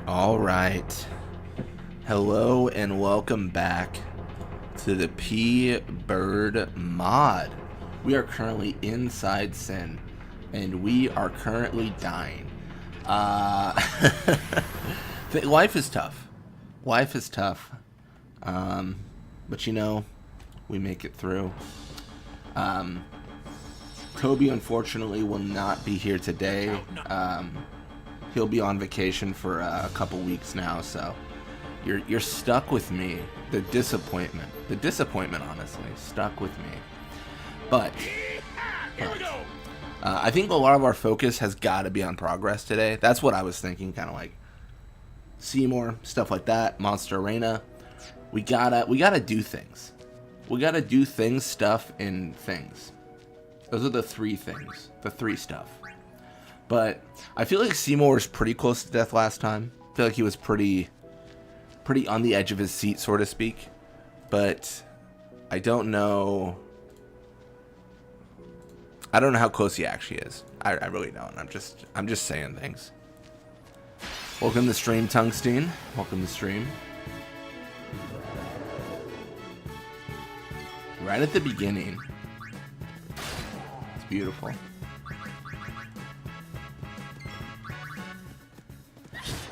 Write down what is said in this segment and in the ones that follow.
All right. Hello and welcome back to the P-Bird mod. We are currently inside Sin, and we are currently dying. Life is tough. Life is tough. But you know, we make it through. Toby unfortunately will not be here today. He'll be on vacation for a couple weeks now, so you're stuck with me. The disappointment, honestly, stuck with me. But I think a lot of our focus has got to be on progress today. That's what I was thinking, kind of like Seymour, stuff like that, Monster Arena. We gotta do things. We gotta do things, stuff, and things. Those are the three things, the three stuff. But I feel like Seymour was pretty close to death last time. I feel like he was pretty on the edge of his seat, so to speak. But I don't know how close he actually is. I really don't. I'm just saying things. Welcome to the stream, Tungsten. Welcome to the stream. Right at the beginning. It's beautiful.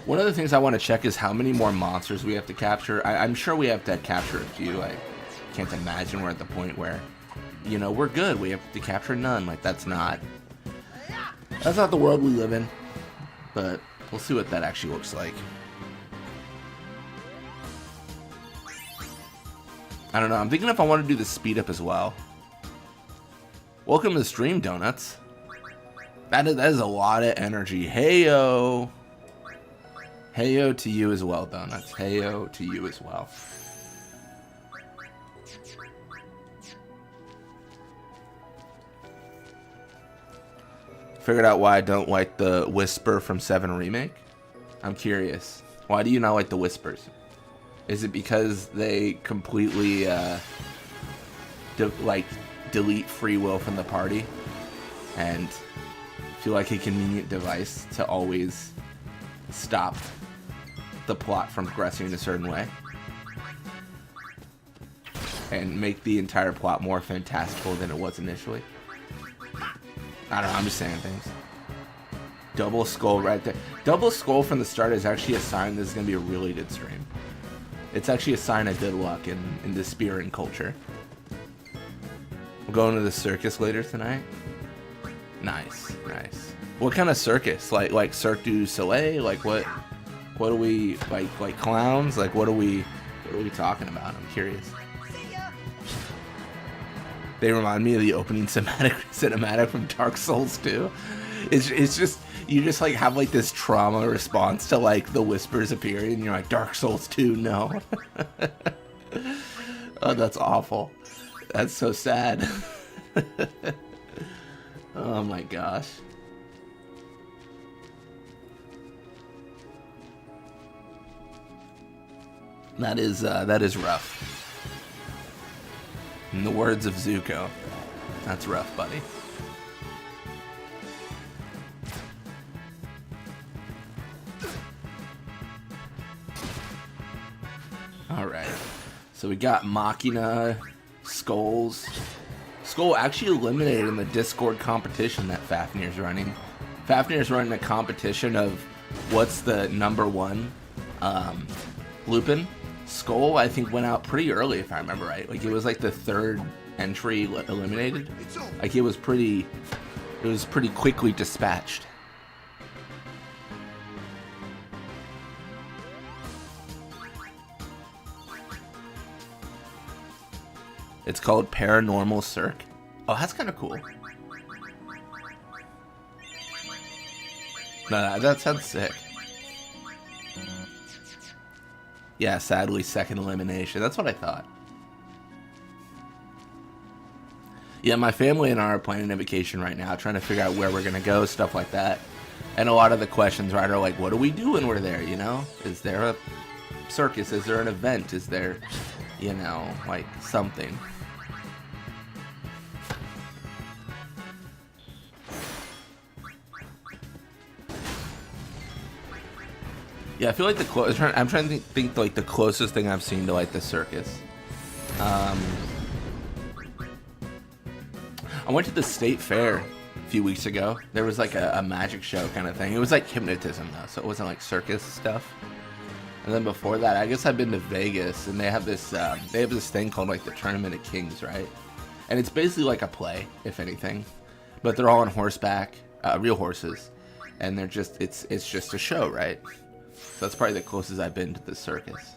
One of the things I want to check is how many more monsters we have to capture. I'm sure we have to capture a few. I can't imagine we're at the point where, you know, we're good. We have to capture none. Like, that's not the world we live in. But we'll see what that actually looks like. I don't know. I'm thinking if I want to do the speed up as well. Welcome to the stream, Donuts. That is a lot of energy. Heyo. Heyo to you as well, Donuts. Heyo to you as well. Figured out why I don't like the Whisper from 7 Remake? I'm curious. Why do you not like the Whispers? Is it because they completely delete free will from the party and feel like a convenient device to always stop the plot from progressing in a certain way and make the entire plot more fantastical than it was initially? I don't know, I'm just saying things. Double skull right there. Double skull from the start is actually a sign this is going to be a really good stream. It's actually a sign of good luck in the spirit and culture. We're going to the circus later tonight. Nice, nice. What kind of circus? Like Cirque du Soleil? Like what are we like clowns? Like what are we talking about? I'm curious. They remind me of the opening cinematic from Dark Souls 2. It's just you just like have like this trauma response to like the whispers appearing and you're like, Dark Souls 2, no. Oh, that's awful. That's so sad. Oh my gosh. That is rough. In the words of Zuko, that's rough, buddy. Alright, so we got Machina, Skulls. Skull actually eliminated in the Discord competition that Fafnir's running. Fafnir's running a competition of what's the #1 Lupin. Skull, I think, went out pretty early, if I remember right. Like, it was like the 3rd entry eliminated. Like, it was pretty quickly dispatched. It's called Paranormal Cirque. Oh, that's kind of cool. No, that sounds sick. Yeah, sadly, 2nd elimination. That's what I thought. Yeah, my family and I are planning a vacation right now, trying to figure out where we're going to go, stuff like that. And a lot of the questions, right, are like, what do we do when we're there, you know? Is there a circus? Is there an event? Is there, you know, like, something? Yeah, I feel like I'm trying to think like the closest thing I've seen to like the circus. I went to the state fair a few weeks ago. There was like a magic show kind of thing. It was like hypnotism though, so it wasn't like circus stuff. And then before that, I guess I've been to Vegas, and they have this thing called like the Tournament of Kings, right? And it's basically like a play, if anything, but they're all on horseback, real horses, and they're just it's just a show, right? So that's probably the closest I've been to the circus.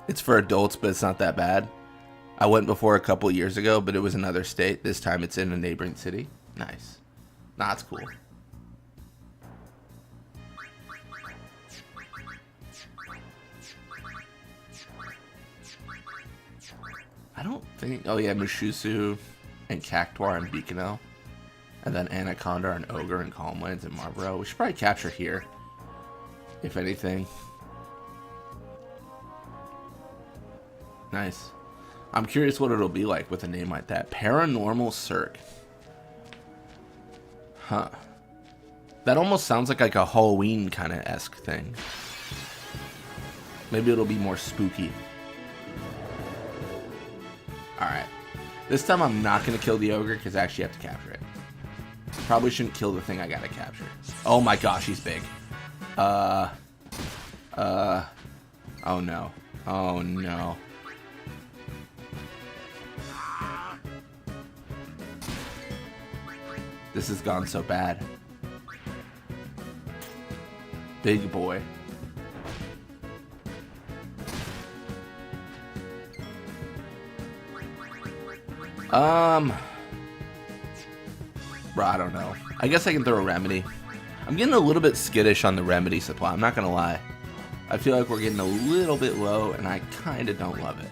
It's for adults, but it's not that bad. I went before a couple years ago, but it was another state. This time it's in a neighboring city. Nice. Nah, that's cool. I don't think... Oh yeah, Mushusu and Cactuar and Beacano. And then Anaconda and Ogre and Calmlands and Marlborough. We should probably capture here, if anything. Nice. I'm curious what it'll be like with a name like that. Paranormal Cirque. Huh. That almost sounds like a Halloween kind of esque thing. Maybe it'll be more spooky. Alright. This time I'm not going to kill the ogre because I actually have to capture it. Probably shouldn't kill the thing I gotta capture. Oh my gosh, he's big. Oh no. Oh no. This has gone so bad. Big boy. Bro, I don't know. I guess I can throw a remedy. I'm getting a little bit skittish on the remedy supply. I'm not gonna lie. I feel like we're getting a little bit low, and I kinda don't love it.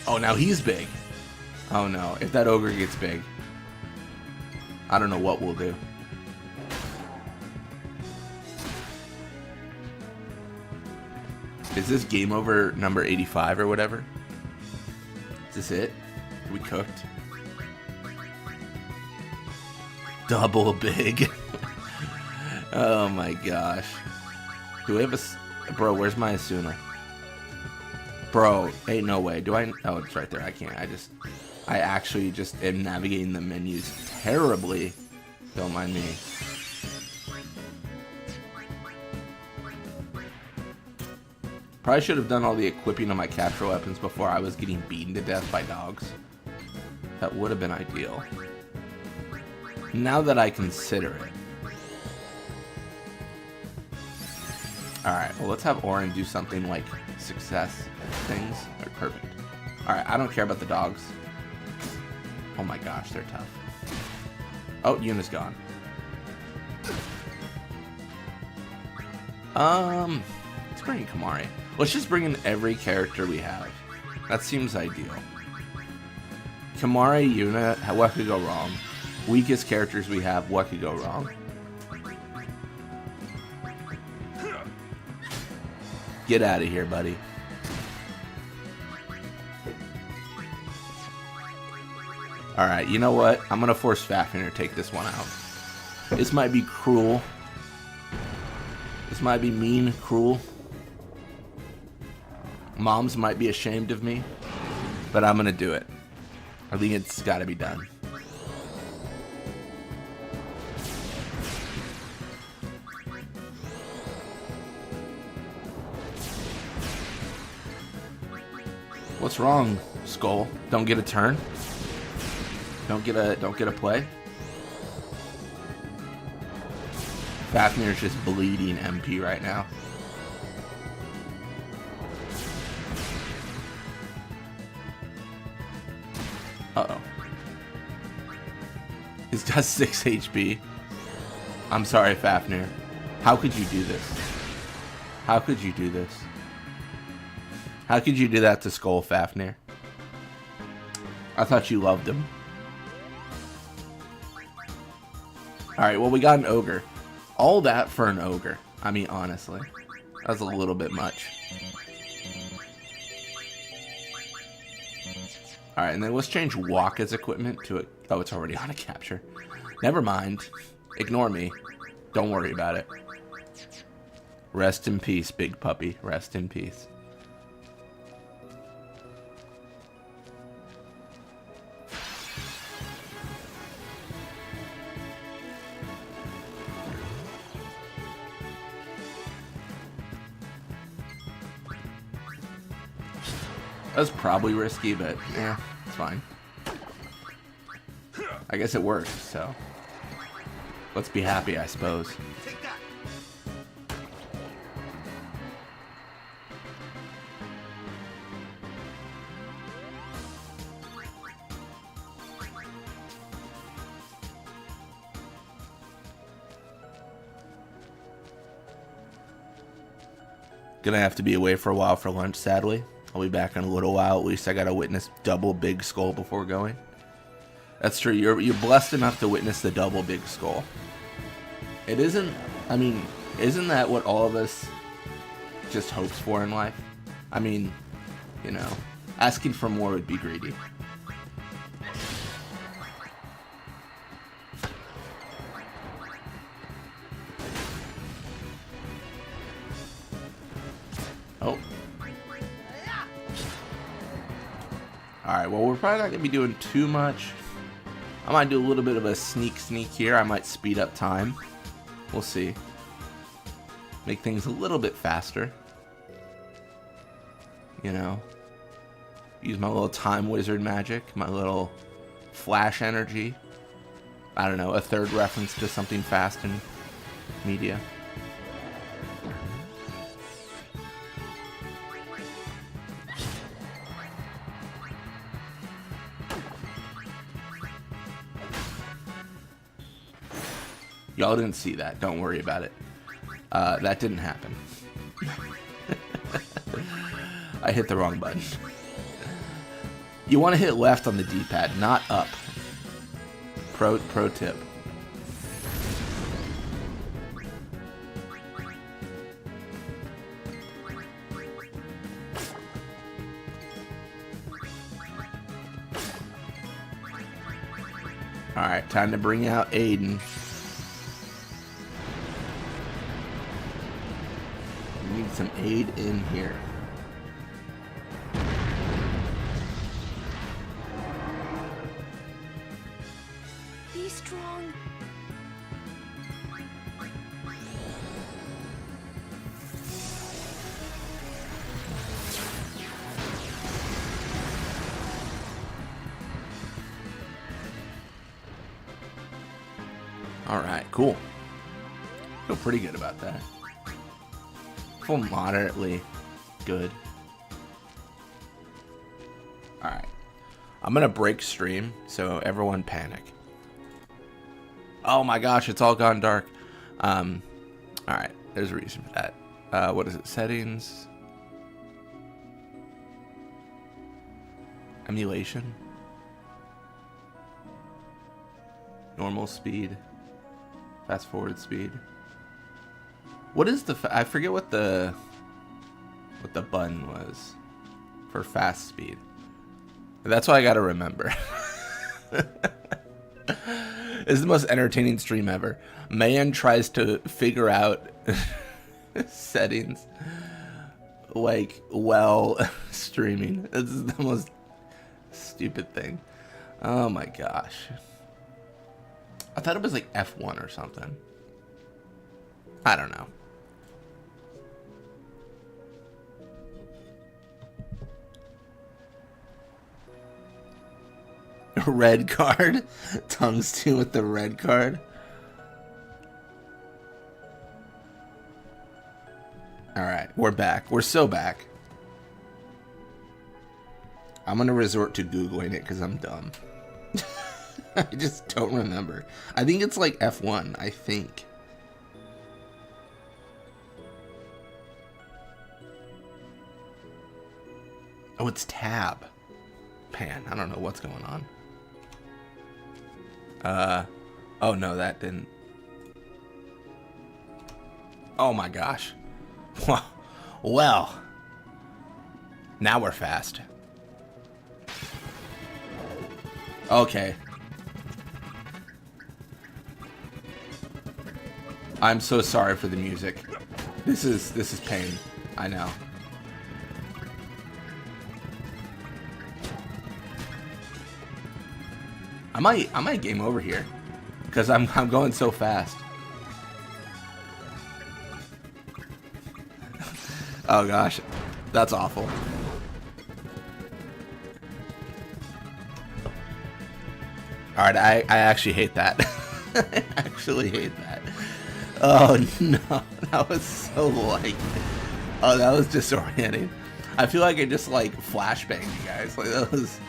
Oh, now he's big. Oh no, if that ogre gets big, I don't know what we'll do. Is this game over number 85 or whatever? Is this it? Are we cooked? Double big. Oh my gosh. Do we have a... Bro, where's my Asuna? Bro, ain't no way. Do I... Oh, it's right there. I can't. I actually just am navigating the menus terribly. Don't mind me. Probably should have done all the equipping of my capture weapons before I was getting beaten to death by dogs. That would have been ideal. Now that I consider it. Alright, well let's have Orin do something like success things. Perfect. Alright, I don't care about the dogs. Oh my gosh, they're tough. Oh, Yuna's gone. Let's bring in Kamari. Let's just bring in every character we have. That seems ideal. Kamari, Yuna, what could go wrong? Weakest characters we have, what could go wrong? Get out of here, buddy. Alright, you know what? I'm gonna force Fafnir to take this one out. This might be cruel. This might be mean, cruel. Moms might be ashamed of me, but I'm gonna do it. I think it's gotta be done. What's wrong, Skull? Don't get a turn? Don't get a play? Fafnir's just bleeding MP right now. Uh-oh. He's got 6 HP. I'm sorry, Fafnir. How could you do this? How could you do this? How could you do that to Skull, Fafnir? I thought you loved him. Alright, well, we got an ogre. All that for an ogre. I mean, honestly. That was a little bit much. Alright, and then let's change walk as equipment to it. Oh, it's already on a capture. Never mind. Ignore me. Don't worry about it. Rest in peace, big puppy. Rest in peace. That was probably risky, but yeah, it's fine. I guess it worked, so let's be happy, I suppose. Gonna have to be away for a while for lunch, sadly. I'll be back in a little while. At least I gotta witness double big skull before going. That's true. You're blessed enough to witness the double big skull. It isn't. I mean, isn't that what all of us just hopes for in life? I mean, you know, asking for more would be greedy. Oh. Alright, well, we're probably not going to be doing too much. I might do a little bit of a sneak here. I might speed up time. We'll see. Make things a little bit faster. You know. Use my little time wizard magic. My little flash energy. I don't know, a third reference to something fast in media. Y'all didn't see that. Don't worry about it. That didn't happen. I hit the wrong button. You want to hit left on the D-pad, not up. Pro tip. Alright, time to bring out Aiden. We need some aid in here. Be strong. Alright, cool. Feel pretty good about that. Feel moderately good. Alright. I'm gonna break stream, so everyone panic. Oh my gosh, it's all gone dark. Alright, there's a reason for that. What is it? Settings. Emulation. Normal speed. Fast forward speed. What is the? I forget what the button was for fast speed. That's what I gotta remember. This is the most entertaining stream ever. Man tries to figure out settings like while streaming. This is the most stupid thing. Oh my gosh. I thought it was like F1 or something. I don't know. Red card. Tongues 2 with the red card. Alright, we're back. We're so back. I'm gonna resort to Googling it because I'm dumb. I just don't remember. I think it's like F1, I think. Oh, it's tab. Man, I don't know what's going on. Oh no, that didn't. Oh my gosh. Well. Now we're fast. Okay. I'm so sorry for the music. This is pain. I know. I might game over here because I'm going so fast. Oh gosh, that's awful. All right, I actually hate that. I actually hate that. Oh no, that was so like, oh, that was disorienting. I feel like I just like flashbanged you guys. Like that was.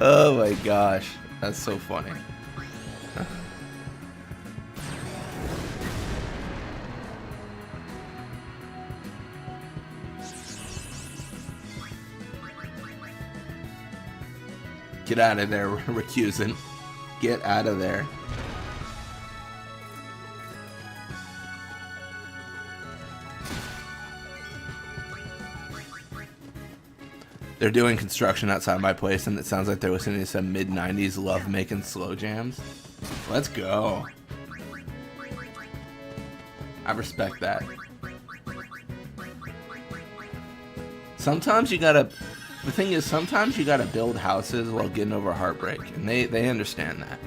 Oh my gosh, that's so funny. Get out of there, recusant. Get out of there. They're doing construction outside my place, and it sounds like they're listening to some mid-90s love-making slow jams. Let's go. I respect that. Sometimes you gotta... The thing is, sometimes you gotta build houses while getting over heartbreak, and they understand that.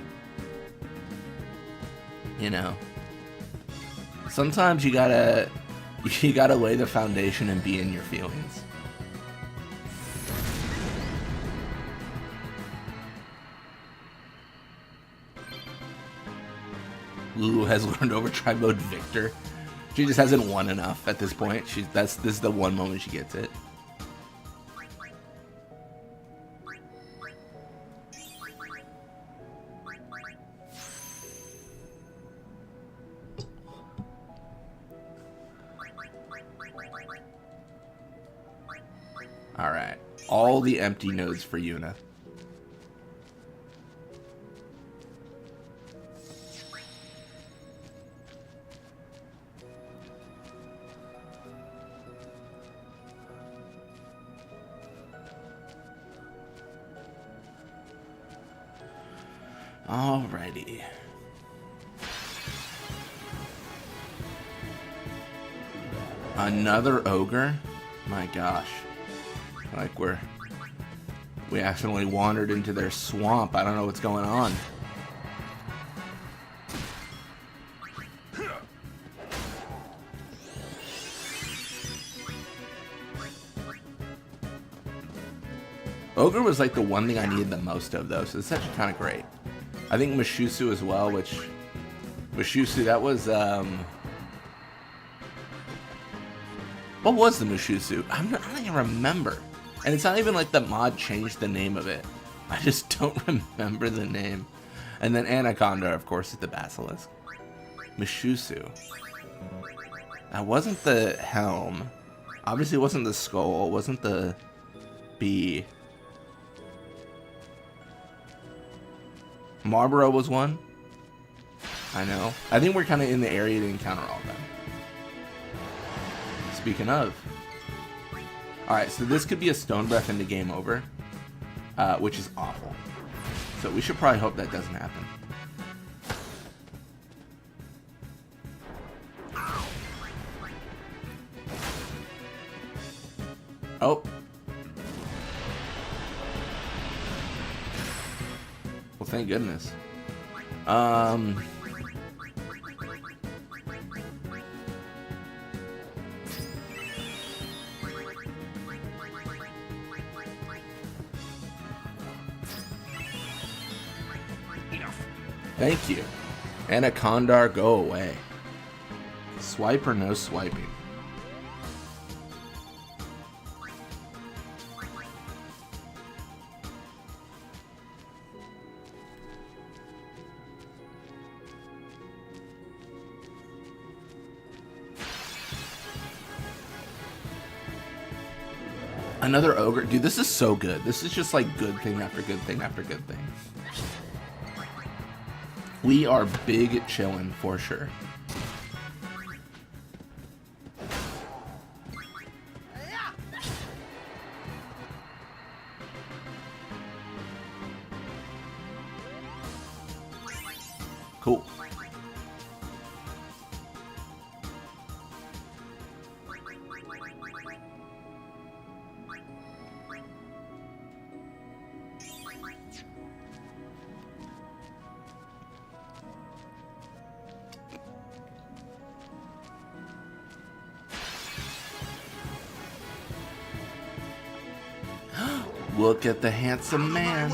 You know? Sometimes you gotta lay the foundation and be in your feelings. Lulu has learned Overdrive Mode Victor. She just hasn't won enough at this point. This is the one moment she gets it. Alright. All the empty nodes for Yuna. Alrighty. Another ogre? My gosh. Like we accidentally wandered into their swamp. I don't know what's going on. Ogre was like the one thing I needed the most of though, so it's actually kind of great. I think Mushusu as well, which Mushusu, that was what was the Mushusu? I don't even remember. And it's not even like the mod changed the name of it. I just don't remember the name. And then Anaconda, of course, is the Basilisk. Mushusu. That wasn't the helm. Obviously it wasn't the skull, it wasn't the bee. Marlboro was one. I know. I think we're kind of in the area to encounter all of them. Speaking of. Alright, so this could be a stone breath into game over. Which is awful. So we should probably hope that doesn't happen. Oh. Well, thank goodness. Thank you. Anacondar, go away. Swipe or no swiping? Another ogre. Dude, this is so good. This is just like good thing after good thing after good thing. We are big chillin' for sure. Cool. Look at the handsome man.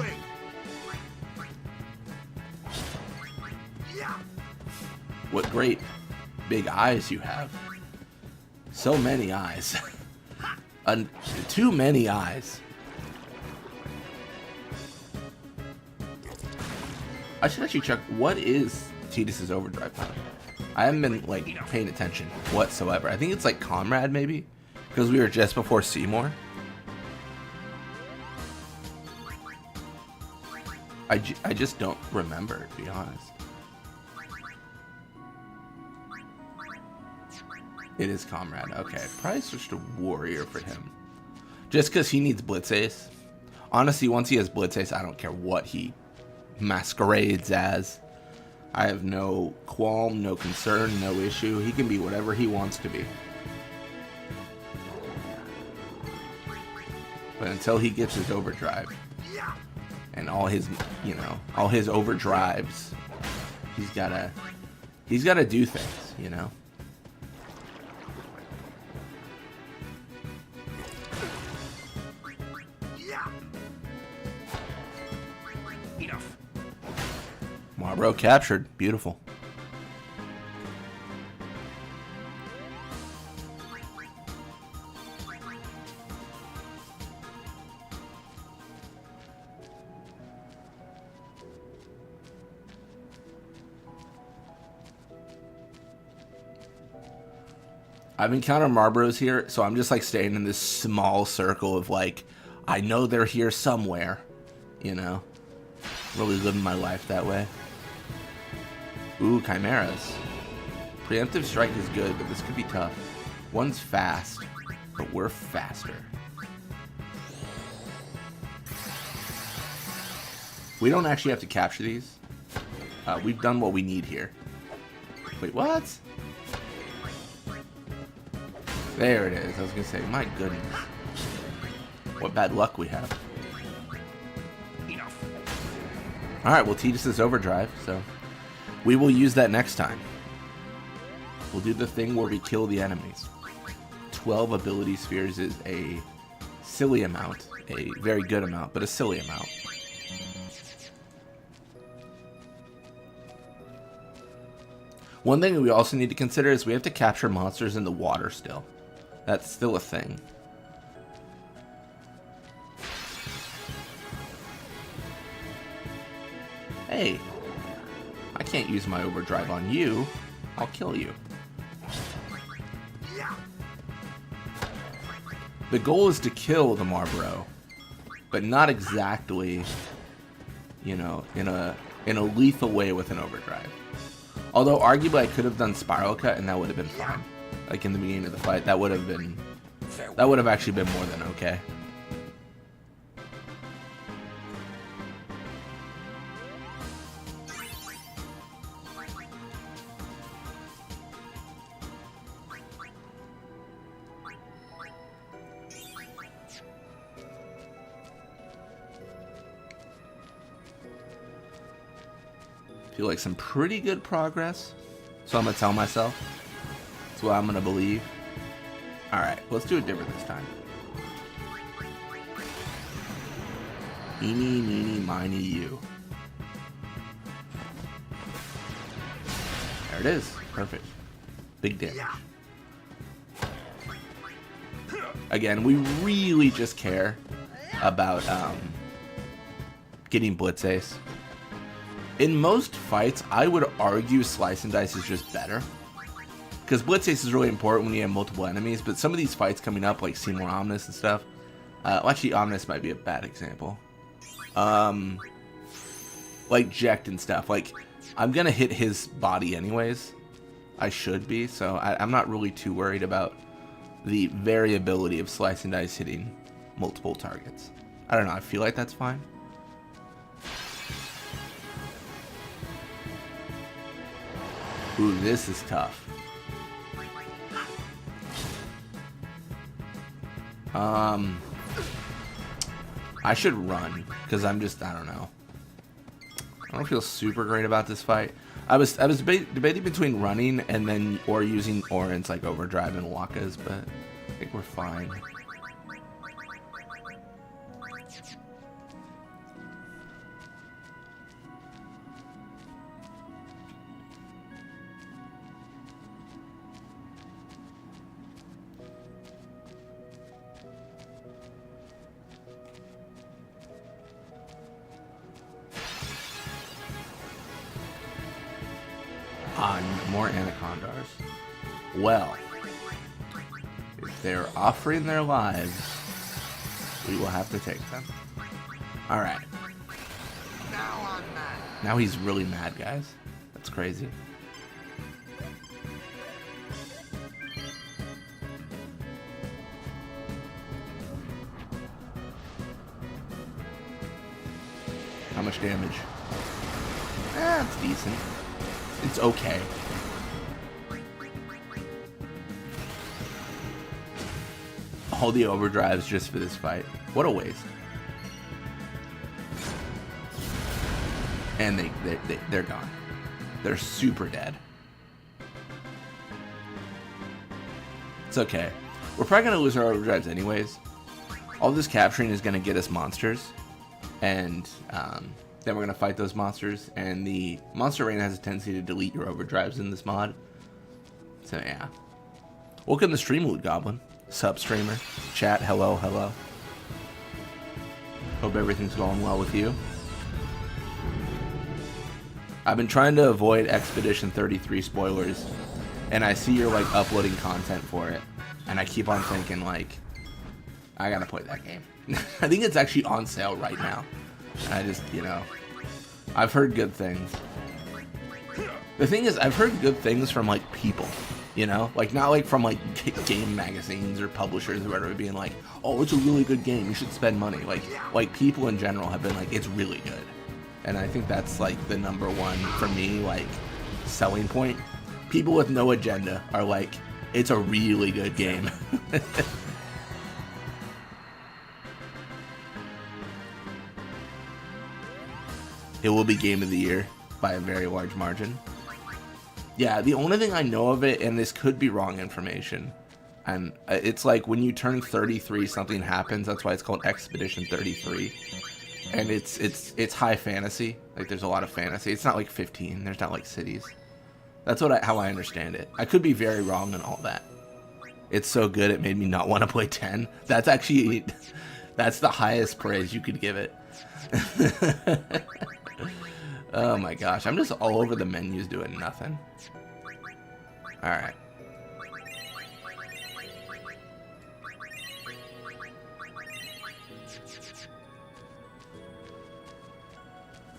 What great big eyes you have. So many eyes. Too many eyes. I should actually check what is Tidus's overdrive time. I haven't been like paying attention whatsoever. I think it's like Comrade maybe, because we were just before Seymour. I just don't remember, to be honest. It is Comrade. Okay, probably switch to Warrior for him. Just because he needs Blitz Ace. Honestly, once he has Blitz Ace, I don't care what he masquerades as. I have no qualm, no concern, no issue. He can be whatever he wants to be. But until he gets his overdrive and all his, you know, all his overdrives, he's gotta do things, you know. Marlboro captured. Beautiful. I've encountered Marlboros here, so I'm just like staying in this small circle of like, I know they're here somewhere, you know? Really living my life that way. Ooh, Chimeras. Preemptive strike is good, but this could be tough. One's fast, but we're faster. We don't actually have to capture these. We've done what we need here. Wait, what? There it is. I was gonna say, my goodness. What bad luck we have. Alright, we'll teach this overdrive, so we will use that next time. We'll do the thing where we kill the enemies. 12 ability spheres is a silly amount. A very good amount, but a silly amount. One thing we also need to consider is we have to capture monsters in the water still. That's still a thing. Hey, I can't use my overdrive on you. I'll kill you. The goal is to kill the Marlboro, but not exactly, you know, in a lethal way with an overdrive. Although arguably I could have done Spiral Cut and that would have been fine. Like in the beginning of the fight, that would have actually been more than okay. Feel like some pretty good progress. So I'm gonna tell myself. That's what I'm gonna believe. Alright, let's do it different this time. Eeny, meeny, miny, you. There it is. Perfect. Big damage. Again, we really just care about getting Blitz Ace. In most fights, I would argue Slice and Dice is just better. Because Blitz Ace is really important when you have multiple enemies, but some of these fights coming up, like Seymour Omnis and stuff, well, actually, Omnis might be a bad example. like Jekt and stuff. Like, I'm gonna hit his body anyways. I should be, so I'm not really too worried about the variability of Slice and Dice hitting multiple targets. I don't know, I feel like that's fine. Ooh, this is tough. I should run, because I don't know. I don't feel super great about this fight. I was debating between running and then or using Orin's like Overdrive and Wakas, but I think we're fine. More Anacondars. Well, if they're offering their lives, we will have to take them. Alright. Now I'm mad. Now he's really mad, guys. That's crazy. How much damage? It's decent. It's okay. All the overdrives just for this fight. What a waste. And they're gone. They're super dead. It's okay. We're probably going to lose our overdrives anyways. All this capturing is going to get us monsters. And then we're going to fight those monsters. And the monster arena has a tendency to delete your overdrives in this mod. So yeah. Welcome to Stream Loot Goblin. Sub streamer. Chat, hello, hello. Hope everything's going well with you. I've been trying to avoid Expedition 33 spoilers, and I see you're like uploading content for it, and I keep on thinking like, I gotta play that game. I think it's actually on sale right now. I just, you know, I've heard good things. The thing is, I've heard good things from like people. You know, like not like from like game magazines or publishers or whatever being like, oh, it's a really good game, you should spend money. Like people in general have been like, it's really good. And I think that's like the number one for me, like selling point. People with no agenda are like, it's a really good game. It will be game of the year by a very large margin. Yeah, the only thing I know of it, and this could be wrong information, and it's like when you turn 33, something happens. That's why it's called Expedition 33, and it's high fantasy. Like there's a lot of fantasy. It's not like 15. There's not like cities. That's how I understand it. I could be very wrong on all that. It's so good it made me not want to play 10. That's actually that's the highest praise you could give it. Oh my gosh, I'm just all over the menus doing nothing. Alright.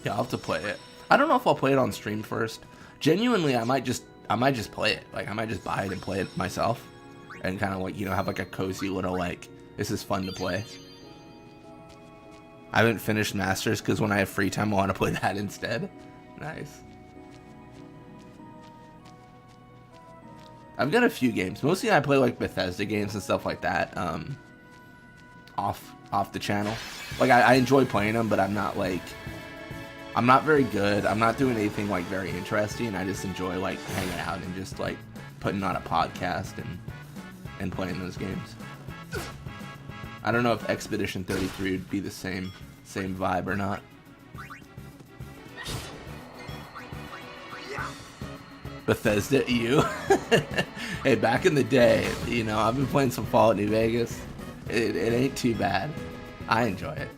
Yeah, I'll have to play it. I don't know if I'll play it on stream first. Genuinely, I might just play it. Like, I might just buy it and play it myself. And kind of like, you know, have like a cozy little like, this is fun to play. I haven't finished Masters because when I have free time, I want to play that instead. Nice. I've got a few games. Mostly I play like Bethesda games and stuff like that. Off the channel. Like I enjoy playing them, but I'm not very good. I'm not doing anything like very interesting. I just enjoy like hanging out and just like putting on a podcast and playing those games. I don't know if Expedition 33 would be the same vibe or not. Bethesda EU. Hey, back in the day, you know, I've been playing some Fallout New Vegas. It ain't too bad. I enjoy it.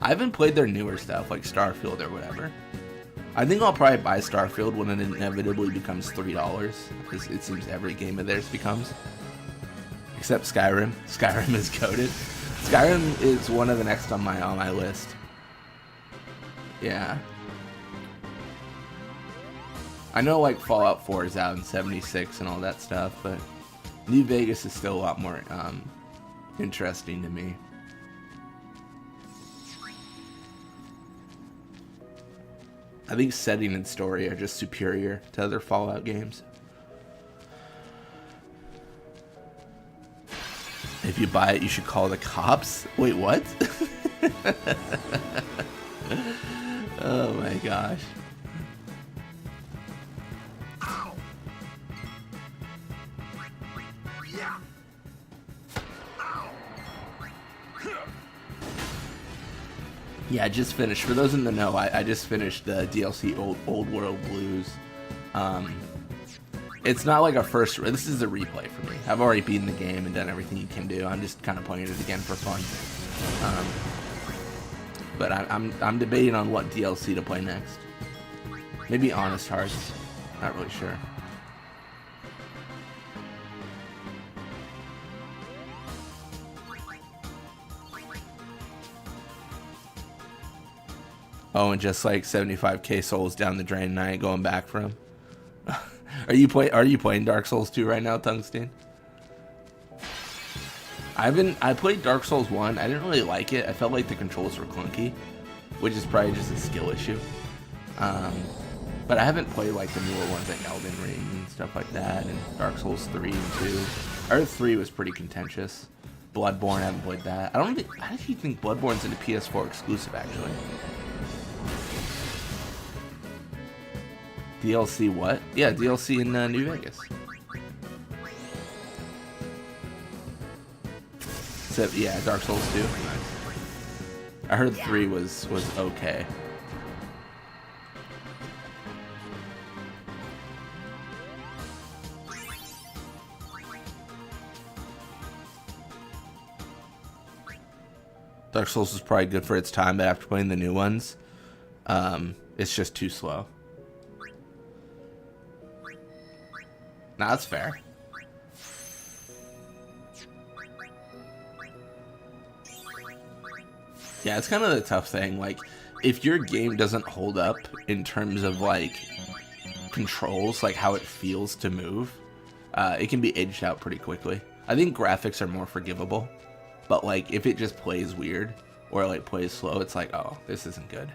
I haven't played their newer stuff like Starfield or whatever. I think I'll probably buy Starfield when it inevitably becomes $3, because it seems every game of theirs becomes. Except Skyrim. Skyrim is coded. Skyrim is one of the next on my list. Yeah. I know like Fallout 4 is out in 76 and all that stuff, but New Vegas is still a lot more interesting to me. I think setting and story are just superior to other Fallout games. If you buy it, you should call the cops. Wait, what? Oh my gosh. Yeah, I just finished. For those in the know, I just finished the DLC Old World Blues. It's not like a first. This is a replay for me. I've already beaten the game and done everything you can do. I'm just kind of playing it again for fun. But I'm debating on what DLC to play next. Maybe Honest Hearts. Not really sure. Oh, and just like 75k souls down the drain, and I ain't going back for them. Are you playing Dark Souls 2 right now, Tungsten? I played Dark Souls 1. I didn't really like it. I felt like the controls were clunky, which is probably just a skill issue. But I haven't played like the newer ones like Elden Ring and stuff like that, and Dark Souls 3 and 2. Earth 3 was pretty contentious. Bloodborne, I haven't played that. I actually think Bloodborne's a PS4 exclusive, actually. DLC what? Yeah, DLC in New Vegas. So, yeah, Dark Souls 2. Nice. I heard 3 was okay. Dark Souls was probably good for its time, but after playing the new ones, it's just too slow. Nah, that's fair. Yeah, it's kind of the tough thing. Like, if your game doesn't hold up in terms of, like, controls, like how it feels to move, it can be aged out pretty quickly. I think graphics are more forgivable, but, like, if it just plays weird or, like, plays slow, it's like, oh, this isn't good.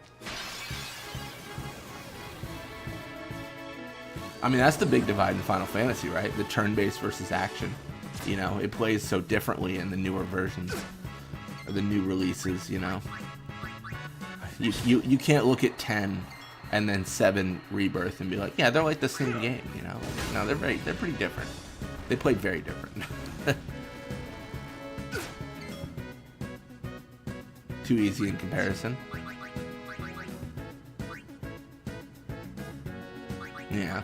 I mean, that's the big divide in Final Fantasy, right? The turn-based versus action. You know, it plays so differently in the newer versions, or the new releases, you know. You can't look at 10 and then 7 Rebirth and be like, yeah, they're like the same game, you know. No, they're pretty different. They played very different. Too easy in comparison. Yeah.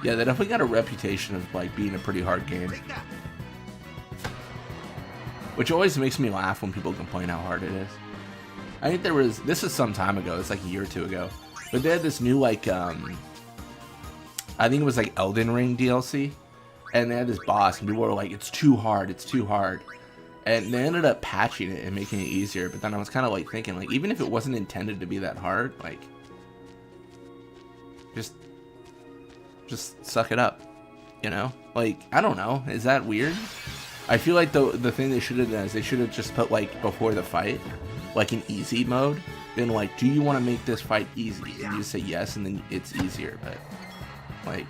Yeah, they definitely got a reputation of like being a pretty hard game. Which always makes me laugh when people complain how hard it is. I think this is some time ago, it's like a year or two ago. But they had this new like I think it was like Elden Ring DLC. And they had this boss and people were like, it's too hard, it's too hard. And they ended up patching it and making it easier. But then I was kind of like thinking, like, even if it wasn't intended to be that hard, like, just suck it up, you know? Like, I don't know. Is that weird? I feel like the thing they should have done is they should have just put, like, before the fight, like, an easy mode. Then, like, do you want to make this fight easy? And you say yes, and then it's easier. But, like,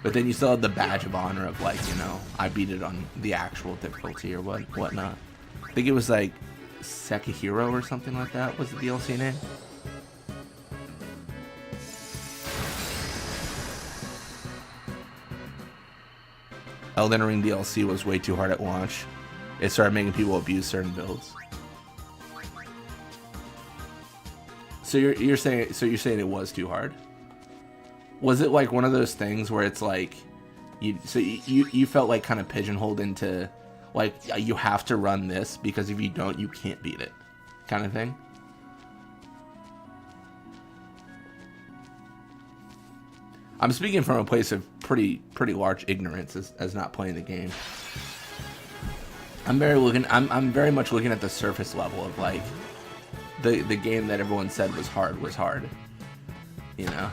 but then you still have the badge of honor of, like, you know, I beat it on the actual difficulty or whatnot. I think it was, like, Sekihiro or something like that was the DLC name. Elden Ring DLC was way too hard at launch. It started making people abuse certain builds. So you're saying it was too hard? Was it like one of those things where it's like you felt like kind of pigeonholed into like you have to run this because if you don't you can't beat it kind of thing? I'm speaking from a place of pretty large ignorance as not playing the game. I'm very much looking at the surface level of like the game that everyone said was hard. You know?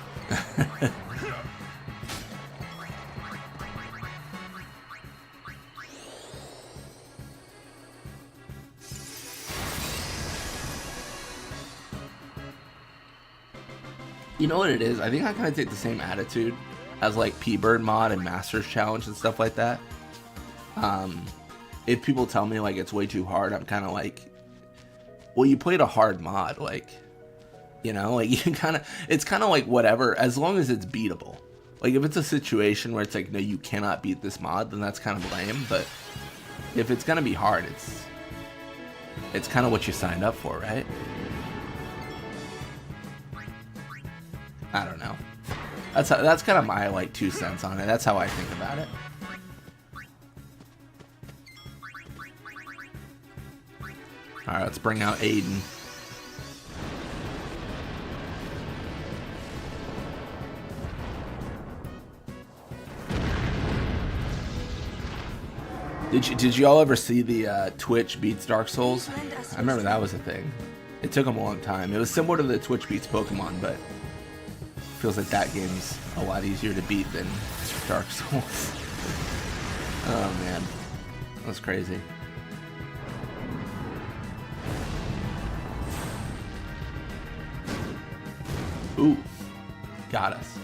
You know what it is? I think I kind of take the same attitude as like PBirdman and Masters Challenge and stuff like that. If people tell me like it's way too hard, I'm kind of like, well, you played a hard mod, like, you know, like you it's kind of like whatever, as long as it's beatable. Like if it's a situation where it's like, no, you cannot beat this mod, then that's kind of lame. But if it's gonna be hard, it's kind of what you signed up for, right? I don't know. That's kind of my like 2 cents on it. That's how I think about it. All right, let's bring out Aiden. Did you all ever see the Twitch beats Dark Souls? I remember that was a thing. It took them a long time. It was similar to the Twitch beats Pokemon, but feels like that game's a lot easier to beat than Dark Souls. Oh man, that's crazy. Ooh, got us.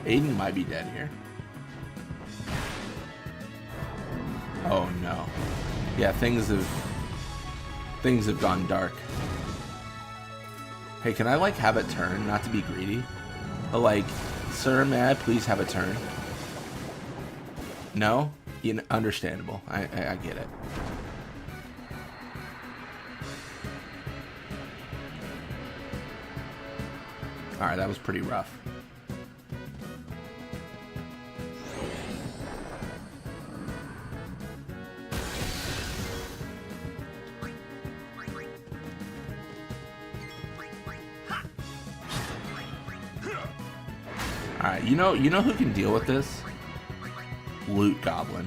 Aiden might be dead here. Oh no. Yeah, things have gone dark. Hey, can I like have it turn? Not to be greedy, but like, sir, may I please have a turn? No? You know, understandable. I get it. Alright, that was pretty rough. Alright, you know who can deal with this? Loot Goblin.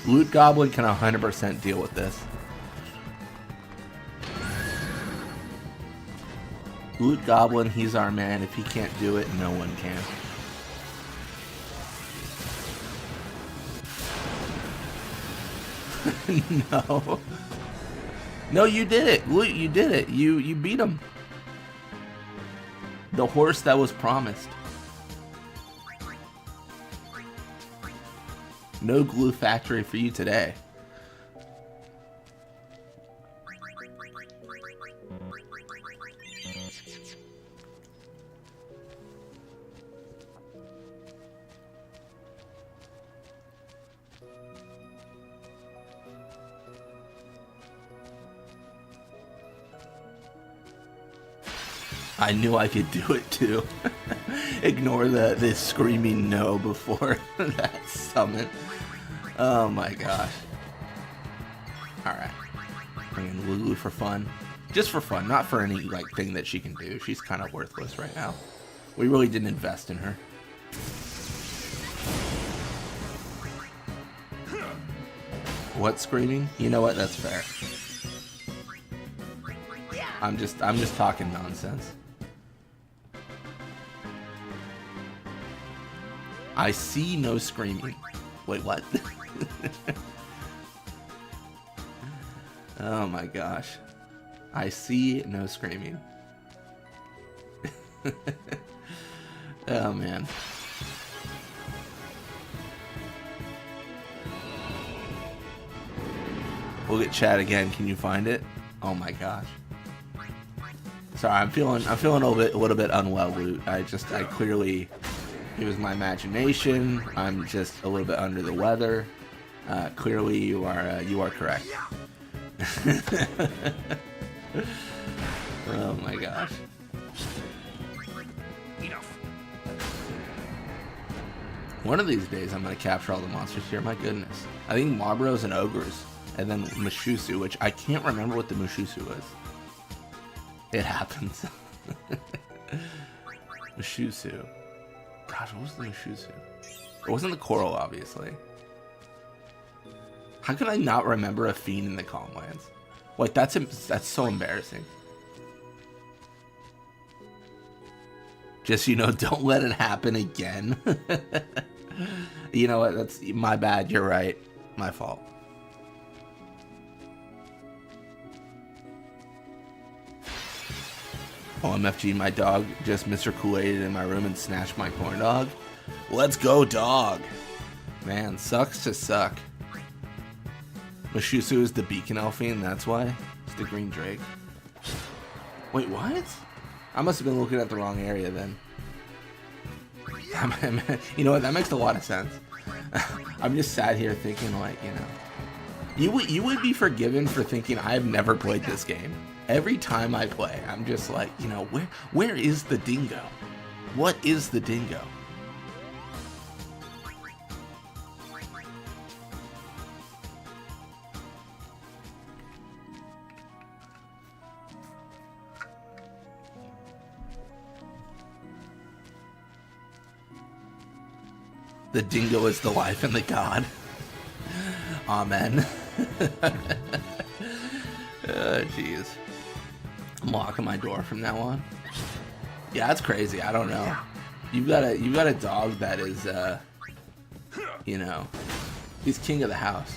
Loot Goblin can 100% deal with this. Loot Goblin, he's our man. If he can't do it, no one can. No. No, you did it. Loot, you did it. You beat him. The horse that was promised. No glue factory for you today. I knew I could do it too. Ignore the screaming no before that summon. Oh my gosh. Alright. Bringing Lulu for fun. Just for fun, not for any like thing that she can do. She's kind of worthless right now. We really didn't invest in her. What screaming? You know what? That's fair. I'm just talking nonsense. I see no screaming. Wait, what? Oh my gosh. I see no screaming. Oh man. We'll get chat again. Can you find it? Oh my gosh. Sorry, I'm feeling a little bit unwell, Loot. I clearly, it was my imagination. I'm just a little bit under the weather. Clearly, you are correct. Oh my gosh. One of these days, I'm gonna capture all the monsters here. My goodness, I think Marbros and Ogres And then Mushusu, which I can't remember what the Mushusu was. It happens. Mushusu. Gosh, what was the Mushusu? It wasn't the coral, obviously. How could I not remember a fiend in the Calmlands? Like, that's so embarrassing. Just, you know, don't let it happen again. You know what? That's my bad. You're right. My fault. OMFG, my dog just Mr. Kool-Aid in my room and snatched my corn dog. Let's go, dog. Man, sucks to suck. Mushusu is the beacon elfine, that's why. It's the green drake. Wait, what? I must have been looking at the wrong area then. You know what? That makes a lot of sense. I'm just sat here thinking, like, you know, you would be forgiven for thinking I've never played this game. Every time I play, I'm just like, you know, where is the dingo? What is the dingo? The dingo is the life and the god. Amen. Jeez. I'm locking my door from now on. Yeah, that's crazy. I don't know. You've got a dog that is, you know, he's king of the house.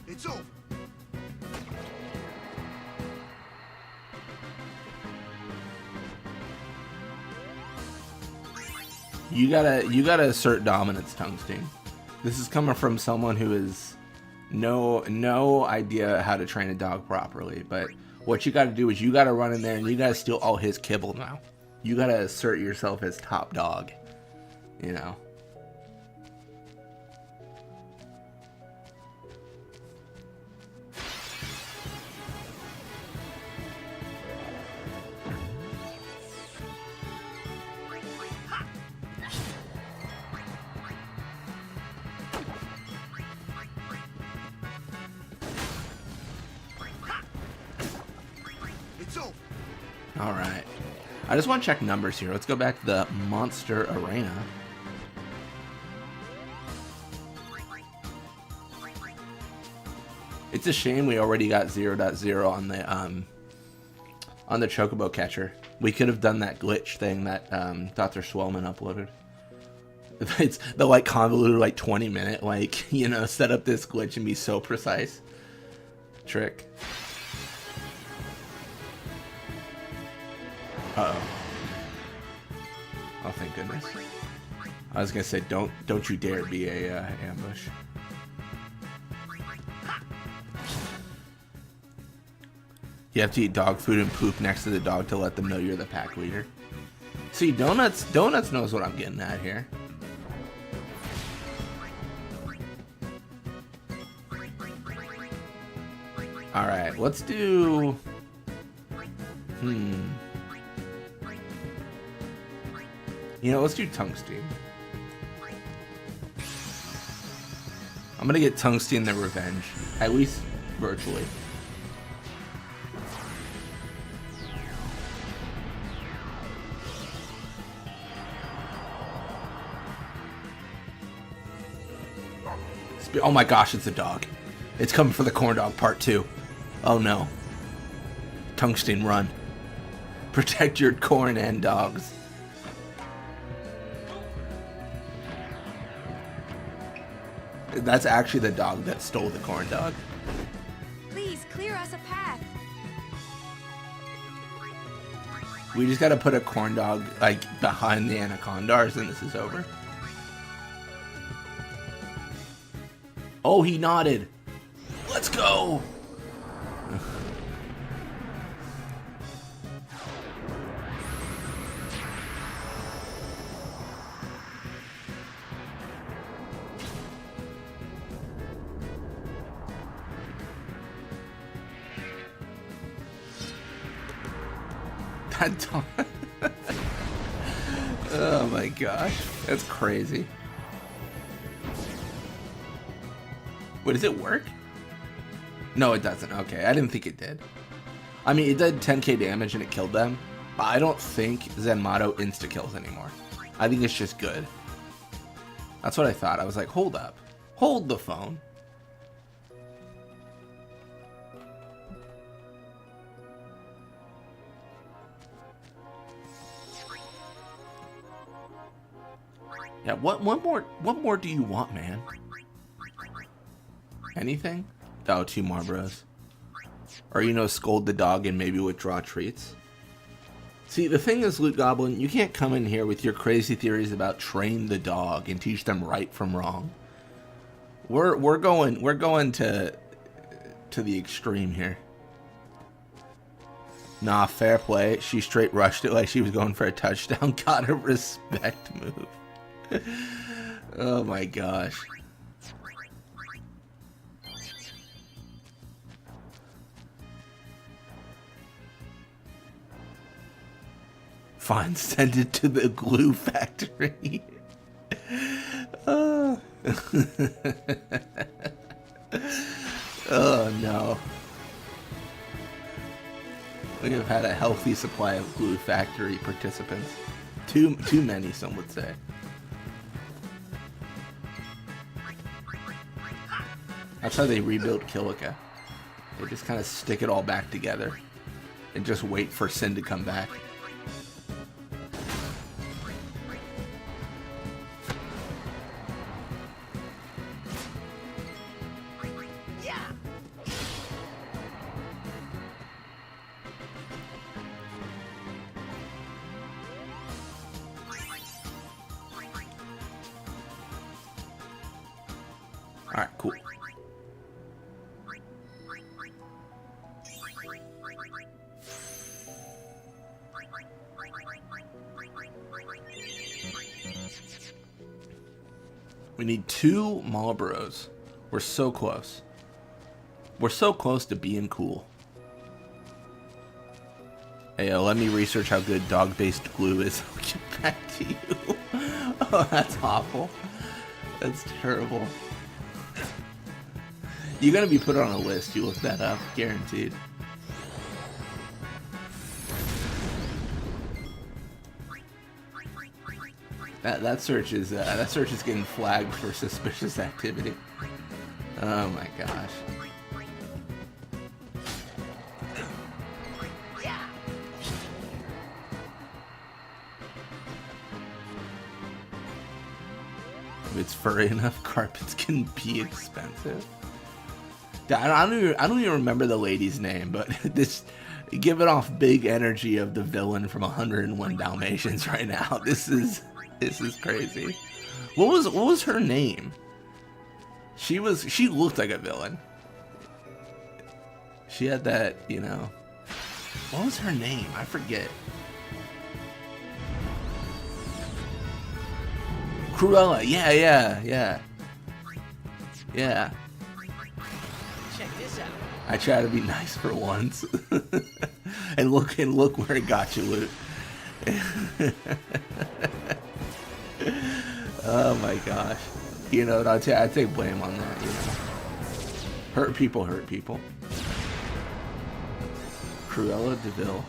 It's over. You gotta assert dominance, Tungsten. This is coming from someone who has no idea how to train a dog properly. But what you gotta do is you gotta run in there and you gotta steal all his kibble now. You gotta assert yourself as top dog. You know. All right. I just want to check numbers here. Let's go back to the Monster Arena. It's a shame we already got 0.0 on the Chocobo catcher. We could have done that glitch thing that Dr. Swellman uploaded. It's the like convoluted like 20-minute like, you know, set up this glitch and be so precise trick. Uh-oh. Oh, thank goodness. I was gonna say, don't you dare be a ambush. You have to eat dog food and poop next to the dog to let them know you're the pack leader. See, Donuts knows what I'm getting at here. Alright, let's do... You know, let's do Tungsten. I'm gonna get Tungsten the revenge, at least virtually. Oh my gosh, it's a dog. It's coming for the corn dog part 2. Oh no. Tungsten, run. Protect your corn and dogs. That's actually the dog that stole the corn dog. Please clear us a path. We just gotta put a corn dog like behind the anacondas and this is over. Oh, he nodded. Let's go. That dog. Oh my gosh, that's crazy. Wait, does it work? No, it doesn't. Okay, I didn't think it did. I mean, it did 10k damage and it killed them, but I don't think Zenmato insta-kills anymore. I think it's just good. That's what I thought. I was like, hold up. Hold the phone. Yeah, what more do you want, man? Anything? Oh, 2 Marlboros. Or, you know, scold the dog and maybe withdraw treats. See, the thing is, Loot Goblin, you can't come in here with your crazy theories about train the dog and teach them right from wrong. We're going to the extreme here. Nah, fair play. She straight rushed it like she was going for a touchdown. Gotta respect move. Oh my gosh. Fine, send it to the glue factory. Oh. Oh no. We have had a healthy supply of glue factory participants. Too many, some would say. That's how they rebuild Kilika. They just kind of stick it all back together and just wait for Sin to come back. Alright, cool. We need 2 Marlboros. We're so close. We're so close to being cool. Hey, let me research how good dog-based glue is. I'll get back to you. Oh, that's awful. That's terrible. You're gonna be put on a list. You look that up, guaranteed. That search is getting flagged for suspicious activity. Oh my gosh. If it's furry enough, carpets can be expensive. I don't even remember the lady's name, but this giving off big energy of the villain from 101 Dalmatians right now. This is crazy. What was her name? She looked like a villain. She had that, you know. What was her name? I forget. Cruella. Yeah. Check this out. I try to be nice for once. and look where it got you, Luke. Oh my gosh. You know, I take blame on that, you know. Hurt people hurt people. Cruella DeVille.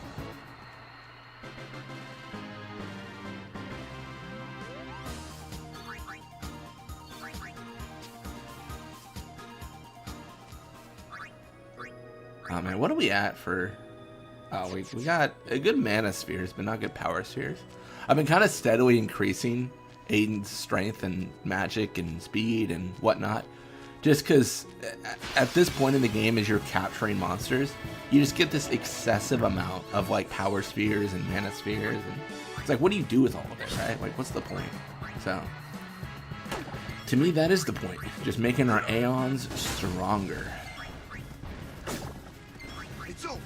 Oh man, what are we at for... Oh, we got a good mana spheres, but not good power spheres. I've been kind of steadily increasing Aiden's strength and magic and speed and whatnot. Just because at this point in the game, as you're capturing monsters, you just get this excessive amount of like power spheres and mana spheres. And it's like, what do you do with all of it, right? Like, what's the point? So, to me, that is the point. Just making our Aeons stronger. It's over.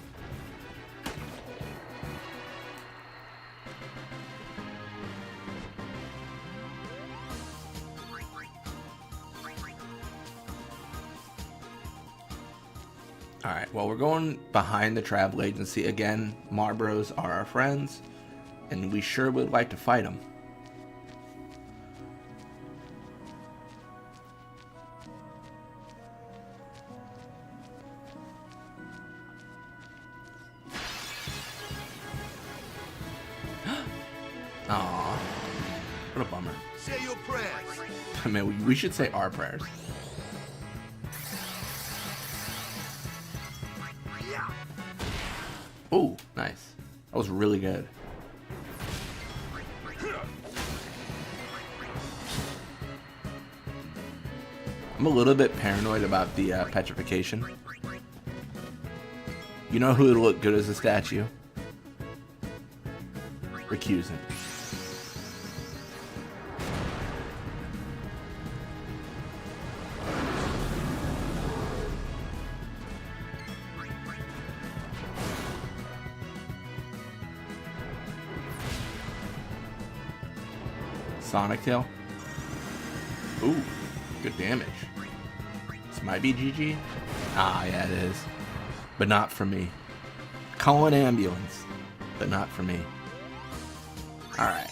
Alright, well, we're going behind the travel agency. Again, Marlboros are our friends, and we sure would like to fight them. Say your prayers. I mean, we should say our prayers. Yeah. Oh, nice. That was really good. I'm a little bit paranoid about the petrification. You know who would look good as a statue? Recusant. Sonic Tail. Ooh, good damage. This might be GG. Ah, yeah, it is. But not for me. Call an ambulance. But not for me. Alright.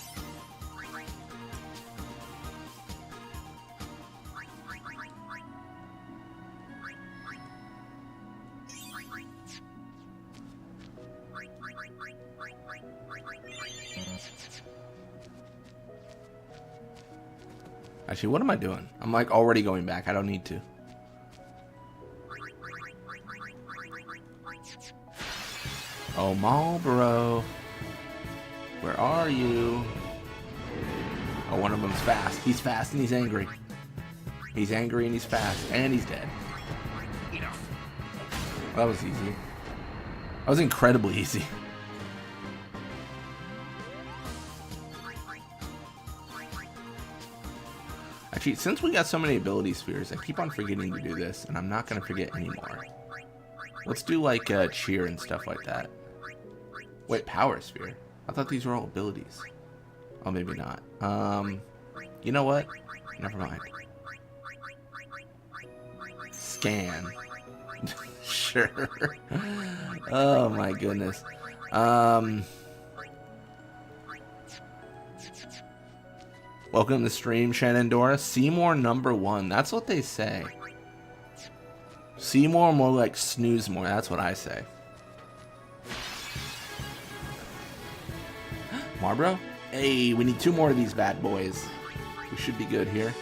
Actually, what am I doing? I'm like already going back. I don't need to. Oh, Marlboro. Where are you? Oh, one of them's fast. He's fast and he's angry. He's angry and he's fast. And he's dead. Well, that was easy. That was incredibly easy. Actually, since we got so many ability spheres, I keep on forgetting to do this, and I'm not going to forget anymore. Let's do, like, cheer and stuff like that. Wait, power sphere? I thought these were all abilities. Oh, maybe not. You know what? Never mind. Scan. Sure. Oh, my goodness. Welcome to the stream, Shenandoah. Seymour #1. That's what they say. Seymour more like snooze more. That's what I say. Marlboro? Hey, we need 2 more of these bad boys. We should be good here.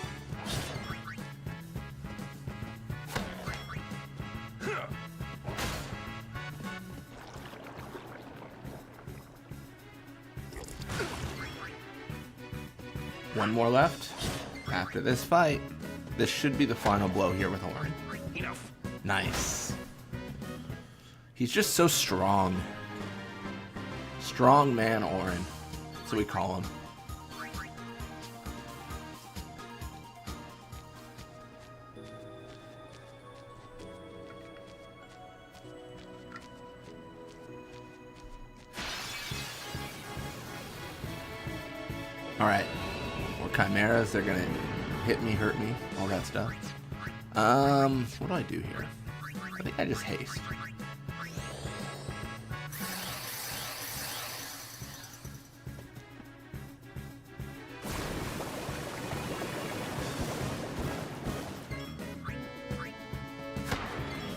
One more left. After this fight, this should be the final blow here with Orin. Enough. Nice. He's just so strong. Strong man Orin. That's what we call him. Alright. More chimeras, they're gonna hit me, hurt me, all that stuff. What do I do here? I think I just haste.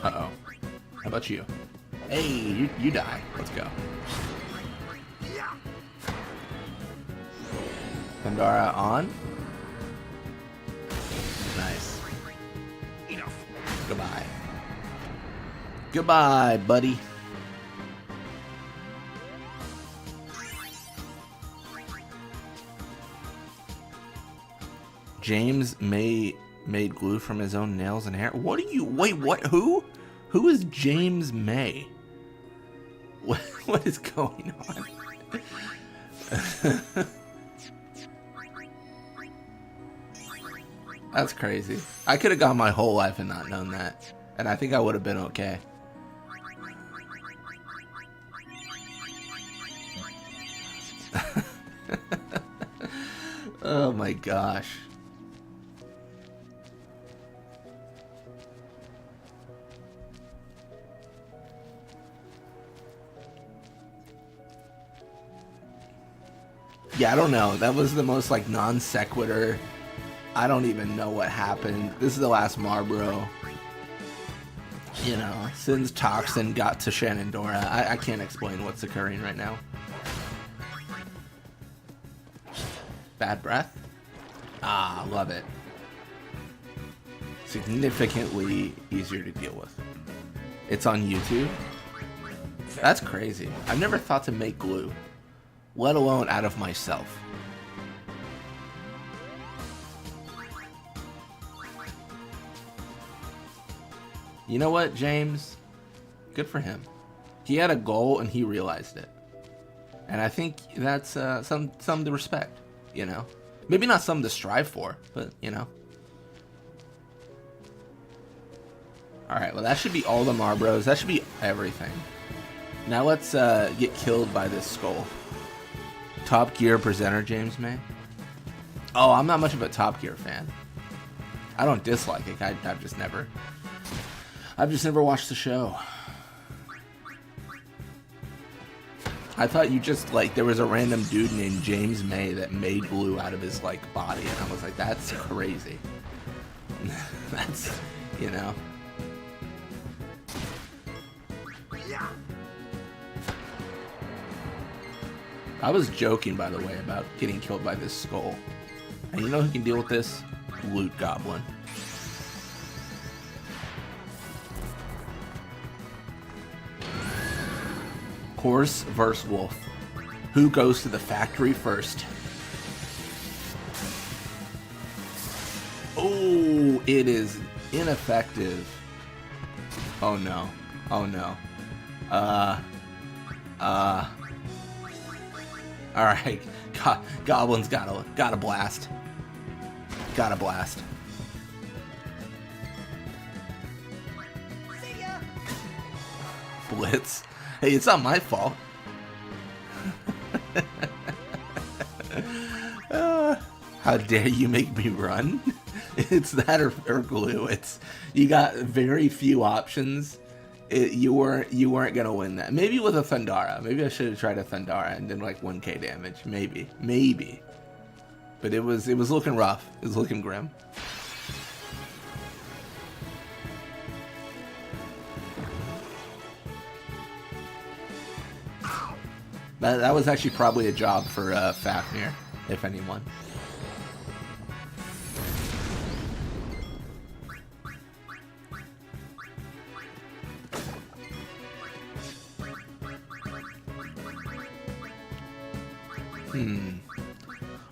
Uh-oh. How about you? Hey, you die. Let's go. Pandara on. Nice. Enough. Goodbye. Goodbye, buddy. James made glue from his own nails and hair. What are you? Wait, what? Who? Who is James May? What is going on? That's crazy. I could have gone my whole life and not known that. And I think I would have been okay. Oh my gosh. Yeah, I don't know. That was the most like non sequitur. I don't even know what happened. This is the last Marlboro. You know, since Toxin got to Shenandoah, I can't explain what's occurring right now. Bad breath? Ah, love it. Significantly easier to deal with. It's on YouTube. That's crazy. I've never thought to make glue, let alone out of myself. You know what, James? Good for him. He had a goal and he realized it. And I think that's some to respect, you know? Maybe not something to strive for, but, you know. Alright, well that should be all the Marbros. That should be everything. Now let's get killed by this skull. Top Gear presenter James May. Oh, I'm not much of a Top Gear fan. I don't dislike it. I've just never watched the show. I thought you just, like, there was a random dude named James May that made glue out of his, like, body, and I was like, that's crazy. That's, you know. I was joking, by the way, about getting killed by this skull. And you know who can deal with this? Loot Goblin. Horse versus wolf. Who goes to the factory first? Oh, it is ineffective. Oh no. Oh no. Alright. Goblin's gotta blast. Gotta blast. See ya. Blitz. Hey, it's not my fault. How dare you make me run? It's that or glue. It's, you got very few options. You weren't gonna win that. Maybe with a Thundara. Maybe I should have tried a Thundara and did like 1k damage. Maybe. But it was looking rough. It was looking grim. That was actually probably a job for Fafnir, if anyone.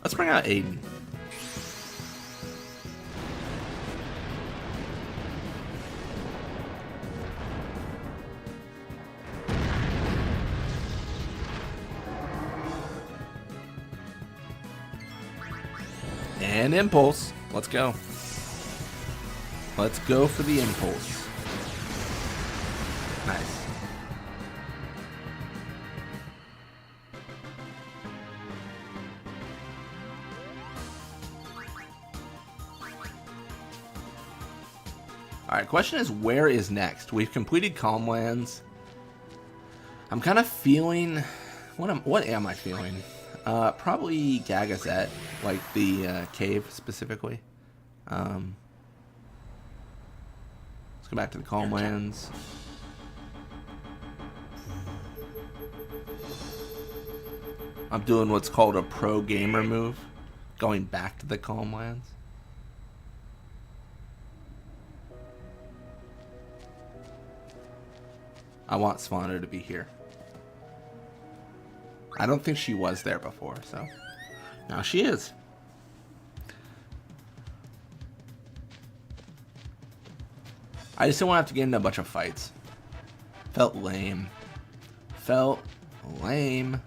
Let's bring out Aiden. And impulse. Let's go. Let's go for the impulse. Nice. Alright, question is, where is next? We've completed Calmlands. I'm kind of feeling... What am I feeling? Probably Gagazet, like the cave specifically. Let's go back to the Calmlands. I'm doing what's called a pro gamer move, going back to the Calmlands. I want Swanner to be here. I don't think she was there before, so now she is. I just don't want to have to get into a bunch of fights. Felt lame. Felt lame.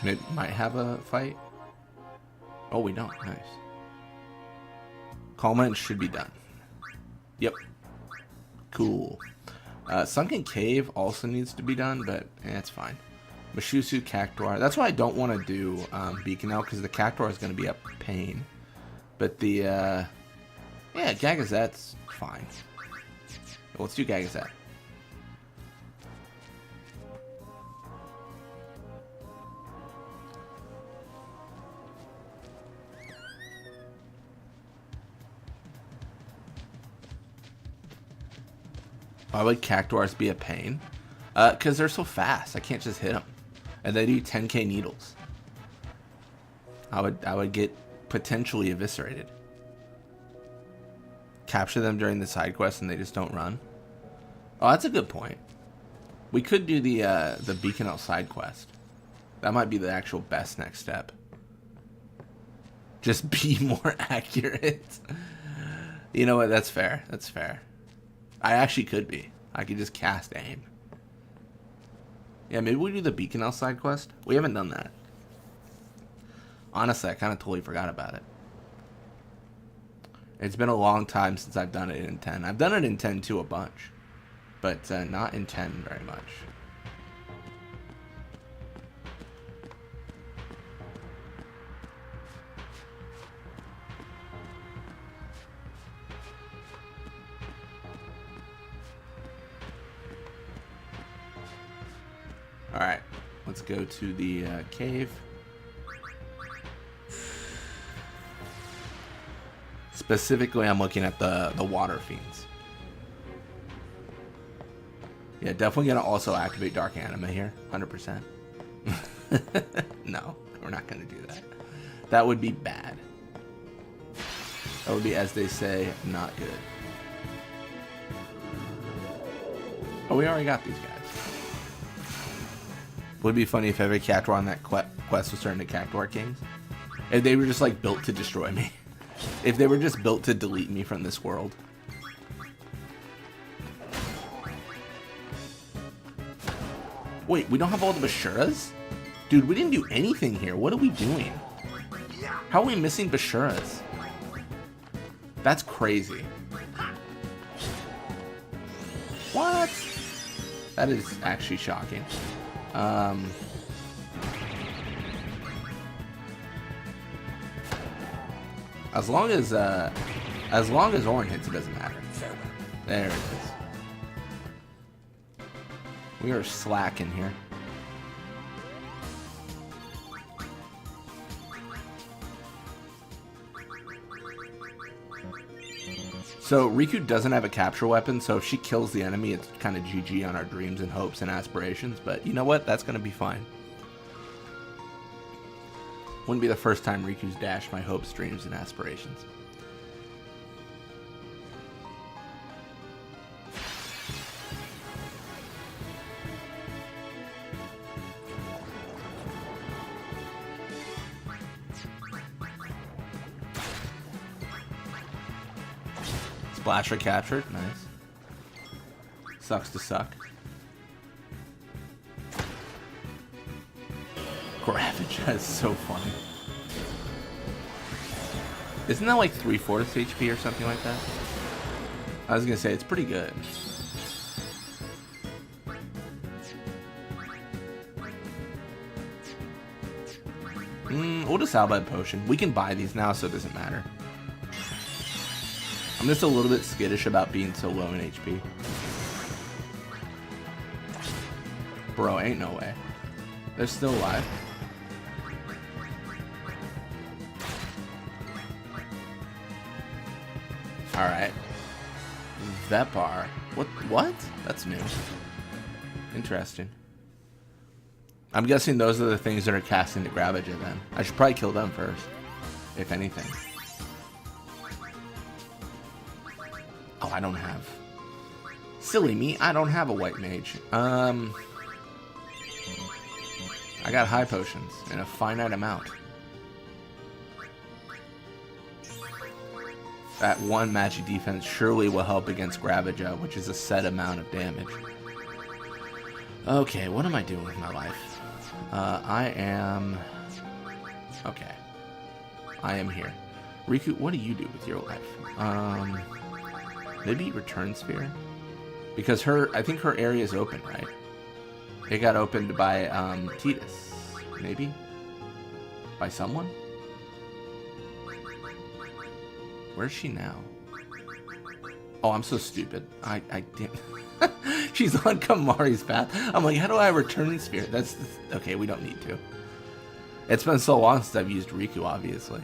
It might have a fight. Oh, we don't. Nice. Calmlands should be done. Yep. Cool. Sunken Cave also needs to be done, but it's fine. Mashusu Cactuar. That's why I don't want to do Beacon now, because the Cactuar is going to be a pain. But the, yeah, Gagazet's fine. Let's do Gagazet. Why would cactuars be a pain? Because they're so fast. I can't just hit them. And they do 10k needles. I would get potentially eviscerated. Capture them during the side quest and they just don't run. Oh, that's a good point. We could do the Beacon Out side quest. That might be the actual best next step. Just be more accurate. You know what? That's fair. That's fair. I actually could be. I could just cast aim. Yeah, maybe we do the Beacon Out side quest. We haven't done that. Honestly, I kind of totally forgot about it. It's been a long time since I've done it in 10. I've done it in 10 too a bunch. But not in 10 very much. Alright, let's go to the cave. Specifically, I'm looking at the water fiends. Yeah, definitely gonna also activate Dark Anima here, 100%. No, we're not gonna do that. That would be bad. That would be, as they say, not good. Oh, we already got these guys. Would be funny if every cactuar on that quest was turned to Cactuar Kings. If they were just like built to destroy me. If they were just built to delete me from this world. Wait, we don't have all the Bashuras? Dude, we didn't do anything here. What are we doing? How are we missing Bashuras? That's crazy. What? That is actually shocking. As long as Orin hits, it doesn't matter. There it is. We are slacking here. So Riku doesn't have a capture weapon, so if she kills the enemy, it's kind of GG on our dreams and hopes and aspirations. But you know what? That's going to be fine. Wouldn't be the first time Riku's dashed my hopes, dreams, and aspirations. Splasher captured, nice. Sucks to suck. Ravage, that's so funny. Isn't that like 3/4 HP or something like that? I was gonna say, it's pretty good. We'll just Albite Potion. We can buy these now, so it doesn't matter. I'm just a little bit skittish about being so low in HP. Bro, ain't no way. They're still alive. Alright. Vepar. What? That's new. Interesting. I'm guessing those are the things that are cast into Gravager then. I should probably kill them first. If anything. Oh, I don't have... Silly me, I don't have a white mage. I got high potions in a finite amount. That one magic defense surely will help against Gravager, which is a set amount of damage. Okay, what am I doing with my life? I am... Okay. I am here. Riku, what do you do with your life? Maybe Return Sphere? Because I think her area is open, right? It got opened by Titus, maybe? By someone? Where's she now? Oh, I'm so stupid. I didn't. She's on Kamari's path. I'm like, how do I return Sphere? That's okay. We don't need to. It's been so long since I've used Riku. Obviously,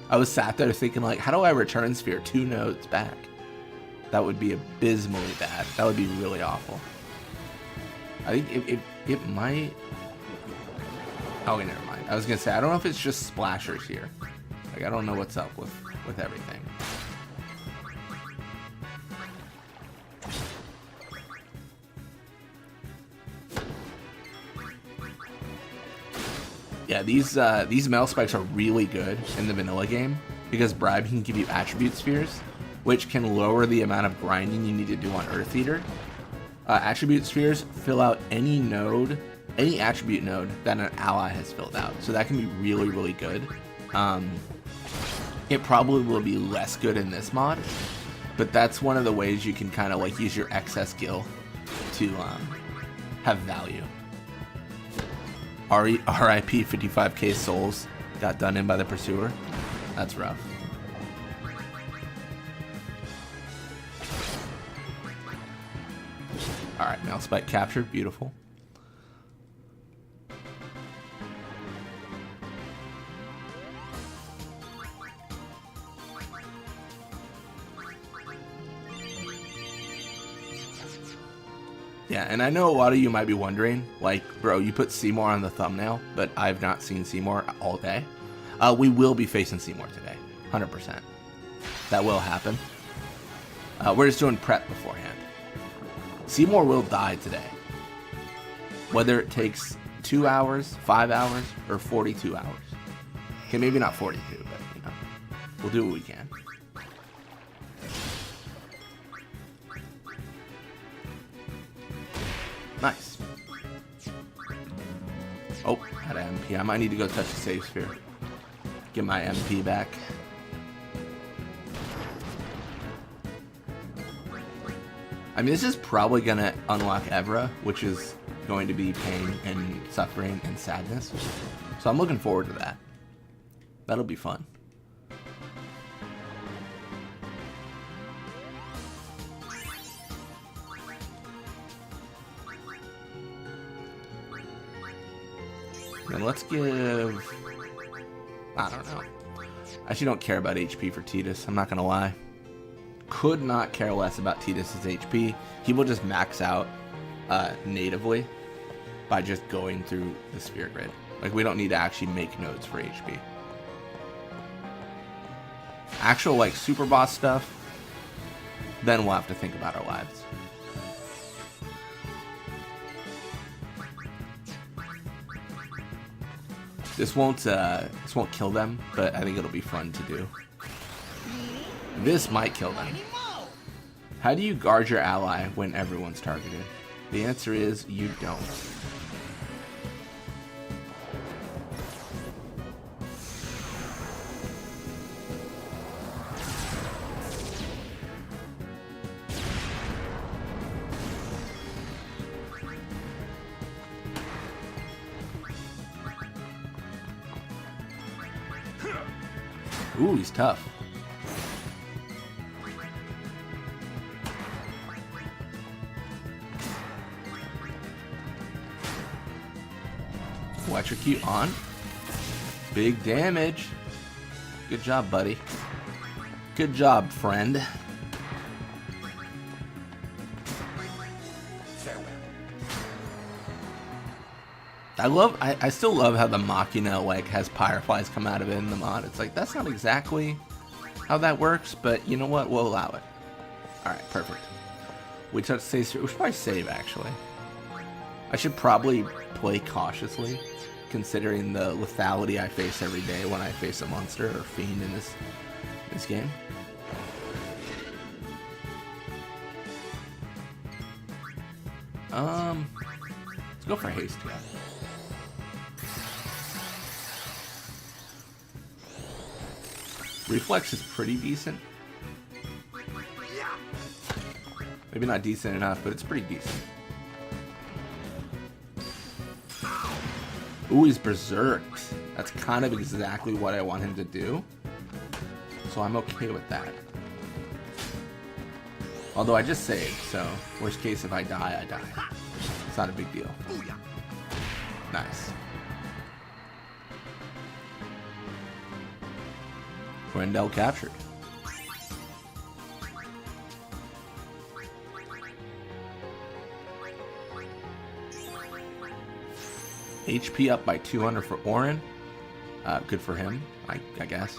I was sat there thinking like, how do I return Sphere 2 nodes back? that would be abysmally bad. That would be really awful. I think it might... Okay, never mind. I was going to say, I don't know if it's just splashers here. Like, I don't know what's up with everything. Yeah, these metal spikes are really good in the vanilla game because Bribe can give you attribute spheres, which can lower the amount of grinding you need to do on Earth Eater. Attribute spheres fill out any attribute node that an ally has filled out, so that can be really, really good. It probably will be less good in this mod, but that's one of the ways you can kind of like use your excess gil to have value. RIP 55k souls got done in by the pursuer. That's rough. Alright, Mail Spike captured. Beautiful. Yeah, and I know a lot of you might be wondering, like, bro, you put Seymour on the thumbnail, but I've not seen Seymour all day. We will be facing Seymour today, 100%. That will happen. We're just doing prep beforehand. Seymour will die today. Whether it takes 2 hours, 5 hours, or 42 hours. Okay, maybe not 42, but, you know, we'll do what we can. Nice. Oh, had an MP. I might need to go touch the save sphere. Get my MP back. I mean, this is probably going to unlock Evra, which is going to be pain and suffering and sadness. So I'm looking forward to that. That'll be fun. And let's give... I don't know. I actually don't care about HP for Tidus, I'm not going to lie. Could not care less about Tidus' HP. He will just max out natively by just going through the sphere grid. Like, we don't need to actually make nodes for HP. Actual, like, super boss stuff, then we'll have to think about our lives. This won't kill them, but I think it'll be fun to do. This might kill them. How do you guard your ally when everyone's targeted? The answer is you don't. Ooh, he's tough. Electrocute on. Big damage. Good job, buddy. Good job, friend. I still love how the Machina like has Pyreflies come out of it in the mod. It's like, that's not exactly how that works, but you know what? We'll allow it. Alright, perfect. We touch save. We should probably save, actually. I should probably play cautiously, considering the lethality I face every day when I face a monster or fiend in this game. Let's go for haste, yeah. Reflex is pretty decent. Maybe not decent enough, but it's pretty decent. Ooh, he's berserked. That's kind of exactly what I want him to do. So I'm okay with that. Although I just saved, so worst case if I die, I die. It's not a big deal. Nice. Grendel captured. HP up by 200 for Orin. Good for him, I guess.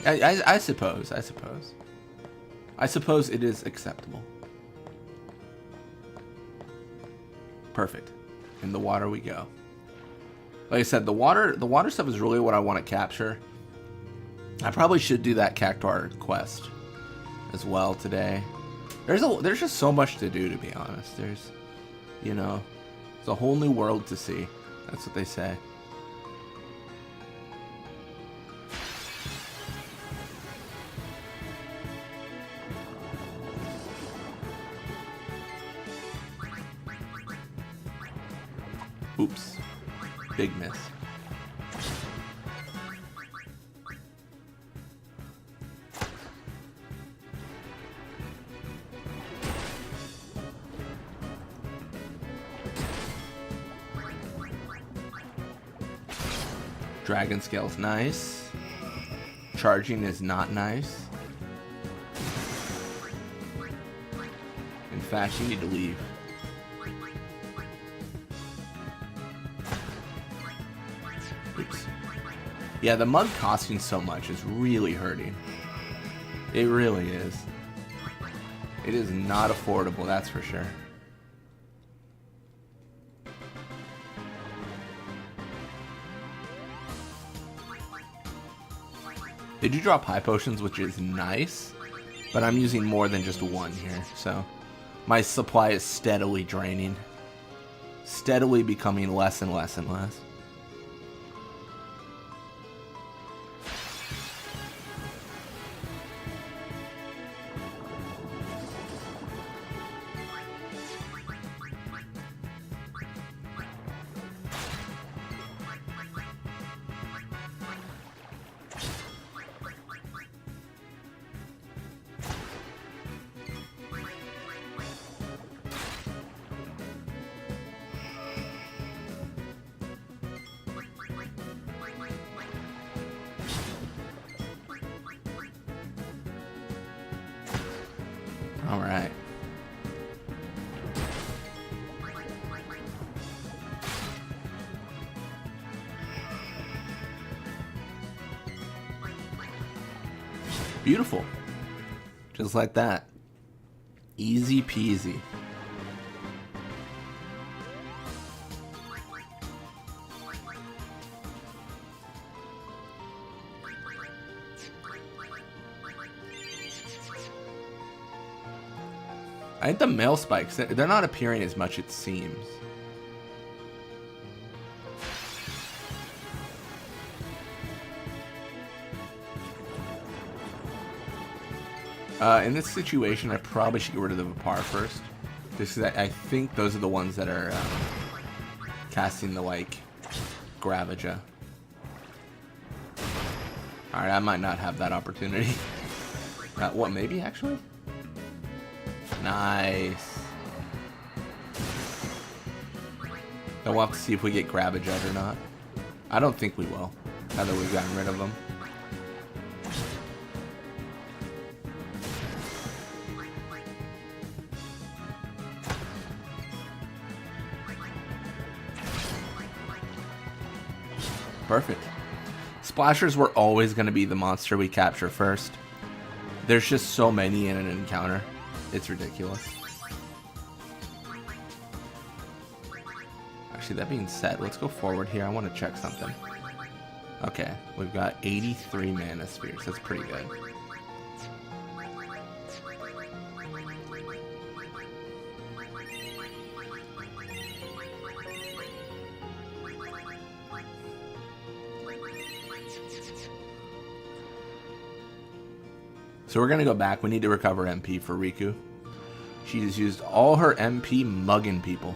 I suppose. I suppose it is acceptable. Perfect. In the water we go. Like I said, the water stuff is really what I want to capture. I probably should do that Cactuar quest as well today. There's just so much to do, to be honest. There's a whole new world to see. That's what they say. Oops. Big miss. Dragon Scale's nice. Charging is not nice. In fact, you need to leave. Oops. Yeah, the mud costing so much is really hurting. It really is. It is not affordable, that's for sure. They do drop high potions, which is nice, but I'm using more than just one here, so my supply is steadily draining. Steadily becoming less and less and less. All right. Beautiful. Just like that. Easy peasy. I think the male spikes, they're not appearing as much, it seems. In this situation, I probably should get rid of the Vipar first. Just because I think those are the ones that are casting the, like, Gravaja. Alright, I might not have that opportunity. What, maybe, actually? Nice. Then we'll have to see if we get Gravajet or not. I don't think we will, now that we've gotten rid of them. Perfect. Splashers were always going to be the monster we capture first. There's just so many in an encounter. It's ridiculous. Actually, that being said, let's go forward here. I want to check something. Okay, we've got 83 mana spheres. That's pretty good. So we're going to go back. We need to recover MP for Riku. She's used all her MP mugging people.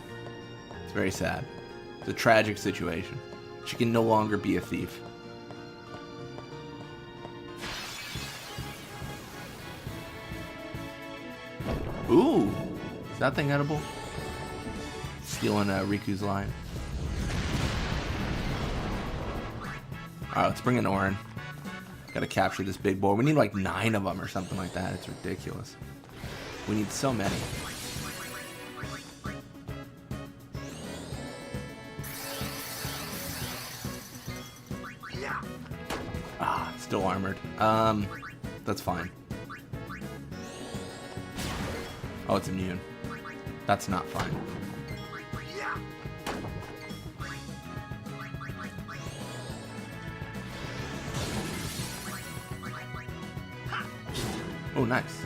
It's very sad. It's a tragic situation. She can no longer be a thief. Ooh! Is that thing edible? Stealing Riku's line. Alright, let's bring in Orin. Gotta capture this big boy. We need like 9 of them or something like that. It's ridiculous. We need so many. Still armored. That's fine. Oh, it's immune. That's not fine. Oh, nice.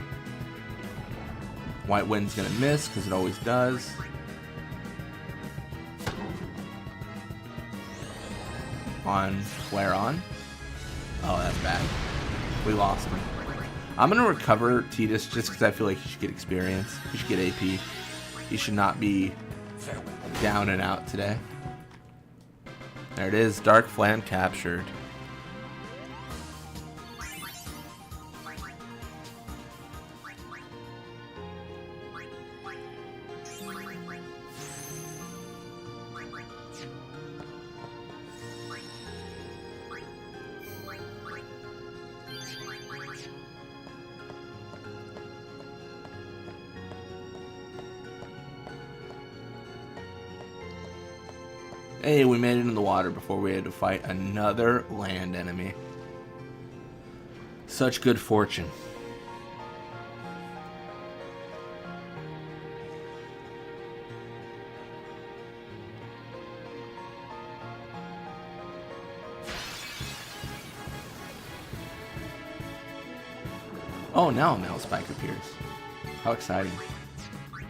White Wind's gonna miss, because it always does. On. Flare on. Oh, that's bad. We lost him. I'm gonna recover Tidus just because I feel like he should get experience. He should get AP. He should not be down and out today. There it is. Dark Flam captured. Hey, we made it in the water before we had to fight another land enemy. Such good fortune. Oh, now a Mailspike appears. How exciting.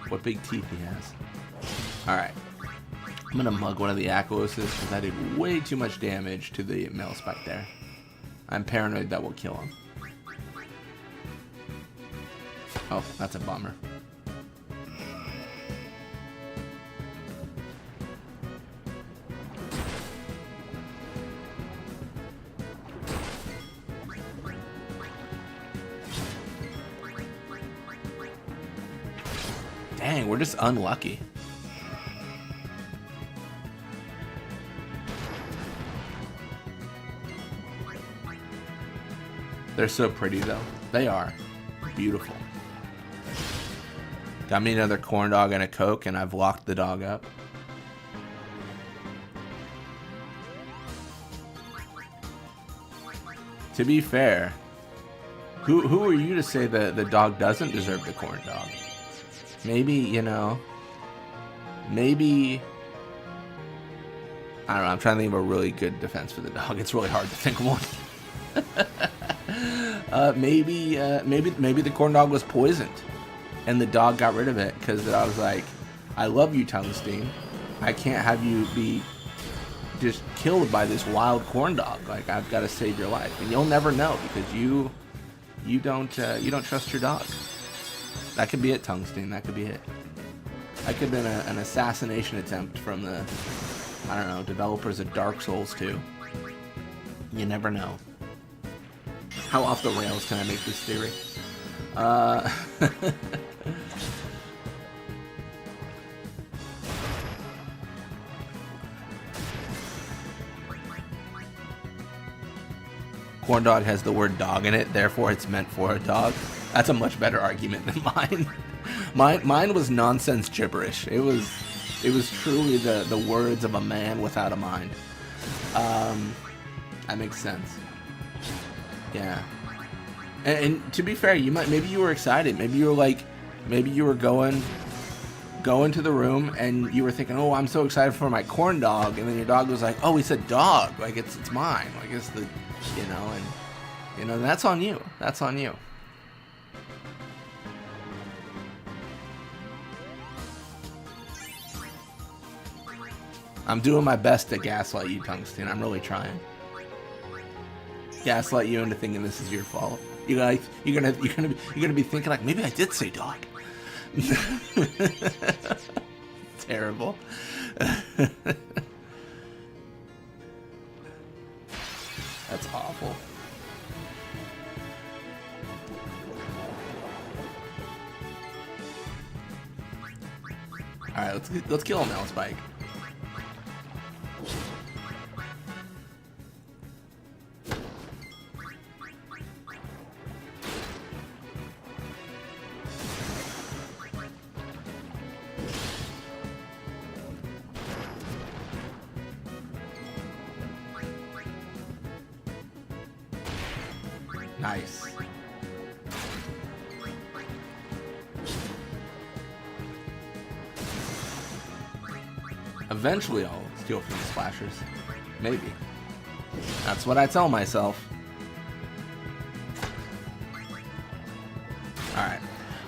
What big teeth he has. Alright. I'm gonna mug one of the Aquoses because I did way too much damage to the Mailspike there. I'm paranoid that will kill him. Oh, that's a bummer. Dang, we're just unlucky. They're so pretty though. They are. Beautiful. Got me another corn dog and a Coke and I've locked the dog up. To be fair, who are you to say that the dog doesn't deserve the corn dog? Maybe, you know, maybe, I don't know, I'm trying to think of a really good defense for the dog. It's really hard to think of one. Maybe the corn dog was poisoned, and the dog got rid of it because I was like, I love you, Tungsten. I can't have you be just killed by this wild corn dog. Like, I've got to save your life, and you'll never know because you don't trust your dog. That could be it, Tungsten. That could be it. That could have been an assassination attempt from the, I don't know, developers of Dark Souls 2. You never know. How off the rails can I make this theory? Corn dog has the word dog in it, therefore it's meant for a dog. That's a much better argument than mine. Mine was nonsense gibberish. It was truly the words of a man without a mind. That makes sense. Yeah. And to be fair, maybe you were excited. Maybe you were going to the room and you were thinking, oh, I'm so excited for my corn dog, and then your dog was like, oh, he said dog, like it's mine, like it's the, you know, and you know, that's on you. That's on you. I'm doing my best to gaslight you, Tungsten. I'm really trying. Gaslight you into thinking this is your fault. You're gonna be thinking like, maybe I did say dog. Terrible. That's awful. All right, let's kill him, Mailspike. Nice. Eventually I'll steal from the splashers. Maybe. That's what I tell myself. Alright.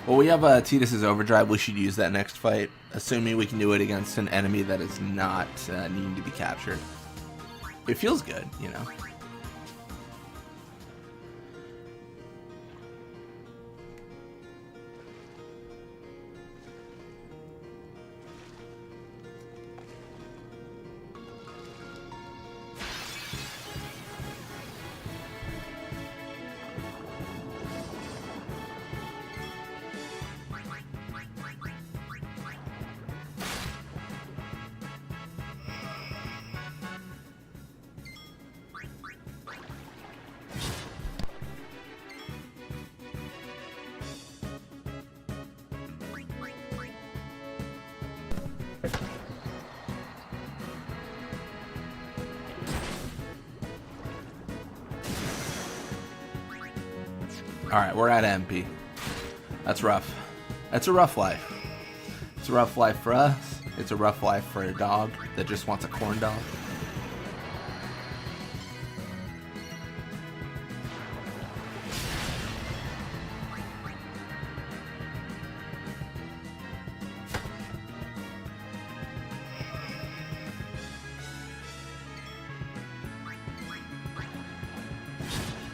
Well, we have Tidus's Overdrive. We should use that next fight, assuming we can do it against an enemy that is not needing to be captured. It feels good, you know. Alright, we're at MP. That's rough. That's a rough life. It's a rough life for us. It's a rough life for a dog that just wants a corn dog.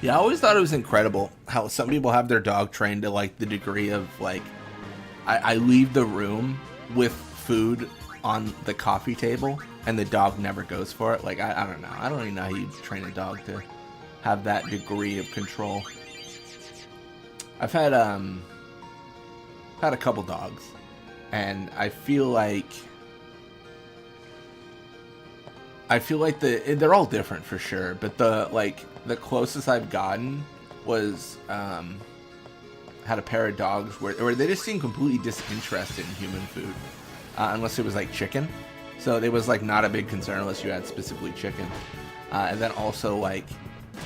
Yeah, I always thought it was incredible how some people have their dog trained to like the degree of like, I leave the room with food on the coffee table and the dog never goes for it. Like, I don't know. I don't even know how you train a dog to have that degree of control. I've had a couple dogs and I feel like they're all different for sure, but the closest I've gotten was had a pair of dogs where they just seemed completely disinterested in human food, unless it was like chicken. So it was like not a big concern unless you had specifically chicken. And then also like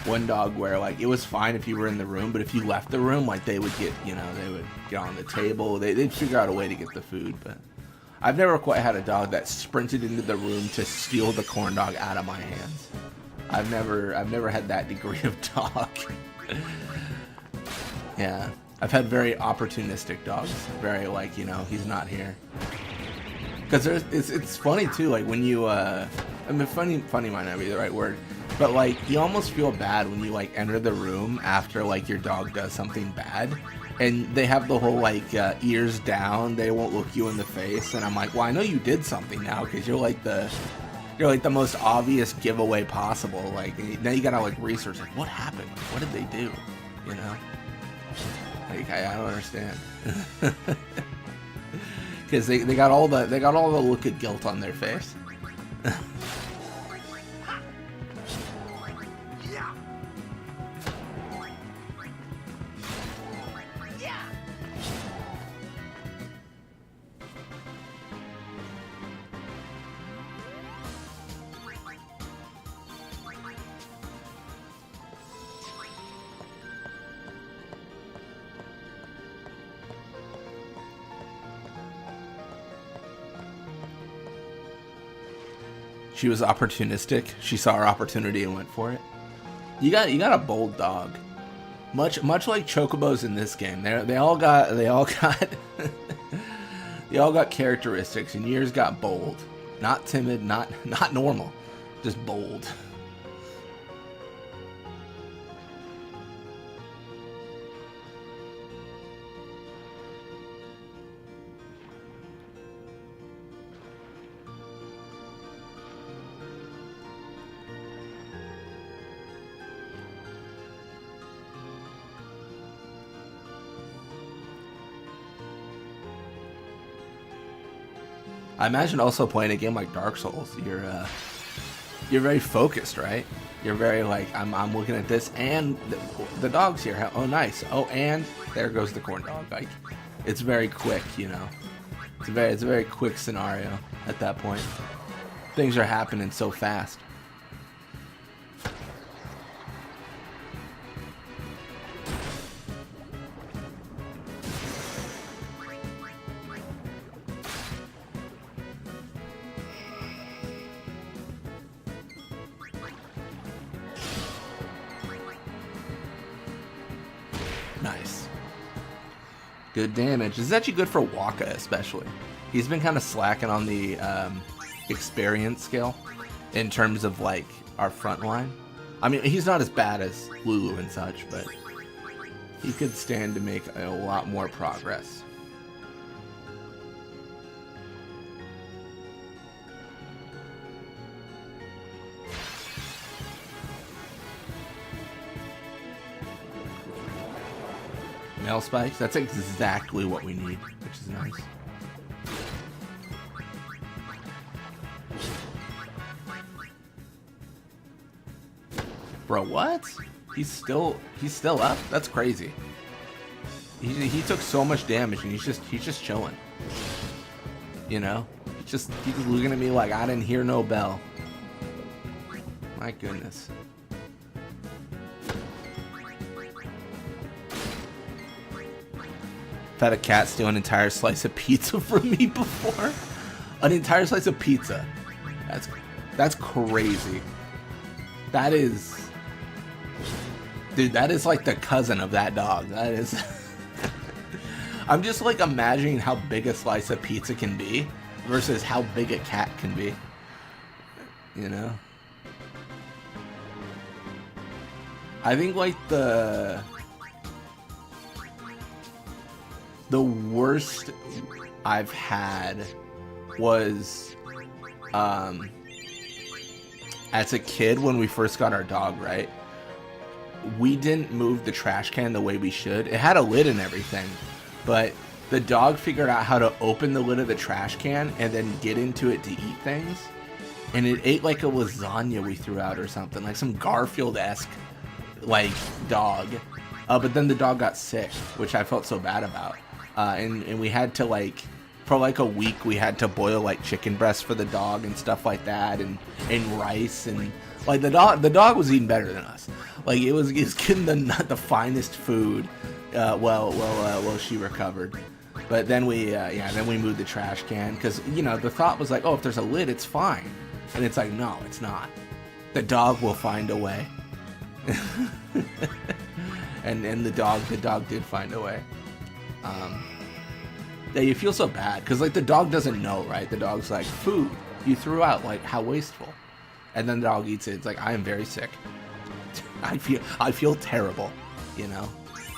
one dog where like it was fine if you were in the room, but if you left the room, like they would get, you know, they would get on the table. They'd figure out a way to get the food, but I've never quite had a dog that sprinted into the room to steal the corn dog out of my hands. I've never had that degree of dog. Yeah, I've had very opportunistic dogs. Very like, you know, he's not here. Because it's funny too. Like when you I mean, funny might not be the right word, but like you almost feel bad when you like enter the room after like your dog does something bad. And they have the whole like ears down, they won't look you in the face, and I'm like, well, I know you did something now because you're like the most obvious giveaway possible. Like now you gotta like research like what happened, what did they do, you know? Like I don't understand, because they got all the look of guilt on their face. She was opportunistic. She saw her opportunity and went for it. You got a bold dog. Much like chocobos in this game. They all got they all got characteristics, and yours got bold. Not timid, not normal. Just bold. I imagine also playing a game like Dark Souls, you're very focused, right? You're very like, I'm looking at this, and the dog's here. Oh, nice. Oh, and there goes the corn dog. Like, it's very quick, you know. It's a very quick scenario at that point. Things are happening so fast. Nice. Good damage. This is actually good for Waka, especially. He's been kind of slacking on the experience scale in terms of, like, our front line. I mean, he's not as bad as Lulu and such, but he could stand to make a lot more progress. Mail spikes? That's exactly what we need, which is nice. Bro, what? He's still up? That's crazy. He took so much damage and he's just chilling. You know? He's just looking at me like I didn't hear no bell. My goodness. I've had a cat steal an entire slice of pizza from me before. An entire slice of pizza. That's crazy. That is... Dude, that is like the cousin of that dog. That is... I'm just like imagining how big a slice of pizza can be versus how big a cat can be. You know? I think like the worst I've had was as a kid when we first got our dog, right? We didn't move the trash can the way we should. It had a lid and everything, but the dog figured out how to open the lid of the trash can and then get into it to eat things. And it ate like a lasagna we threw out or something, like some Garfield-esque like dog. But then the dog got sick, which I felt so bad about. And we had to like, for like a week, we had to boil like chicken breasts for the dog and stuff like that, and rice, and like the dog was eating better than us. Like it was getting the finest food. Well, she recovered. But then we moved the trash can because the thought was like, oh, if there's a lid, it's fine, and it's like, no, it's not. The dog will find a way. and the dog did find a way. Yeah, you feel so bad because like the dog doesn't know, right? The dog's like, food you threw out, like how wasteful. And then the dog eats it. It's like, I am very sick. I feel terrible.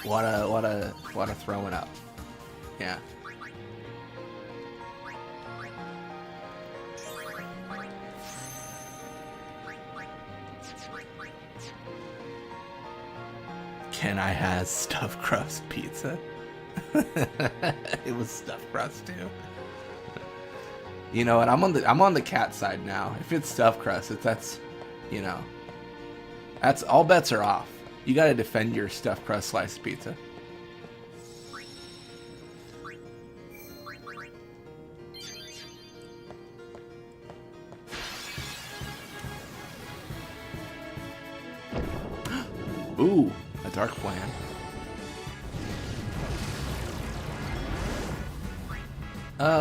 What a throwing up. Yeah. Can I have stuffed crust pizza? It was stuffed crust too. You know, and I'm on the cat side now. If it's stuffed crust, that's all bets are off. You got to defend your stuffed crust slice pizza. Ooh, a dark plan.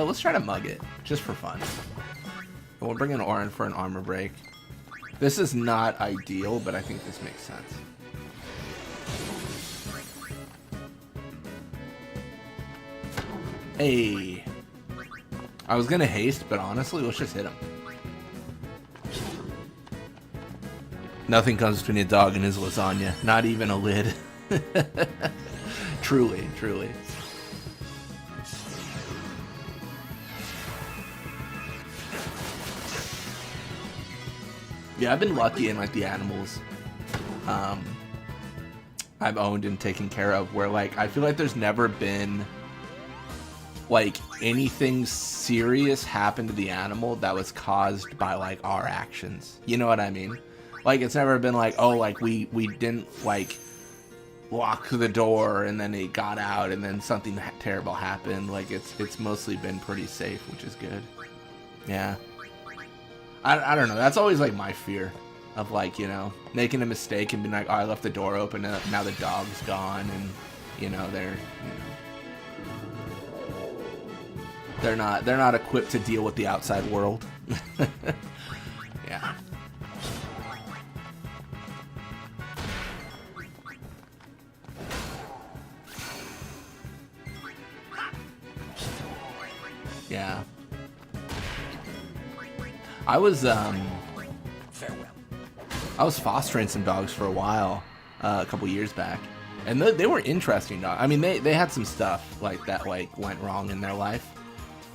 Let's try to mug it, just for fun. We'll bring an Orin for an armor break. This is not ideal, but I think this makes sense. Hey. I was gonna haste, but honestly, let's just hit him. Nothing comes between a dog and his lasagna. Not even a lid. Truly, truly. Yeah, I've been lucky in like the animals I've owned and taken care of, where like I feel like there's never been like anything serious happen to the animal that was caused by like our actions. You know what I mean? Like it's never been like, oh, like we didn't like lock the door and then it got out and then something terrible happened. Like it's mostly been pretty safe, which is good. Yeah. I don't know. That's always like my fear of like, making a mistake and being like, oh, I left the door open and now the dog's gone and they're not equipped to deal with the outside world. Yeah. Yeah. I was Farewell. I was fostering some dogs for a while, a couple years back, and they were interesting dogs. I mean, they had some stuff like that like went wrong in their life,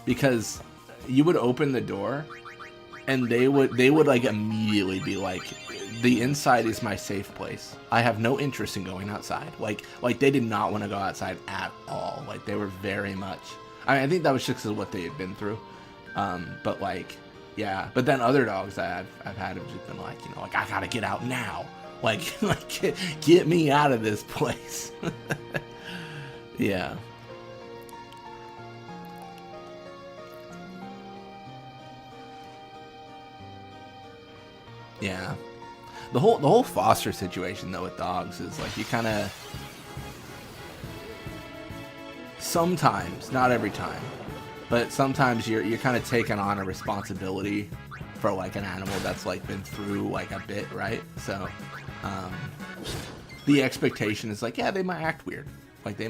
because you would open the door, and they would like immediately be like, the inside is my safe place. I have no interest in going outside. Like they did not want to go outside at all. Like they were very much. I think that was just 'cause of what they had been through. But like, yeah. But then other dogs that I've had have just been like, you know, like I gotta get out now. Like get me out of this place. Yeah. Yeah. The whole foster situation though with dogs is like you kind of sometimes, not every time, but sometimes you're kind of taking on a responsibility for like an animal that's like been through like a bit, right? So the expectation is like, yeah, they might act weird, like they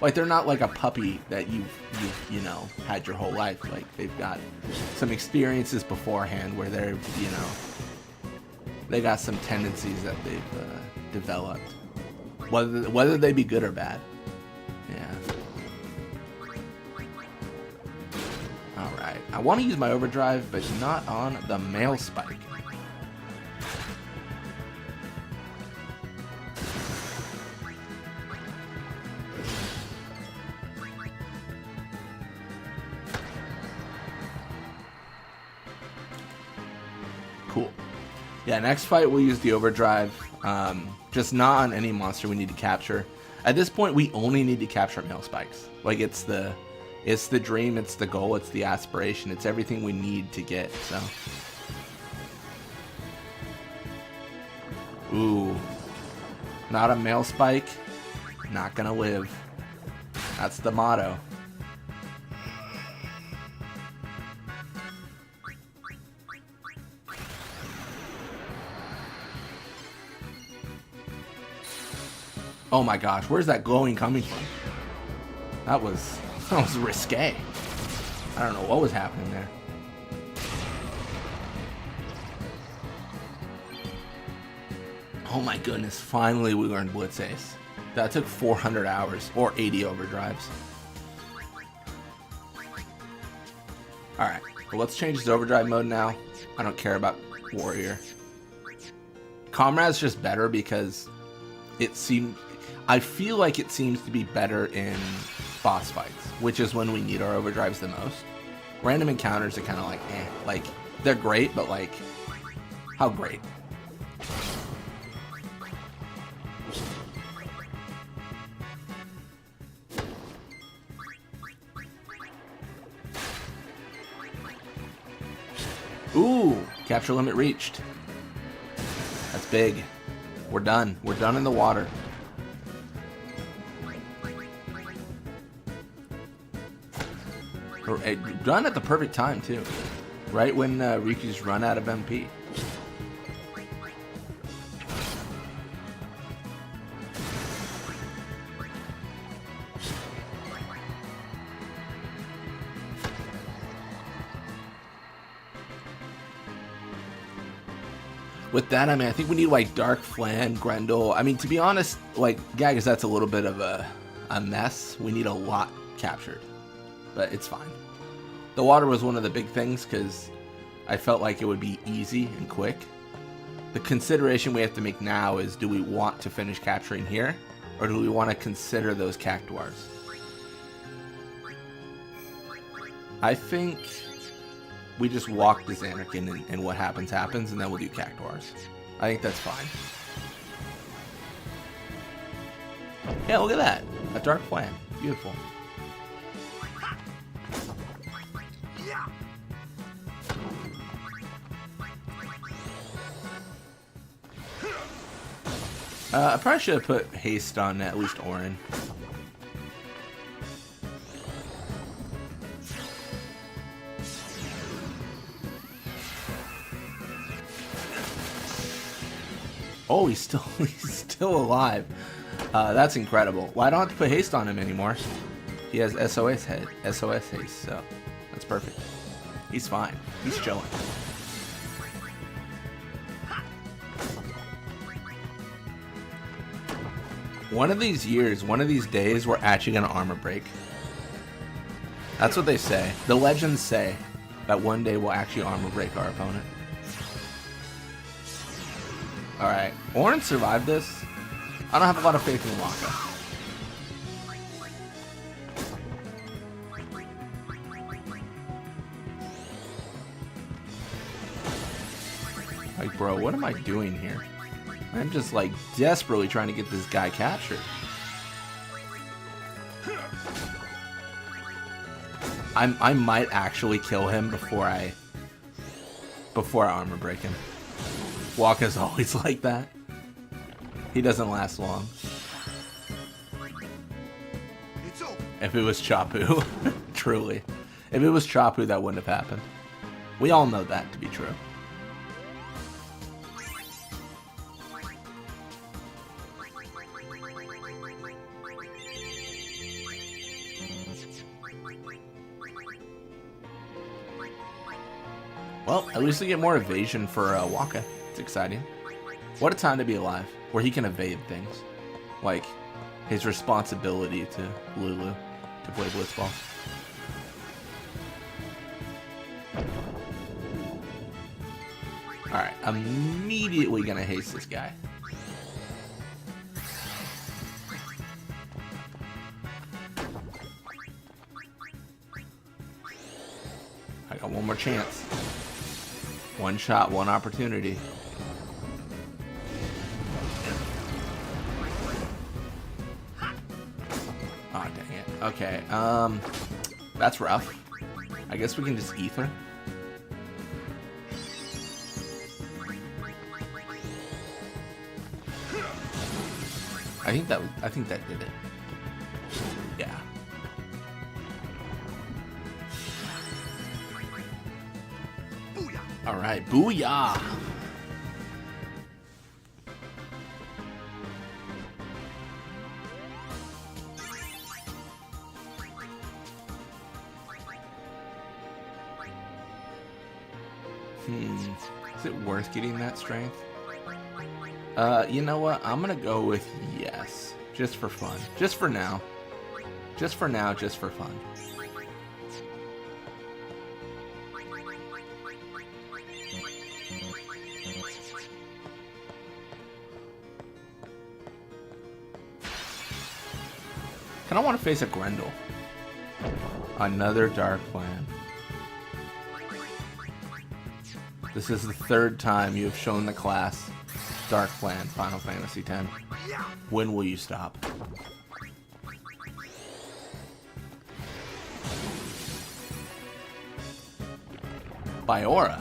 like they're not like a puppy that you've you know had your whole life. Like they've got some experiences beforehand where they're, you know, they got some tendencies that they've developed, whether they be good or bad. Yeah. All right. I want to use my overdrive, but not on the male spike. Cool. Yeah, next fight we'll use the overdrive, just not on any monster we need to capture. At this point, we only need to capture male spikes. Like it's the dream, it's the goal, it's the aspiration, it's everything we need to get. So, ooh, not a male spike, not gonna live. That's the motto. Oh my gosh, where's that glowing coming from? That was risque. I don't know what was happening there. Oh my goodness, finally we learned Blitz Ace. That took 400 hours, or 80 overdrives. Alright, well let's change to overdrive mode now. I don't care about Warrior. Comrade's just better because I feel like it seems to be better in boss fights, which is when we need our overdrives the most. Random encounters are kind of like, eh. Like, they're great, but like, how great? Ooh, capture limit reached. That's big. We're done. We're done in the water. Done at the perfect time too, right when Riku's run out of MP. With that, I mean, I think we need like Dark Flan, Grendel. I mean, to be honest, like Gagas, that's a little bit of a mess. We need a lot captured, but it's fine. The water was one of the big things because I felt like it would be easy and quick. The consideration we have to make now is, do we want to finish capturing here, or do we want to consider those cactuars? I think we just walk to Xanarkin and what happens happens, and then we'll do cactuars. I think that's fine. Yeah, look at that. A Dark Flan. Beautiful. I probably should have put haste on at least Orin. Oh, he's still alive. That's incredible. Well, I don't have to put haste on him anymore. He has SOS haste, so that's perfect. He's fine. He's chilling. One of these years, one of these days, we're actually gonna armor break. That's what they say. The legends say that one day we'll actually armor break our opponent. Alright, Orin survived this. I don't have a lot of faith in Waka. Like, bro, what am I doing here? I'm just, like, desperately trying to get this guy captured. I might actually kill him before I armor break him. Waka's always like that. He doesn't last long. If it was Chapu, truly. If it was Chapu, that wouldn't have happened. We all know that to be true. Well, at least we get more evasion for Waka. It's exciting. What a time to be alive, where he can evade things. Like his responsibility to Lulu to play Blitzball. Alright, I'm immediately gonna haste this guy. I got one more chance. One shot, one opportunity. Oh, dang it. Okay, that's rough. I guess we can just ether. I think that did it. Yeah. All right, booyah! Is it worth getting that strength? You know what? I'm gonna go with yes. Just for fun. Just for now. Just for now, just for fun. I don't want to face a Grendel. Another Dark Plan. This is the third time you have shown the class Dark Plan Final Fantasy X. When will you stop? Biora.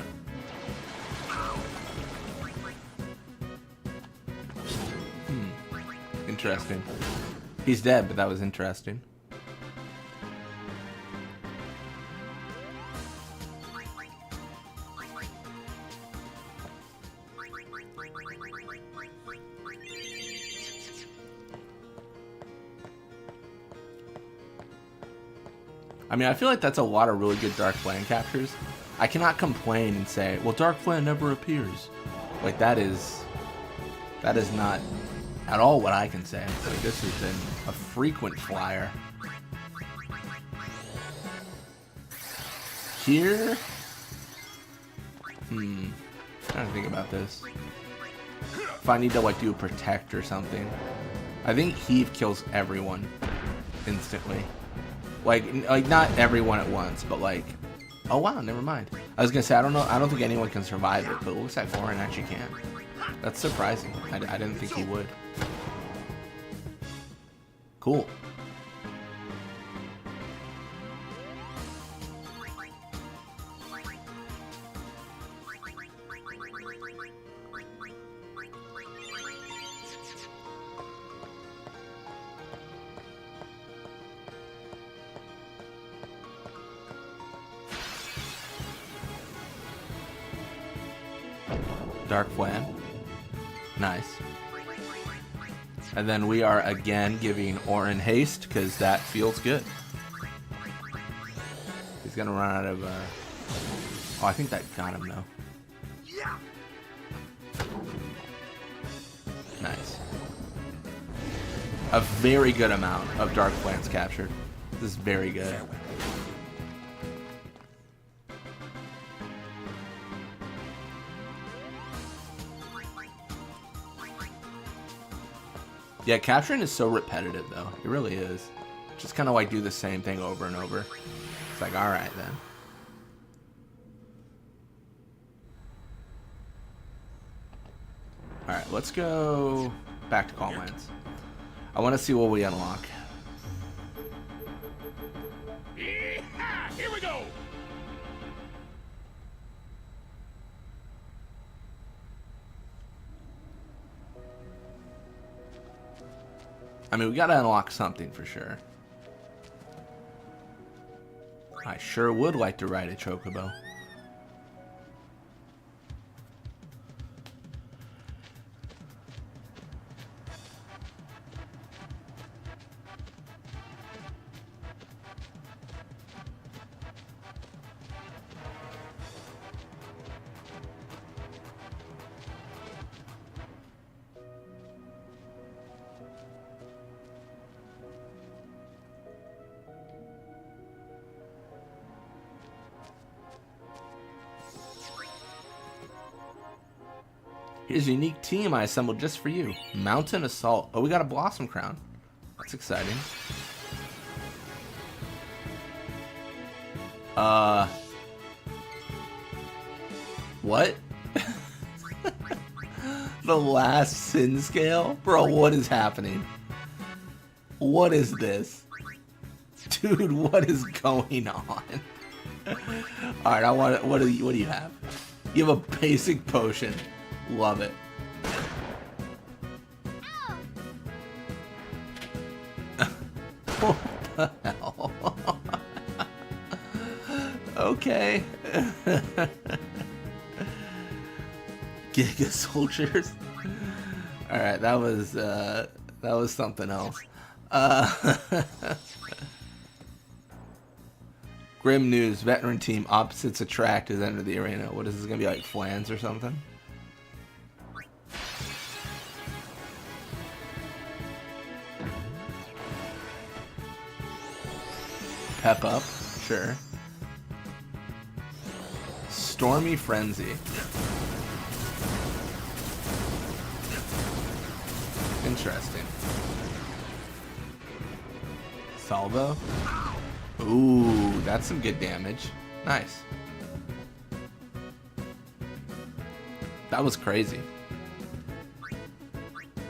Interesting. He's dead, but that was interesting. I mean, I feel like that's a lot of really good Dark Plan captures. I cannot complain and say, well, Dark Plan never appears. Like, that is not at all what I can say. Like, this has been a frequent flyer. Here? Trying to think about this. If I need to, like, do a protect or something. I think Heave kills everyone instantly. Like not everyone at once, but like, oh wow, never mind. I was gonna say, I don't think anyone can survive it, but it looks like Goran actually can. That's surprising. I didn't think he would. Cool. Dark Plan. Nice. And then we are again giving Orin haste because that feels good. He's gonna run out of. Oh, I think that got him though. Nice. A very good amount of dark plants captured. This is very good. Farewell. Yeah, capturing is so repetitive though. It really is. Just kind of like do the same thing over and over. It's like, all right then. All right, let's go back to Calm Lands. I want to see what we unlock. Yeehaw! Here we go. I mean, we got to unlock something for sure. I sure would like to ride a chocobo. Here's a unique team I assembled just for you. Mountain Assault. Oh, we got a Blossom Crown. That's exciting. What? The last sin scale? Bro, what is happening? What is this? Dude, what is going on? Alright, I want it. What do you have? You have a basic potion. Love it. What the hell? Okay. Giga soldiers. All right, that was something else. Grim news: veteran team opposites attract has entered the arena. What is this gonna be, like Flans or something? Pep up, sure. Stormy Frenzy. Interesting. Salvo. Ooh, that's some good damage. Nice. That was crazy.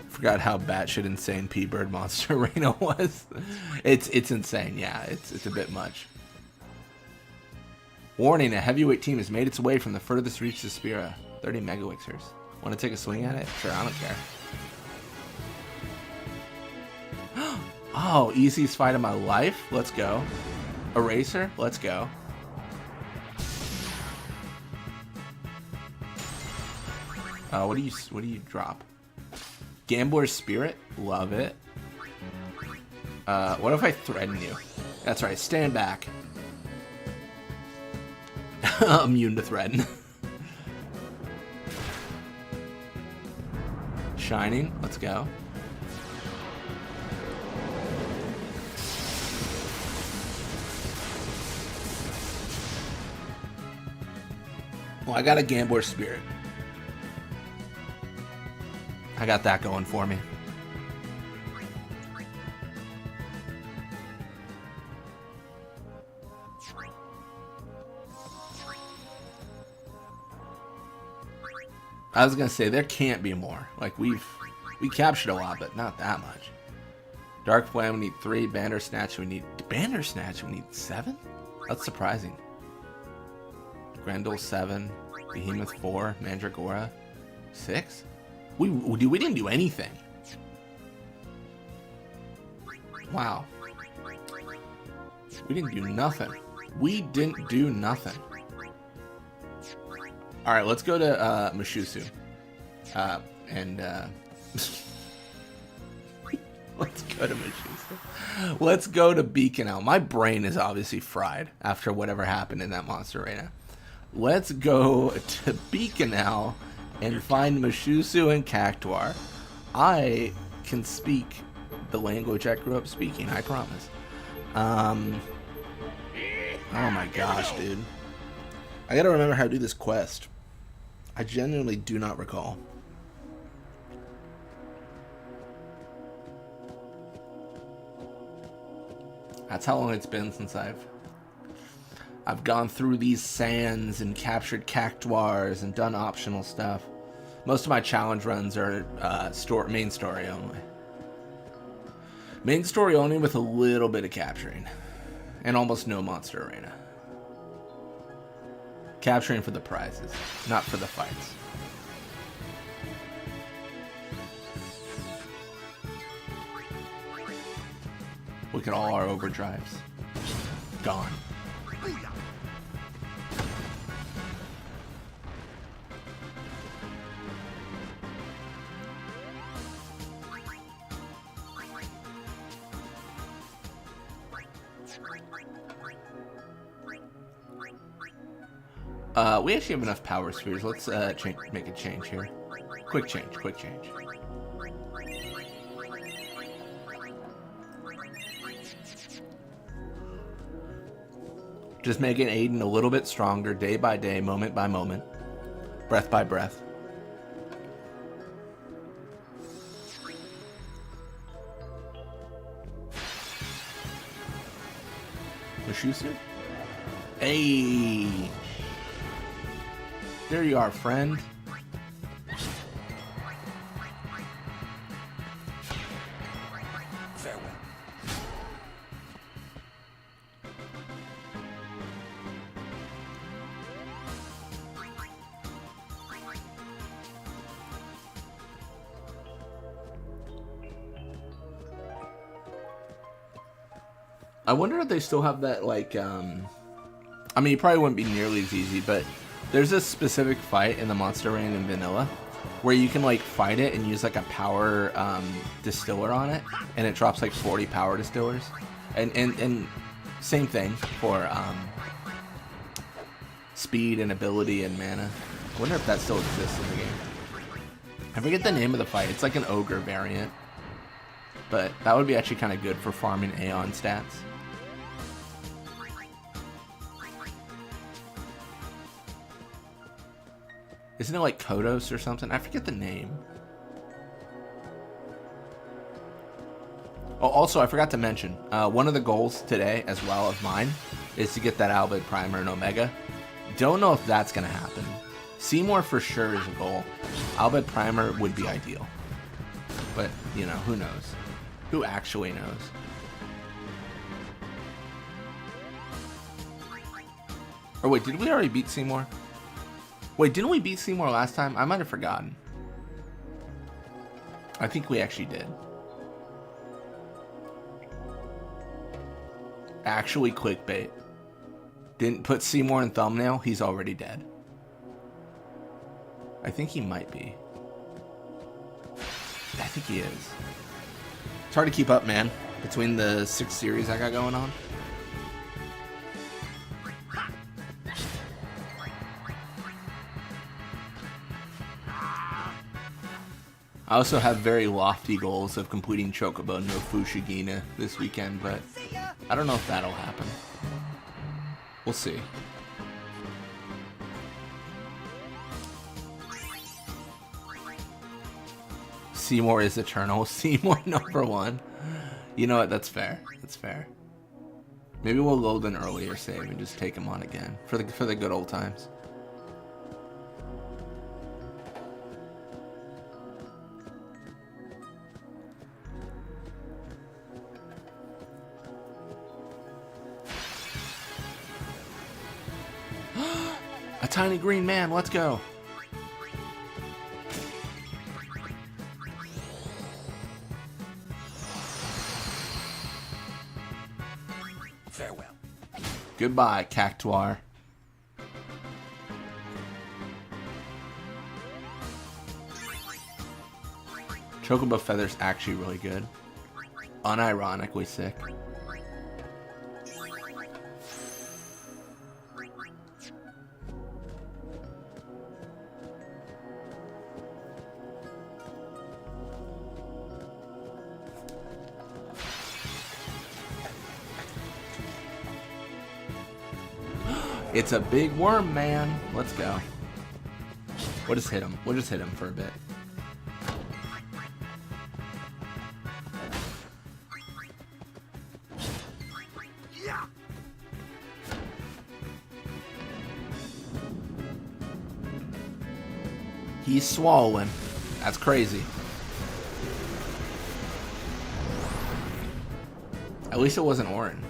Forgot how batshit insane P-Bird Monster Arena was. It's insane, yeah. It's a bit much. Warning: a heavyweight team has made its way from the furthest reach to Spira. 30 megawixirs. Want to take a swing at it? Sure, I don't care. Oh, easiest fight of my life. Let's go. Eraser. Let's go. What do you drop? Gambler's Spirit. Love it. What if I threaten you? That's right. Stand back. Immune to threaten. Shining. Let's go. Well, I got a Gambler's Spirit. I got that going for me. I was gonna say there can't be more. Like we captured a lot, but not that much. Dark Flame, we need 3. Bandersnatch, we need 7. That's surprising. Grendel 7. Behemoth 4. Mandragora 6. We didn't do anything. Wow. We didn't do nothing. We didn't do nothing. All right, let's go to Let's go to Meshusa. Let's go to Beacon Owl. My brain is obviously fried after whatever happened in that monster arena. Let's go to Beacon Owl and find Meshusa and Cactuar. I can speak the language I grew up speaking, I promise. Oh my gosh, dude. I gotta remember how to do this quest. I genuinely do not recall. That's how long it's been since I've gone through these sands and captured cactuars and done optional stuff. Most of my challenge runs are main story only. Main story only with a little bit of capturing. And almost no monster arena. Capturing for the prizes, not for the fights. Look at all our overdrives. Gone. We actually have enough power spheres. Let's make a change here. Quick change. Just making Aiden a little bit stronger day by day, moment by moment, breath by breath. Meshusa? Hey! There you are, friend. Farewell. I wonder if they still have that, like, I mean, it probably wouldn't be nearly as easy, but there's a specific fight in the Monster Rain in Vanilla where you can, like, fight it and use, like, a power distiller on it, and it drops, like, 40 power distillers. And same thing for speed and ability and mana. I wonder if that still exists in the game. I forget the name of the fight. It's like an ogre variant. But that would be actually kind of good for farming Aeon stats. Isn't it like Kodos or something? I forget the name. Oh, also, I forgot to mention, one of the goals today, as well as mine, is to get that Albed Primer and Omega. Don't know if that's going to happen. Seymour for sure is a goal. Albed Primer would be ideal. But, you know, who knows? Who actually knows? Or wait, did we already beat Seymour? Wait, didn't we beat Seymour last time? I might have forgotten. I think we actually did. Actually clickbait. Didn't put Seymour in thumbnail, he's already dead. I think he might be. I think he is. It's hard to keep up, man, between the 6 series I got going on. I also have very lofty goals of completing Chocobo no Fushigina this weekend, but I don't know if that'll happen. We'll see. Seymour is eternal. Seymour #1. You know what? That's fair. That's fair. Maybe we'll load an earlier save and just take him on again for the good old times. A tiny green man, let's go. Farewell. Goodbye, Cactuar. Chocobo Feather's actually really good. unironically sick. It's a big worm, man. Let's go. We'll just hit him. We'll just hit him for a bit. He's swallowing. That's crazy. At least it wasn't Orin.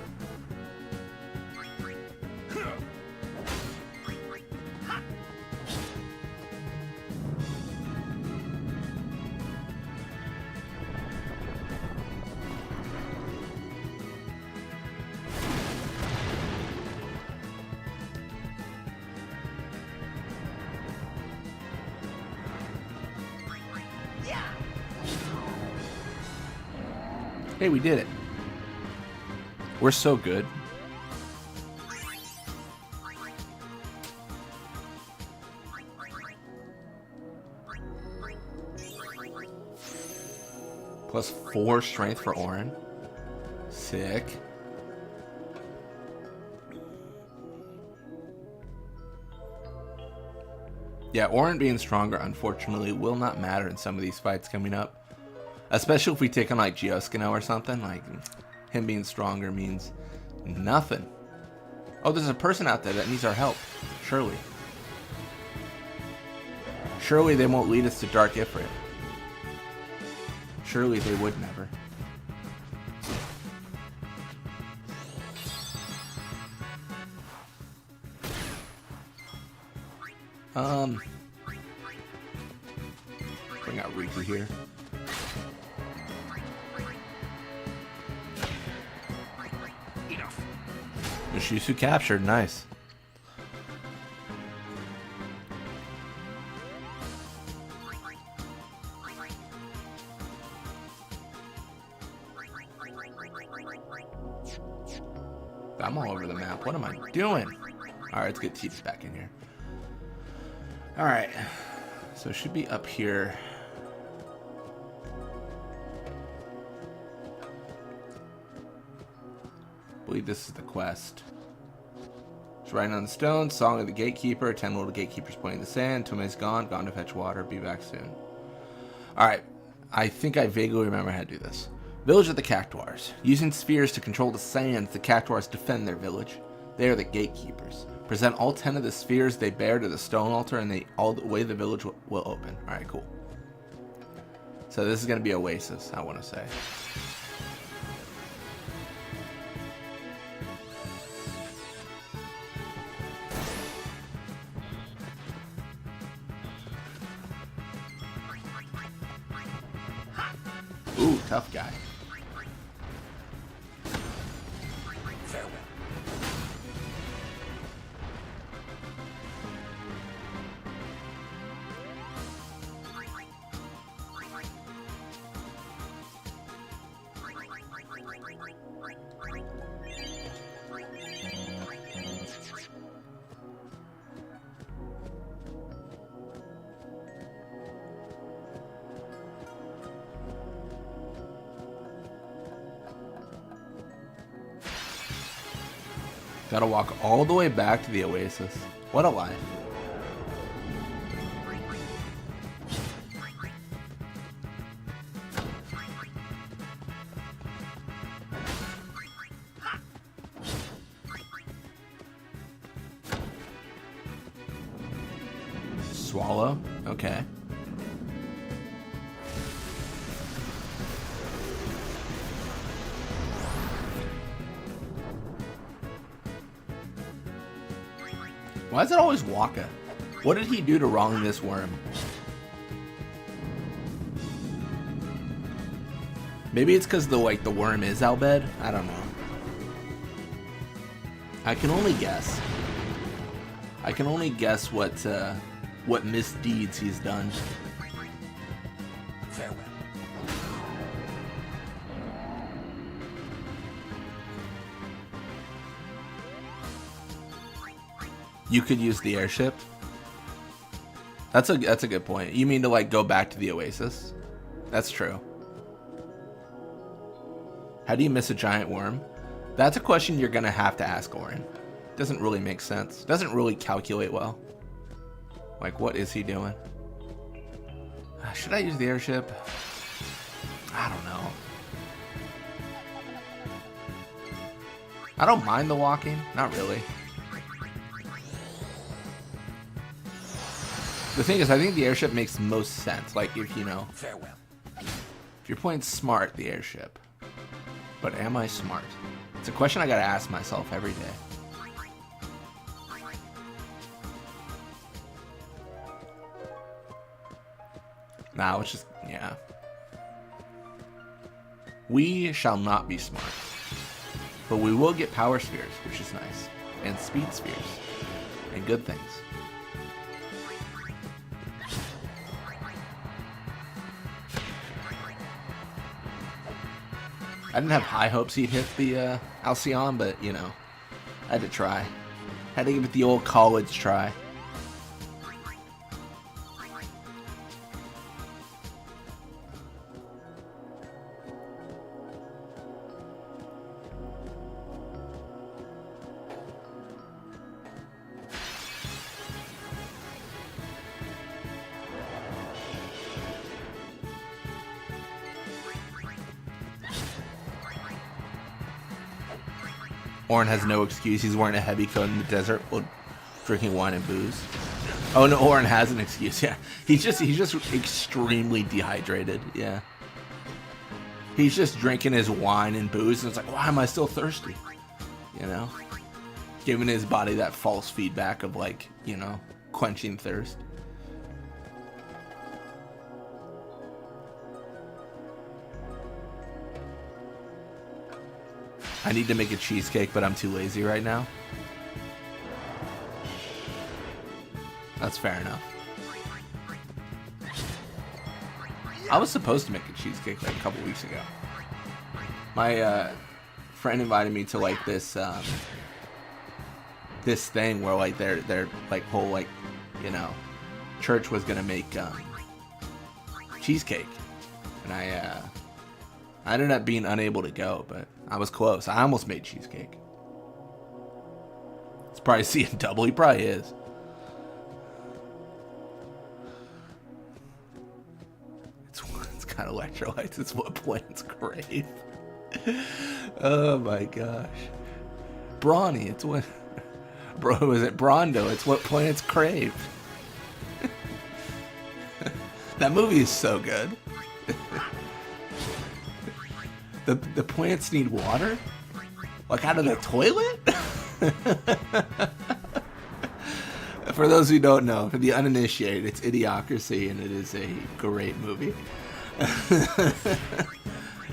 Hey, we did it. We're so good. +4 strength for Orin. Sick. Yeah, Orin being stronger, unfortunately, will not matter in some of these fights coming up. Especially if we take on like Gioskino or something, like him being stronger means nothing. Oh, there's a person out there that needs our help. Surely. Surely they won't lead us to Dark Ifrit. Surely they would never. Bring out Riku here. Shusu captured, nice. I'm all over the map. What am I doing? Alright, let's get Tidus back in here. Alright. So it should be up here. I believe this is the quest. It's writing on the stone, Song of the Gatekeeper, 10 little gatekeepers pointing the sand, Tome's gone to fetch water, be back soon. Alright, I think I vaguely remember how to do this. Village of the Cactuars. Using spheres to control the sands, the Cactuars defend their village. They are the gatekeepers. Present all 10 of the spheres they bear to the stone altar and all the way the village will open. Alright, cool. So this is going to be Oasis, I want to say. Ooh, tough guy. Farewell. Gotta walk all the way back to the Oasis. What a life. Swallow? Okay. Why is it always Waka? What did he do to wrong this worm? Maybe it's because the worm is Albed? I don't know. I can only guess. I can only guess what misdeeds he's done. Farewell. You could use the airship. That's a good point. You mean to like go back to the Oasis? That's true. How do you miss a giant worm? That's a question you're gonna have to ask Orin. Doesn't really make sense. Doesn't really calculate well. Like, what is he doing? Should I use the airship? I don't know. I don't mind the walking. Not really. The thing is, I think the airship makes most sense. Like, if you know, Farewell. if you're playing smart, the airship. But am I smart? It's a question I gotta ask myself every day. Nah, it's just, yeah. We shall not be smart. But we will get power spheres, which is nice. And speed spheres. And good things. I didn't have high hopes he'd hit the Alcyon, but, you know, I had to try. Had to give it the old college try. Orin has no excuse. He's wearing a heavy coat in the desert while drinking wine and booze. Oh no, Orin has an excuse. Yeah, he's just extremely dehydrated. Yeah, he's just drinking his wine and booze, and it's like, why am I still thirsty? You know, giving his body that false feedback of like, you know, quenching thirst. I need to make a cheesecake, but I'm too lazy right now. That's fair enough. I was supposed to make a cheesecake like a couple weeks ago. My friend invited me to like this this thing where like their like whole like, you know, church was gonna make cheesecake, and I ended up being unable to go, but I was close. I almost made cheesecake. He's probably seeing double. He probably is. It's got electrolytes. It's what plants crave. Oh my gosh. Brawny. It's what... Bro, is it Brondo? It's what plants crave. That movie is so good. The plants need water? Like out of the toilet? For those who don't know, for the uninitiated, it's Idiocracy, and it is a great movie.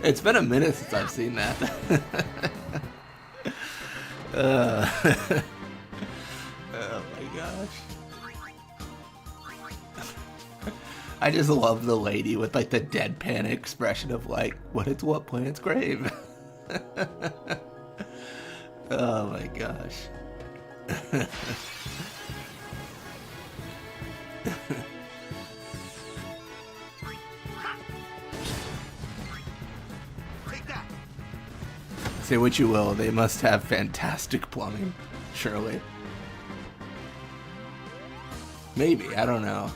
It's been a minute since I've seen that. Oh my gosh. I just love the lady with like the deadpan expression of like, what plants crave. Oh my gosh. Say what you will, they must have fantastic plumbing, surely. Maybe, I don't know.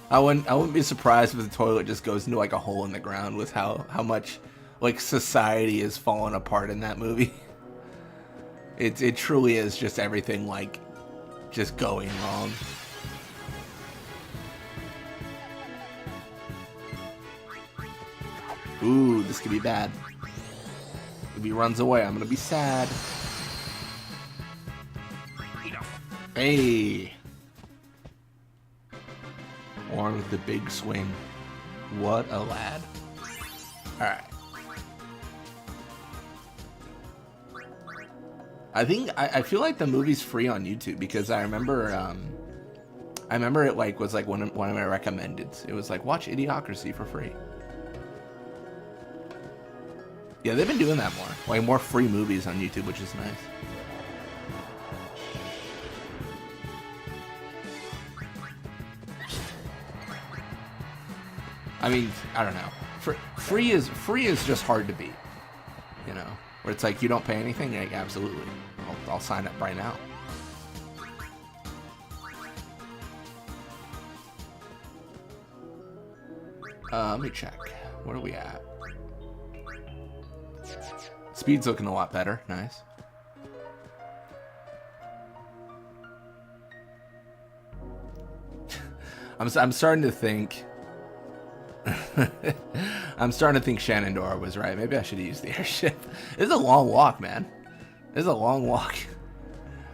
I wouldn't be surprised if the toilet just goes into like a hole in the ground with how much like society is falling apart in that movie. It truly is just everything like just going wrong. Ooh, this could be bad. If he runs away, I'm gonna be sad. Hey! Orin with the big swing. What a lad. Alright. I feel like the movie's free on YouTube because I remember it like was like one of my recommendeds. It was like, watch Idiocracy for free. Yeah, they've been doing that more. Like more free movies on YouTube, which is nice. I mean, I don't know. Free is just hard to beat. You know, where it's like you don't pay anything. You're like, absolutely, I'll sign up right now. Let me check. What are we at? Speed's looking a lot better. Nice. I'm starting to think. I'm starting to think Shenandoah was right. Maybe I should have used the airship. This is a long walk, man. This is a long walk.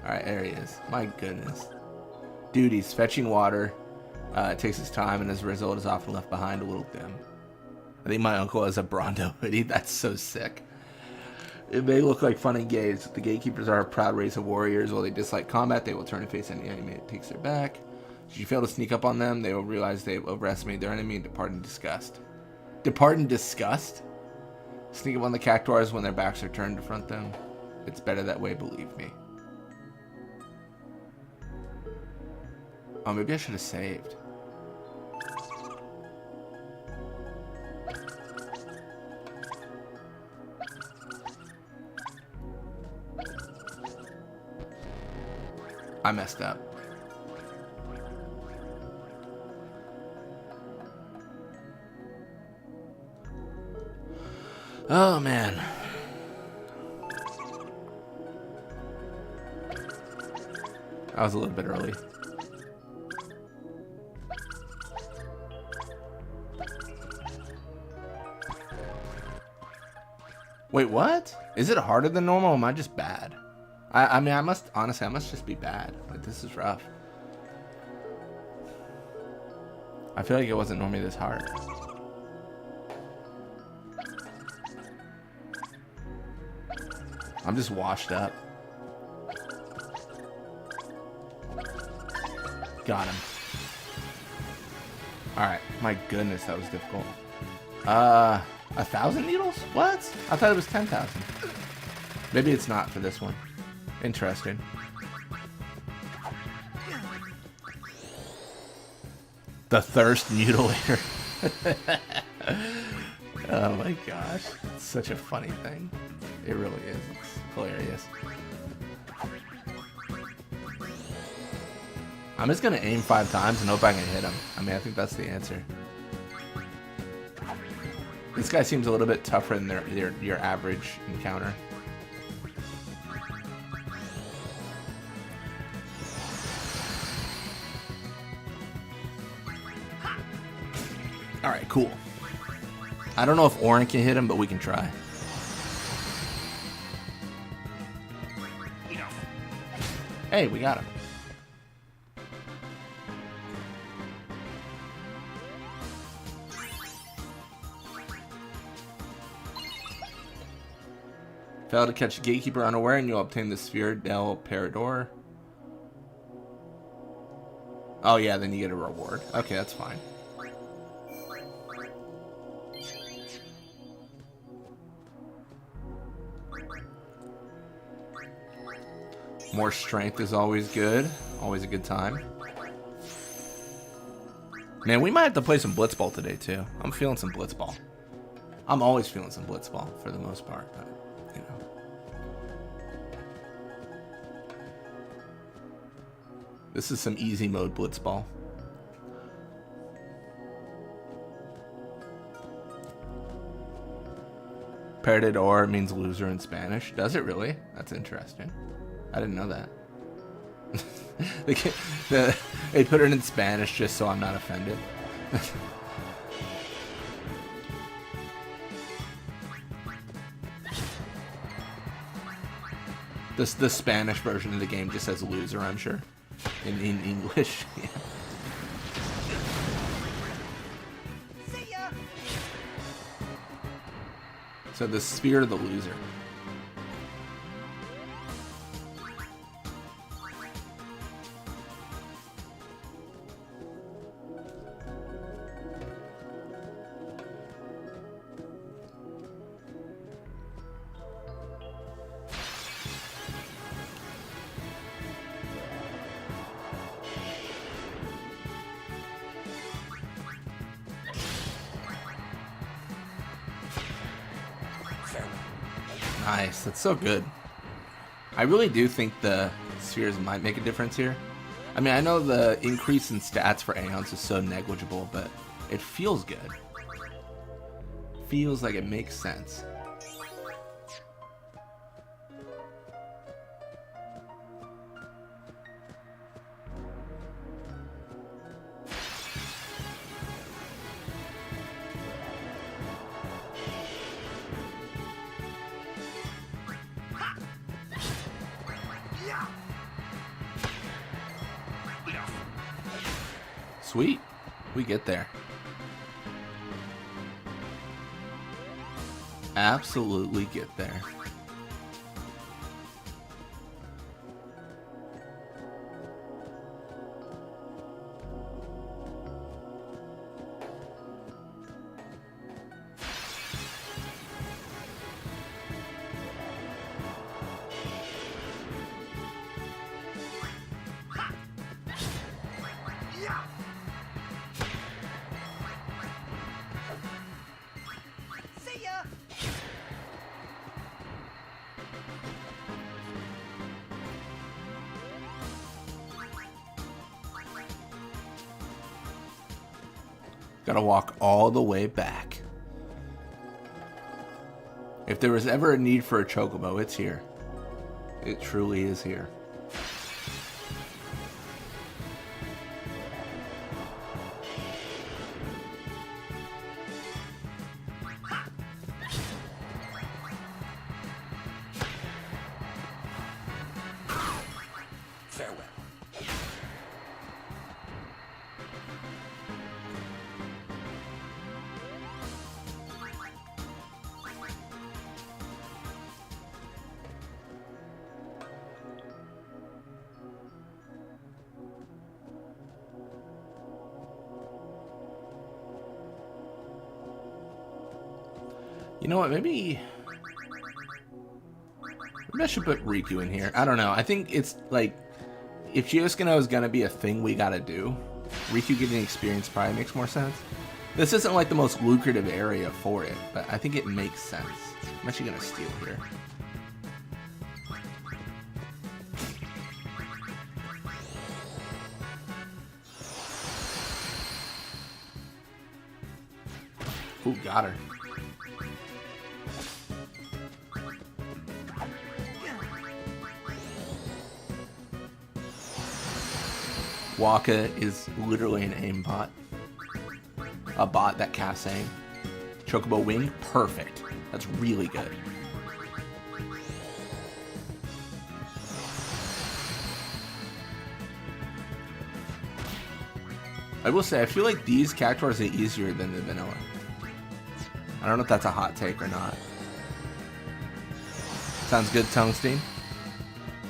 All right, there he is. My goodness. Dude, he's fetching water. It takes his time, and as a result, is often left behind a little dim. I think my uncle has a Brondo hoodie. That's so sick. It may look like fun and games. The gatekeepers are a proud race of warriors. While they dislike combat, they will turn and face any enemy that takes their back. Should you fail to sneak up on them, they will realize they have overestimated their enemy and depart in disgust. Depart in disgust? Sneak up on the cactuars when their backs are turned to front them. It's better that way, believe me. Oh, maybe I should have saved. I messed up. Oh, man. I was a little bit early. Wait, what? Is it harder than normal or am I just bad? I mean, I must just be bad. Like, this is rough. I feel like it wasn't normally this hard. I'm just washed up. Got him. Alright, my goodness, that was difficult. 1,000 needles? What? I thought it was 10,000. Maybe it's not for this one. Interesting. The thirst mutilator. Oh my gosh. It's such a funny thing. It really is. It's hilarious. I'm just gonna aim 5 times and hope I can hit him. I mean, I think that's the answer. This guy seems a little bit tougher than your average encounter. Alright, cool. I don't know if Orin can hit him, but we can try. Hey, we got him. Fail to catch a gatekeeper unaware and you'll obtain the Sphere del Parador. Oh yeah, then you get a reward. Okay, that's fine. More strength is always good. Always a good time. Man, we might have to play some Blitzball today, too. I'm feeling some Blitzball. I'm always feeling some Blitzball, for the most part. But, you know. This is some easy mode Blitzball. Perdedor means loser in Spanish. Does it really? That's interesting. I didn't know that. They put it in Spanish just so I'm not offended. The Spanish version of the game just says loser, I'm sure. In English. Yeah. See ya. So the Sphere of the loser. Nice. That's so good. I really do think the spheres might make a difference here. I mean, I know the increase in stats for Aeons is so negligible, but it feels good. Feels like it makes sense. Sweet. We get there. Absolutely get there. See ya! Gotta walk all the way back. If there was ever a need for a chocobo, it's here. It truly is here. Farewell. You know what? Maybe I should put Riku in here. I don't know. I think it's like, if Geoskino is gonna be a thing we gotta do, Riku getting experience probably makes more sense. This isn't like the most lucrative area for it, but I think it makes sense. I'm actually gonna steal here. Ooh, got her. Waka is literally an aim bot. A bot that casts aim. Chocobo Wing, perfect. That's really good. I will say, I feel like these Cactuars are easier than the vanilla. I don't know if that's a hot take or not. Sounds good, Tungstein.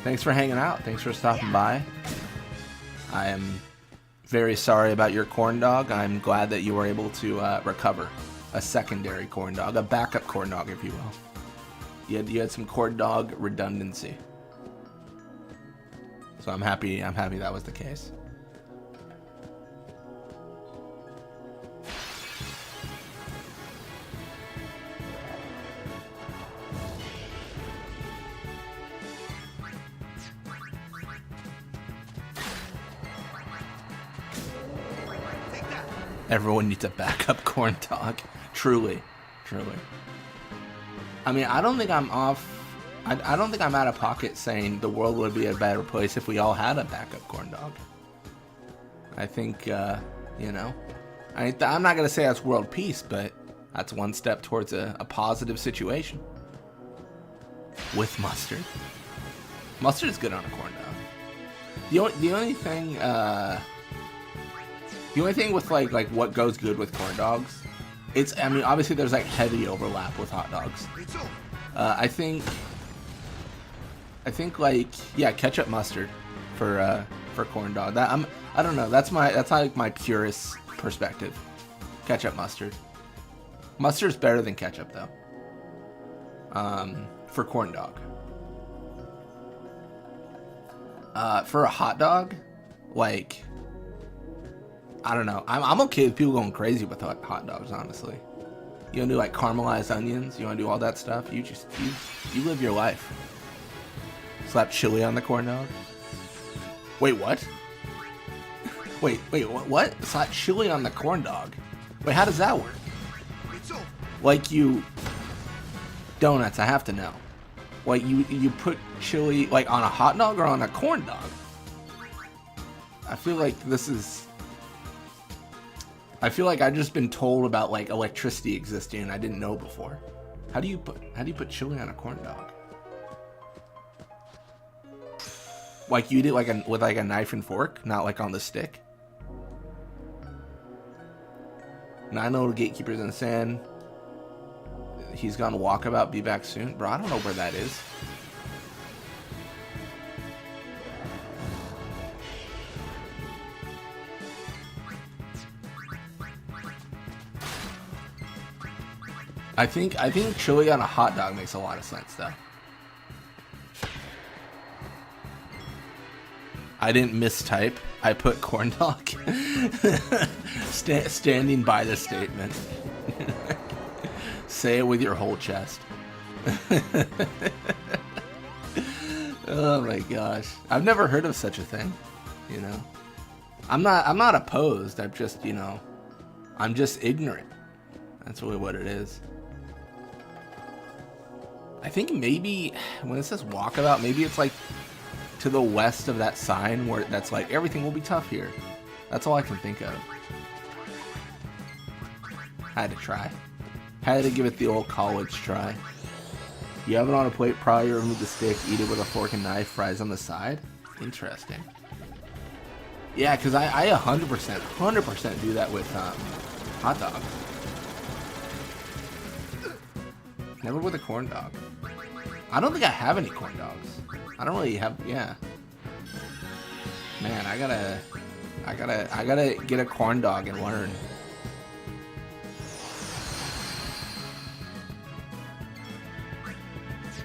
Thanks for hanging out. Thanks for stopping by. I am very sorry about your corn dog. I'm glad that you were able to recover a secondary corn dog, a backup corn dog, if you will. You had some corn dog redundancy. So I'm happy that was the case. Everyone needs a backup corn dog. Truly. Truly. I mean, I don't think I'm off. I don't think I'm out of pocket saying the world would be a better place if we all had a backup corn dog. I think, you know, I'm not going to say that's world peace, but that's one step towards a positive situation. With mustard. Mustard is good on a corn dog. The only thing, the only thing with like what goes good with corn dogs, I mean, obviously there's like heavy overlap with hot dogs. I think like, yeah, ketchup mustard for corn dog. I don't know. That's like my purest perspective. Ketchup mustard. Mustard's better than ketchup though. For corn dog. For a hot dog, like, I don't know. I'm okay with people going crazy with hot dogs, honestly. You want to do like caramelized onions? You want to do all that stuff? You live your life. Slap chili on the corn dog? Wait, what? Wait, what? Slap chili on the corn dog? Wait, how does that work? Like you... Donuts, I have to know. Like you put chili like on a hot dog or on a corn dog? I feel like this is... I feel like I've just been told about like electricity existing and I didn't know before. How do you put chili on a corn dog? Like you eat it like with like a knife and fork, not like on the stick. 9 little gatekeepers in the sand. He's gone walkabout, be back soon. Bro, I don't know where that is. I think chili on a hot dog makes a lot of sense though. I didn't mistype. I put corn dog. Standing by the statement. Say it with your whole chest. Oh my gosh. I've never heard of such a thing, you know. I'm not opposed. I'm just, you know, I'm just ignorant. That's really what it is. I think maybe when it says walkabout, maybe it's like to the west of that sign where that's like everything will be tough here. That's all I can think of. Had to try. Had to give it the old college try. You have it on a plate, probably remove the stick, eat it with a fork and knife, fries on the side. Interesting. Yeah, because I 100% do that with hot dog. Never with a corn dog. I don't think I have any corn dogs. I don't really have, yeah. Man, I gotta get a corn dog and learn.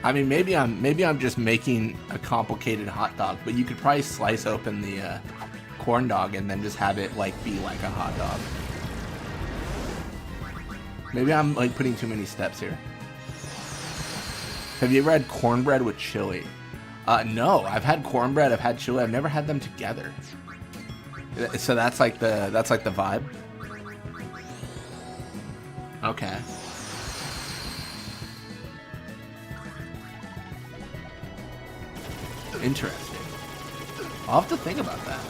I mean, maybe I'm just making a complicated hot dog, but you could probably slice open the corn dog and then just have it like be like a hot dog. Maybe I'm like putting too many steps here. Have you ever had cornbread with chili? No, I've had cornbread, I've had chili, I've never had them together. So that's like the vibe. Okay. Interesting. I'll have to think about that.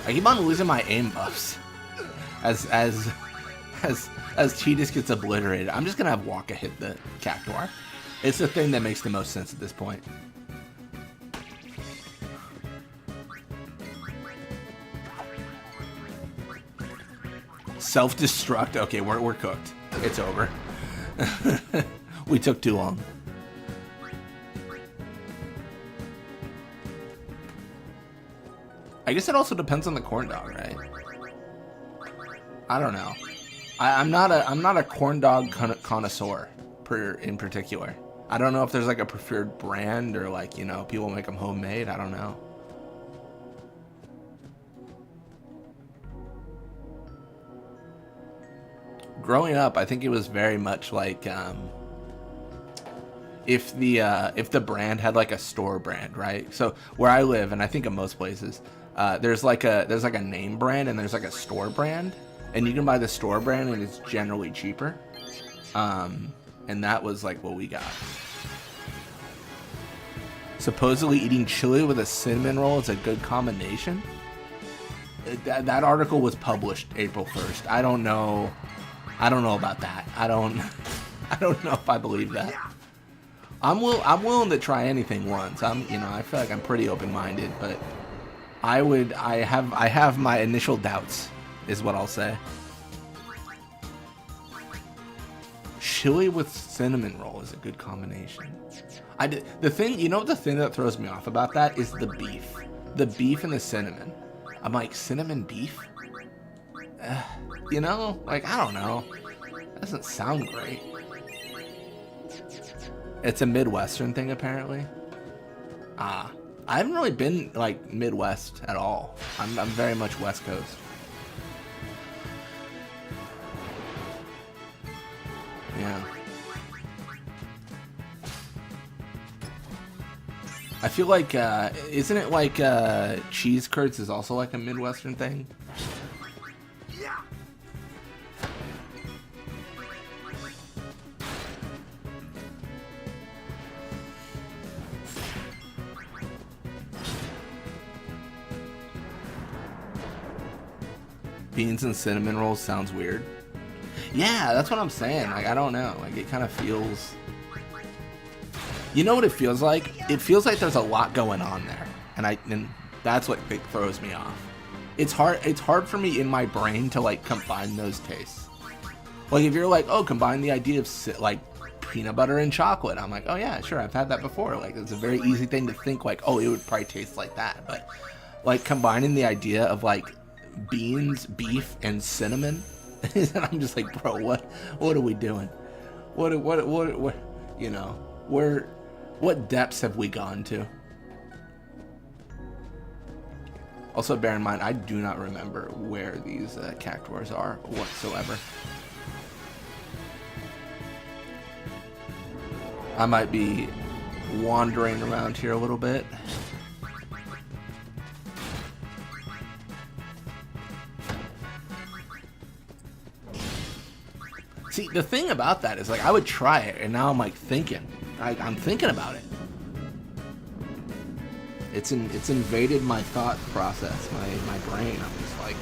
I keep on losing my aim buffs as Cheetahs gets obliterated. I'm just gonna have Waka hit the Cactuar. It's the thing that makes the most sense at this point. Self-destruct. Okay, we're cooked. It's over. We took too long. I guess it also depends on the corn dog, right? I don't know. I'm not a corn dog connoisseur in particular. I don't know if there's like a preferred brand or like, you know, people make them homemade. I don't know. Growing up, I think it was very much like if the brand had like a store brand, right? So where I live, and I think in most places, there's like a name brand and there's like a store brand, and you can buy the store brand and it's generally cheaper. And that was like what we got. Supposedly eating chili with a cinnamon roll is a good combination. That article was published April 1st. I don't know about that. I don't know if I believe that. I'm willing to try anything once. I feel like I'm pretty open-minded, but I have my initial doubts, is what I'll say. Chili with cinnamon roll is a good combination. The thing that throws me off about that is the beef. The beef and the cinnamon. I'm like, cinnamon beef? You know, like, I don't know. That doesn't sound great. It's a Midwestern thing, apparently. I haven't really been like Midwest at all. I'm very much West Coast. I feel like, isn't it like cheese curds is also like a Midwestern thing? Yeah. Beans and cinnamon rolls sounds weird. Yeah, that's what I'm saying. Like, I don't know. Like, it kind of feels... You know what it feels like? It feels like there's a lot going on there. And that's what throws me off. It's hard for me in my brain to, like, combine those tastes. Like, if you're like, oh, combine the idea of, like, peanut butter and chocolate. I'm like, oh, yeah, sure, I've had that before. Like, it's a very easy thing to think, like, oh, it would probably taste like that. But, like, combining the idea of, like, beans, beef, and cinnamon, and I'm just like, bro, what are we doing? What, you know, what depths have we gone to? Also, bear in mind, I do not remember where these cactuars are whatsoever. I might be wandering around here a little bit. See, the thing about that is, like, I would try it, and now I'm, like, thinking. I'm thinking about it. It's invaded my thought process, my brain. I'm just like,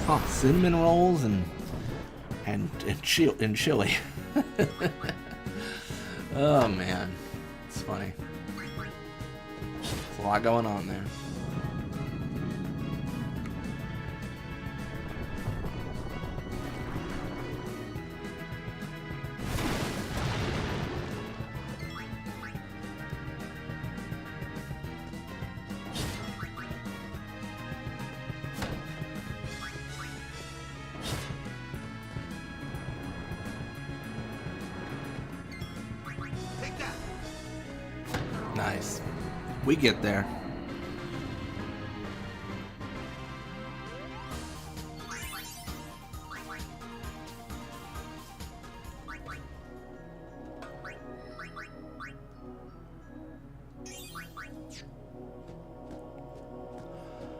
huh, cinnamon rolls and chili. Oh, man. It's funny. There's a lot going on there. Nice. We get there.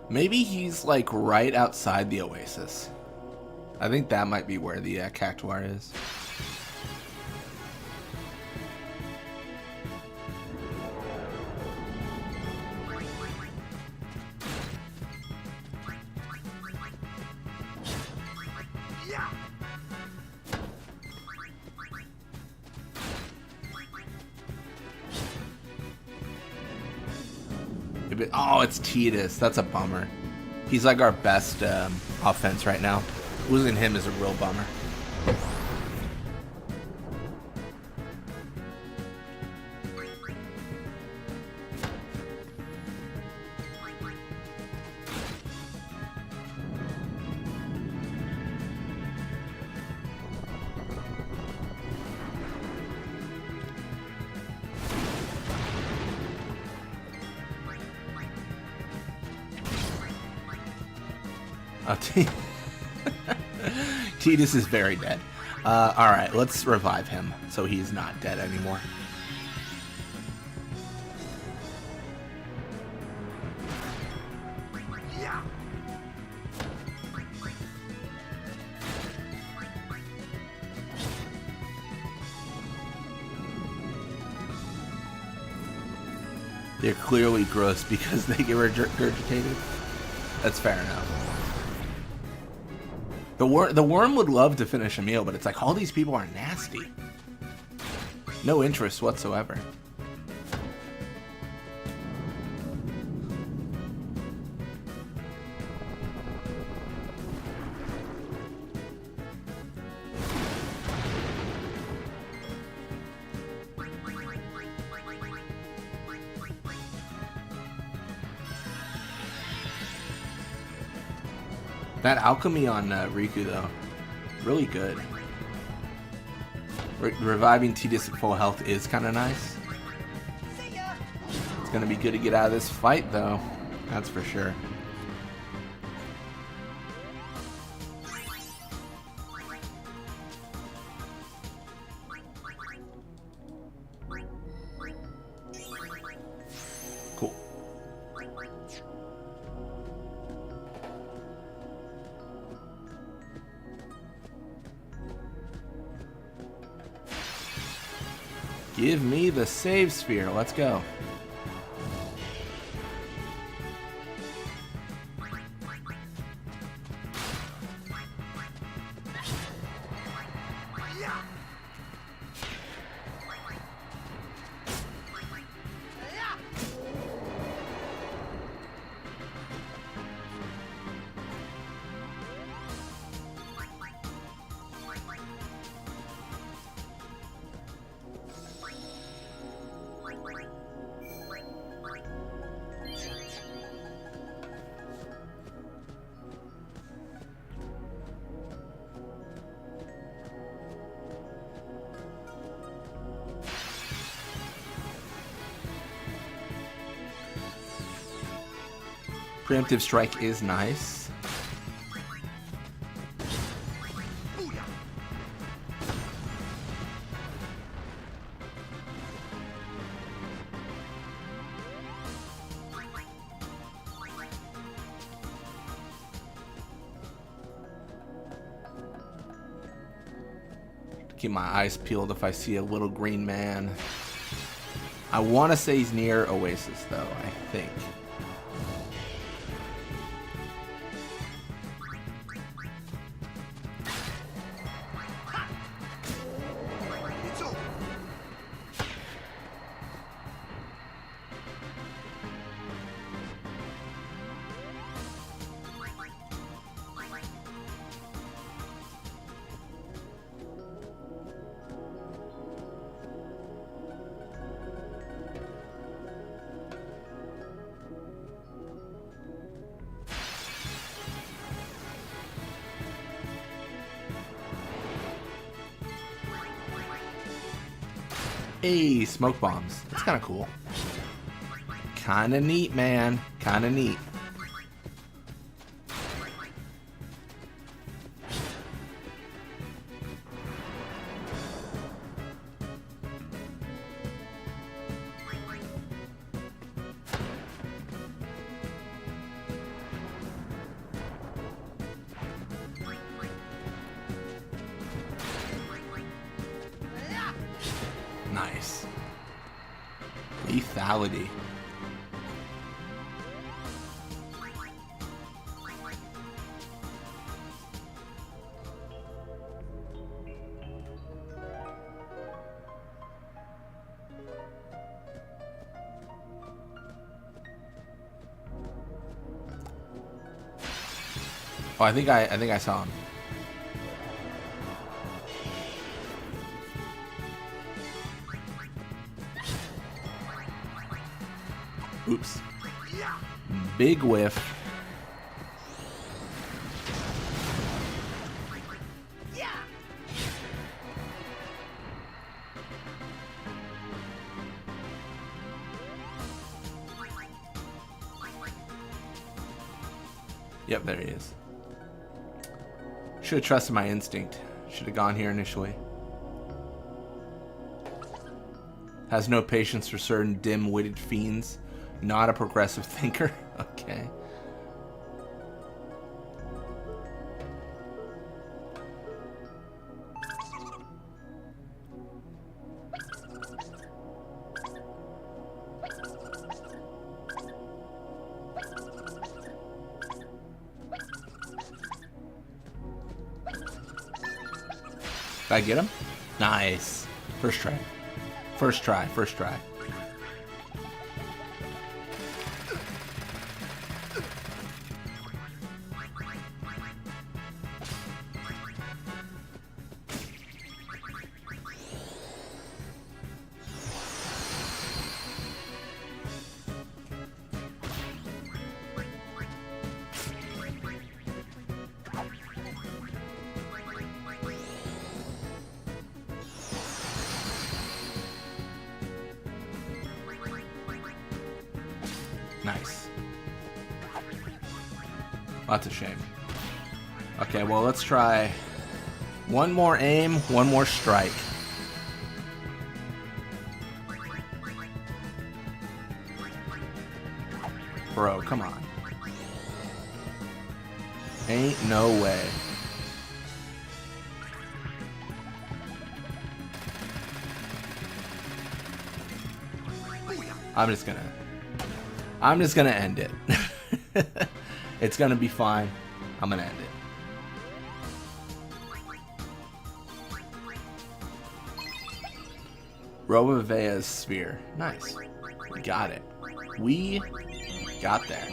Maybe he's like right outside the oasis. I think that might be where the cactuar is. Oh, it's Titus. That's a bummer. He's like our best offense right now. Losing him is a real bummer. Titus is very dead. Alright, let's revive him so he's not dead anymore. They're clearly gross because they get regurgitated. That's fair enough. The worm would love to finish a meal, but it's like all these people are nasty. No interest whatsoever. That alchemy on Riku, though, really good. Reviving Titus at full health is kind of nice. It's going to be good to get out of this fight, though. That's for sure. Give me the save sphere. Let's go. Preemptive strike is nice. Keep my eyes peeled if I see a little green man. I want to say he's near Oasis, though, I think. Hey, smoke bombs. That's kind of cool. Kind of neat, man. Kind of neat. Nice. Lethality. Oh, I think I saw him. Oops. Big whiff. Yep, there he is. Should have trusted my instinct. Should have gone here initially. Has no patience for certain dim-witted fiends. Not a progressive thinker. Okay. Did I get him? Nice. First try. First try. First try. Nice. That's a shame. Okay, well, let's try one more aim, one more strike. Bro, come on. Ain't no way. I'm just gonna end it. It's gonna be fine. I'm gonna end it. Robovea's sphere. Nice. We got it. We got there.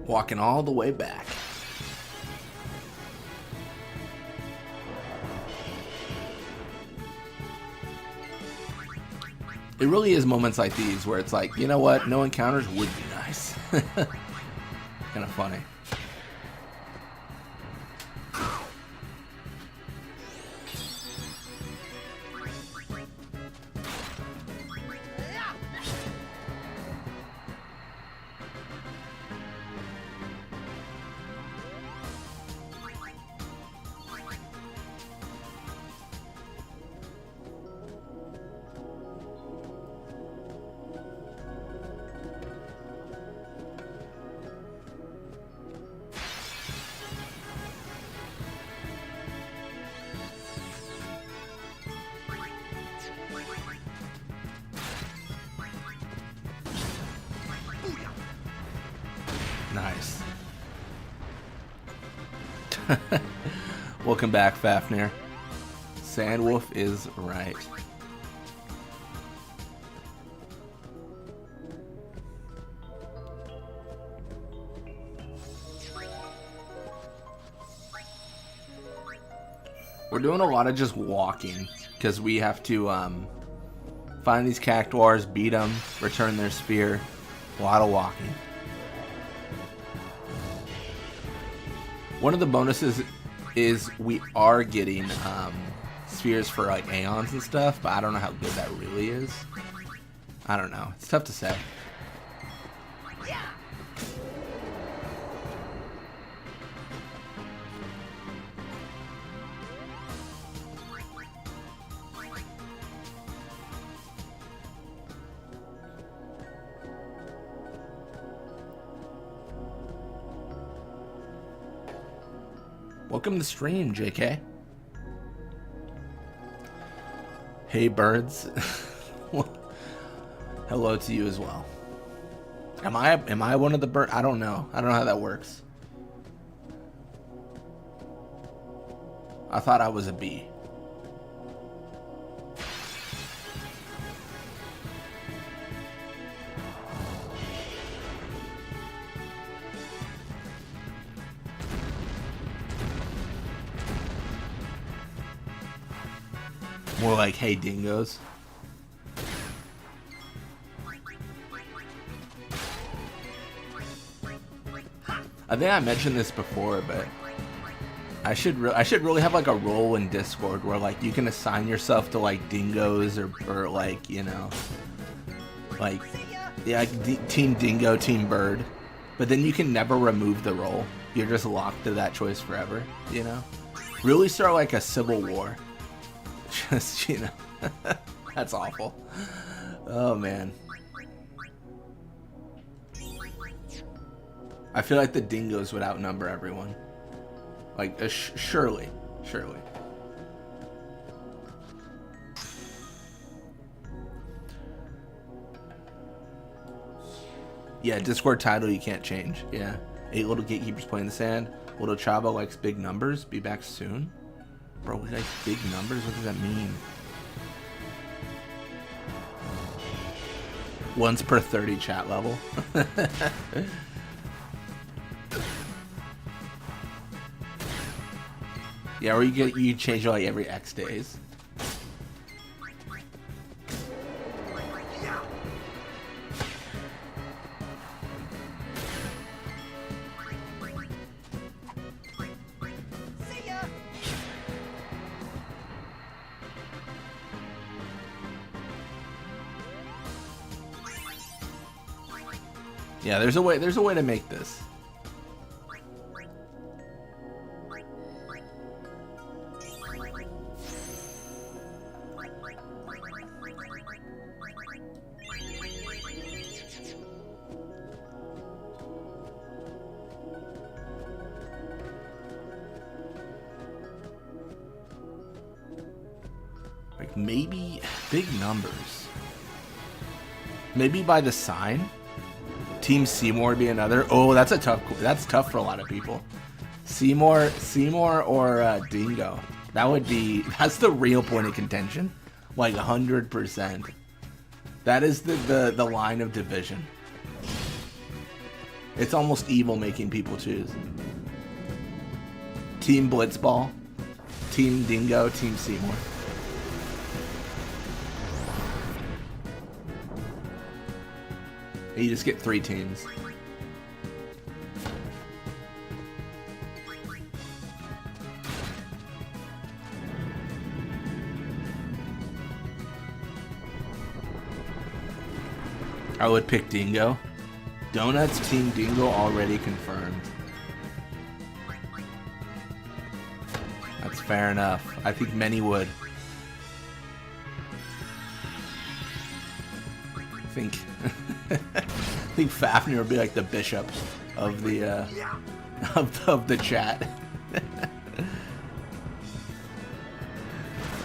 Walking all the way back. It really is moments like these where it's like, you know what? No encounters would be nice. Kind of funny. Nice. Welcome back, Fafnir. Sandwolf is right. We're doing a lot of just walking because we have to find these cactuars, beat them, return their spear. A lot of walking. One of the bonuses is we are getting spheres for like Aeons and stuff, but I don't know how good that really is. I don't know. It's tough to say. Welcome to the stream, JK. Hey, birds. Hello to you as well. Am I one of the birds? I don't know. I don't know how that works. I thought I was a bee. More like, hey, dingoes. I think I mentioned this before, but I should really have like a role in Discord where like you can assign yourself to like dingoes or like, you know, like, yeah, team dingo, team bird, but then you can never remove the role. You're just locked to that choice forever, you know? Really start like a civil war. Just, you know, that's awful. Oh, man. I feel like the dingoes would outnumber everyone. Like, surely. Yeah, Discord title you can't change. Yeah. 8 little gatekeepers play in the sand. Little Chavo likes big numbers. Be back soon. Bro, we like big numbers? What does that mean? Once per 30 chat level. Yeah, or you change it like every X days. See ya. Yeah, there's a way to make this. Like maybe big numbers. Maybe by the sign. Team Seymour would be another. Oh, that's tough for a lot of people. Seymour or Dingo. That's the real point of contention. Like 100%. That is the line of division. It's almost evil making people choose. Team Blitzball, Team Dingo, Team Seymour. You just get 3 teams. I would pick Dingo. Donuts Team Dingo already confirmed. That's fair enough. I think many would. I think Fafnir would be like the bishop of the of the chat.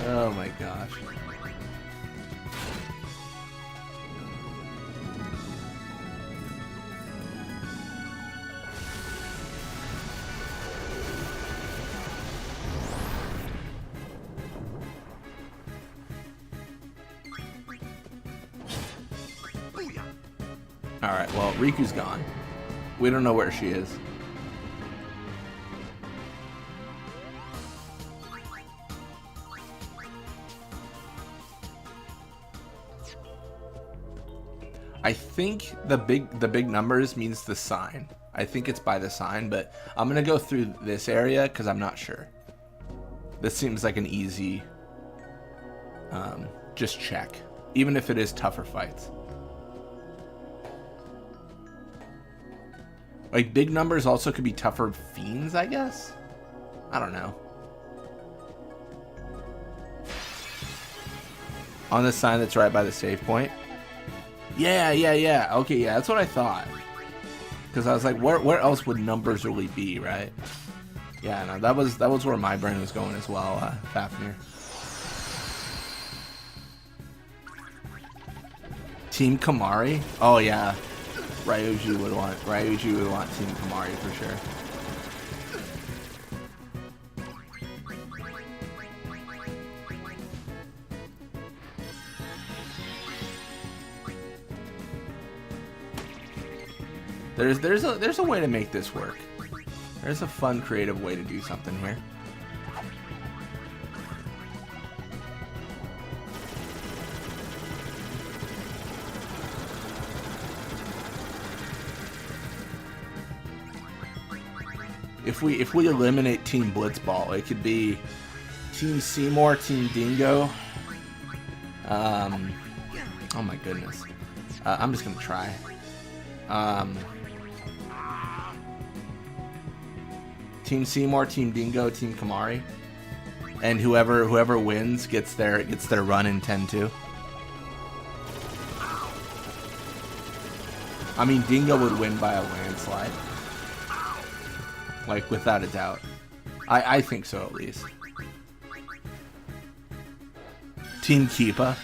Oh my gosh. Alright, well, Riku's gone. We don't know where she is. I think the big numbers means the sign. I think it's by the sign, but I'm gonna go through this area because I'm not sure. This seems like an easy just check, even if it is tougher fights. Like, big numbers also could be tougher fiends, I guess? I don't know. On the sign that's right by the save point? Yeah. Okay, yeah, that's what I thought. Because I was like, where else would numbers really be, right? Yeah, no, that was where my brain was going as well, Fafnir. Team Kamari? Oh, yeah. Ryuji would want Team Kamari for sure. There's a way to make this work. There's a fun, creative way to do something here. If we eliminate Team Blitzball, it could be Team Seymour, Team Dingo. Oh my goodness. I'm just gonna try. Team Seymour, Team Dingo, Team Kamari, and whoever wins gets their run in 10-2. I mean, Dingo would win by a landslide. Like, without a doubt. I think so, at least. Team Keepa.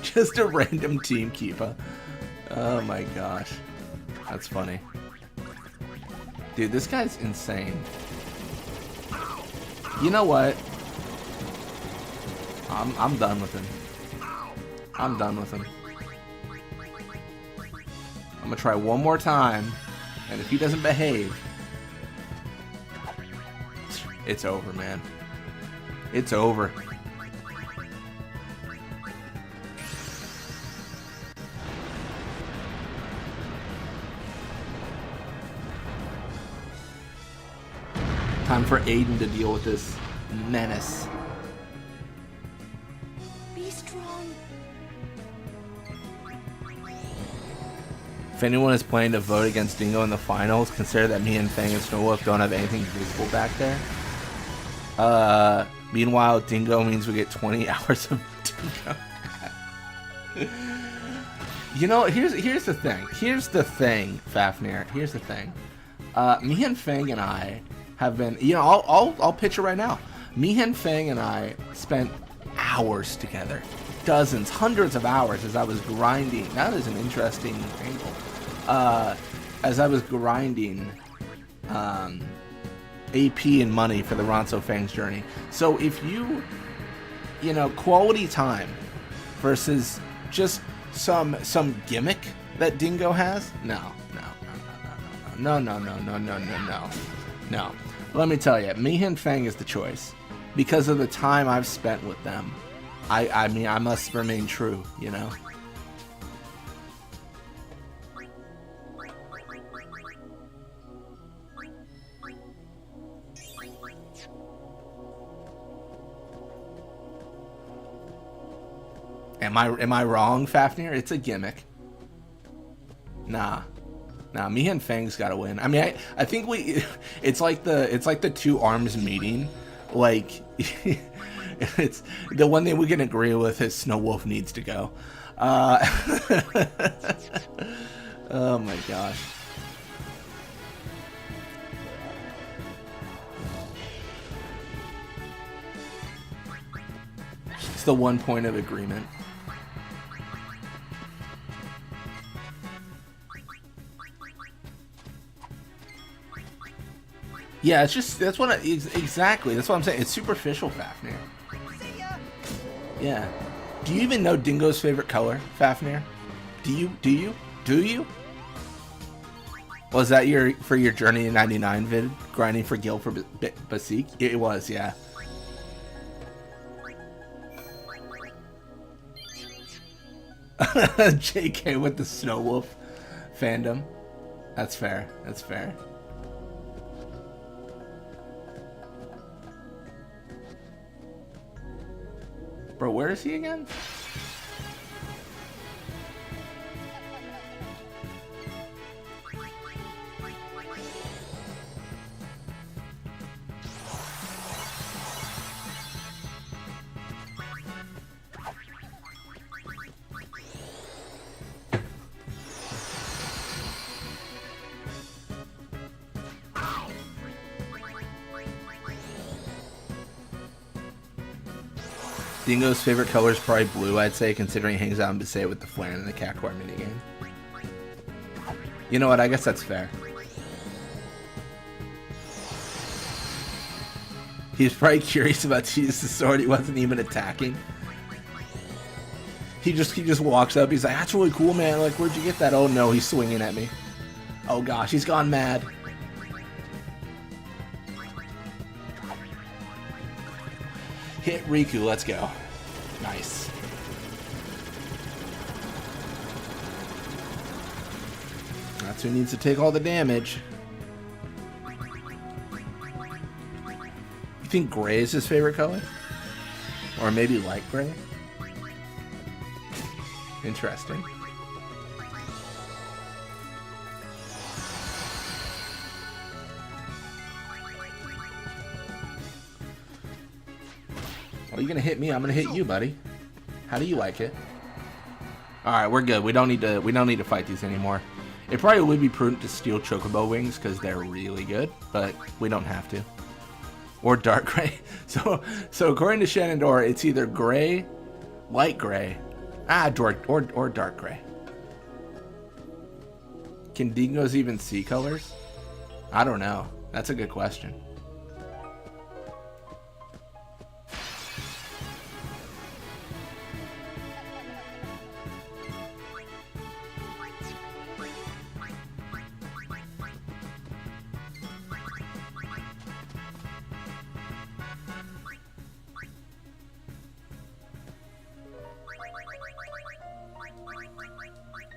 just a random Team Keepa. Oh my gosh. That's funny. Dude, this guy's insane. You know what? I'm done with him. I'm done with him. I'm gonna try one more time, and if he doesn't behave... It's over, man. It's over. Time for Aiden to deal with this menace. Be strong. If anyone is planning to vote against Dingo in the finals, consider that me and Fang and Snowwolf don't have anything visible back there. Meanwhile, Dingo means we get 20 hours of Dingo. You know, here's the thing. Here's the thing, Fafnir. Here's the thing. Me and Fang and I have been, you know, I'll pitch it right now. Me and Fang and I spent hours together. Dozens, hundreds of hours as I was grinding. That is an interesting angle. As I was grinding AP and money for the Ronso Fang's journey. So if you know, quality time versus just some gimmick that Dingo has, no. Let me tell you, Mihan Fang is the choice because of the time I've spent with them. I mean, I must remain true, you know. Am I wrong, Fafnir? It's a gimmick. Nah, Mihan Fang's gotta win. I mean, I think it's like the two arms meeting. Like, it's the one thing we can agree with is Snowwolf needs to go. Oh my gosh. It's the one point of agreement. Yeah, it's just, that's what exactly, that's what I'm saying. It's superficial, Fafnir. Yeah. Do you even know Dingo's favorite color, Fafnir? Do you? Was that for your Journey in 99 vid? Grinding for Gil for Basik? It was, yeah. JK with the Snowwolf fandom. That's fair. That's fair. Bro, where is he again? Dingo's favorite color is probably blue, I'd say, considering he hangs out in Bisay with the Flan and the Cactuar minigame. You know what? I guess that's fair. He's probably curious about to use the sword. He wasn't even attacking. He just walks up. He's like, "That's really cool, man. Like, where'd you get that?" Oh no, he's swinging at me. Oh gosh, he's gone mad. Hit Riku, let's go. Nice. That's who needs to take all the damage. You think gray is his favorite color? Or maybe light gray? Interesting. Well, you're gonna hit me, I'm gonna hit you, buddy. How do you like it? Alright, we're good. We don't need to fight these anymore. It probably would be prudent to steal Chocobo wings because they're really good, but we don't have to. Or dark gray. So according to Shenandoah, it's either gray, light gray, or dark gray. Can dingoes even see colors? I don't know. That's a good question.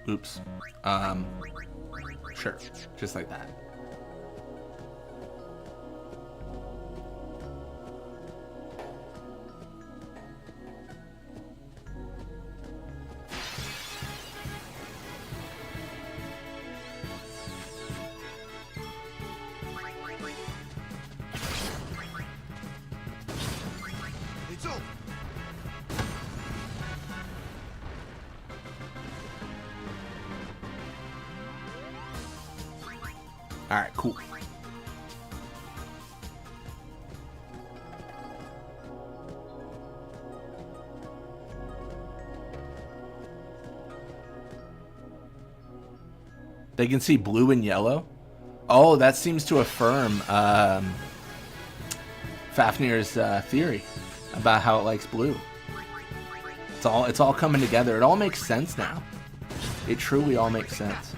Oops. Sure. Just like that. It's over. Alright, cool. They can see blue and yellow. Oh, that seems to affirm Fafnir's theory about how it likes blue. It's all coming together. It all makes sense now. It truly all makes sense.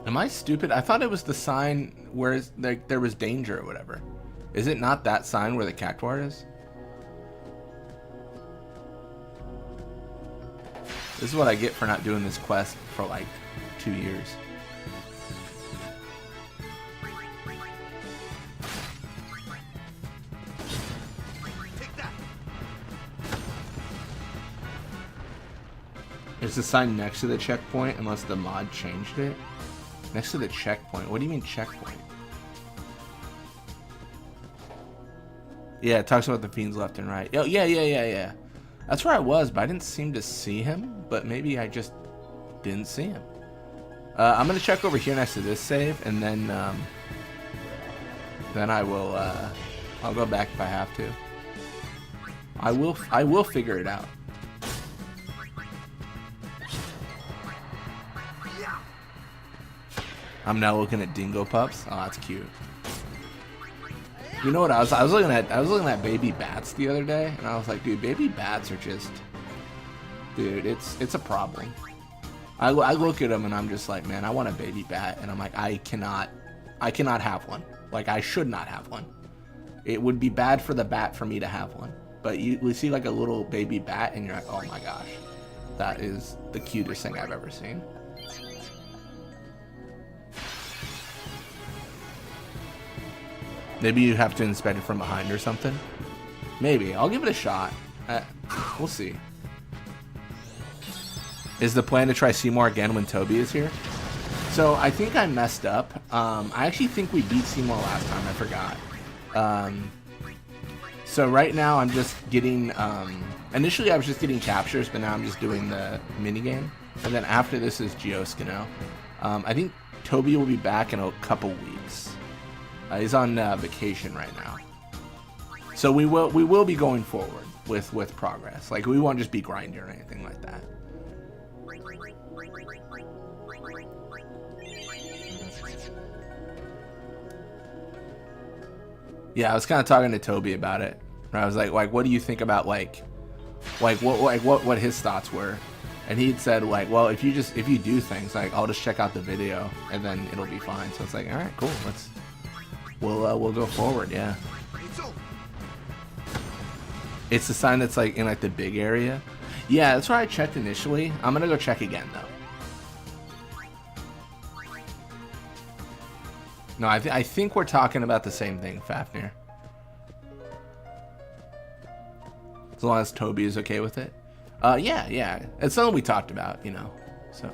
Am I stupid? I thought it was the sign where there was danger or whatever. Is it not that sign where the cactuar is? This is what I get for not doing this quest for like 2 years. Take that. There's a sign next to the checkpoint unless the mod changed it. Next to the checkpoint. What do you mean checkpoint? Yeah, it talks about the fiends left and right. Oh, yeah. That's where I was, but I didn't seem to see him. But maybe I just didn't see him. I'm gonna check over here next to this save, and then I will. I'll go back if I have to. I will figure it out. I'm now looking at dingo pups. Oh, that's cute. You know what I was looking at? I was looking at baby bats the other day, and I was like, dude, baby bats are just, dude, it's a problem. I look at them and I'm just like, man, I want a baby bat, and I'm like, I cannot have one. Like, I should not have one. It would be bad for the bat for me to have one. But you see like a little baby bat, and you're like, oh my gosh, that is the cutest thing I've ever seen. Maybe you have to inspect it from behind or something. Maybe. I'll give it a shot. We'll see. Is the plan to try Seymour again when Toby is here? So I think I messed up. I actually think we beat Seymour last time. I forgot. So right now I'm just getting... initially I was just getting captures, but now I'm just doing the minigame. And then after this is Geoskino. I think Toby will be back in a couple weeks. He's on vacation right now, so we will be going forward with progress. Like, we won't just be grinding or anything like that. Yeah, I was kind of talking to Toby about it. I was like, what do you think about what his thoughts were? And he'd said like, well, if you do things, like, I'll just check out the video and then it'll be fine. So it's like, all right, cool, we'll go forward, yeah. It's the sign that's like in like the big area. Yeah, that's where I checked initially. I'm gonna go check again though. No, I think we're talking about the same thing, Fafnir. As long as Toby is okay with it. Yeah. It's something we talked about, you know. So,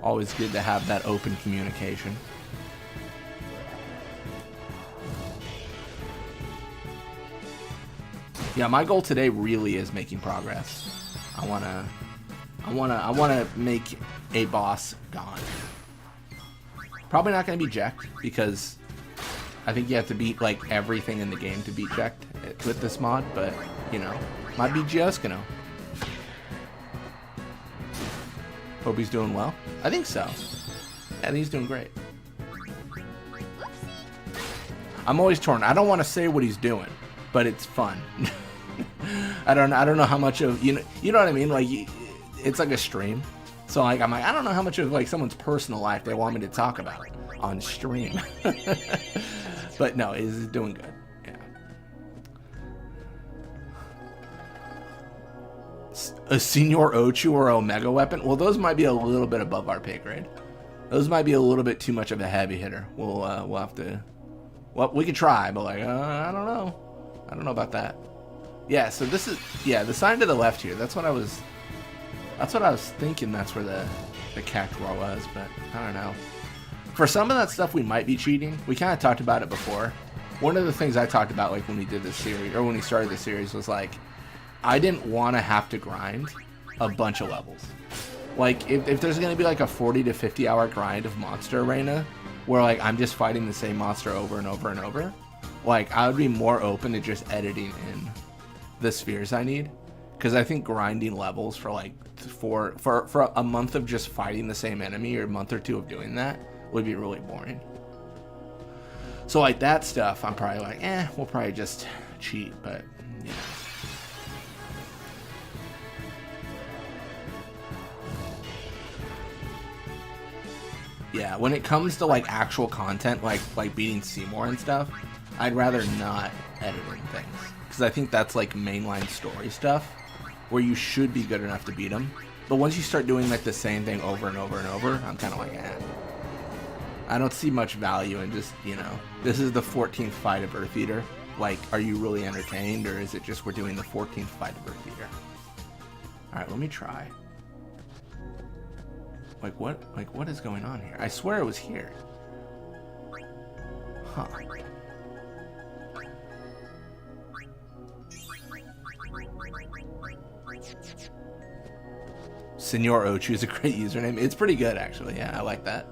always good to have that open communication. Yeah, my goal today really is making progress. I wanna make a boss gone. Probably not gonna be Jacked, because I think you have to beat like everything in the game to beat Jacked with this mod, but you know, might be Geoskino. Hope he's doing well. I think so. And he's doing great. I'm always torn. I don't want to say what he's doing, but it's fun. I don't know how much of you know what I mean. Like, it's like a stream. So like I'm like, I don't know how much of like someone's personal life they want me to talk about on stream. But no, it is doing good. Yeah. A Senior Ochu or Omega weapon? Well, those might be a little bit above our pay grade. Those might be a little bit too much of a heavy hitter. We'll have to. Well, we could try, but like I don't know. I don't know about that. Yeah. So this is the sign to the left here. That's what I was thinking. That's where the cactuar was, but I don't know. For some of that stuff, we might be cheating. We kind of talked about it before. One of the things I talked about, like when we did this series or when we started the series, was like I didn't want to have to grind a bunch of levels. Like if there's gonna be like a 40 to 50 hour grind of Monster Arena, where like I'm just fighting the same monster over and over and over, like I would be more open to just editing in the spheres I need. Because I think grinding levels for like for a month of just fighting the same enemy or a month or two of doing that would be really boring. So like that stuff, I'm probably like, we'll probably just cheat, but you know. Yeah, when it comes to like actual content, like beating Seymour and stuff, I'd rather not editing things. Because I think that's like mainline story stuff, where you should be good enough to beat them. But once you start doing like the same thing over and over and over, I'm kind of like, I don't see much value in just, you know, this is the 14th fight of Earth Eater. Like, are you really entertained, or is it just we're doing the 14th fight of Earth Eater? Alright, let me try. Like what is going on here? I swear it was here. Huh. Senor Ochu is a great username. It's pretty good, actually. Yeah, I like that.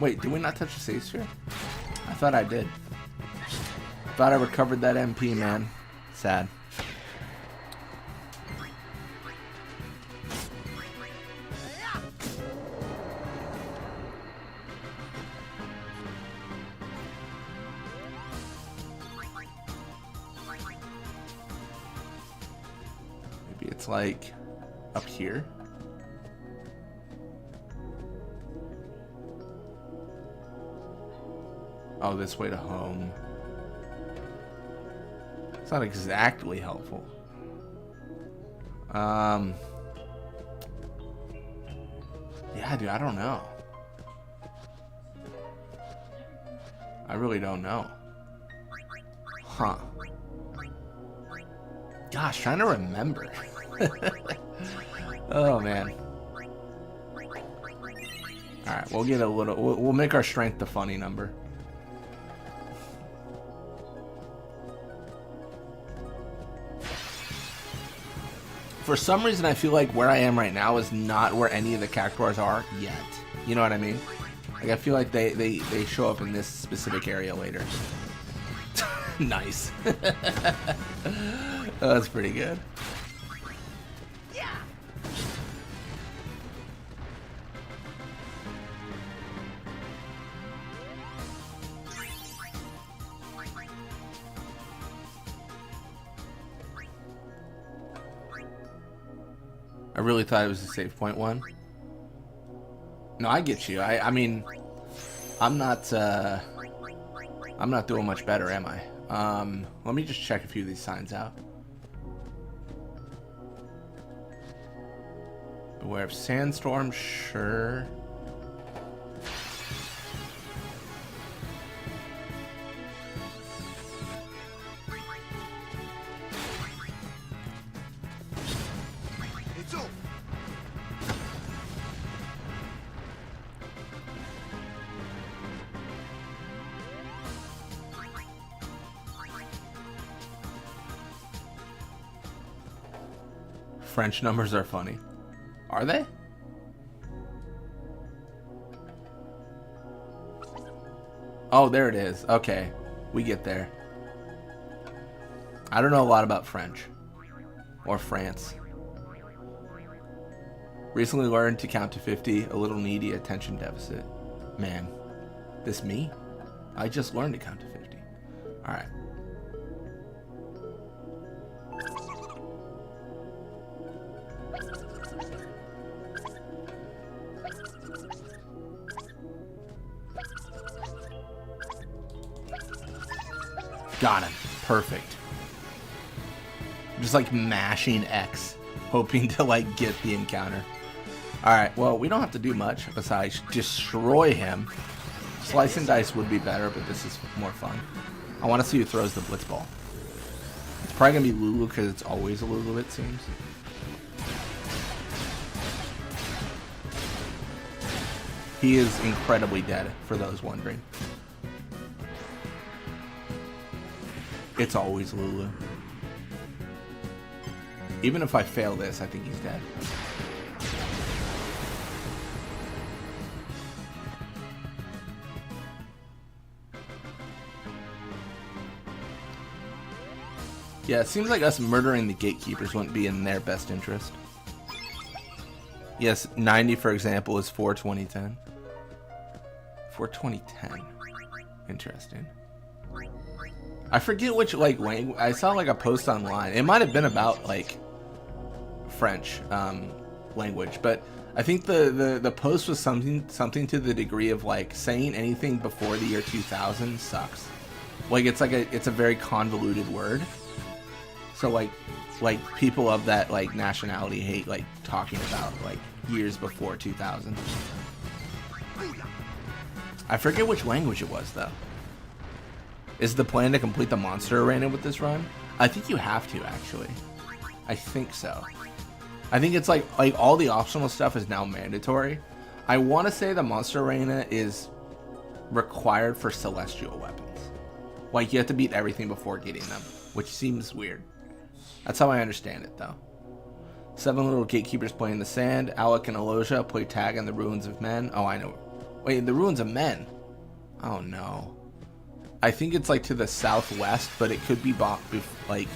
Wait, did we not touch the save sphere? I thought I did. Thought I recovered that MP, man. Sad. Maybe it's like up here. Oh, this way to home. It's not exactly helpful. Yeah, dude, I don't know. I really don't know. Huh. Gosh, trying to remember. Oh, man. Alright, we'll get a little... We'll make our strength the funny number. For some reason, I feel like where I am right now is not where any of the cactuars are yet. You know what I mean? Like, I feel like they show up in this specific area later. Nice. Oh, that's pretty good. I really thought it was a save point one. No, I get you. I mean, I'm not doing much better, am I? Let me just check a few of these signs out. Beware of sandstorm, sure. French numbers are funny. Are they? Oh, there it is. Okay. We get there. I don't know a lot about French. Or France. Recently learned to count to 50. A little needy, attention deficit. Man. This me? I just learned to count to 50. Alright. Got him. Perfect. Just like mashing X, hoping to like get the encounter. Alright, well, we don't have to do much besides destroy him. Slice and dice would be better, but this is more fun. I want to see who throws the blitz ball. It's probably going to be Lulu because it's always a Lulu, it seems. He is incredibly dead, for those wondering. It's always Lulu. Even if I fail this, I think he's dead. Yeah, it seems like us murdering the gatekeepers wouldn't be in their best interest. Yes, 90, for example, is 42010. 42010. Interesting. I forget which, like, language. I saw, like, a post online. It might have been about, like, French language, but I think the post was something to the degree of, like, saying anything before the year 2000 sucks. Like, it's a very convoluted word. So like people of that like nationality hate like talking about like years before 2000. I forget which language it was though. Is the plan to complete the monster arena with this run? I think you have to actually. I think so. I think it's like all the optional stuff is now mandatory. I want to say the monster arena is required for celestial weapons. Like you have to beat everything before getting them, which seems weird. That's how I understand it, though. 7 little gatekeepers play in the sand. Alec and Aloja play tag in the ruins of men. Oh, I know. Wait, the ruins of men? Oh, no. I think it's, like, to the southwest, but it could be, like,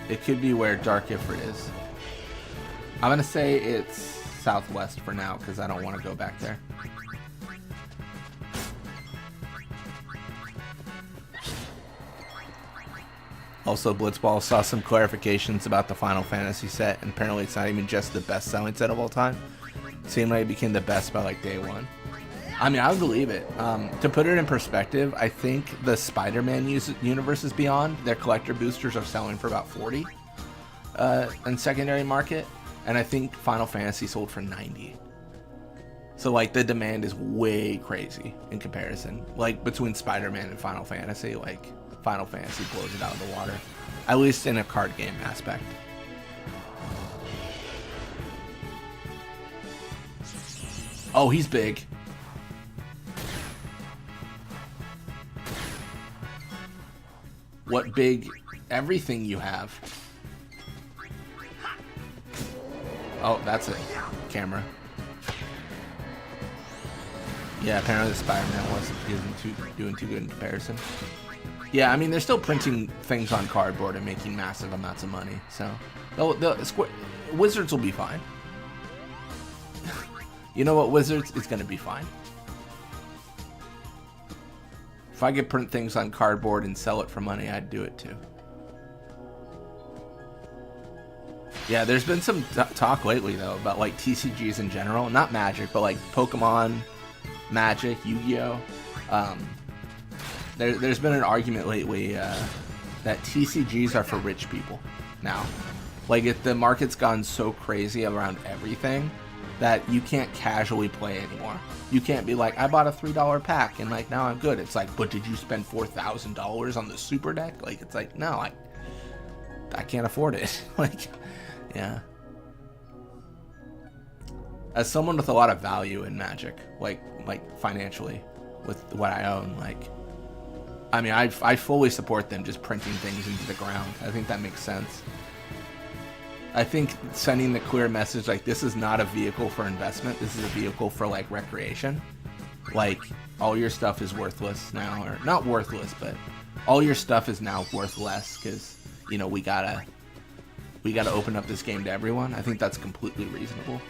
it could be where Dark Ifrit is. I'm going to say it's southwest for now, because I don't want to go back there. Also, Blitzball saw some clarifications about the Final Fantasy set, and apparently it's not even just the best-selling set of all time. It seemed like it became the best by like day one. I mean, I would believe it. To put it in perspective, I think the Spider-Man universes beyond, their collector boosters are selling for about 40 in secondary market, and I think Final Fantasy sold for 90. So like the demand is way crazy in comparison. Like between Spider-Man and Final Fantasy, like Final Fantasy blows it out of the water, at least in a card game aspect. Oh, he's big. What big? Everything you have. Oh, that's a camera. Yeah, apparently Spider-Man isn't doing too good in comparison. Yeah, I mean, they're still printing things on cardboard and making massive amounts of money, so Wizards will be fine. You know what, Wizards? It's gonna be fine. If I could print things on cardboard and sell it for money, I'd do it too. Yeah, there's been some talk lately, though, about like TCGs in general. Not Magic, but like Pokemon, Magic, Yu-Gi-Oh! There's been an argument lately that TCGs are for rich people now. Like, if the market's gone so crazy around everything that you can't casually play anymore. You can't be like, I bought a $3 pack and like now I'm good. It's like, but did you spend $4,000 on the super deck? Like, it's like, no, I can't afford it. Like, yeah. As someone with a lot of value in Magic, like financially, with what I own, like, I mean, I fully support them just printing things into the ground. I think that makes sense. I think sending the clear message, like, this is not a vehicle for investment. This is a vehicle for, like, recreation. Like, all your stuff is worthless now. Or, not worthless, but all your stuff is now worth less because, you know, we gotta open up this game to everyone. I think that's completely reasonable.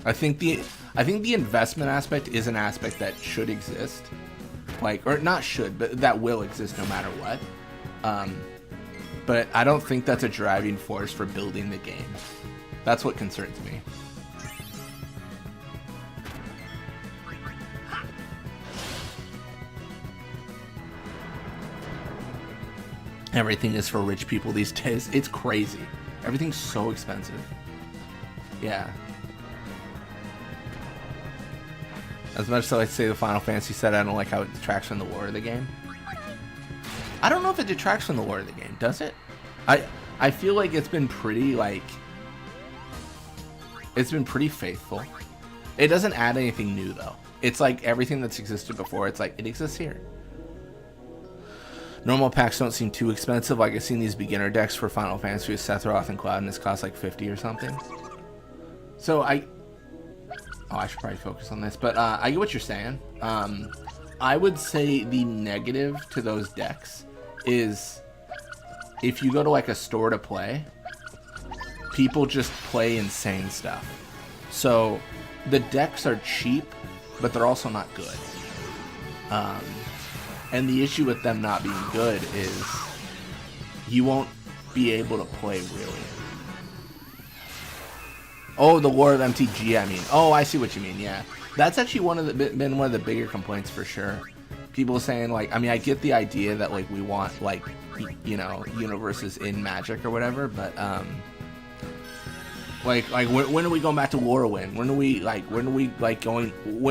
I think the investment aspect is an aspect that should exist, like, or not should, but that will exist no matter what. But I don't think that's a driving force for building the game. That's what concerns me. Everything is for rich people these days. It's crazy. Everything's so expensive. Yeah. As much as I say the Final Fantasy set, I don't like how it detracts from the lore of the game. I don't know if it detracts from the lore of the game. Does it? I feel like it's been pretty, like... It's been pretty faithful. It doesn't add anything new, though. It's like everything that's existed before. It's like, it exists here. Normal packs don't seem too expensive. Like, I've seen these beginner decks for Final Fantasy with Sephiroth and Cloud, and it's cost like 50 or something. So I should probably focus on this, but I get what you're saying. I would say the negative to those decks is if you go to like a store to play, people just play insane stuff. So the decks are cheap, but they're also not good. And the issue with them not being good is you won't be able to play really. Oh, the War of MTG, I mean. Oh, I see what you mean, yeah. That's actually been one of the bigger complaints for sure. People saying, like, I mean, I get the idea that, like, we want, like, you know, universes in Magic or whatever, but, like when are we going back to Warwind? When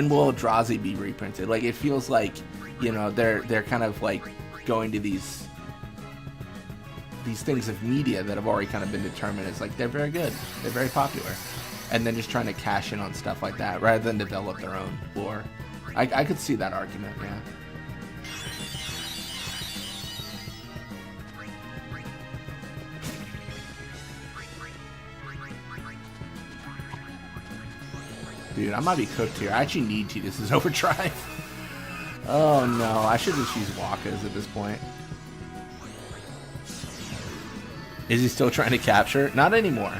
will Eldrazi be reprinted? Like, it feels like, you know, they're kind of, like, going to these things of media that have already kind of been determined as, like, they're very good, they're very popular, and then just trying to cash in on stuff like that rather than develop their own lore. I could see that argument, yeah. Dude, I might be cooked here. I actually need Tidus's Overdrive. Oh no, I should just use Waka's at this point. Is he still trying to capture? Not anymore.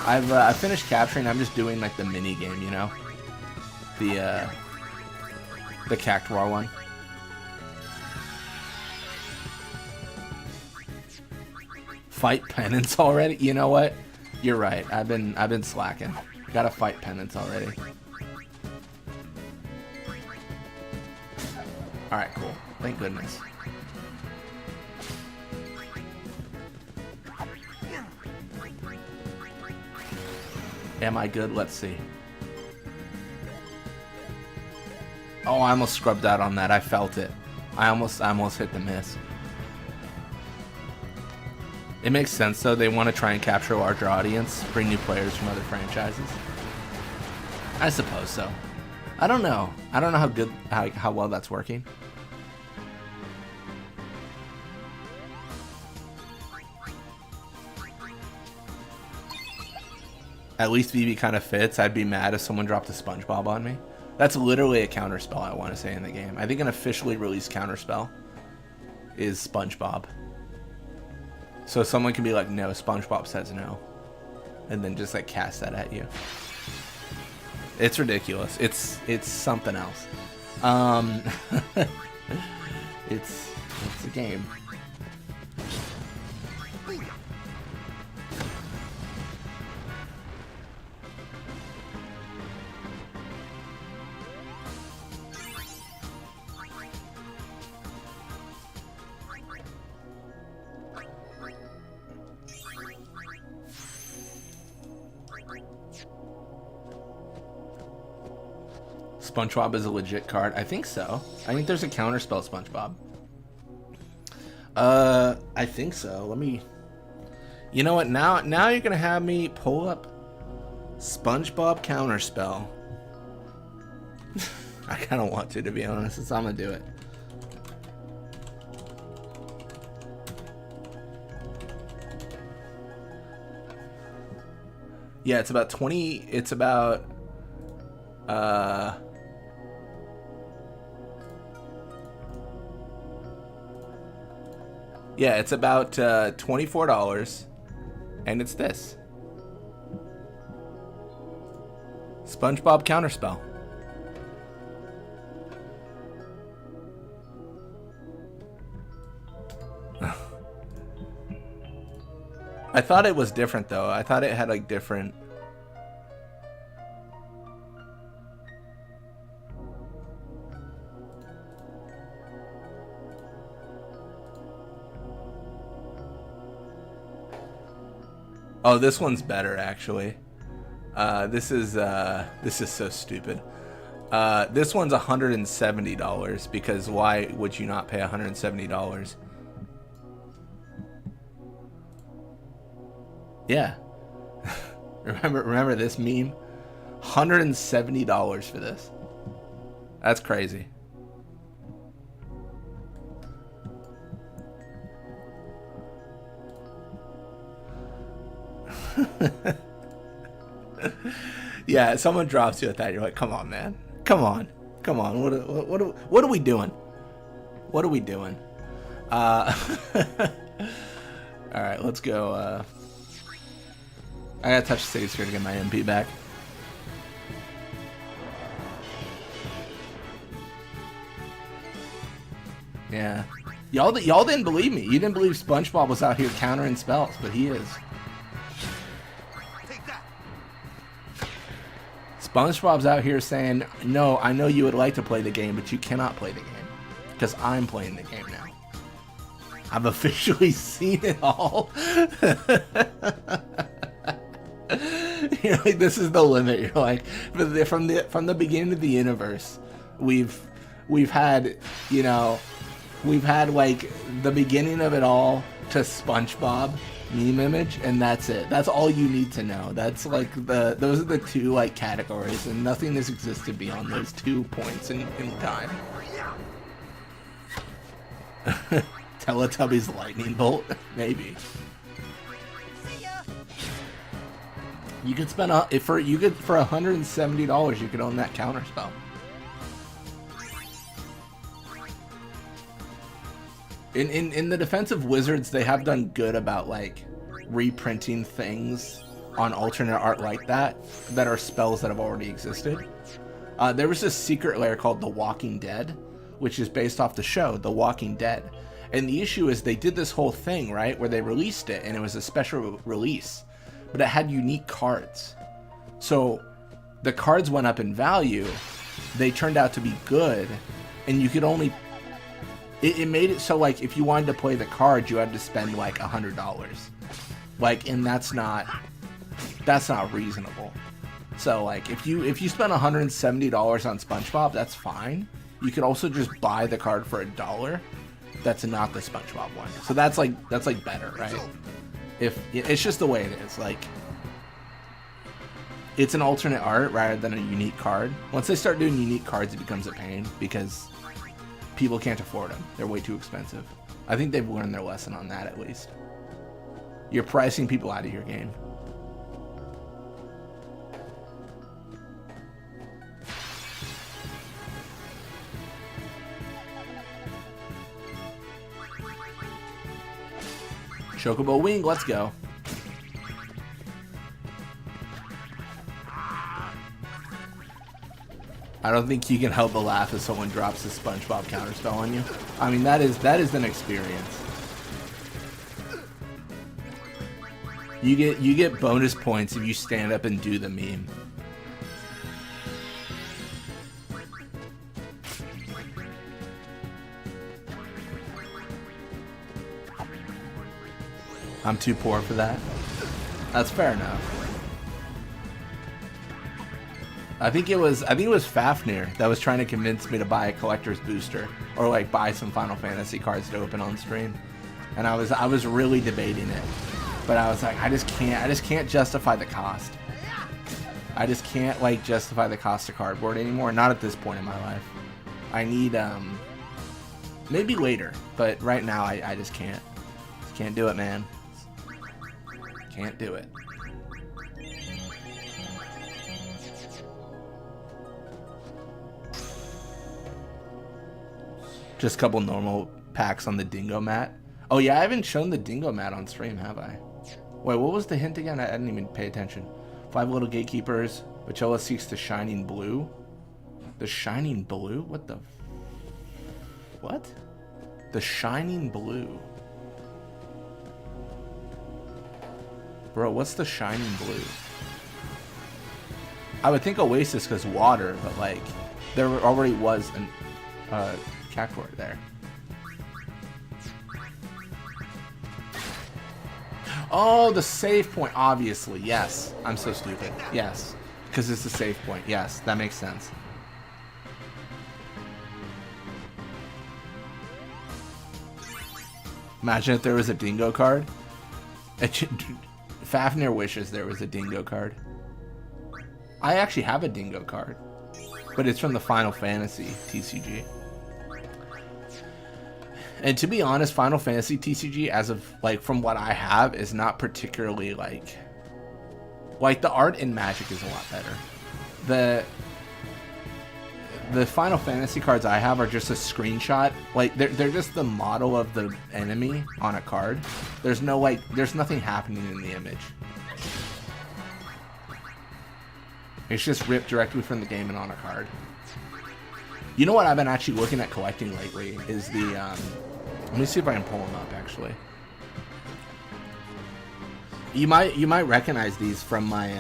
I finished capturing. I'm just doing like the mini game, you know, the Cactuar one. Fight Penance already? You know what? You're right. I've been slacking. Gotta fight Penance already. Alright, cool. Thank goodness. Am I good? Let's see. Oh, I almost scrubbed out on that. I felt it. I almost hit the miss. It makes sense though. They want to try and capture a larger audience, bring new players from other franchises. I suppose so. I don't know. I don't know how well that's working. At least VB kind of fits. I'd be mad if someone dropped a SpongeBob on me. That's literally a counterspell, I want to say, in the game. I think an officially released counterspell is SpongeBob. So someone can be like, no, SpongeBob says no. And then just like cast that at you. It's ridiculous. It's something else. It's a game. SpongeBob is a legit card. I think so. I think there's a counterspell SpongeBob. I think so. Let me... You know what? Now you're going to have me pull up SpongeBob counterspell. I kind of want to be honest. So I'm going to do it. Yeah, it's about 20... It's about... Yeah, it's about $24, and it's this. SpongeBob counterspell. I thought it was different though. I thought it had like different. Oh, this one's better actually. This is so stupid. This one's $170 because why would you not pay $170? Yeah. remember this meme? $170 for this. That's crazy. Yeah, someone drops you at that, you're like, come on, man. Come on. What are we doing? What are we doing? Alright, let's go. I gotta touch saves here to get my MP back. Yeah. Y'all didn't believe me. You didn't believe SpongeBob was out here countering spells, but he is. Take that. SpongeBob's out here saying, no, I know you would like to play the game, but you cannot play the game. Because I'm playing the game now. I've officially seen it all. You're like, this is the limit. You're like, from the beginning of the universe, we've had, you know, we've had like the beginning of it all to SpongeBob meme image, and that's it. That's all you need to know. That's like those are the two like categories, and nothing has existed beyond those 2 points in time. Teletubbies lightning bolt, maybe. You could spend for $170 you could own that counter spell. In the defense of Wizards, they have done good about like reprinting things on alternate art like that are spells that have already existed. There was this secret lair called The Walking Dead, which is based off the show The Walking Dead. And the issue is they did this whole thing, right, where they released it and it was a special release, but it had unique cards. So the cards went up in value, they turned out to be good, and you could only it made it so like if you wanted to play the card, you had to spend like $100. Like, and that's not reasonable. So like if you spend $170 on SpongeBob, that's fine. You could also just buy the card for $1. That's not the SpongeBob one. So that's like better, right? If it's just the way it is, like it's an alternate art rather than a unique card. Once they start doing unique cards, it becomes a pain because people can't afford them. They're way too expensive. I think they've learned their lesson on that at least. You're pricing people out of your game. Chocobo Wing, let's go. I don't think you can help but laugh if someone drops a SpongeBob counterspell on you. I mean, that is an experience. You get bonus points if you stand up and do the meme. I'm too poor for that. That's fair enough. I think it was Fafnir that was trying to convince me to buy a collector's booster or like buy some Final Fantasy cards to open on stream, and I was really debating it, but I was like, I just can't justify the cost. I just can't like justify the cost of cardboard anymore. Not at this point in my life. I need maybe later, but right now I just can't. Just can't do it, man. Can't do it. Just a couple normal packs on the dingo mat. Oh yeah, I haven't shown the dingo mat on stream, have I? Wait, what was the hint again? I didn't even pay attention. 5 little gatekeepers, Bacella seeks the shining blue. The shining blue? What the... What? The shining blue. Bro, what's the shining blue? I would think Oasis because water, but like, there already was an Cactuar there. Oh, the save point, obviously. Yes. I'm so stupid. Yes. Because it's the save point. Yes, that makes sense. Imagine if there was a Dingo card. Fafnir wishes there was a Dingo card. I actually have a Dingo card, but it's from the Final Fantasy TCG. And to be honest, Final Fantasy TCG, as of like from what I have, is not particularly like the art in Magic is a lot better. The Final Fantasy cards I have are just a screenshot. Like they're just the model of the enemy on a card. There's no like there's nothing happening in the image. It's just ripped directly from the game and on a card. You know what I've been actually looking at collecting lately is the let me see if I can pull them up actually. You might recognize these from my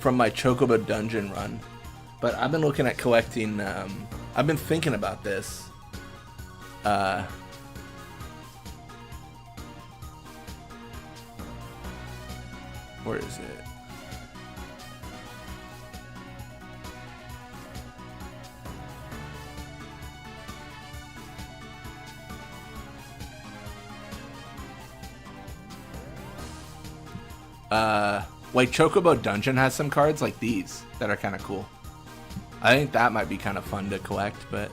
Chocobo dungeon run. But I've been looking at collecting, I've been thinking about this. Where is it? Like Chocobo Dungeon has some cards like these that are kind of cool. I think that might be kind of fun to collect, but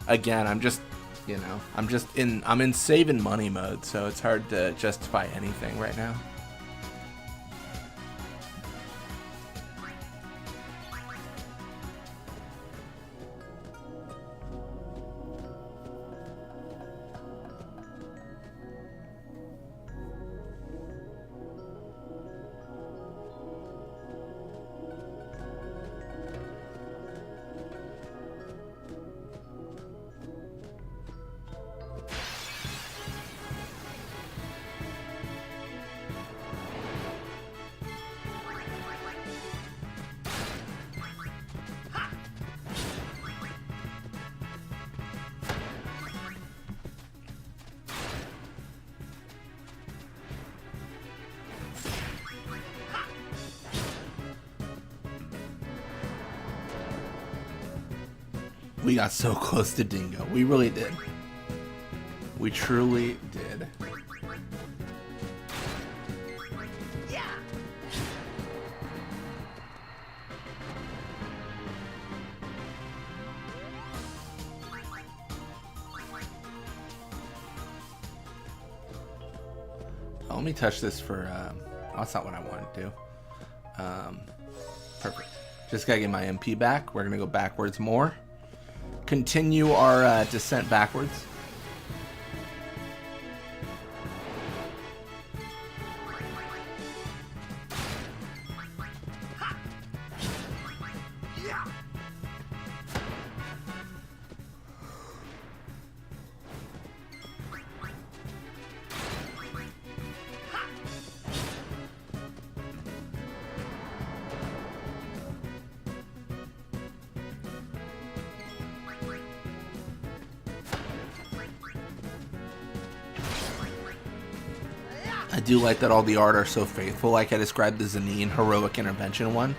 again, I'm just, you know, I'm in saving money mode, so it's hard to justify anything right now. We got so close to Dingo. We really did. We truly did. Yeah. Let me touch this for, oh, that's not what I wanted to do. Perfect. Just gotta get my MP back. We're gonna go backwards more. Continue our descent backwards. I do like that all the art are so faithful. Like I described the Zanine Heroic Intervention one,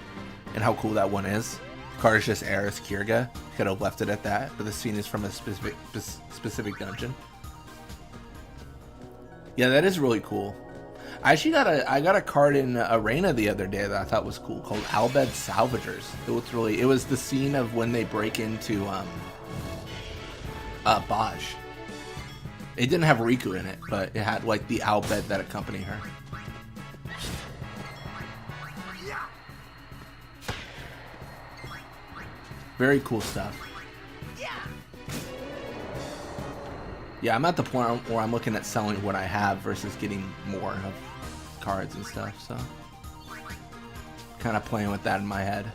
and how cool that one is. The card is just Eris Kirga. Could have left it at that, but the scene is from a specific dungeon. Yeah, that is really cool. I actually got a card in Arena the other day that I thought was cool called Albed Salvagers. It was the scene of when they break into Baj. It didn't have Riku in it, but it had like the Albed that accompany her. Very cool stuff. Yeah, I'm at the point where I'm looking at selling what I have versus getting more of cards and stuff, so kind of playing with that in my head.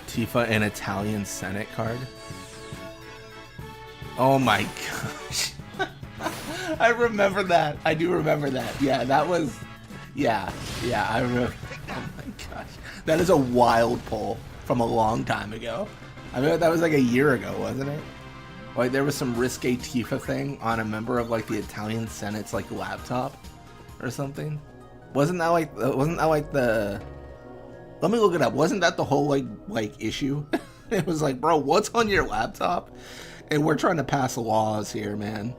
Tifa, an Italian Senate card. Oh my gosh. I remember that. I do remember that. Yeah, that was... Yeah, I remember. Oh my gosh. That is a wild pull from a long time ago. I mean, that was like a year ago, wasn't it? Like, there was some risque Tifa thing on a member of, like, the Italian Senate's, like, laptop or something. Wasn't that like the... Let me look it up. Wasn't that the whole, like issue? It was like, bro, what's on your laptop? And we're trying to pass laws here, man.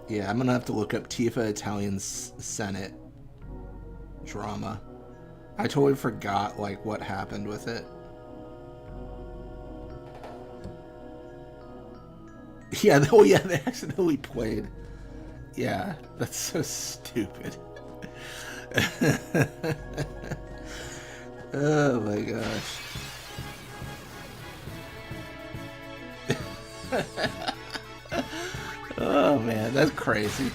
Yeah, I'm gonna have to look up Tifa Italian Senate drama. I totally forgot, like, what happened with it. Yeah, they accidentally played. Yeah, that's so stupid. Oh my gosh. Oh man, that's crazy.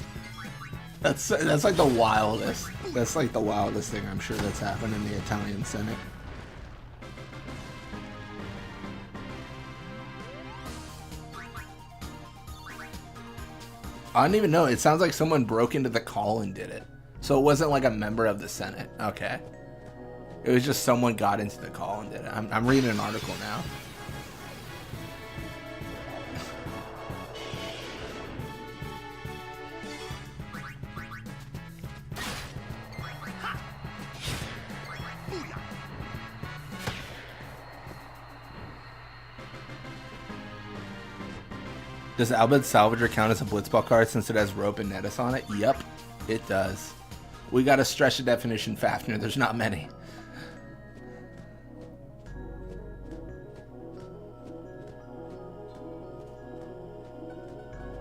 That's like the wildest. That's like the wildest thing I'm sure that's happened in the Italian Senate. I don't even know. It sounds like someone broke into the call and did it. So it wasn't like a member of the Senate. Okay. It was just someone got into the call and did it. I'm reading an article now. Does Albert Salvager count as a blitzball card since it has rope and Netis on it? Yep, it does. We gotta stretch the definition, Fafnir. There's not many.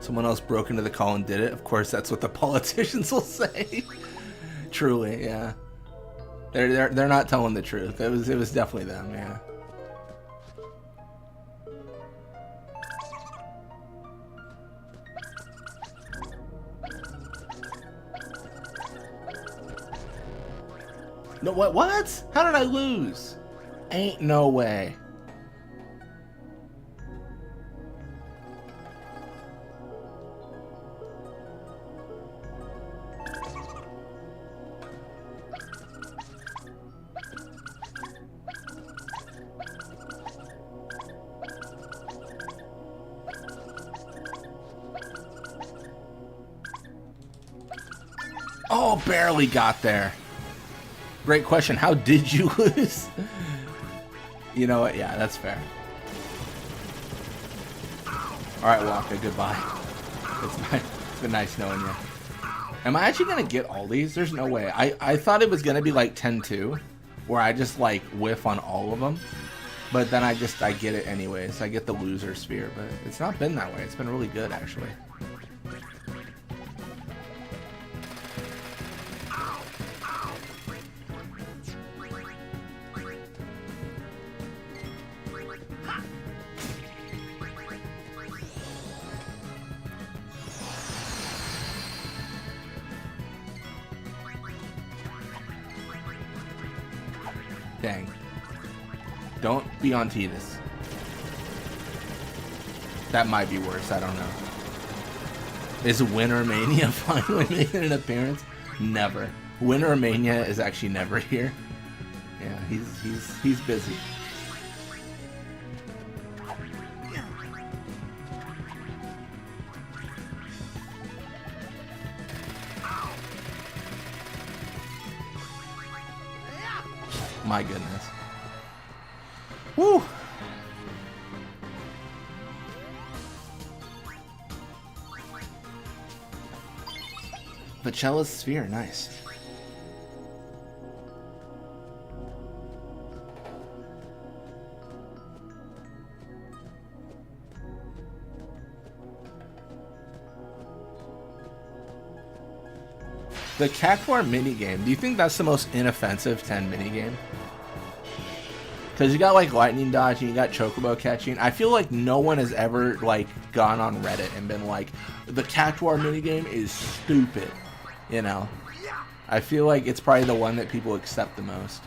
Someone else broke into the call and did it. Of course, that's what the politicians will say. Truly, yeah. They're not telling the truth. It was definitely them, yeah. No, what? How did I lose? Ain't no way. Oh, barely got there. Great question. How did you lose? You know what? Yeah, that's fair. Alright, Walker, goodbye. It's been nice knowing you. Am I actually going to get all these? There's no way. I thought it was going to be like 10-2, where I just like whiff on all of them. But then I get it anyways. I get the loser sphere, but it's not been that way. It's been really good, actually. Dang. Don't be on Tidus. That might be worse, I don't know. Is Winter Mania finally making an appearance? Never. Winter Mania is actually never here. Yeah, he's busy. My goodness. Woo! Vachella's Sphere, nice. The Cactuar minigame, do you think that's the most inoffensive 10 minigame? Because you got like lightning dodging, you got chocobo catching. I feel like no one has ever like gone on Reddit and been like, the catch war minigame is stupid. You know? I feel like it's probably the one that people accept the most.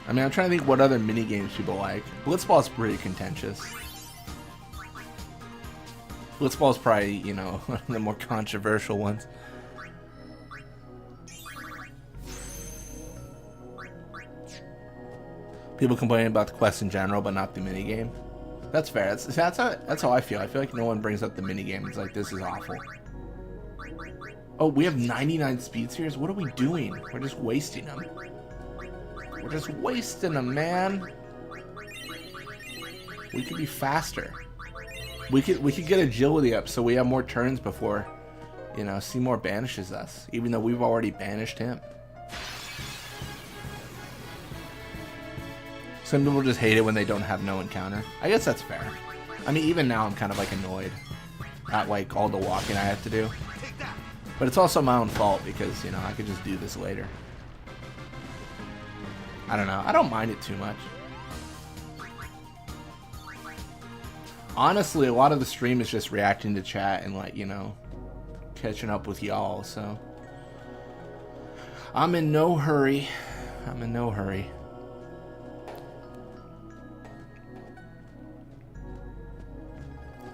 I mean, I'm trying to think what other mini games people like. Blitzball is pretty contentious. Blitzball is probably, you know, one of the more controversial ones. People complaining about the quest in general, but not the mini game. That's fair. That's how I feel. I feel like no one brings up the mini game. It's like, this is awful. Oh, we have 99 speed spheres. What are we doing? We're just wasting them. We're just wasting them, man. We could be faster. We could get agility up so we have more turns before, you know, Seymour banishes us, even though we've already banished him. Some people just hate it when they don't have no encounter. I guess that's fair. I mean, even now I'm kind of like annoyed at like all the walking I have to do. But it's also my own fault because, you know, I could just do this later. I don't know. I don't mind it too much. Honestly, a lot of the stream is just reacting to chat and, like, you know, catching up with y'all, so I'm in no hurry. I'm in no hurry.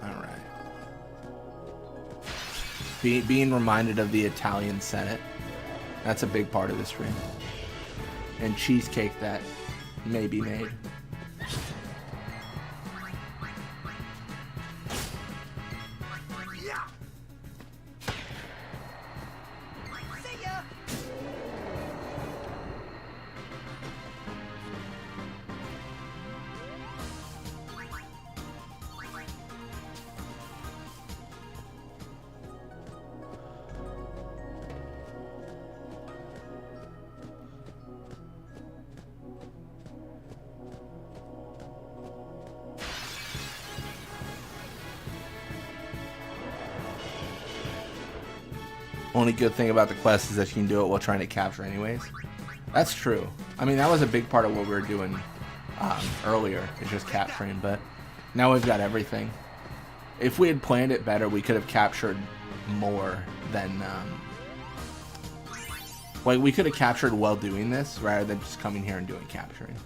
Alright. Being reminded of the Italian Senate. That's a big part of the stream. And cheesecake that may be made. See ya. Only good thing about the quest is that you can do it while trying to capture anyways. That's true. I mean, that was a big part of what we were doing earlier, is just capturing, but now we've got everything. If we had planned it better, we could have captured more than... like, we could have captured while doing this, rather than just coming here and doing capturing.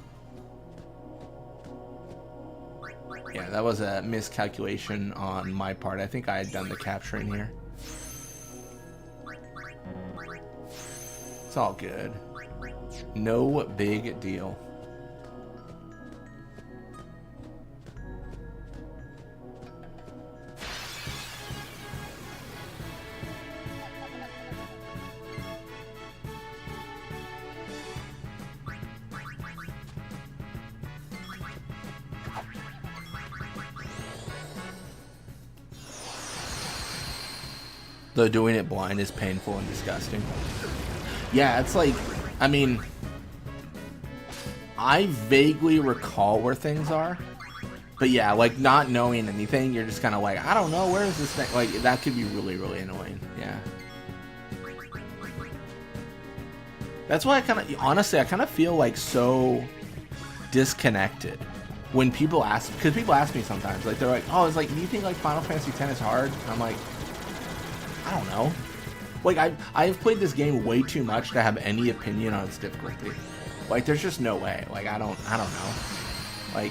Yeah, that was a miscalculation on my part. I think I had done the capturing here. It's all good. No big deal. Though doing it blind is painful and disgusting. Yeah, it's like, I mean, I vaguely recall where things are, but yeah, like not knowing anything, you're just kind of like, I don't know, where is this thing? Like, that could be really, really annoying. Yeah. That's why I kind of, honestly, I kind of feel like so disconnected when people ask, because people ask me sometimes, like, they're like, oh, it's like, do you think like Final Fantasy X is hard? And I'm like, I don't know. Like, I've played this game way too much to have any opinion on its difficulty. Like, there's just no way. Like, I don't know. Like,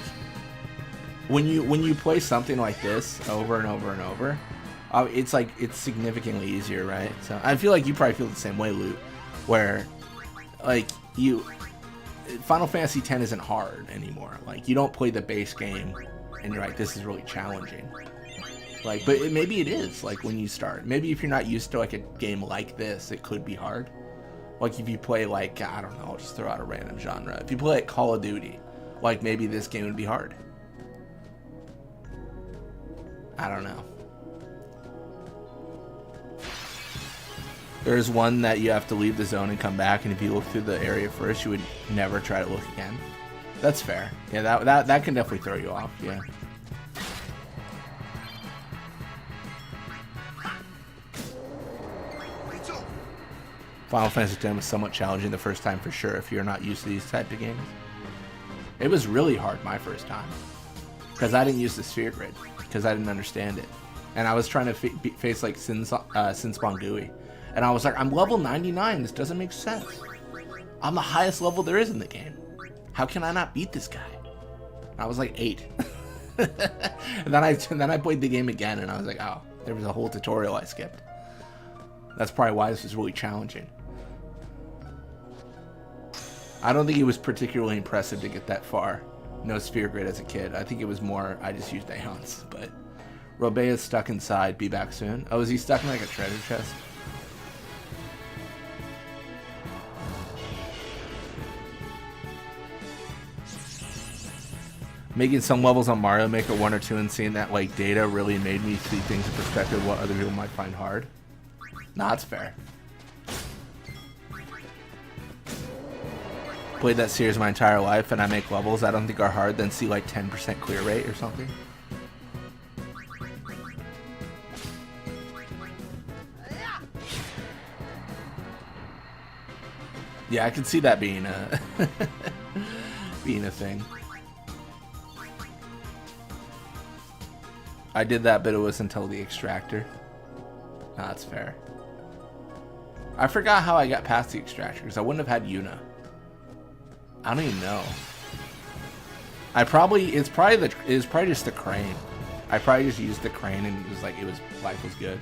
when you play something like this over and over and over, it's like, it's significantly easier, right? So I feel like you probably feel the same way, Loot, where like Final Fantasy X isn't hard anymore. Like, you don't play the base game and you're like, this is really challenging. Like, but maybe it is, like, when you start. Maybe if you're not used to, like, a game like this, it could be hard. Like, if you play, like, I don't know, I'll just throw out a random genre. If you play, like, Call of Duty, like, maybe this game would be hard. I don't know. There's one that you have to leave the zone and come back, and if you look through the area first, you would never try to look again. That's fair. Yeah, that can definitely throw you off, yeah. Final Fantasy X was somewhat challenging the first time for sure if you're not used to these type of games. It was really hard my first time because I didn't use the sphere grid because I didn't understand it, and I was trying to face like Sin-Spawn GUI, and I was like, I'm level 99. This doesn't make sense. I'm the highest level there is in the game. How can I not beat this guy? I was like 8. and then I played the game again, and I was like, oh, there was a whole tutorial I skipped. That's probably why this was really challenging. I don't think it was particularly impressive to get that far. No sphere grid as a kid. I think it was more I just used Aeons. But Robé is stuck inside. Be back soon. Oh, is he stuck in like a treasure chest? Making some levels on Mario Maker 1 or 2 and seeing that like data really made me see things in perspective of what other people might find hard. Nah, that's fair. Played that series my entire life and I make levels I don't think are hard, then see like 10% clear rate or something. Yeah, I can see that being a being a thing. I did that, but it was until the extractor. Nah, that's fair. I forgot how I got past the extractor because I wouldn't have had Yuna. I don't even know. It's probably just the crane. I probably just used the crane and it was like life was good.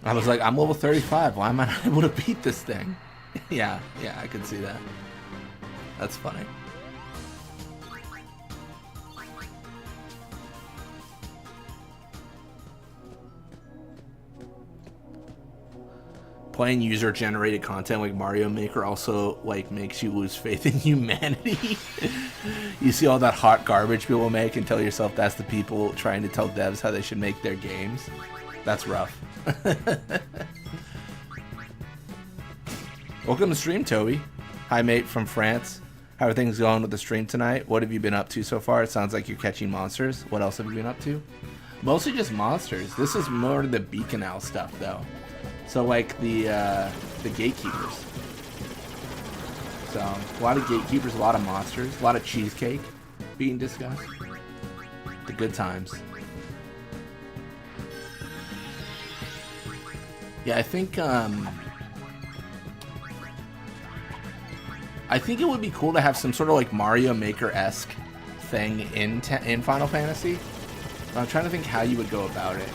I was like, I'm level 35. Why am I not able to beat this thing? yeah, I could see that. That's funny. Playing user-generated content like Mario Maker also like makes you lose faith in humanity. You see all that hot garbage people make and tell yourself that's the people trying to tell devs how they should make their games. That's rough. Welcome to stream, Toby. Hi, mate from France. How are things going with the stream tonight? What have you been up to so far? It sounds like you're catching monsters. What else have you been up to? Mostly just monsters. This is more the Beacon Owl stuff, though. So, like the gatekeepers. So, a lot of gatekeepers, a lot of monsters, a lot of cheesecake being discussed. The good times. Yeah, I think it would be cool to have some sort of like Mario Maker-esque thing in Final Fantasy. But I'm trying to think how you would go about it.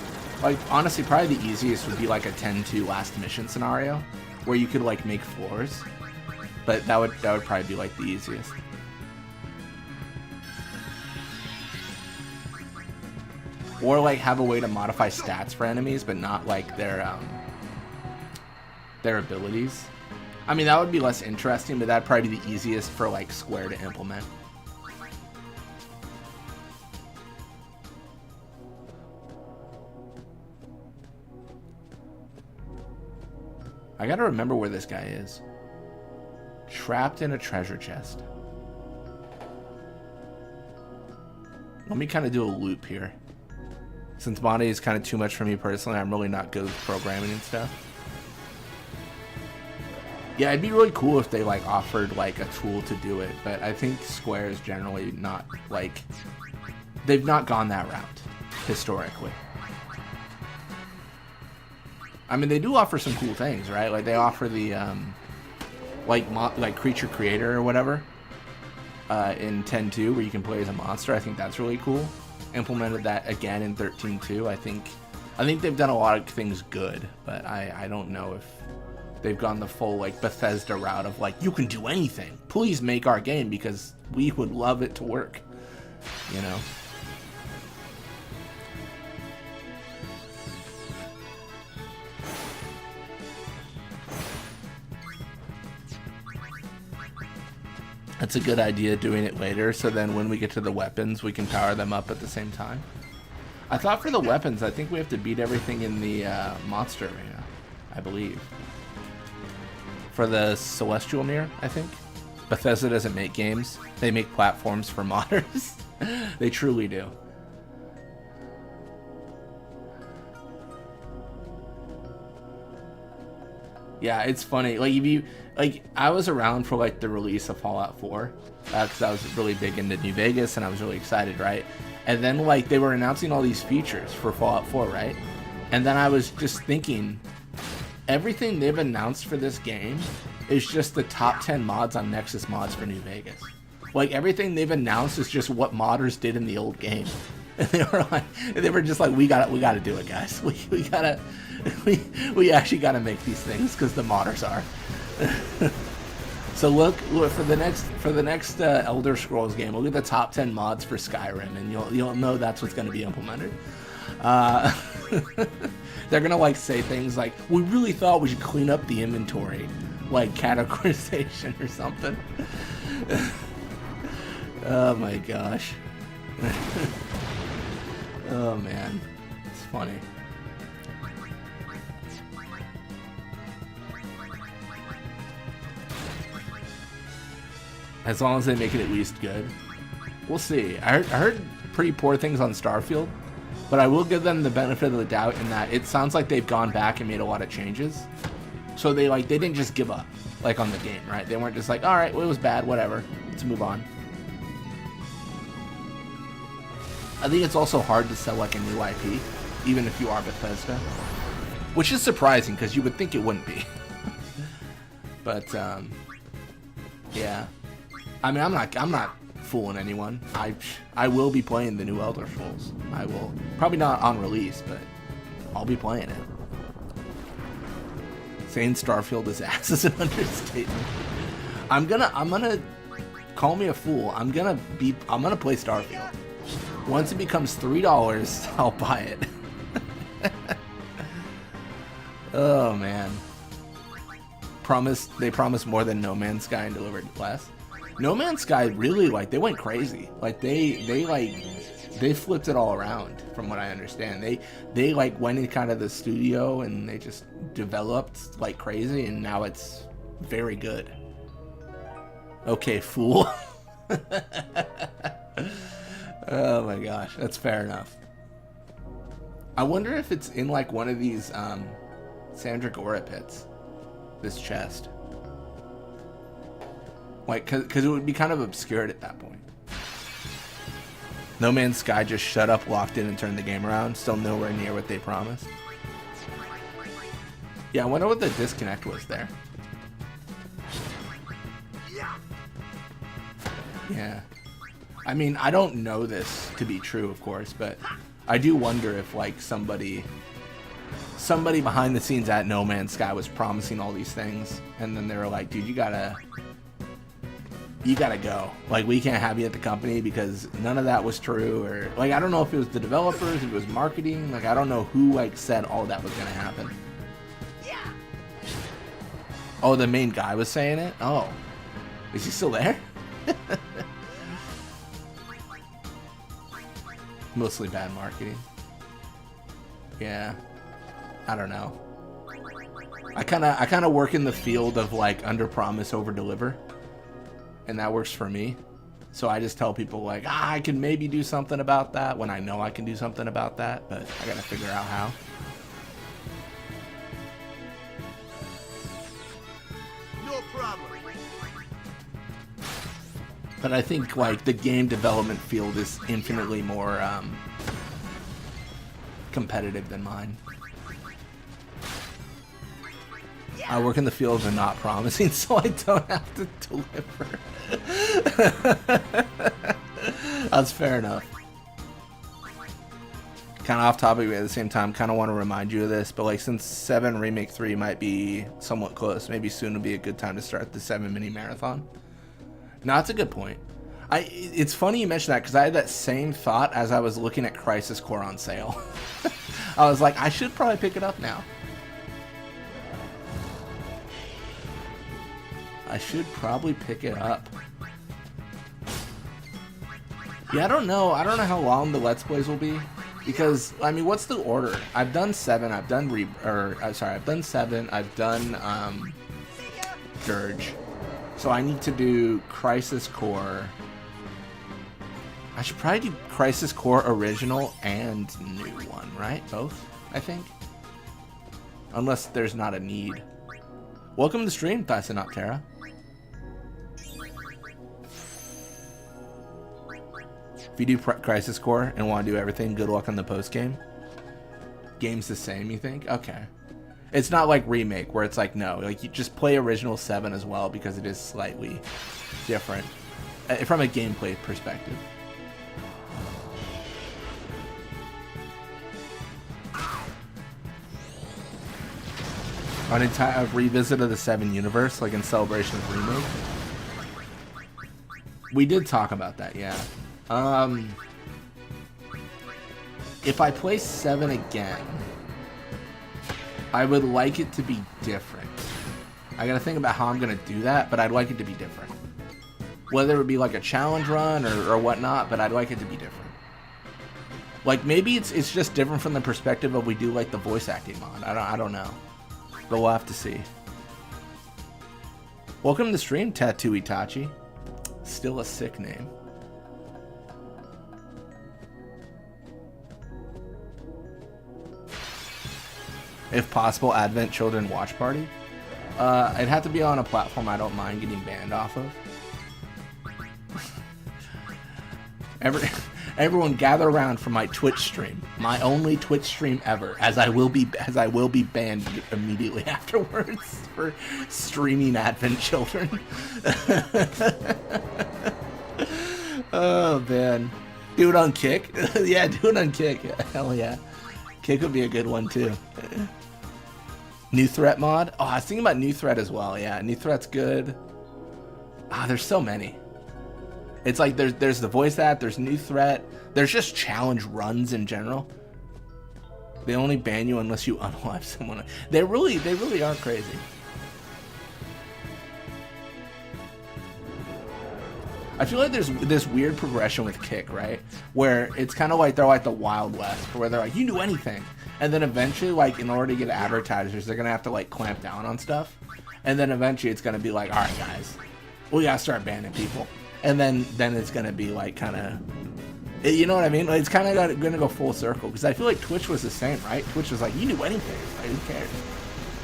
Like, honestly, probably the easiest would be like a 10-2 last mission scenario where you could like make floors. But that would probably be like the easiest. Or like have a way to modify stats for enemies, but not like their abilities. I mean, that would be less interesting, but that'd probably be the easiest for like Square to implement. I gotta remember where this guy is. Trapped in a treasure chest. Let me kind of do a loop here. Since Bonnie is kind of too much for me personally, I'm really not good with programming and stuff. Yeah, it'd be really cool if they like offered like a tool to do it, but I think Square is generally not like, they've not gone that route historically. I mean, they do offer some cool things, right? Like they offer the like creature creator or whatever in 10.2 where you can play as a monster. I think that's really cool. Implemented that again in 13.2. I think they've done a lot of things good, but I don't know if they've gone the full like Bethesda route of like, you can do anything. Please make our game because we would love it to work. You know? That's a good idea, doing it later, so then when we get to the weapons, we can power them up at the same time. I thought for the weapons, I think we have to beat everything in the monster arena. I believe. For the Celestial Mirror, I think. Bethesda doesn't make games. They make platforms for modders. They truly do. Yeah, it's funny. Like if you I was around for like the release of Fallout 4. Because I was really big into New Vegas and I was really excited, right? And then like they were announcing all these features for Fallout 4, right? And then I was just thinking, everything they've announced for this game is just the top 10 mods on Nexus Mods for New Vegas. Like everything they've announced is just what modders did in the old game. And they were just like, we gotta do it, guys. We actually gotta make these things because the modders are. So look for the next Elder Scrolls game. Look at the top 10 mods for Skyrim, and you'll know that's what's going to be implemented. They're gonna like say things like, "We really thought we should clean up the inventory, like categorization or something." Oh my gosh. Oh man, it's funny. As long as they make it at least good. We'll see. I heard pretty poor things on Starfield, but I will give them the benefit of the doubt in that it sounds like they've gone back and made a lot of changes. So they didn't just give up like on the game, right? They weren't just like, all right, well, it was bad, whatever, let's move on. I think it's also hard to sell like a new IP, even if you are Bethesda, which is surprising because you would think it wouldn't be. But yeah. I mean, I'm not fooling anyone. I will be playing the new Elder Scrolls. I will. Probably not on release, but I'll be playing it. Saying Starfield is ass is an understatement. I'm gonna call me a fool. I'm gonna play Starfield. Once it becomes $3, I'll buy it. Oh man. They promised more than No Man's Sky and delivered less. No Man's Sky really they went crazy. Like they flipped it all around from what I understand. They went in kind of the studio and they just developed like crazy, and now it's very good. Okay, fool. Oh my gosh, that's fair enough. I wonder if it's in like one of these Sandragora pits. This chest. Like, because it would be kind of obscured at that point. No Man's Sky just shut up, locked in, and turned the game around. Still nowhere near what they promised. Yeah, I wonder what the disconnect was there. Yeah. I mean, I don't know this to be true, of course, but I do wonder if, like, somebody behind the scenes at No Man's Sky was promising all these things, and then they were like, dude, you gotta go. Like, we can't have you at the company because none of that was true. Or, like, I don't know if it was the developers, if it was marketing. Like, I don't know who, like, said all that was gonna happen. Yeah. Oh, the main guy was saying it? Oh. Is he still there? Mostly bad marketing. Yeah. I don't know. I kind of work in the field of like under promise over deliver, and that works for me. So I just tell people like, I can maybe do something about that when I know I can do something about that, but I gotta figure out how. No problem. But I think like the game development field is infinitely more competitive than mine. I work in the field of not promising, so I don't have to deliver. That's fair enough. Kind of off topic, but at the same time, kind of want to remind you of this. But like, since 7 Remake 3 might be somewhat close, maybe soon would be a good time to start the 7 mini marathon. No, that's a good point. It's funny you mentioned that because I had that same thought as I was looking at Crisis Core on sale. I was like, I should probably pick it up now. I should probably pick it up. Yeah, I don't know. I don't know how long the Let's Plays will be. Because I mean, what's the order? I've done 7. I've done I've done 7. I've done Dirge. So I need to do Crisis Core. I should probably do Crisis Core Original and New one, right? Both, I think. Unless there's not a need. Welcome to the stream, Thysanoptera. If you do Crisis Core and want to do everything, good luck on the post game. Game's the same, you think? Okay. It's not like Remake, where it's like, no, like you just play Original 7 as well, because it is slightly different from a gameplay perspective. On a revisit of the 7 universe, like in celebration of Remake. We did talk about that, yeah. If I play 7 again, I would like it to be different. I gotta think about how I'm gonna do that, but I'd like it to be different. Whether it would be like a challenge run or whatnot, but I'd like it to be different. Like maybe it's just different from the perspective of we do like the voice acting mod. I don't know. But we'll have to see. Welcome to the stream, Tattoo Itachi. Still a sick name. If possible, Advent Children Watch Party. It'd have to be on a platform I don't mind getting banned off of. Everyone gather around for my Twitch stream, my only Twitch stream ever, as I will be banned immediately afterwards for streaming Advent Children. Oh man, do it on Kick. Yeah, do it on Kick. Hell yeah, Kick would be a good one too. New Threat mod. Oh, I was thinking about New Threat as well. Yeah, New Threat's good. Ah, there's so many. It's like there's the voice app, there's New Threat, there's just challenge runs in general. They only ban you unless you unalive someone. They really are crazy. I feel like there's this weird progression with Kick, right? Where it's kind of like they're like the Wild West, where they're like, you do anything. And then eventually, like, in order to get advertisers, they're going to have to, like, clamp down on stuff. And then eventually it's going to be like, all right, guys, we got to start banning people. And then it's going to be, like, kind of, you know what I mean? Like, it's kind of going to go full circle. Because I feel like Twitch was the same, right? Twitch was like, you do anything. Like, who cares?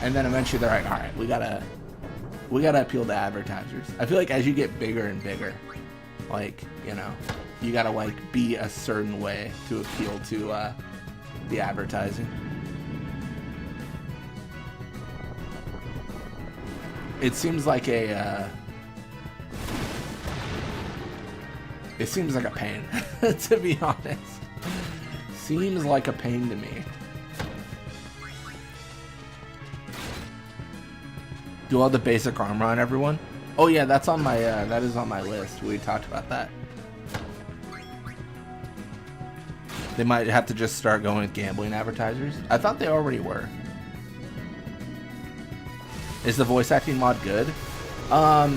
And then eventually they're like, all right, we got to appeal to advertisers. I feel like as you get bigger and bigger, like, you know, you got to, like, be a certain way to appeal to the advertising. It seems like a pain, to be honest. Seems like a pain to me. Do all the basic armor on everyone? Oh yeah, that's on my that is on my list. We talked about that. They might have to just start going with gambling advertisers. I thought they already were. Is the voice acting mod good? I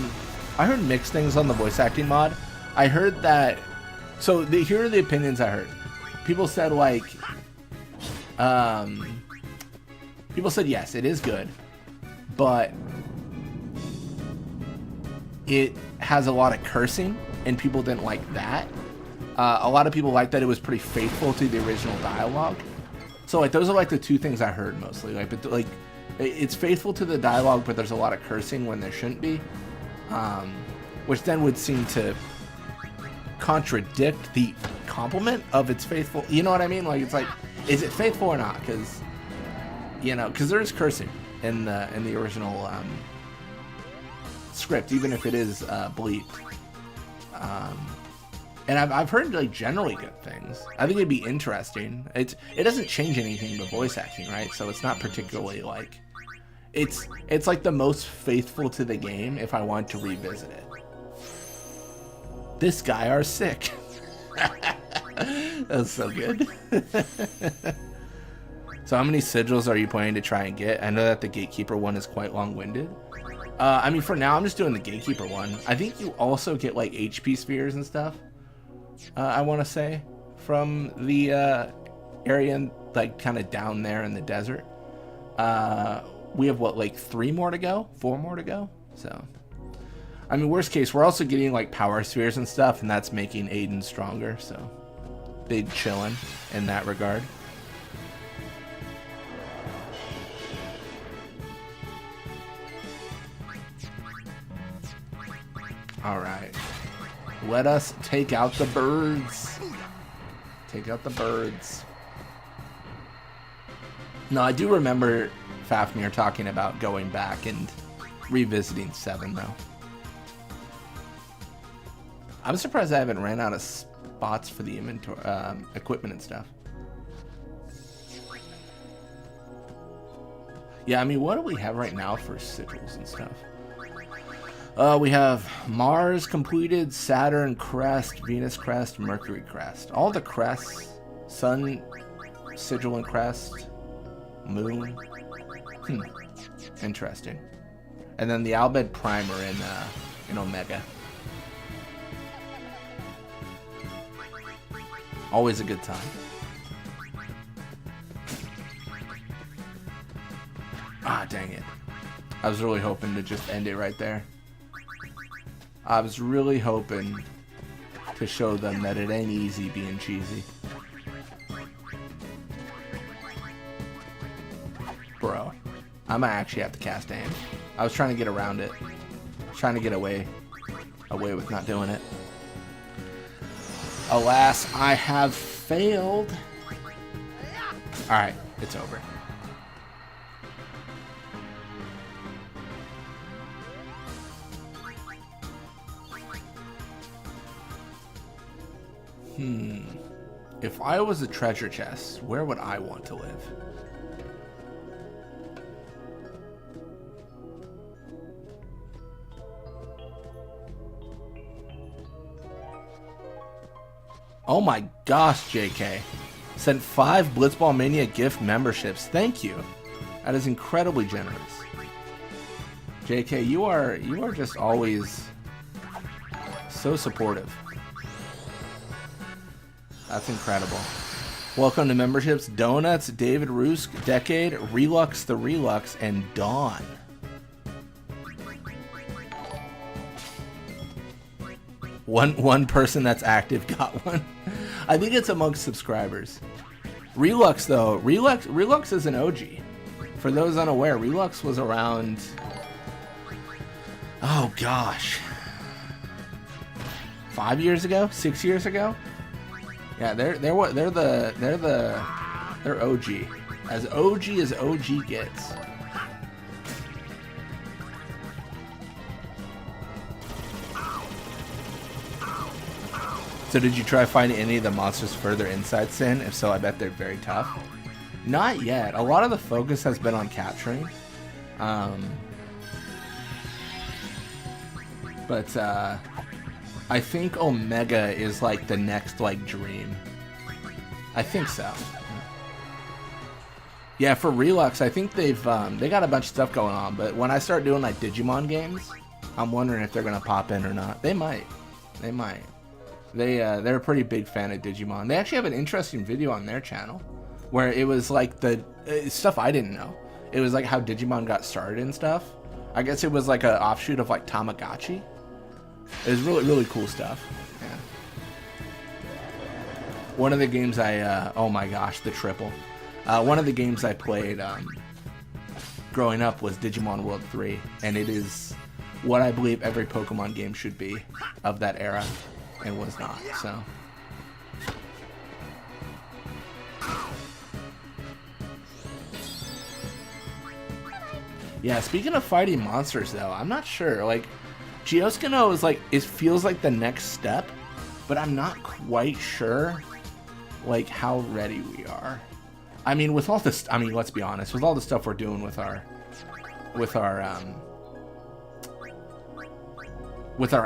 heard mixed things on the voice acting mod. I heard that... So here are the opinions I heard. People said like... people said yes, it is good. But... it has a lot of cursing, and people didn't like that. A lot of people liked that it was pretty faithful to the original dialogue. So like those are like the two things I heard mostly. Like, but like it's faithful to the dialogue, but there's a lot of cursing when there shouldn't be, which then would seem to contradict the compliment of its faithful. You know what I mean? Like it's like, is it faithful or not? Because you know, because there is cursing in the original script, even if it is bleeped. And I've heard like generally good things. I think it'd be interesting. It doesn't change anything but voice acting, right? So it's not particularly like it's like the most faithful to the game if I want to revisit it. This guy are sick. That's so good. So how many sigils are you planning to try and get? I know that the Gatekeeper one is quite long-winded. I mean, for now, I'm just doing the Gatekeeper one. I think you also get like HP spheres and stuff. I want to say from the area, like kind of down there in the desert. We have what, like 3 more to go, 4 more to go. So, I mean, worst case, we're also getting like power spheres and stuff, and that's making Aiden stronger. So, big chillin' in that regard. All right, let us take out the birds. Take out the birds. No, I do remember Fafnir talking about going back and revisiting 7, though. I'm surprised I haven't ran out of spots for the inventory, equipment and stuff. Yeah, I mean, what do we have right now for sigils and stuff? We have Mars completed, Saturn crest, Venus crest, Mercury crest. All the crests, Sun sigil and crest, Moon. Interesting. And then the Albed primer in Omega. Always a good time. Ah, dang it. I was really hoping to just end it right there. I was really hoping to show them that it ain't easy being cheesy. Bro, I might actually have to cast aim. I was trying to get around it. Trying to get away with not doing it. Alas, I have failed. Alright, it's over. If I was a treasure chest, where would I want to live? Oh my gosh, JK. Sent 5 Blitzball Mania gift memberships. Thank you. That is incredibly generous. JK, you are just always so supportive. That's incredible. Welcome to memberships, Donuts, David Rusk, Decade, Relux the Relux, and Dawn. One person that's active got one. I think it's amongst subscribers. Relux though, Relux is an OG. For those unaware, Relux was around. Oh gosh, 5 years ago, 6 years ago. Yeah, they're OG, as OG gets. So did you try finding any of the monsters further inside Sin? If so, I bet they're very tough. Not yet. A lot of the focus has been on capturing. But I think Omega is like the next like dream. I think so. Yeah, for Relux, I think they've they got a bunch of stuff going on. But when I start doing like Digimon games, I'm wondering if they're gonna pop in or not. They might. They might. They're a pretty big fan of Digimon. They actually have an interesting video on their channel where it was like the stuff I didn't know. It was like how Digimon got started and stuff. I guess it was like an offshoot of like Tamagotchi. It was really, really cool stuff. Yeah. One of the games oh my gosh, the triple. One of the games I played growing up was Digimon World 3, and it is what I believe every Pokemon game should be of that era. It was not, so. Yeah, speaking of fighting monsters, though, I'm not sure. Like, Geoskino is like, it feels like the next step, but I'm not quite sure, like, how ready we are. I mean, with all this, I mean, let's be honest, with all the stuff we're doing with our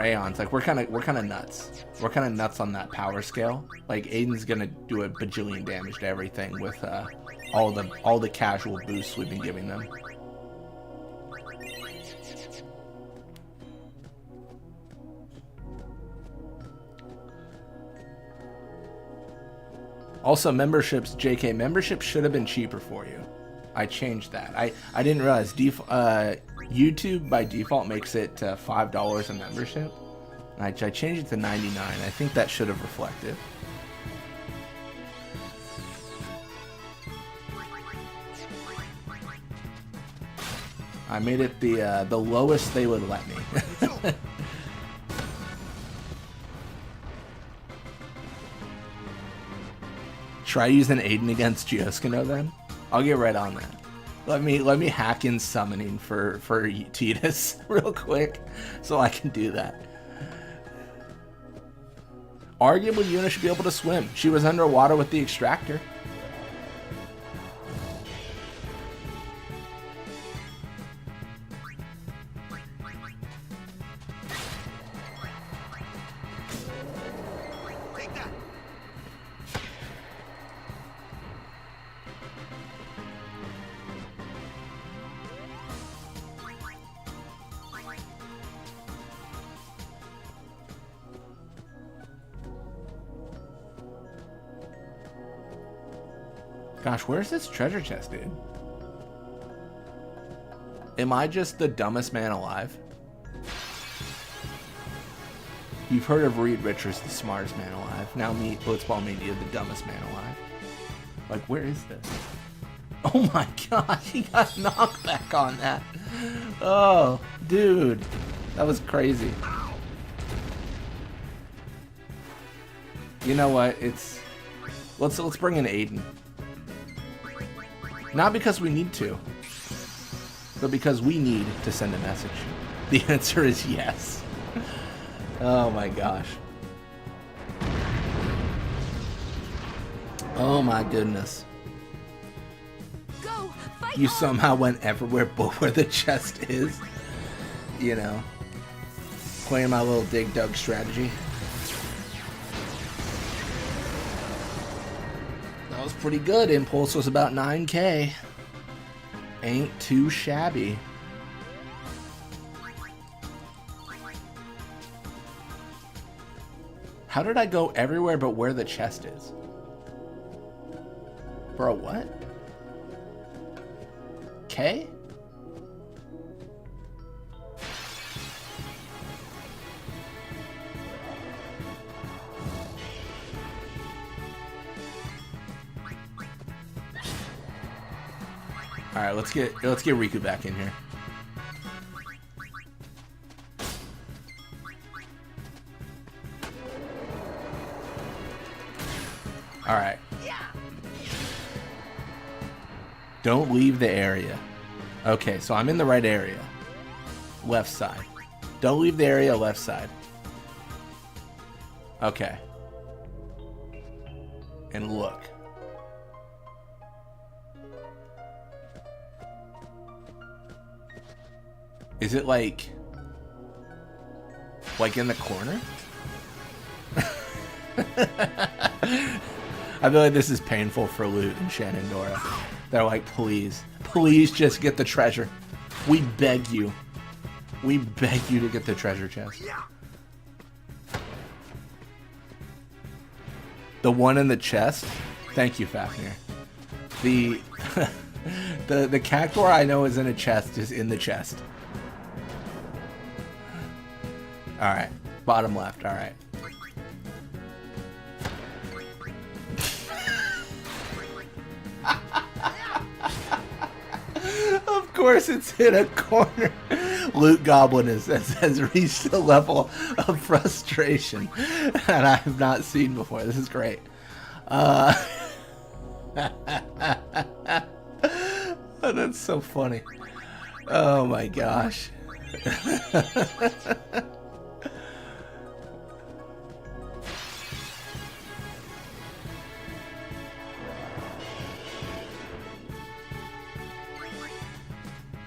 Aeons, like we're kind of nuts. We're kind of nuts on that power scale. Like Aiden's gonna do a bajillion damage to everything with all the casual boosts we've been giving them. Also, memberships, JK, memberships should have been cheaper for you. I changed that. I didn't realize YouTube by default makes it $5 a membership. I changed it to 99. I think that should have reflected. I made it the lowest they would let me. Try using Aiden against Geoskino then. I'll get right on that. Let me hack in summoning for Titus real quick, so I can do that. Arguably, Yuna should be able to swim. She was underwater with the extractor. Take that. Gosh, where's this treasure chest, dude? Am I just the dumbest man alive? You've heard of Reed Richards, the smartest man alive. Now me, Blitzball Media, the dumbest man alive. Like, where is this? Oh my gosh, he got knockback on that. Oh, dude. That was crazy. You know what? Let's bring in Aiden. Not because we need to, but because we need to send a message. The answer is yes. Oh my gosh. Oh my goodness. Go, fight You on! somehow went everywhere but where the chest is. You know. Playing my little dig dug strategy. That was pretty good. Impulse was about 9k. Ain't too shabby. How did I go everywhere but where the chest is? Bro, what? K? All right, let's get Riku back in here. All right. Don't leave the area. Okay, so I'm in the right area. Left side. Don't leave the area, left side. Okay. And look. Is it like in the corner? I feel like this is painful for Loot and Shenandoah. They're like, please just get the treasure. We beg you. We beg you to get the treasure chest. The one in the chest? Thank you, Fafnir. The the cactuar I know is in a chest is in the chest. Alright. Bottom left, alright. Of course it's in a corner. Loot Goblin has reached a level of frustration that I have not seen before. This is great. Oh, that's so funny. Oh my gosh.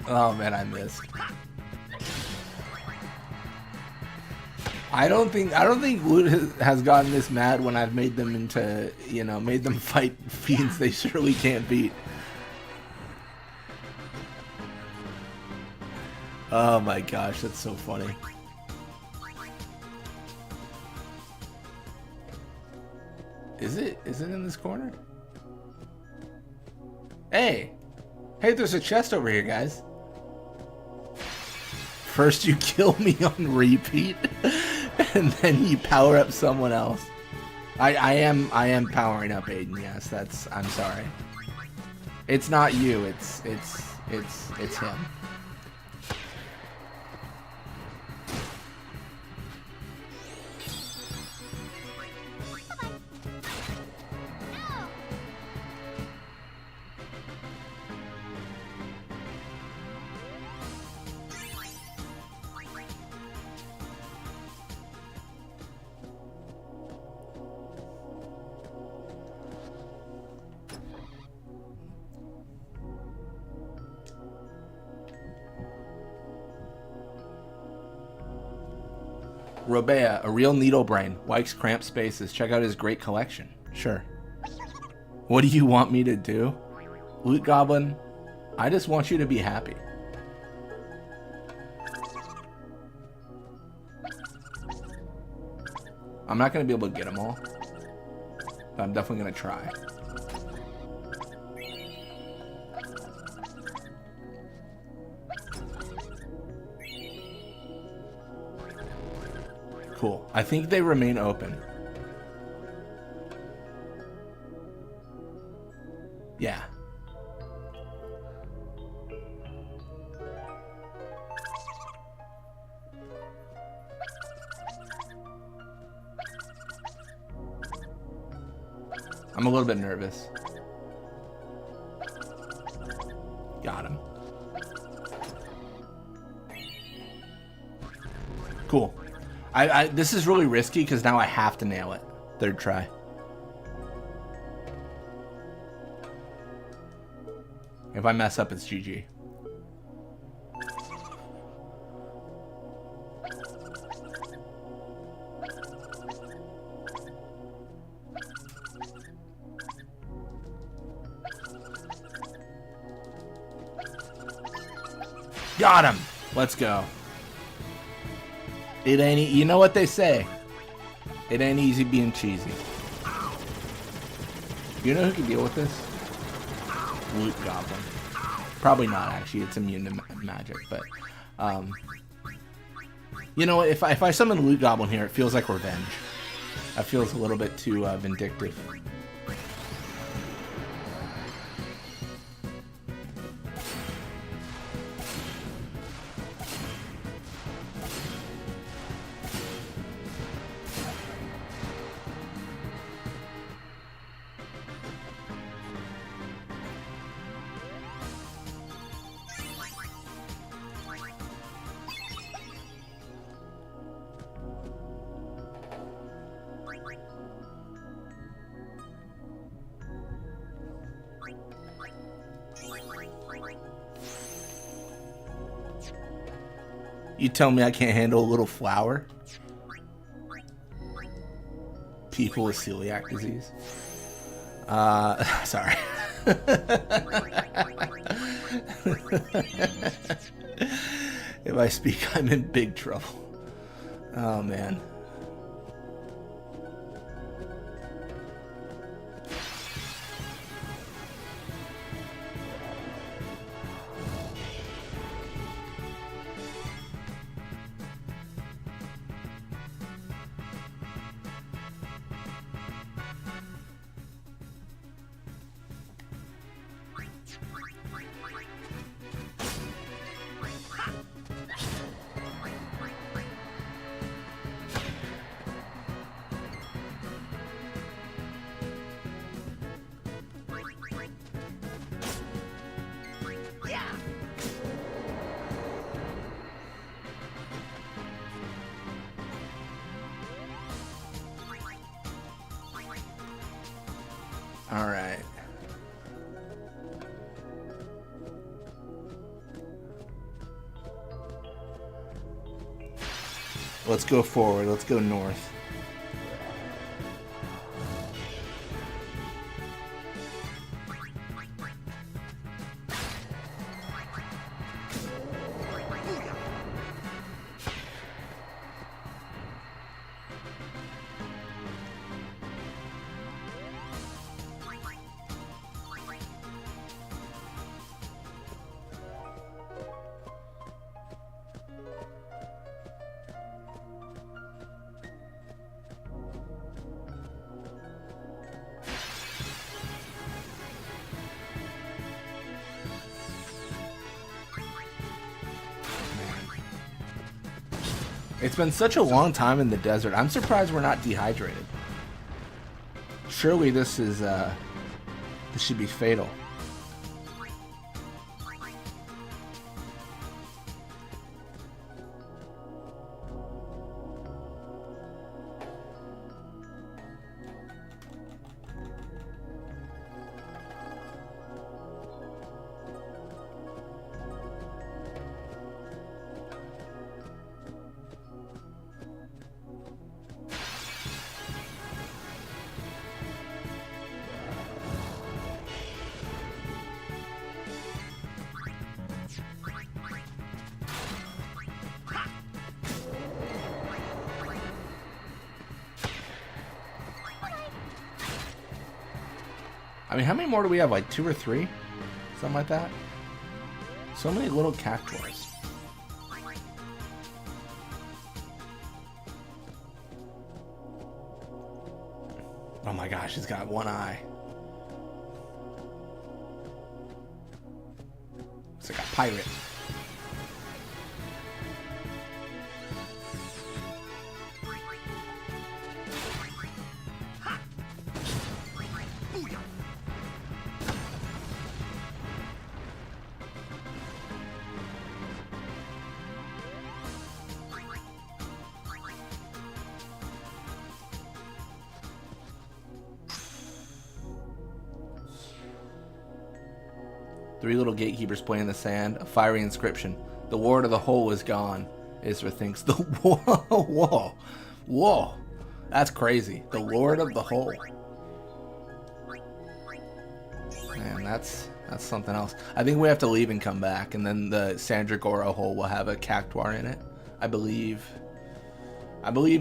Oh man, I missed. I don't think Loot has gotten this mad when I've made them into, you know, made them fight fiends they surely can't beat. Oh my gosh, that's so funny. Is it in this corner? Hey, there's a chest over here, guys. First you kill me on repeat, and then you power up someone else. I am powering up Aiden. Yes, I'm sorry. It's not you. It's him. Robea, a real needle brain, likes cramped spaces. Check out his great collection. Sure. What do you want me to do? Loot Goblin, I just want you to be happy. I'm not going to be able to get them all, but I'm definitely going to try. Cool. I think they remain open. Yeah. I'm a little bit nervous. Got him. Cool. This is really risky because now I have to nail it. Third try. If I mess up, it's GG. Got him. Let's go. It ain't, you know what they say. It ain't easy being cheesy. You know who can deal with this? Loot Goblin. Probably not, actually. It's immune to magic, but you know, if I summon Loot Goblin here, it feels like revenge. That feels a little bit too vindictive. You tell me I can't handle a little flower? People with celiac disease. Sorry. If I speak, I'm in big trouble. Oh, man. All right. Let's go forward. Let's go north. It's been such a long time in the desert. I'm surprised we're not dehydrated. Surely this is this should be fatal. I mean, how many more do we have? Like 2 or 3? Something like that? So many little cactuars. Oh my gosh, he's got one eye. It's like a pirate. Three little gatekeepers play in the sand. A fiery inscription. The Lord of the Hole is gone. Isra thinks the whoa. That's crazy. The Lord of the Hole. Man, that's something else. I think we have to leave and come back, and then the Sandragora hole will have a cactuar in it. I believe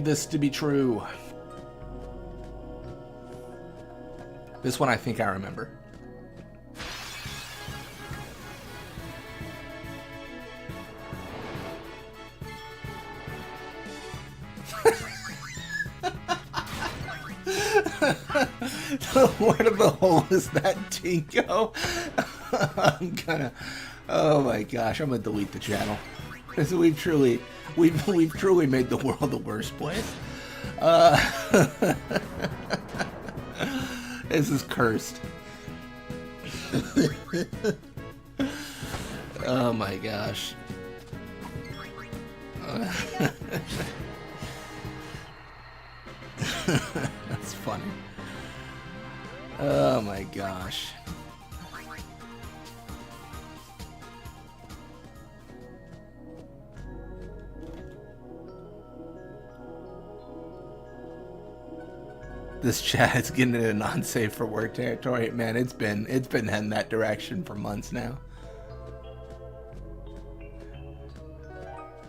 this to be true. This one I think I remember. The Lord of the Hole is that Dingo. I'm gonna. Oh my gosh! I'm gonna delete the channel. Because we've truly made the world the worst place. This is cursed. Oh my gosh. That's funny. Oh my gosh. This chat is getting into non-safe for work territory. Man, it's been heading that direction for months now.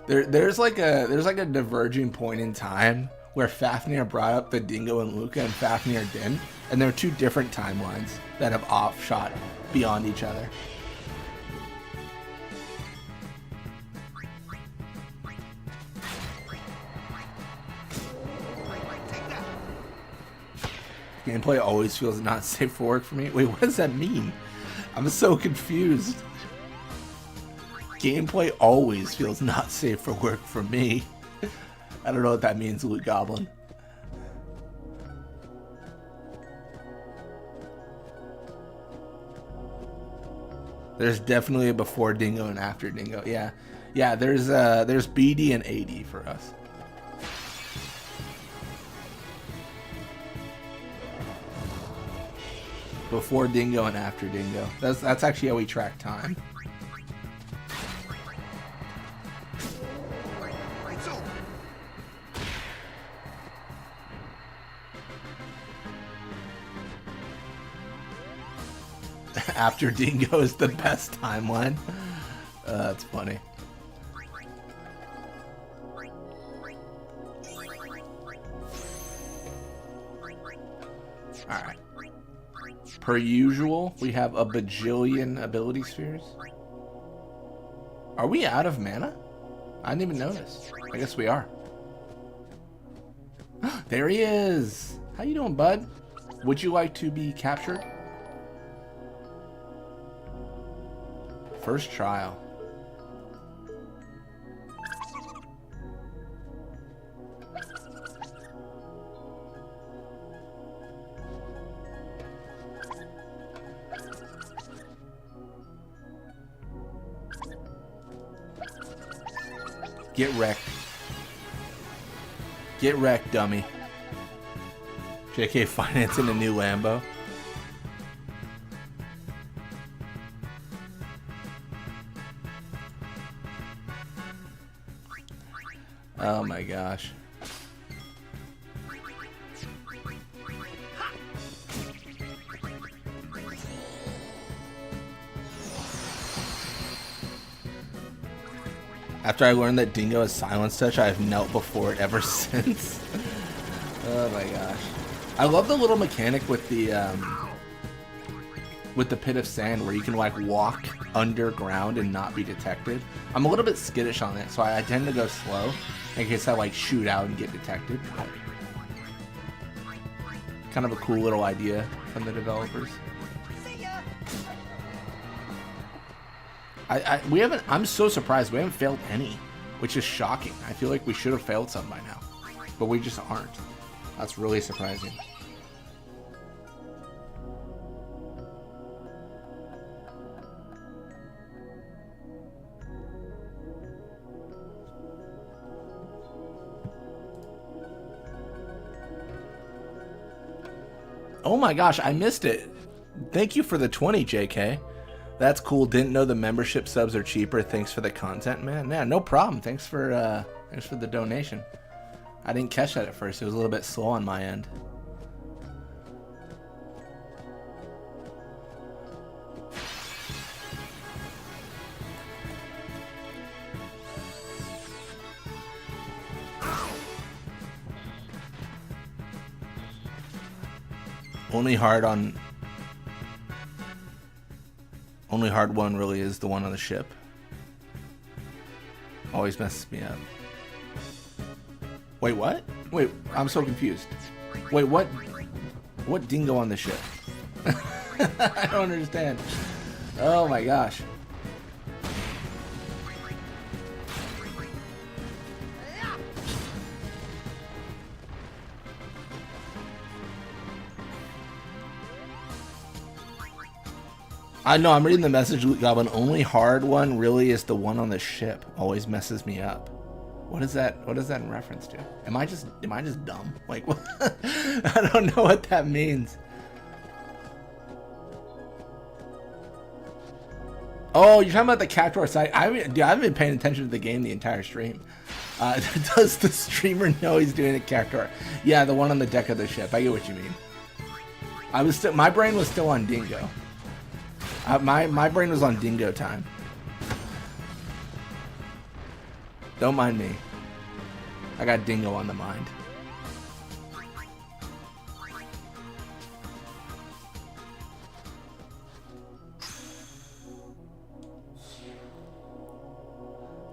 There's like a diverging point in time where Fafnir brought up the Dingo and Luca and Fafnir didn't, and there are two different timelines that have offshot beyond each other. Gameplay always feels not safe for work for me. Wait, what does that mean? I'm so confused. Gameplay always feels not safe for work for me. I don't know what that means, Loot Goblin. There's definitely a before Dingo and after Dingo. Yeah, there's BD and AD for us. Before Dingo and after Dingo. That's actually how we track time. After Dingo is the best timeline. That's funny. Alright. Per usual, we have a bajillion ability spheres. Are we out of mana? I didn't even notice. I guess we are. There he is! How you doing, bud? Would you like to be captured? First trial. Get wrecked. Get wrecked, dummy. JK financing a new Lambo. Oh my gosh. After I learned that Dingo has silence touch, I have knelt before it ever since. Oh my gosh. I love the little mechanic with the pit of sand where you can like walk underground and not be detected. I'm a little bit skittish on it, so I tend to go slow in case I like shoot out and get detected. Kind of a cool little idea from the developers. I'm so surprised we haven't failed any, which is shocking. I feel like we should have failed some by now, but we just aren't. That's really surprising. Oh my gosh, I missed it. Thank you for the 20, JK. That's cool. Didn't know the membership subs are cheaper. Thanks for the content, man. Yeah, no problem. Thanks for the donation. I didn't catch that at first. It was a little bit slow on my end. Only hard one really is the one on the ship. Always messes me up. Wait, what? Wait, I'm so confused. Wait, what? What dingo on the ship? I don't understand. Oh my gosh. I know, I'm reading the message, Luke Goblin. Only hard one really is the one on the ship. Always messes me up. What is that? What is that in reference to? Am I just dumb? Like, what? I don't know what that means. Oh, you're talking about the Cactuar site. I've been paying attention to the game the entire stream. Does the streamer know he's doing a Cactuar? Yeah, the one on the deck of the ship. I get what you mean. My brain was still on Dingo. My brain was on Dingo time. Don't mind me. I got Dingo on the mind.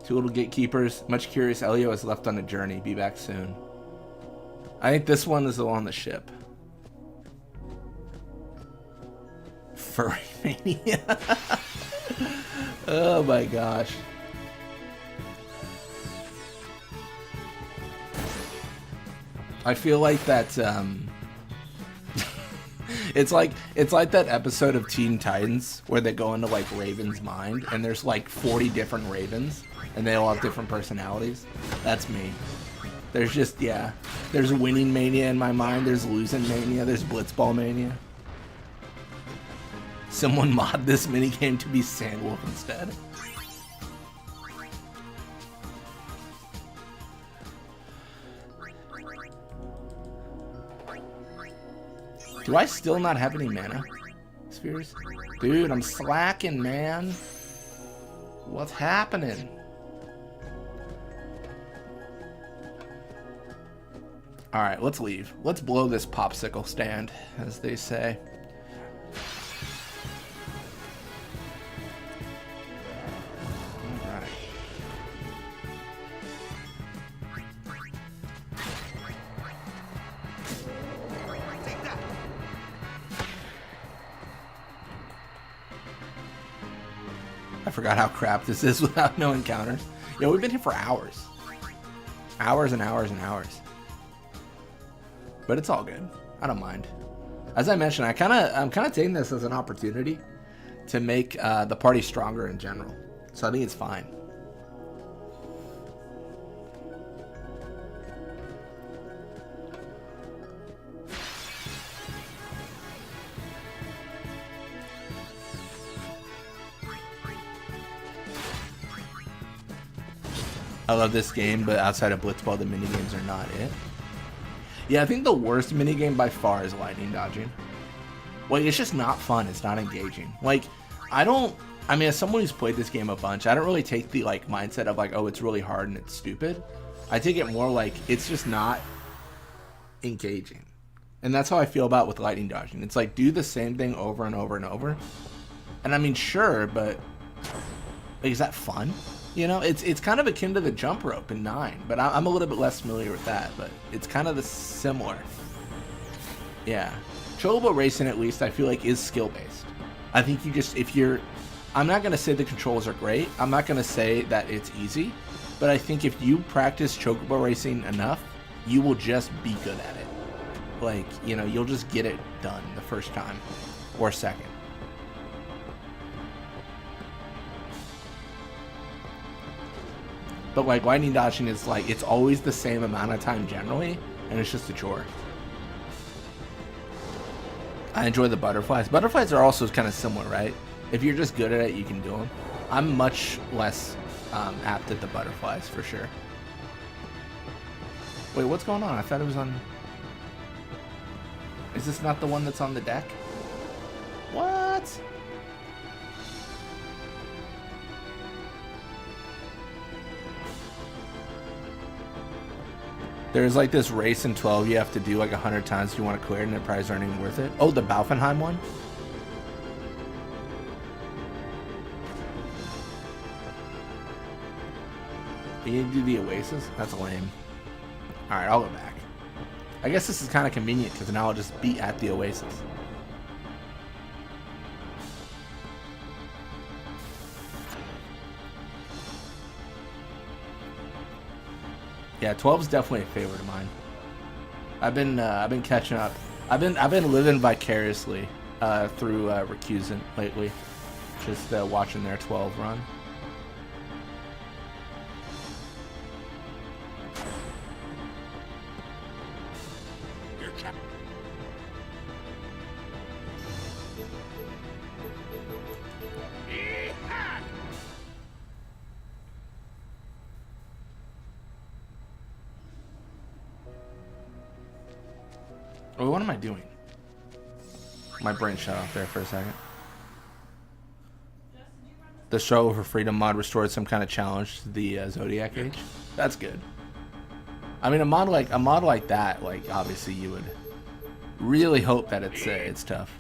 Two little gatekeepers. Much curious. Elio is left on a journey. Be back soon. I think this one is the one on the ship. Furry mania. Oh my gosh. I feel like that's it's like that episode of Teen Titans where they go into like Raven's mind and there's like 40 different Ravens and they all have different personalities. That's me. There's just, yeah. There's winning mania in my mind, there's losing mania, there's blitzball mania. Someone mod this minigame to be Sandwolf instead. Do I still not have any mana spheres? Dude, I'm slacking, man. What's happening? Alright, let's leave. Let's blow this popsicle stand, as they say. I forgot how crap this is without no encounters. Yo, we've been here for hours. Hours and hours and hours. But it's all good. I don't mind. As I mentioned, I'm kind of taking this as an opportunity to make the party stronger in general. So I think it's fine. I love this game, but outside of Blitzball, the minigames are not it. Yeah, I think the worst minigame by far is lightning dodging. Like, it's just not fun. It's not engaging. Like, I mean, as someone who's played this game a bunch, I don't really take the, like, mindset of, like, oh, it's really hard and it's stupid. I take it more like it's just not engaging. And that's how I feel about with lightning dodging. It's like, do the same thing over and over and over. And I mean, sure, but like, is that fun? You know, it's kind of akin to the jump rope in 9, but I'm a little bit less familiar with that, but it's kind of the similar. Yeah. Chocobo racing, at least, I feel like is skill-based. I think you just, I'm not going to say the controls are great. I'm not going to say that it's easy, but I think if you practice Chocobo racing enough, you will just be good at it. Like, you know, you'll just get it done the first time or second. But like lightning dodging is like, it's always the same amount of time generally, and it's just a chore. I enjoy the butterflies. Butterflies are also kind of similar, right? If you're just good at it, you can do them. I'm much less apt at the butterflies, for sure. Wait, what's going on? I thought it was on... Is this not the one that's on the deck? What? There's like this race in 12 you have to do like 100 times if you want to clear it, and it probably aren't even worth it. Oh, the Baufenheim one? You need to do the Oasis? That's lame. Alright, I'll go back. I guess this is kind of convenient because now I'll just be at the Oasis. Yeah, 12 is definitely a favorite of mine. I've been catching up. I've been living vicariously through Recusant lately, just watching their 12 run. Oh, what am I doing? My brain shut off there for a second. The Struggle for Freedom mod restored some kind of challenge to the Zodiac Age. That's good. I mean, a mod like that, like obviously you would really hope that it's tough.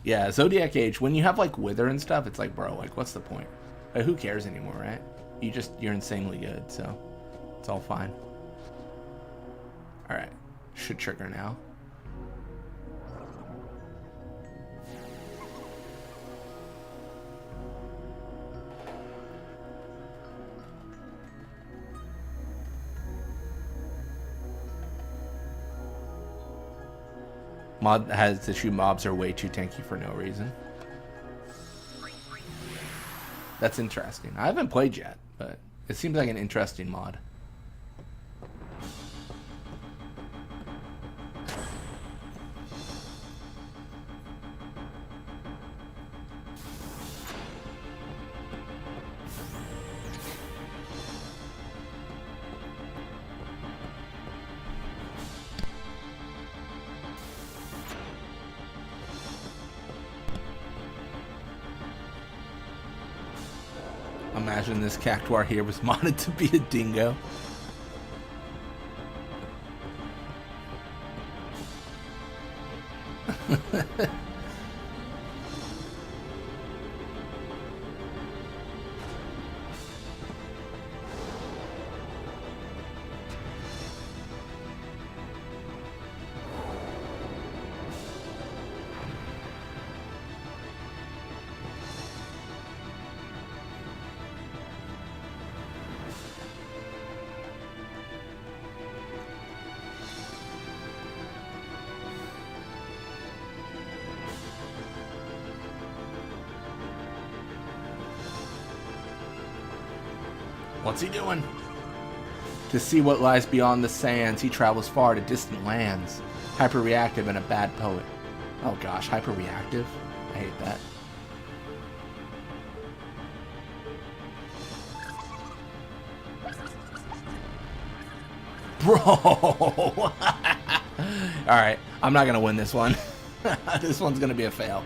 Yeah, Zodiac Age. When you have like Wither and stuff, it's like, bro, like what's the point? Like, who cares anymore, right? You're insanely good, so it's all fine. Alright, should trigger now. Mod has issue mobs are way too tanky for no reason. That's interesting. I haven't played yet, but it seems like an interesting mod. Imagine this cactuar here was modded to be a dingo. What's he doing? To see what lies beyond the sands, he travels far to distant lands. Hyper-reactive and a bad poet. Oh gosh, hyper-reactive? I hate that. Bro! Alright, I'm not gonna win this one. This one's gonna be a fail.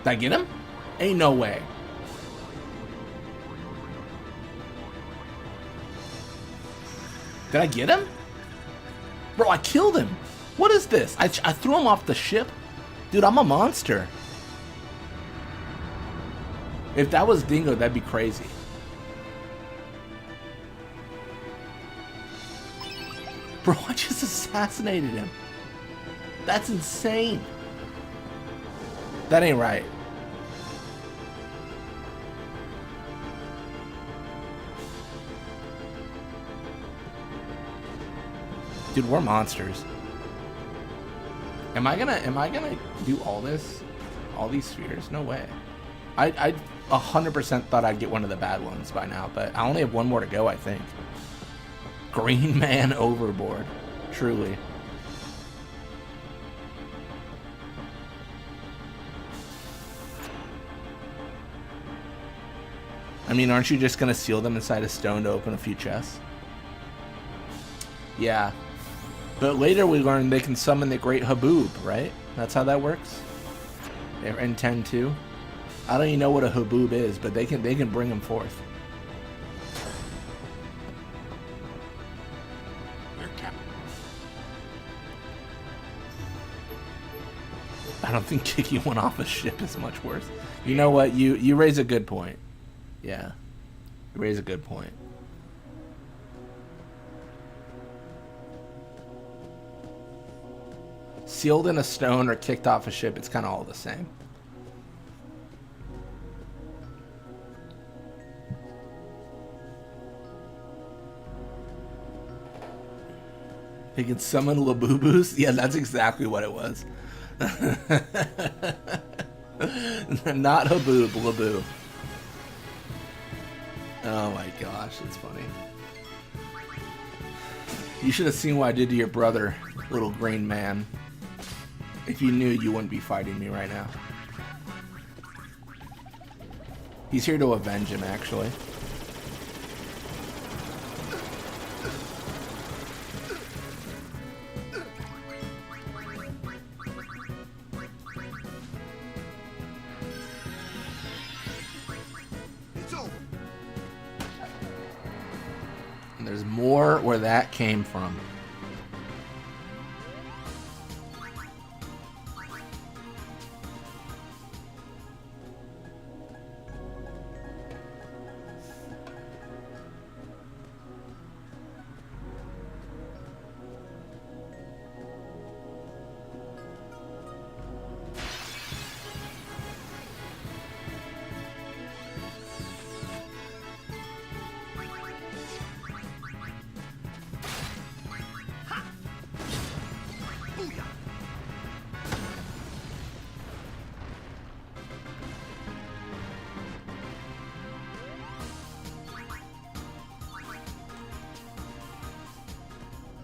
Did I get him? Ain't no way. Did I get him? Bro, I killed him. What is this? I threw him off the ship? Dude, I'm a monster. If that was Dingo, that'd be crazy. Bro, I just assassinated him. That's insane. That ain't right. Dude, we're monsters. Am I gonna do all this? All these spheres? No way. I 100% thought I'd get one of the bad ones by now, but I only have one more to go, I think. Green man overboard. Truly. I mean, aren't you just gonna seal them inside a stone to open a few chests? Yeah. But later we learned they can summon the Great Haboob, right? That's how that works? In 10-2? I don't even know what a Haboob is, but they can bring him forth. I don't think kicking one off a ship is much worse. You know what? You raise a good point. Yeah. You raise a good point. Sealed in a stone or kicked off a ship, it's kind of all the same. They can summon Laboobos? Yeah, that's exactly what it was. Not Haboob, Laboo. Oh my gosh, that's funny. You should have seen what I did to your brother, little green man. If you knew, you wouldn't be fighting me right now. He's here to avenge him, actually. It's over. And there's more where that came from.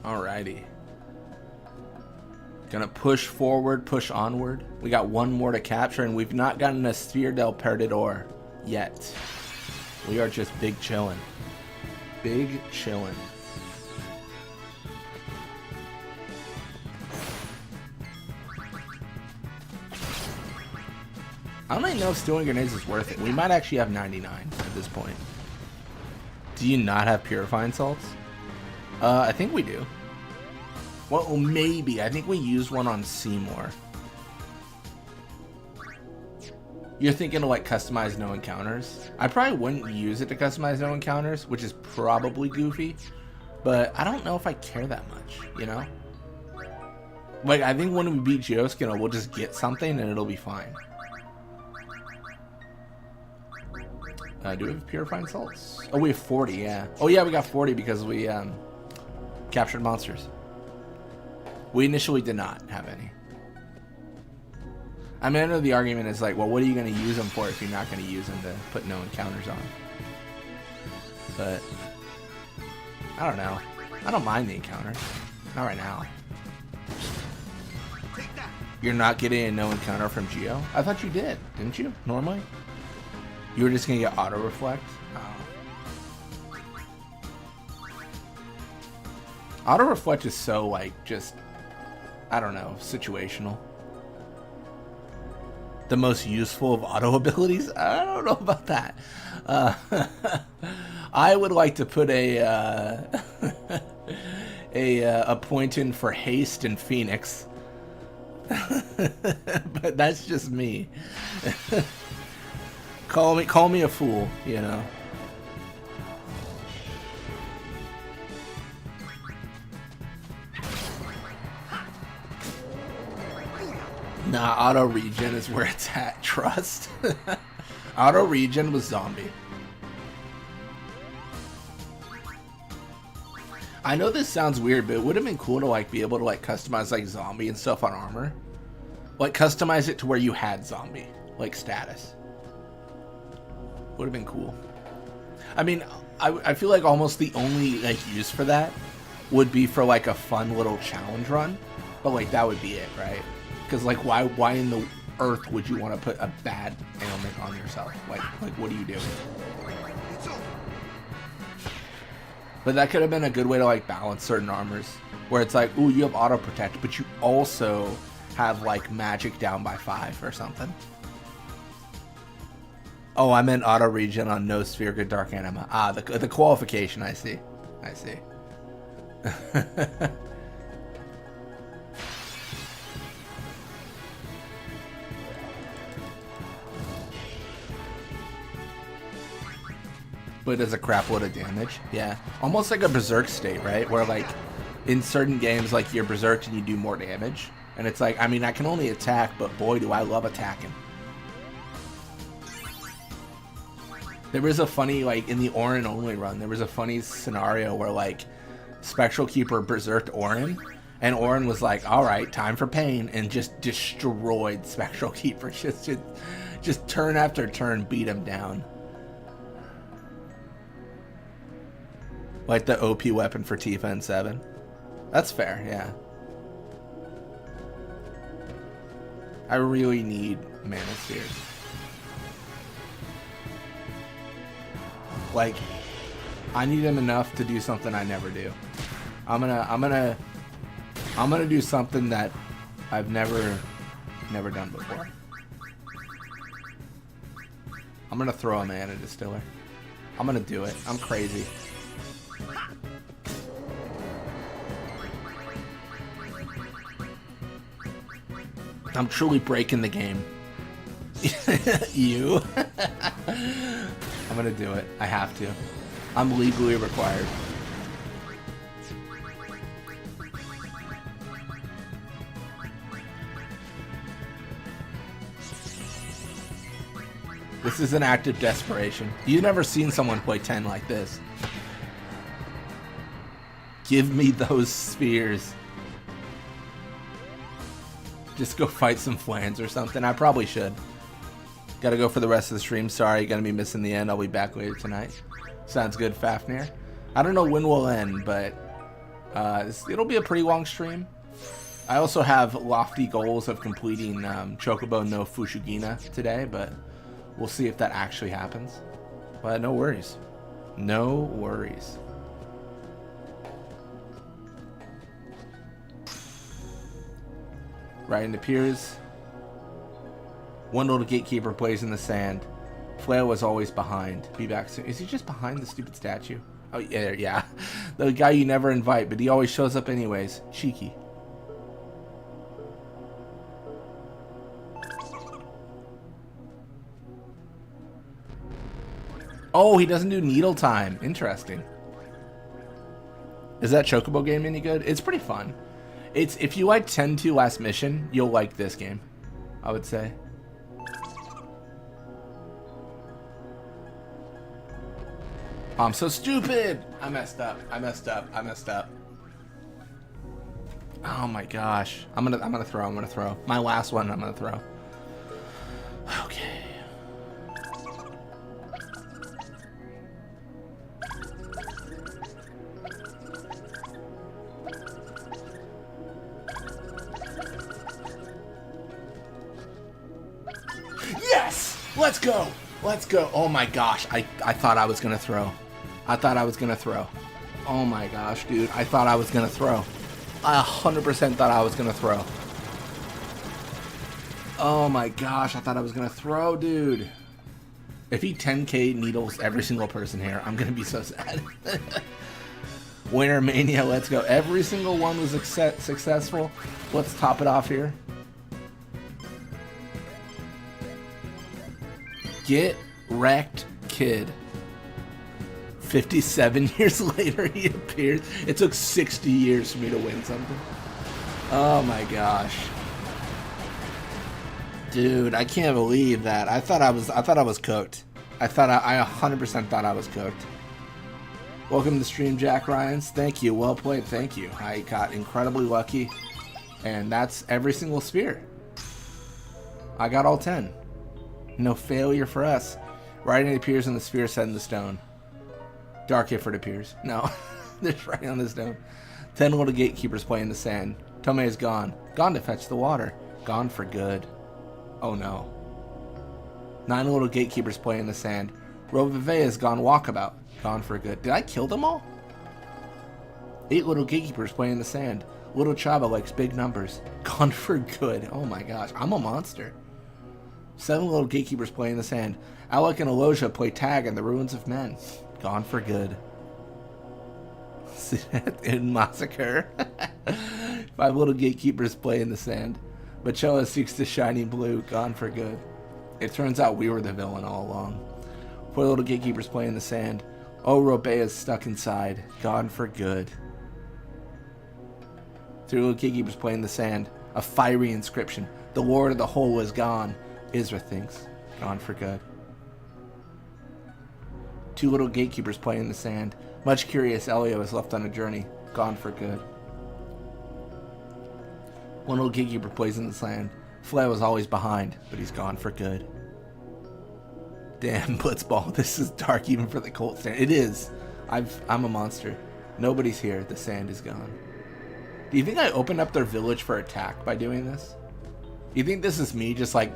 Alrighty. Gonna push forward, push onward. We got one more to capture, and we've not gotten a Sphere del Perdedor yet. We are just big chillin'. Big chillin'. I don't even know if stealing grenades is worth it. We might actually have 99 at this point. Do you not have purifying salts? I think we do. Well, maybe. I think we used one on Seymour. You're thinking of like customize no encounters? I probably wouldn't use it to customize no encounters, which is probably goofy. But I don't know if I care that much, you know? Like, I think when we beat Geoskin, we'll just get something and it'll be fine. Do we have purifying salts? Oh, we have 40, yeah. Oh, yeah, we got 40 because we captured monsters. We initially did not have any. I mean, I know the argument is like, well, what are you going to use them for if you're not going to use them to put no encounters on? But I don't know. I don't mind the encounter. Not right now. Take that. You're not getting a no encounter from Geo? I thought you did, didn't you? Normally? You were just gonna get auto reflect? Oh. Auto reflect is so like just, I don't know, situational. The most useful of auto abilities? I don't know about that. I would like to put a point in for haste and Phoenix. But that's just me. Call me a fool, you know. Nah, auto regen is where it's at. Trust. Auto regen was zombie. I know this sounds weird, but it would have been cool to like be able to like customize like zombie and stuff on armor. Like customize it to where you had zombie, like status. Would have been cool. I mean, I feel like almost the only like use for that would be for like a fun little challenge run, but like that would be it, right? Because like why in the earth would you want to put a bad ailment on yourself? Like what are you doing? It's over. But that could have been a good way to like balance certain armors, where it's like, ooh, you have auto protect, but you also have like magic down by 5 or something. Oh, I meant auto regen on no sphere good dark anima. Ah, the qualification. I see. I see. But it does a crap load of damage. Yeah, almost like a berserk state, right? Where like in certain games, like you're berserked and you do more damage, and it's like, I mean, I can only attack, but boy, do I love attacking. There was a funny, like, in the Orin only run, there was a funny scenario where, like, Spectral Keeper berserked Orin, and Orin was like, alright, time for pain, and just destroyed Spectral Keeper. Just turn after turn beat him down. Like the OP weapon for T15. That's fair, yeah. I really need Mana Spheres. Like, I need them enough to do something I never do. I'm gonna do something that I've never done before. I'm gonna throw a Mana Distiller. I'm gonna do it. I'm crazy. I'm truly breaking the game. You? I'm gonna do it. I have to. I'm legally required. This is an act of desperation. You've never seen someone play 10 like this. Give me those spheres. Just go fight some flans or something. I probably should. Gotta go for the rest of the stream. Sorry, gonna be missing the end. I'll be back later tonight. Sounds good, Fafnir. I don't know when we'll end, but it'll be a pretty long stream. I also have lofty goals of completing Chocobo no Fushigina today, but we'll see if that actually happens. But no worries. No worries. Right, and it appears Wendell the Gatekeeper plays in the sand. Flail was always behind. Be back soon. Is he just behind the stupid statue? Oh, yeah, yeah. The guy you never invite, but he always shows up anyways. Cheeky. Oh, he doesn't do needle time. Interesting. Is that Chocobo game any good? It's pretty fun. It's, if you like 10-2 last mission, you'll like this game, I would say. Oh, I'm so stupid. I messed up. I messed up. I messed up. Oh my gosh. I'm gonna throw. My last one I'm gonna throw. Okay. Yes! Let's go! Let's go! Oh my gosh, I thought I was gonna throw. I thought I was gonna throw. Oh my gosh, dude. I thought I was gonna throw. I 100% thought I was gonna throw. Oh my gosh, I thought I was gonna throw, dude. If he 10k needles every single person here, I'm gonna be so sad. Winter Mania, let's go. Every single one was successful. Let's top it off here. Get wrecked, kid. 57 years later, he appears. It took 60 years for me to win something. Oh my gosh. Dude, I can't believe that. I thought I was cooked. I 100% thought I was cooked. Welcome to the stream, Jack Ryans. Thank you. Well played. Thank you. I got incredibly lucky. And that's every single sphere. I got all 10. No failure for us. Writing appears on the sphere set in the stone. Dark Ifrit appears. No. There's writing on the stone. 10 little gatekeepers play in the sand. Tomei is gone. Gone to fetch the water. Gone for good. Oh no. 9 little gatekeepers play in the sand. Roveve is gone walkabout. Gone for good. Did I kill them all? 8 little gatekeepers play in the sand. Little Chaba likes big numbers. Gone for good. Oh my gosh. I'm a monster. 7 little gatekeepers play in the sand. Alec and Aloja play tag in the ruins of men. Gone for good. In massacre. 5 little gatekeepers play in the sand. Bachella seeks the shiny blue. Gone for good. It turns out we were the villain all along. 4 little gatekeepers play in the sand. Oh, Robea is stuck inside. Gone for good. 3 little gatekeepers play in the sand. A fiery inscription. The Lord of the Hole is gone. Isra thinks. Gone for good. 2 little gatekeepers play in the sand. Much curious, Elio is left on a journey. Gone for good. 1 little gatekeeper plays in the sand. Flay was always behind, but he's gone for good. Damn, Blitzball, this is dark even for the Colt stand. It is. I'm a monster. Nobody's here. The sand is gone. Do you think I opened up their village for attack by doing this? You think this is me just like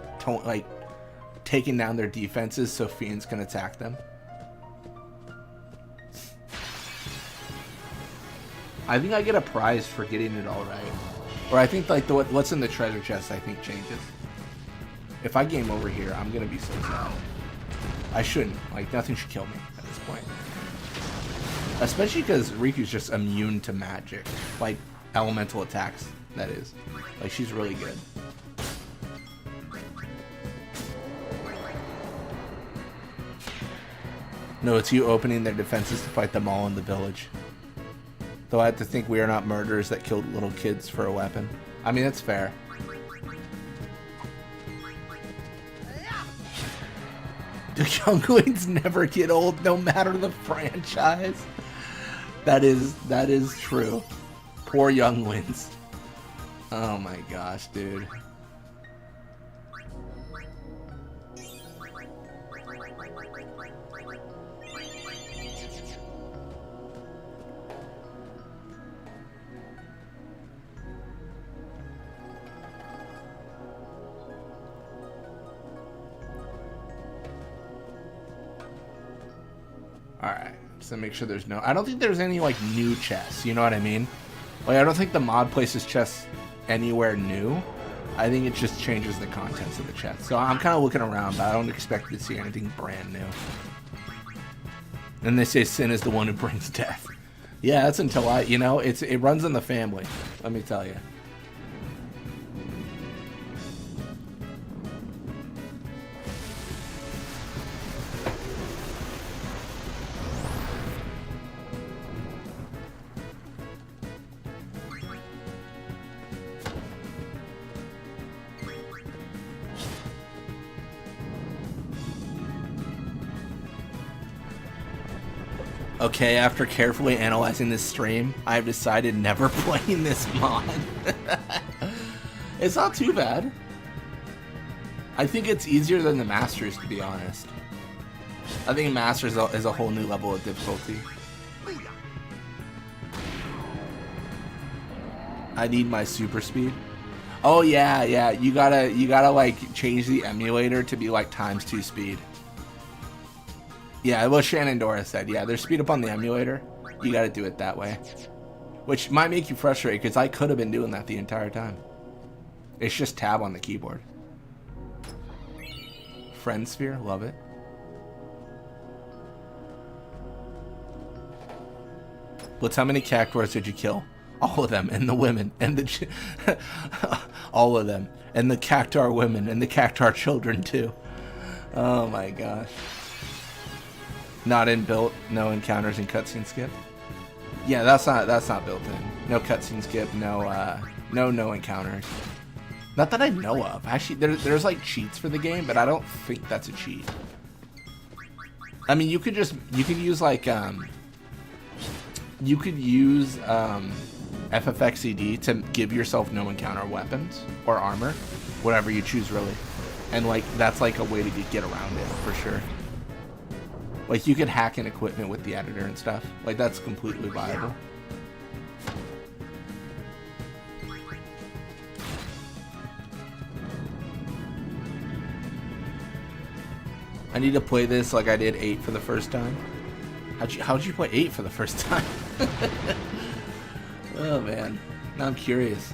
taking down their defenses so fiends can attack them? I think I get a prize for getting it all right. Or I think like what's in the treasure chest I think changes. If I game over here, I'm gonna be so sad. I shouldn't. Like nothing should kill me at this point. Especially because Riku's just immune to magic. Like elemental attacks, that is. Like she's really good. No, it's you opening their defenses to fight them all in the village. Though I have to think we are not murderers that killed little kids for a weapon. I mean, that's fair. Do younglings never get old, no matter the franchise? That is true. Poor younglings. Oh my gosh, dude. Alright, so make sure there's no... I don't think there's any, like, new chests, you know what I mean? Like, I don't think the mod places chests anywhere new. I think it just changes the contents of the chest. So I'm kind of looking around, but I don't expect to see anything brand new. And they say sin is the one who brings death. Yeah, that's until you know, it runs in the family, let me tell you. Okay, after carefully analyzing this stream, I have decided never playing this mod. It's not too bad. I think it's easier than the Masters, to be honest. I think Masters is a whole new level of difficulty. I need my super speed. Oh yeah, yeah. You gotta like change the emulator to be like ×2 speed. Yeah, what Shenandoah said. Yeah, there's speed up on the emulator. You gotta do it that way. Which might make you frustrated, because I could have been doing that the entire time. It's just tab on the keyboard. Friend sphere, love it. Blitz, how many cactuars did you kill? All of them, and the women, and the all of them, and the cactuar women, and the cactuar children too. Oh my gosh. Not inbuilt, no encounters and cutscene skip. Yeah, that's not built in. No cutscene skip, no encounters. Not that I know of. Actually, there's like cheats for the game, but I don't think that's a cheat. I mean, you could use like FFXCD to give yourself no encounter weapons or armor, whatever you choose really, and like that's like a way to get around it for sure. Like you could hack in equipment with the editor and stuff. Like that's completely viable. I need to play this like I did 8 for the first time. How'd you play 8 for the first time? Oh man, now I'm curious.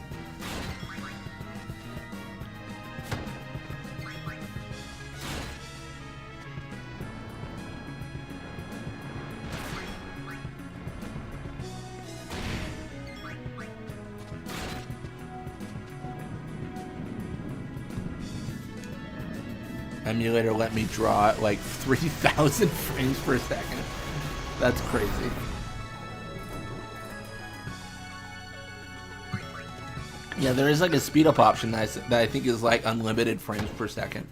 Emulator let me draw at like 3,000 frames per second. That's crazy. Yeah, there is like a speed up option that I think is like unlimited frames per second.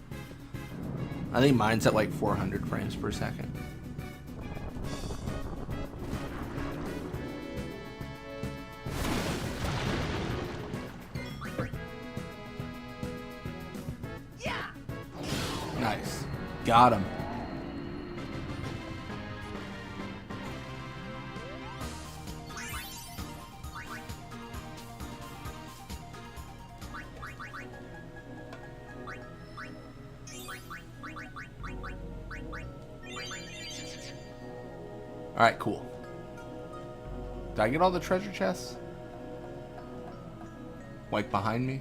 I think mine's at like 400 frames per second. Nice. Got him. Alright, cool. Did I get all the treasure chests? Like behind me?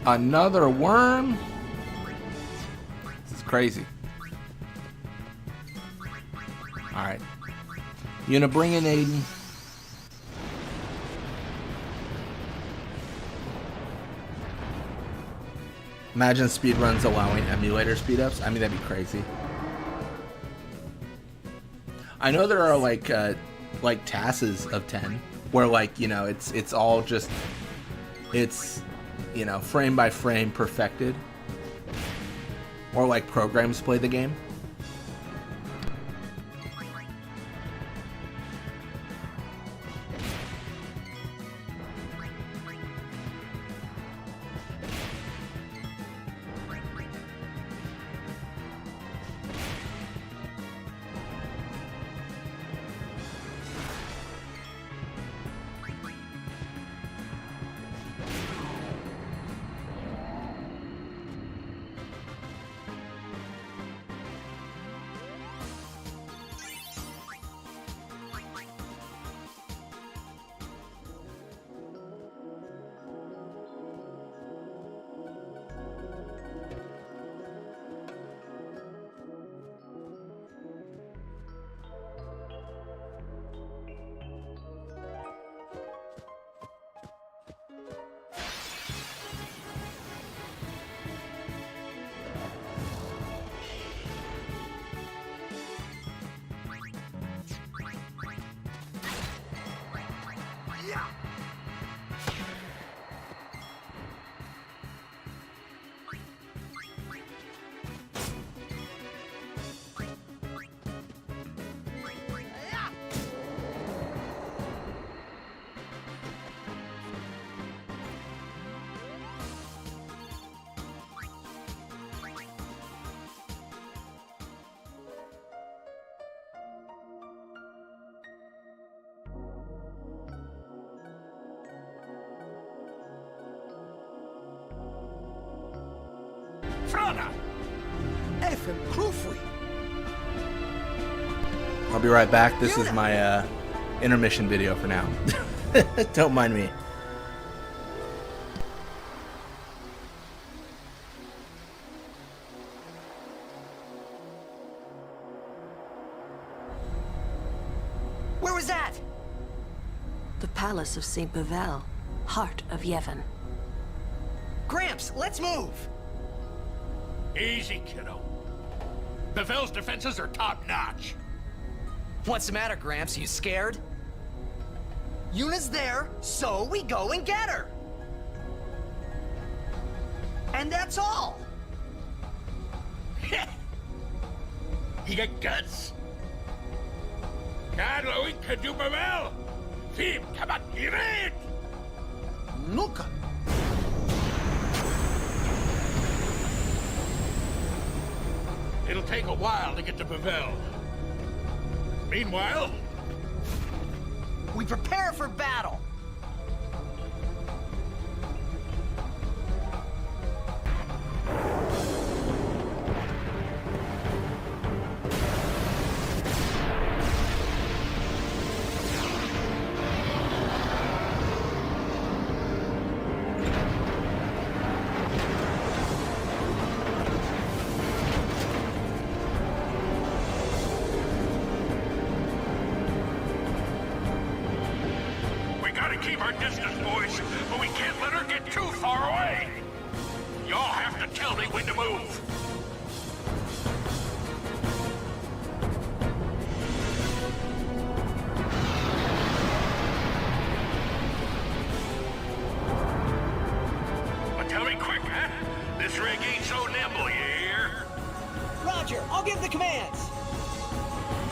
Another worm? This is crazy. Alright. You gonna bring in Aiden? Imagine speedruns allowing emulator speedups. I mean, that'd be crazy. I know there are like tasks of 10 where like, you know, it's all just, it's, you know, frame by frame perfected, or like programs play the game. Even Krufri. I'll be right back. This is my intermission video for now. Don't mind me. Where was that? The Palace of St. Pavel, heart of Yevon. Gramps, let's move! Easy, kiddo. Pavel's defenses are top-notch. What's the matter, Gramps? You scared? Yuna's there, so we go and get her! And that's all! You got guts? Carlo, we could do Pavel! Fim, come on, you read! Nuka. It'll take a while to get to Pavel. Meanwhile, We prepare for battle! we gotta keep our distance, boys, but we can't let her get too far away. Y'all have to tell me when to move. But tell me quick, huh? This rig ain't so nimble, you hear? Roger, I'll give the commands!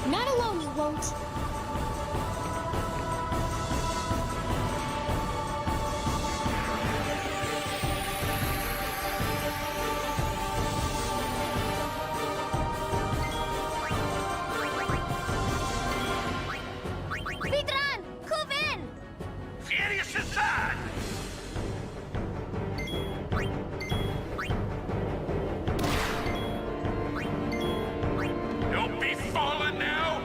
Not alone, you won't. Vidran, move in! Furious inside! Don't be falling now!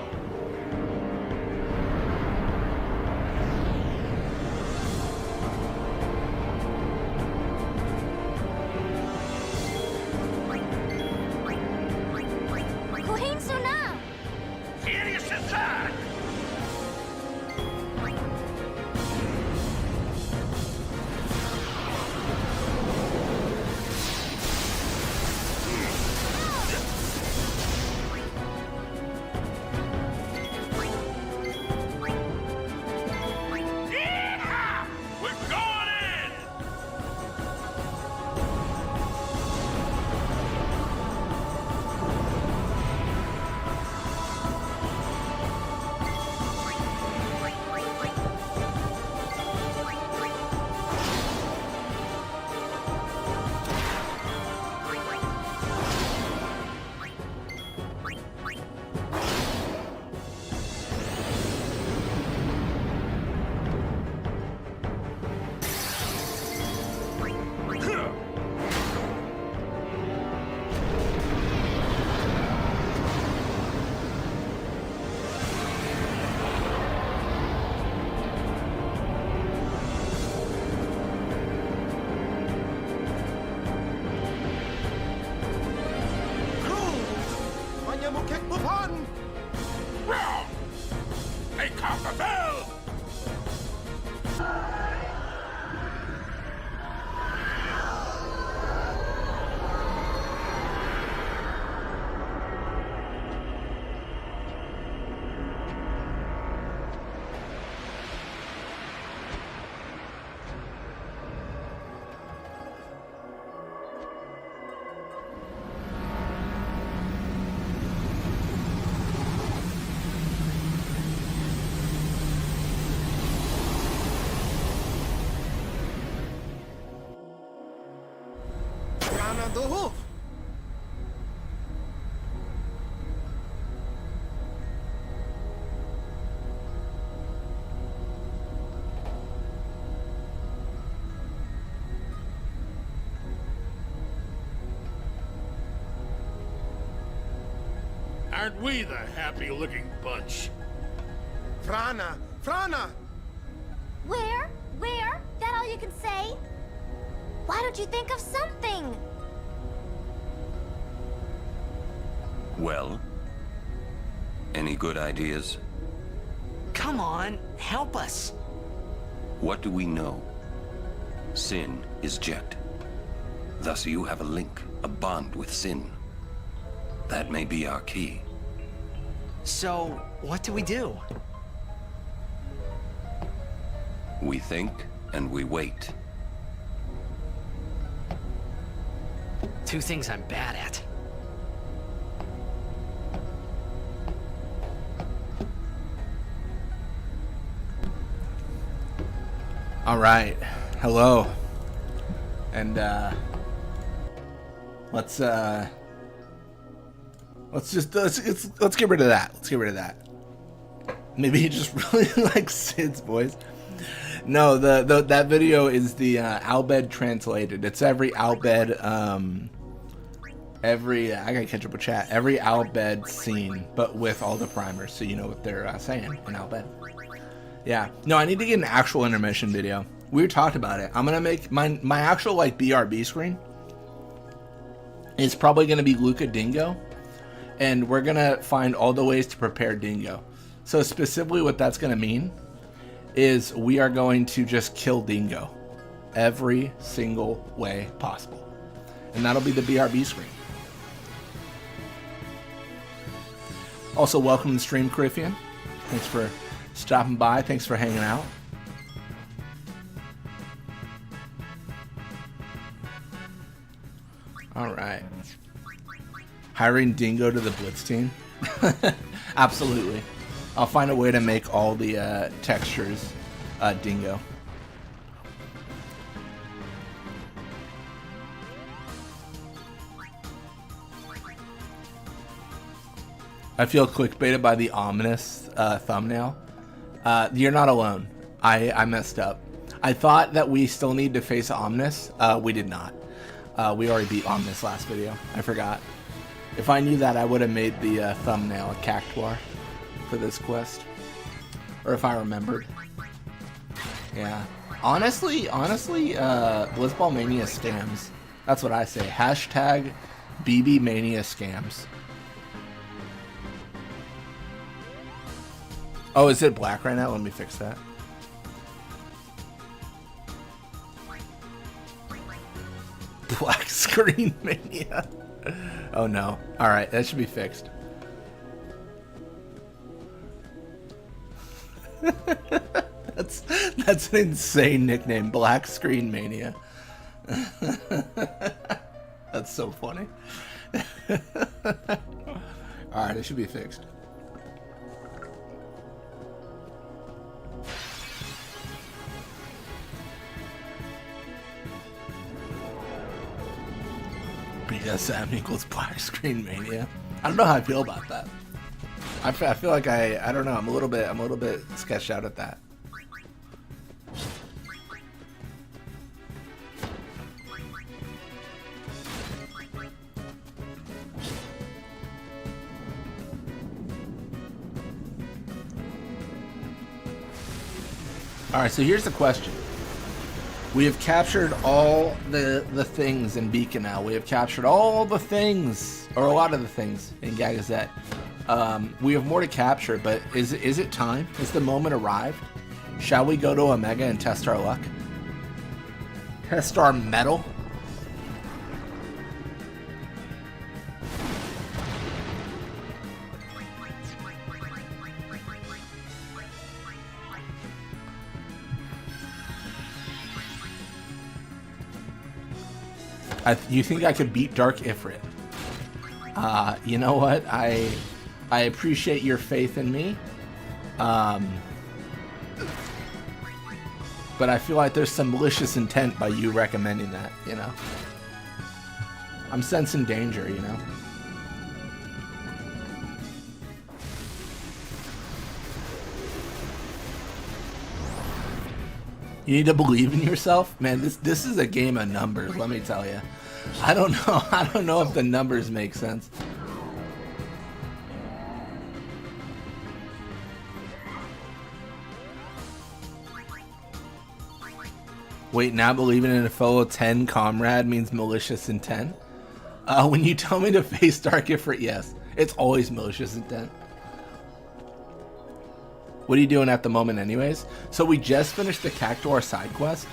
Kuhin Suna! Furious inside! Yeah! We're going in! Krug. Manyamukek Bupan. Wrong! Take off the bell! Rana Dohuf. Aren't we the happy-looking bunch? Frana! Frana! Where? Where? That all you can say? Why don't you think of something? Well, any good ideas? Come on, help us. What do we know? Sin is Jet. Thus you have a link, a bond with Sin. That may be our key. So, what do we do? We think and we wait. Two things I'm bad at. All right, hello, and let's get rid of that. Let's get rid of that. Maybe he just really likes Sid's voice. No, that video is the Albed translated. It's every Albed, I gotta catch up with chat. Every Albed scene, but with all the primers, so you know what they're saying in Albed. Yeah. No, I need to get an actual intermission video. We talked about it. I'm gonna make my actual like BRB screen is probably gonna be Luca Dingo, and we're gonna find all the ways to prepare Dingo. So specifically, what that's gonna mean is we are going to just kill Dingo every single way possible, and that'll be the BRB screen. Also, welcome to the stream, Coryphean. Thanks for stopping by. Thanks for hanging out. All right. Hiring Dingo to the Blitz team? Absolutely. I'll find a way to make all the textures Dingo. I feel clickbaited by the ominous thumbnail. You're not alone. I messed up. I thought that we still need to face Omnis. We did not. We already beat Omnis last video. I forgot. If I knew that, I would have made the thumbnail a cactuar for this quest. Or if I remembered. Yeah. Honestly, Blitzball Mania scams. That's what I say. Hashtag BB Mania scams. Oh, is it black right now? Let me fix that. Black screen mania. Oh no. Alright, that should be fixed. That's an insane nickname. Black screen mania. That's so funny. Alright, it should be fixed. BSM equals black screen mania. I don't know how I feel about that. I feel like I don't know. I'm a little bit sketched out at that. All right, so here's the question. We have captured all the things in Beacon now. We have captured all the things, or a lot of the things in Gagazette. We have more to capture, but is it time? Has the moment arrived? Shall we go to Omega and test our luck? Test our mettle? You think I could beat Dark Ifrit? You know what? I appreciate your faith in me. But I feel like there's some malicious intent by you recommending that, you know? I'm sensing danger, you know? You need to believe in yourself? Man, this is a game of numbers, let me tell you. I don't know if the numbers make sense. Wait, now believing in a fellow 10 comrade means malicious intent? When you tell me to face Dark Ifrit, yes. It's always malicious intent. What are you doing at the moment anyways? So we just finished the Cactuar side quest,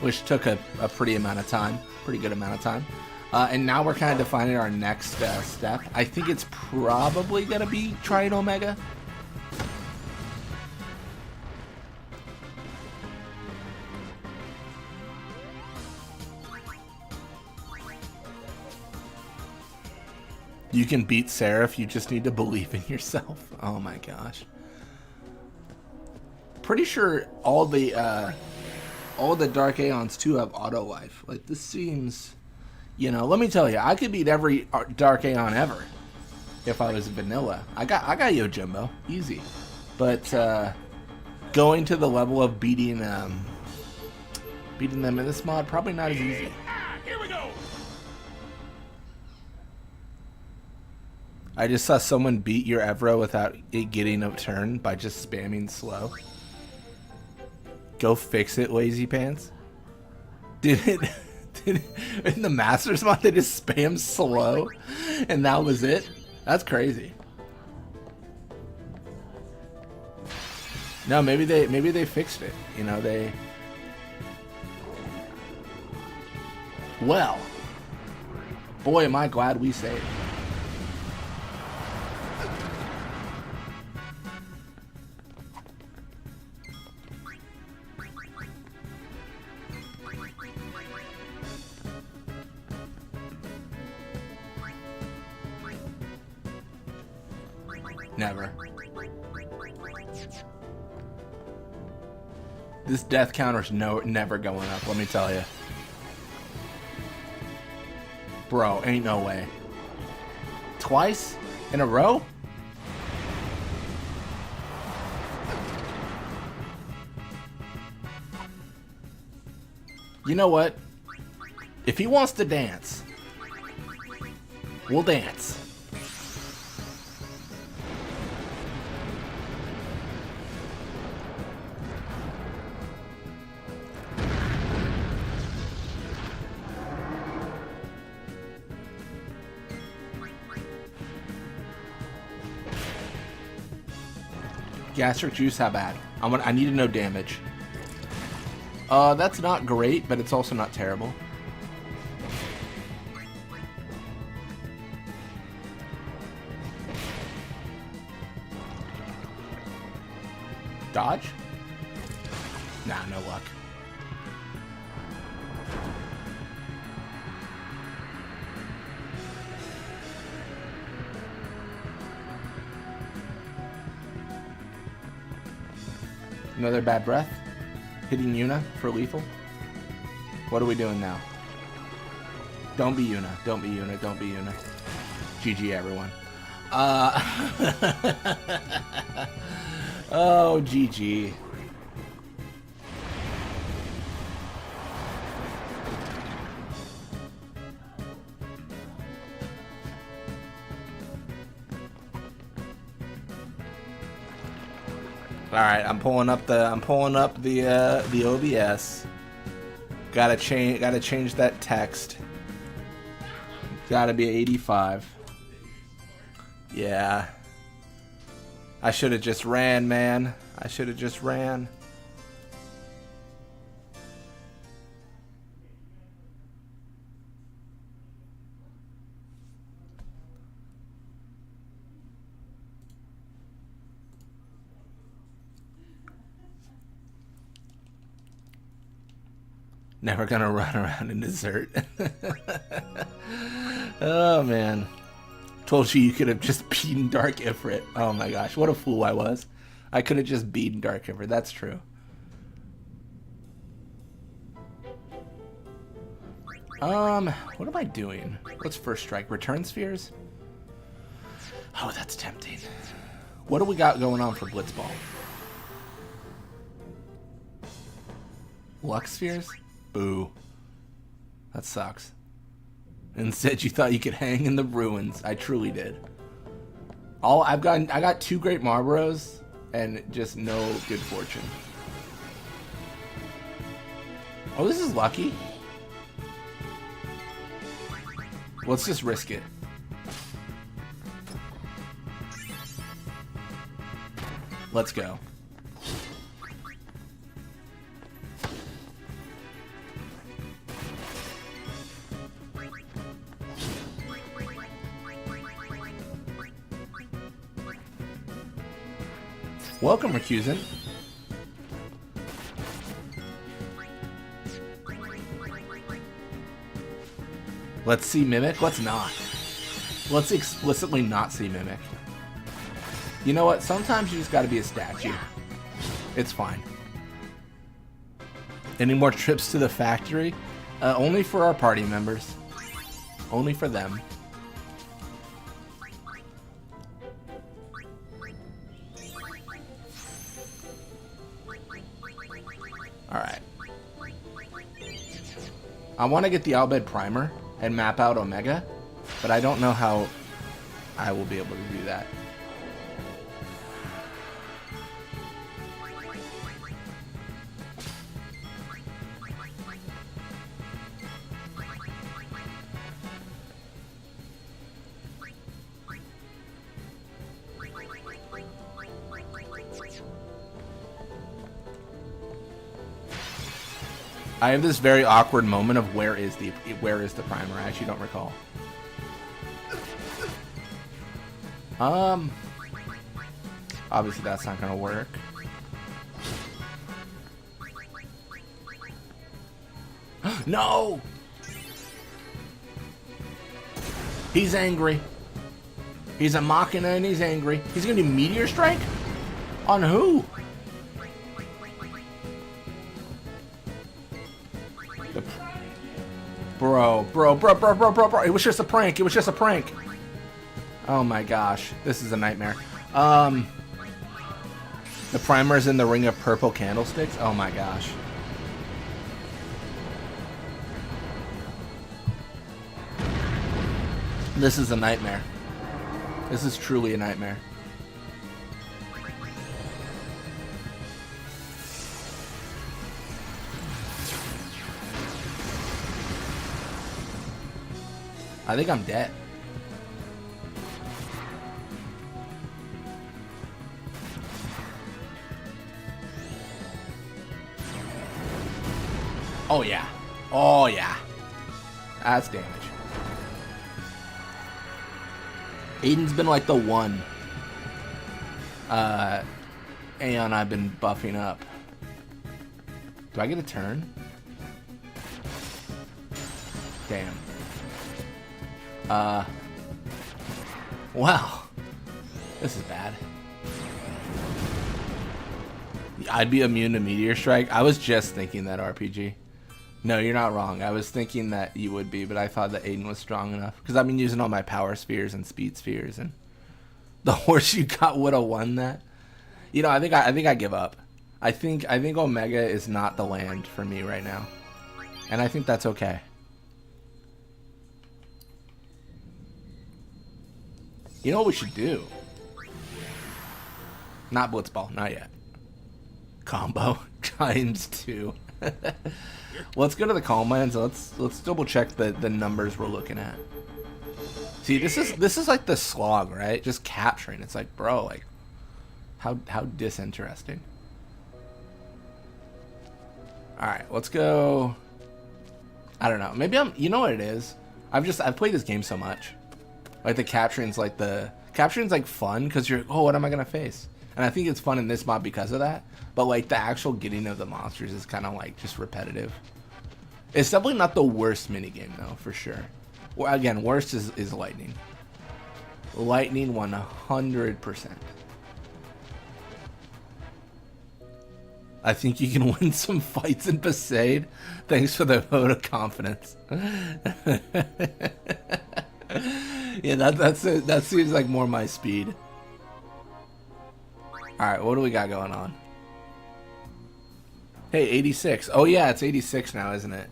which took a pretty amount of time. Pretty good amount of time. And now we're kind of defining our next step. I think it's probably going to be Triad Omega. You can beat Seraph, you just need to believe in yourself. Oh my gosh. Pretty sure all the Dark Aeons too have auto life. Like, this seems, you know, let me tell you, I could beat every Dark Aeon ever if I was vanilla. I got Yojimbo, easy. But going to the level of beating them in this mod, probably not as easy. Here we go. I just saw someone beat your Evro without it getting a turn by just spamming slow. Go fix it, Lazy Pants. Did it in the Masters mod they just spam slow and that was it? That's crazy. No, maybe they fixed it. You know, they. Well, boy, am I glad we saved. Never. This death counter's never going up, let me tell you. Bro, ain't no way. Twice in a row? You know what? If he wants to dance, we'll dance. Gastric juice, how bad? I need to know damage. That's not great, but it's also not terrible. Dodge? Nah, no luck. Another bad breath. Hitting Yuna for lethal. What are we doing now? Don't be Yuna. Don't be Yuna. Don't be Yuna. GG, everyone. Oh, GG. All right, I'm pulling up the OBS. Gotta change that text. Gotta be 85. Yeah. I should have just ran, man. I should have just ran. Never gonna run around in dessert. Oh man. Told you could have just beaten Dark Ifrit. Oh my gosh, what a fool I was. I could have just beaten Dark Ifrit, that's true. What am I doing? What's first strike? Return spheres? Oh, that's tempting. What do we got going on for Blitzball? Lux spheres? Boo. That sucks. Instead, you thought you could hang in the ruins. I truly did. I got 2 great Marlboros and just no good fortune. Oh, this is lucky. Let's just risk it. Let's go. Welcome, Recusant. Let's see Mimic. Let's not. Let's explicitly not see Mimic. You know what? Sometimes you just gotta be a statue. It's fine. Any more trips to the factory? Only for our party members. Only for them. Alright. I want to get the Albed Primer and map out Omega, but I don't know how I will be able to do that. I have this very awkward moment of where is the primer? I actually don't recall. Obviously that's not gonna work. No! He's angry. He's a Machina and he's angry. He's gonna do Meteor Strike? On who? Bro. It was just a prank. It was just a prank. Oh my gosh. This is a nightmare. The primer's in the ring of purple candlesticks. Oh my gosh. This is a nightmare. This is truly a nightmare. I think I'm dead. Oh yeah. Oh yeah. That's damage. Aiden's been like the one Aeon I've been buffing up. Do I get a turn? Damn. Wow. This is bad. I'd be immune to Meteor Strike. I was just thinking that, RPG. No, you're not wrong. I was thinking that you would be, but I thought that Aiden was strong enough. Because I've been using all my power spheres and speed spheres, and the horse you got would have won that. You know, I think I give up. I think Omega is not the land for me right now. And I think that's okay. You know what we should do? Not Blitzball, not yet. Combo times 2. Let's go to the Calm Lands. Let's double check the numbers we're looking at. See, this is like the slog, right? Just capturing. It's like, bro, like how disinteresting. All right, let's go. I don't know. Maybe you know what it is? I've played this game so much. Like the capturing's like fun because you're, oh, what am I gonna face? And I think it's fun in this mod because of that. But like the actual getting of the monsters is kind of like just repetitive. It's definitely not the worst minigame though, for sure. Well, again, worst is lightning. Lightning 100%. I think you can win some fights in Besaid. Thanks for the vote of confidence. Yeah, that seems like more my speed. Alright, what do we got going on? Hey, 86. Oh yeah, it's 86 now, isn't it?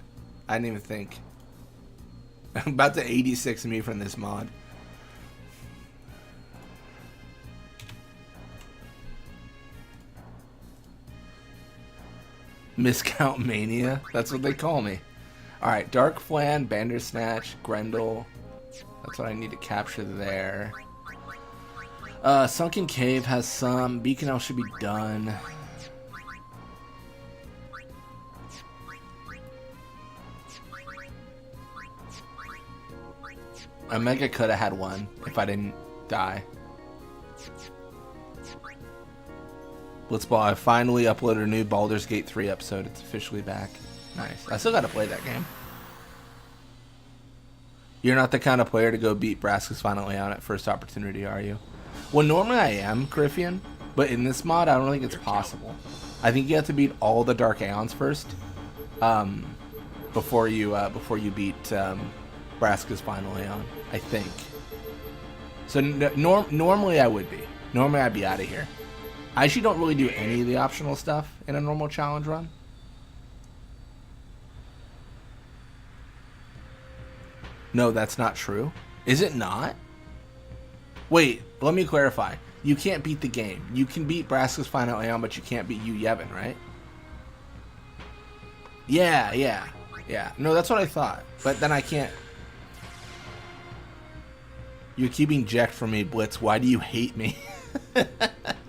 I didn't even think. I'm about to 86 me from this mod. Miscount Mania. That's what they call me. Alright, Dark Flan, Bandersnatch, Grendel. That's what I need to capture there. Sunken Cave has some. Beacon Elf should be done. Omega could have had one if I didn't die. Blitzball, I finally uploaded a new Baldur's Gate 3 episode. It's officially back. Nice. I still gotta play that game. You're not the kind of player to go beat Braska's final layout at first opportunity, are you? Well, normally I am, Griffian, but in this mod, I don't think it's possible. I think you have to beat all the Dark Aeons first, before you beat Braska's final Aeon, I think. So normally I would be. Normally I'd be out of here. I actually don't really do any of the optional stuff in a normal challenge run. No, that's not true. Is it not? Wait, let me clarify. You can't beat the game. You can beat Braska's final Aeon, but you can't beat Yu Yevon, right? Yeah. No, that's what I thought. But then I can't. You're keeping Jack from me, Blitz. Why do you hate me?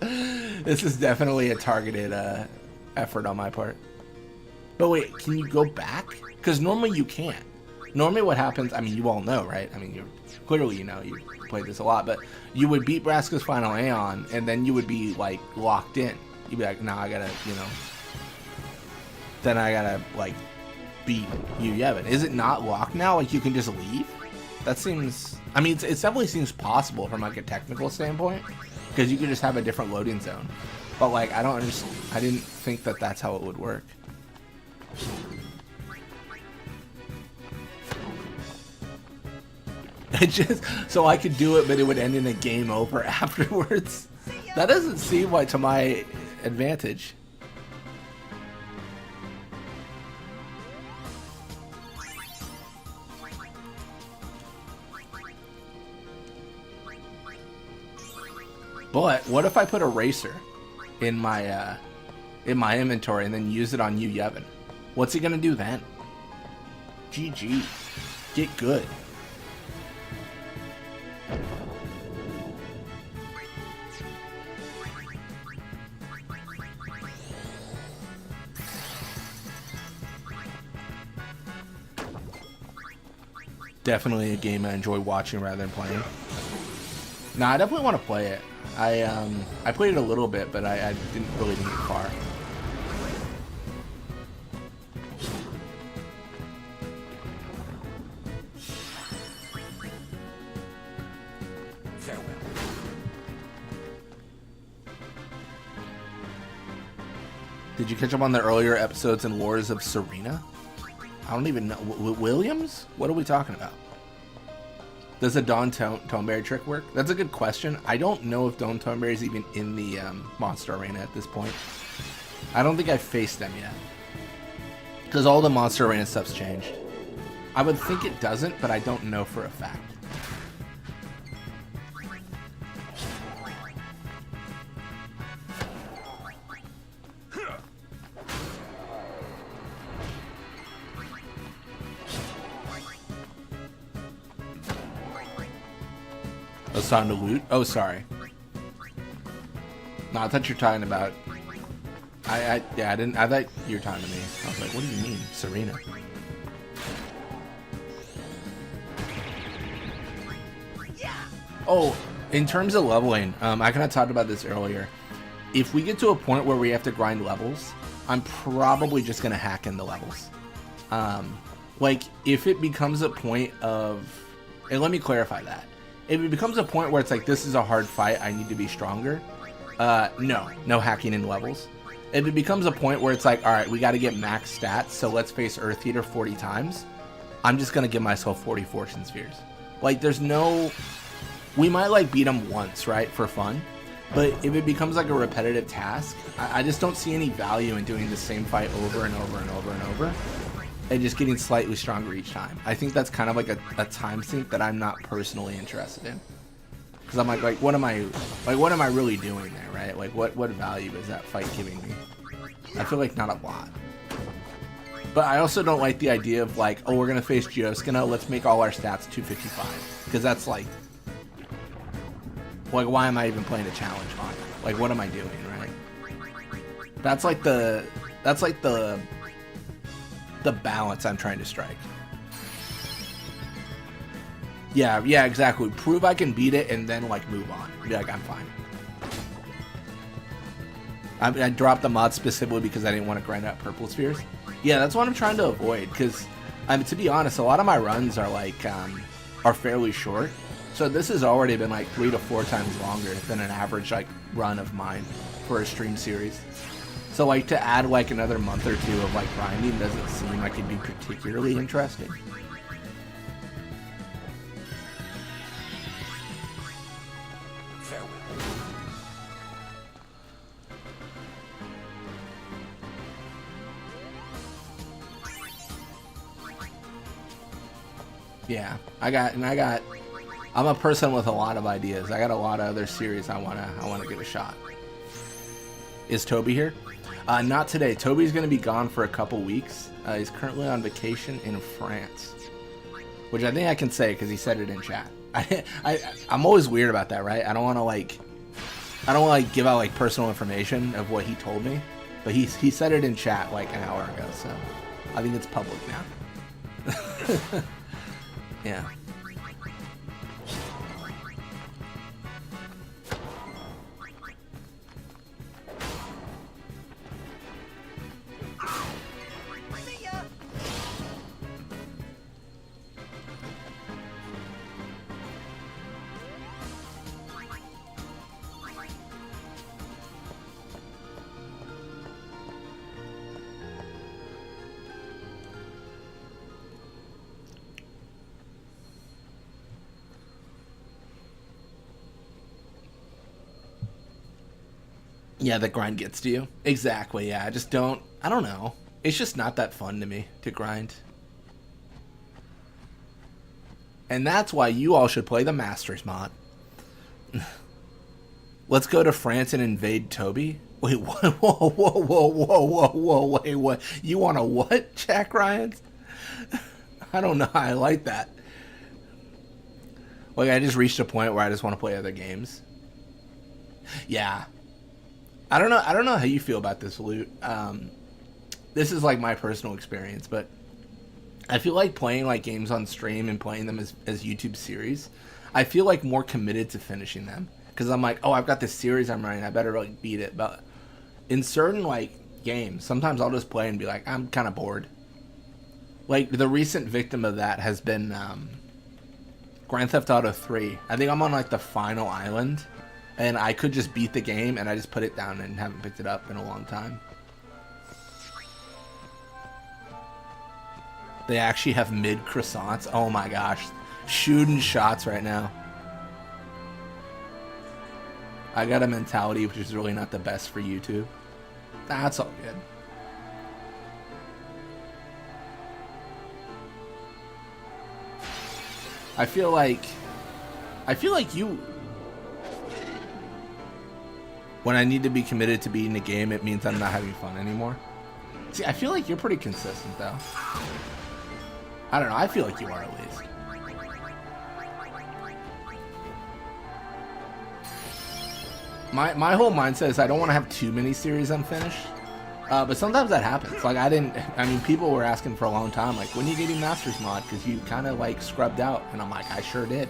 This is definitely a targeted effort on my part. But wait, can you go back? Because normally you can't. Normally what happens, I mean, you all know, right? I mean, clearly you know, you played this a lot, but you would beat Braska's final Aeon, and then you would be, like, locked in. You'd be like, nah, I gotta, you know, then I gotta, like, beat Yu Yevon. Is it not locked now? Like, you can just leave? That seems, I mean, it definitely seems possible from, like, a technical standpoint, because you could just have a different loading zone. But, like, I don't understand, I didn't think that that's how it would work. It just, so I could do it, but it would end in a game over afterwards. That doesn't seem like to my advantage. But what if I put a racer in my inventory and then use it on Yu Yevon? What's he gonna do then? GG. Get good. Definitely a game I enjoy watching rather than playing. Nah, I definitely want to play it. I played it a little bit, but I didn't really get far. Did you catch up on the earlier episodes in Wars of Serena? I don't even know. Williams? What are we talking about? Does a Dawn Toneberry trick work? That's a good question. I don't know if Dawn Toneberry is even in the Monster Arena at this point. I don't think I've faced them yet. Because all the Monster Arena stuff's changed. I would think it doesn't, but I don't know for a fact. It's time to loot. Oh, sorry. No, I thought you were talking about. I didn't. I thought you were talking to me. I was like, what do you mean, Serena? Oh, in terms of leveling, I kind of talked about this earlier. If we get to a point where we have to grind levels, I'm probably just gonna hack in the levels. Like if it becomes a point of, and let me clarify that. If it becomes a point where it's like, this is a hard fight, I need to be stronger, no hacking in levels. If it becomes a point where it's like, alright, we gotta get max stats, so let's face Earth Eater 40 times, I'm just gonna give myself 40 Fortune Spheres. Like, there's no, we might like beat them once, right, for fun, but if it becomes like a repetitive task, I just don't see any value in doing the same fight over and over and over and over. And just getting slightly stronger each time. I think that's kind of like a time sink that I'm not personally interested in. Because I'm like, what am I really doing there, right? Like, what value is that fight giving me? I feel like not a lot. But I also don't like the idea of like, oh, we're gonna face Geoskina, let's make all our stats 255, because that's like why am I even playing a challenge on it? Like, what am I doing, right? That's like the balance I'm trying to strike. Yeah, exactly. Prove I can beat it and then like move on. Be like, I'm fine. I dropped the mod specifically because I didn't want to grind out purple spheres. Yeah, that's what I'm trying to avoid, because to be honest, a lot of my runs are like are fairly short. So this has already been like 3 to 4 times longer than an average like run of mine for a stream series. So like to add like another month or 2 of like grinding doesn't seem like it'd be particularly interesting. Yeah, I'm a person with a lot of ideas. I got a lot of other series I wanna give a shot. Is Toby here? Not today. Toby's gonna be gone for a couple weeks. He's currently on vacation in France, which I think I can say because he said it in chat. I'm always weird about that, right? I don't want to give out like personal information of what he told me, but he said it in chat like an hour ago, so I think it's public now. Yeah. Yeah, the grind gets to you. Exactly, yeah. I don't know. It's just not that fun to me to grind. And that's why you all should play the Masters mod. Let's go to France and invade Toby. Wait, what? Whoa, wait, what? You want a what, Jack Ryans? I don't know. I like that. Like, I just reached a point where I just want to play other games. Yeah. I don't know how you feel about this, Loot. This is like my personal experience, but I feel like playing like games on stream and playing them as YouTube series, I feel like more committed to finishing them, because I'm like, oh, I've got this series I'm running, I better like beat it. But in certain like games, sometimes I'll just play and be like, I'm kind of bored. Like the recent victim of that has been Grand Theft Auto 3. I think I'm on like the final island, and I could just beat the game, and I just put it down and haven't picked it up in a long time. They actually have mid croissants. Oh my gosh. Shooting shots right now. I got a mentality which is really not the best for YouTube. That's all good. I feel like you... When I need to be committed to beating a game, it means I'm not having fun anymore. See, I feel like you're pretty consistent, though. I don't know, I feel like you are at least. My whole mindset is I don't want to have too many series unfinished. But sometimes that happens. Like, I mean, people were asking for a long time, like, when are you getting Masters mod? Because you kind of, like, scrubbed out. And I'm like, I sure did.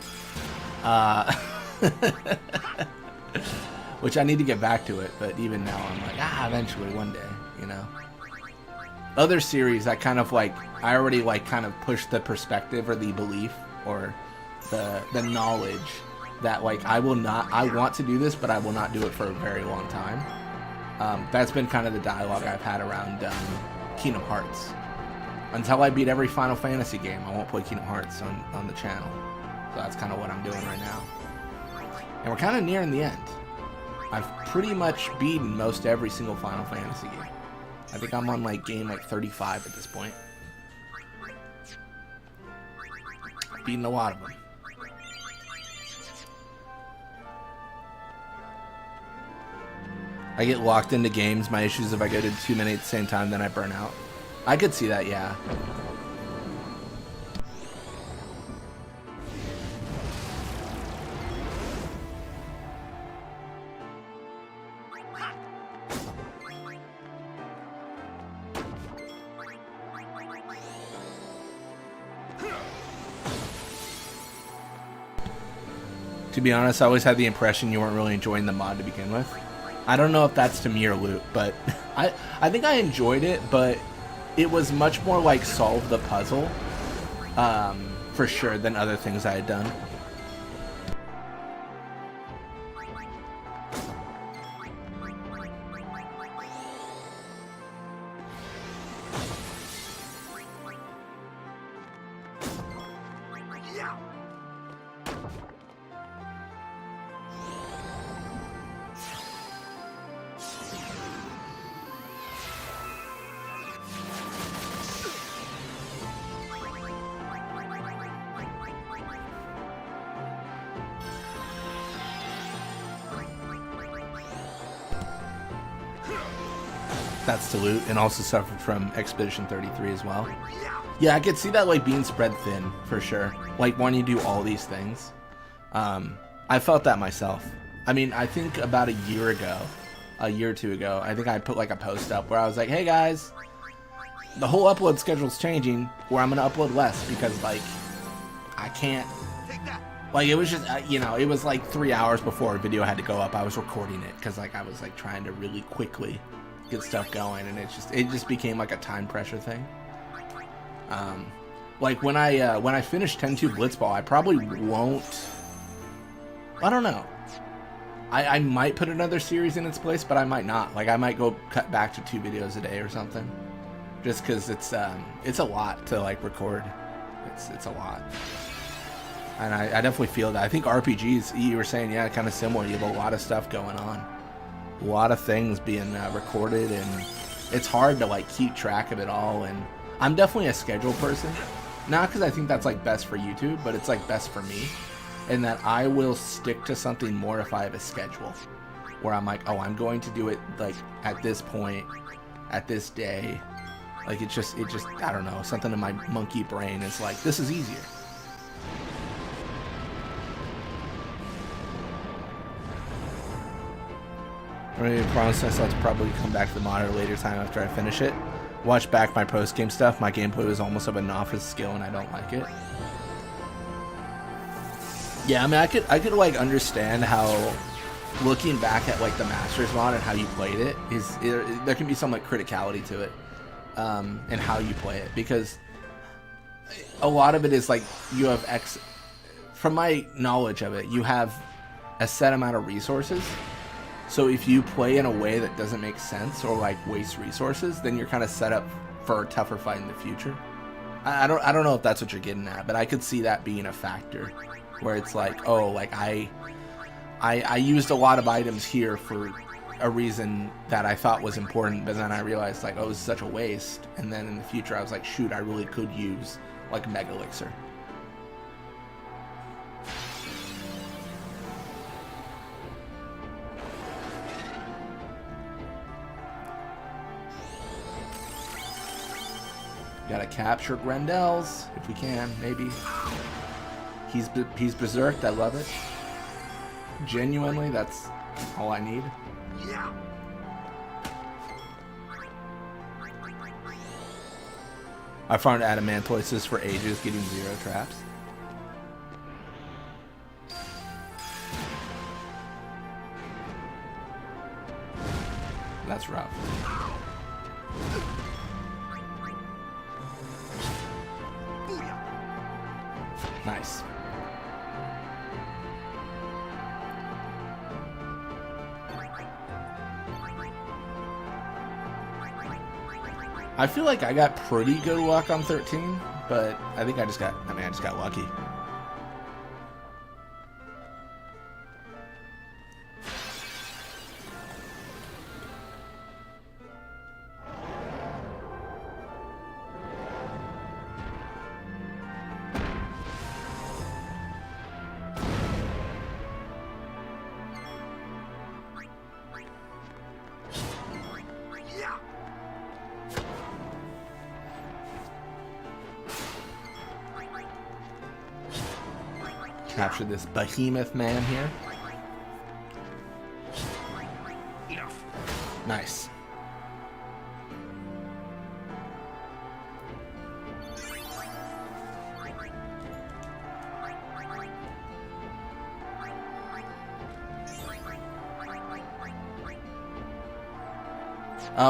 Which I need to get back to it, but even now I'm like, eventually, one day, you know. Other series that kind of like, I already like kind of pushed the perspective or the belief or the knowledge that like I want to do this, but I will not do it for a very long time. That's been kind of the dialogue I've had around Kingdom Hearts. Until I beat every Final Fantasy game, I won't play Kingdom Hearts on the channel. So that's kind of what I'm doing right now. And we're kind of nearing the end. I've pretty much beaten most every single Final Fantasy game. I think I'm on like game like 35 at this point. Beaten a lot of them. I get locked into games. My issue is if I go to too many at the same time, then I burn out. I could see that, yeah. To be honest, I always had the impression you weren't really enjoying the mod to begin with. I don't know if that's to me or Luke, but I think I enjoyed it, but it was much more like solve the puzzle, for sure, than other things I had done. That's to loot, and also suffered from Expedition 33 as well. Yeah, I could see that like being spread thin for sure. Like when you do all these things, I felt that myself. I mean, I think about a year or two ago, I think I put like a post up where I was like, "Hey guys, the whole upload schedule's changing, where I'm gonna upload less because like I can't." Like it was just, you know, it was like 3 hours before a video had to go up. I was recording it because like I was like trying to really quickly get stuff going, and it just became like a time pressure thing. Like when I finish 10-2 Blitzball, I probably won't. I don't know. I might put another series in its place, but I might not. Like I might go cut back to 2 videos a day or something, just because it's a lot to like record. It's a lot, and I definitely feel that. I think RPGs, you were saying, yeah, kind of similar. You have a lot of stuff going on. A lot of things being recorded, and it's hard to like keep track of it all. And I'm definitely a schedule person, not because I think that's like best for YouTube, but it's like best for me, in that I will stick to something more if I have a schedule where I'm like, oh, I'm going to do it like at this point, at this day. Like it just I don't know, something in my monkey brain is like, this is easier. I promise myself to probably come back to the mod at a later time after I finish it. Watch back my post-game stuff. My gameplay was almost of a novice skill, and I don't like it. Yeah, I mean, I could like understand how, looking back at like the Masters mod and how you played it, there can be some like criticality to it, and how you play it, because a lot of it is like you have from my knowledge of it, you have a set amount of resources. So if you play in a way that doesn't make sense or like waste resources, then you're kind of set up for a tougher fight in the future. I don't know if that's what you're getting at, but I could see that being a factor where it's like, oh, like I used a lot of items here for a reason that I thought was important, but then I realized like, oh, this is such a waste. And then in the future I was like, shoot, I really could use like Mega Elixir. Gotta capture Grendel's if we can, maybe. He's berserked. I love it. Genuinely, that's all I need. I farmed adamantoises for ages, getting 0 traps. That's rough. Nice. I feel like I got pretty good luck on 13, but I think I just got lucky. Capture this behemoth man here. Enough. Nice.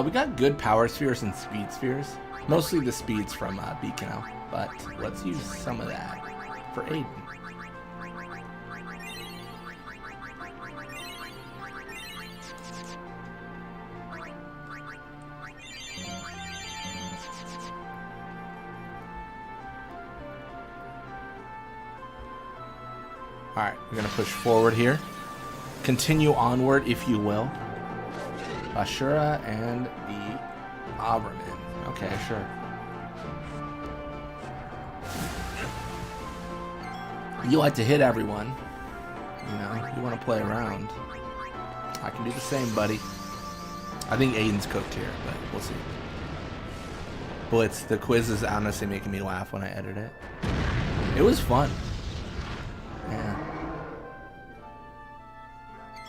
We got good power spheres and speed spheres. Mostly the speeds from Beacon, but let's use some of that for Aiden. Alright, we're going to push forward here. Continue onward, if you will. Ashura and the Abraman. Okay, sure. You like to hit everyone. You know, you want to play around. I can do the same, buddy. I think Aiden's cooked here, but we'll see. Blitz, the quiz is honestly making me laugh when I edit it. It was fun. Yeah.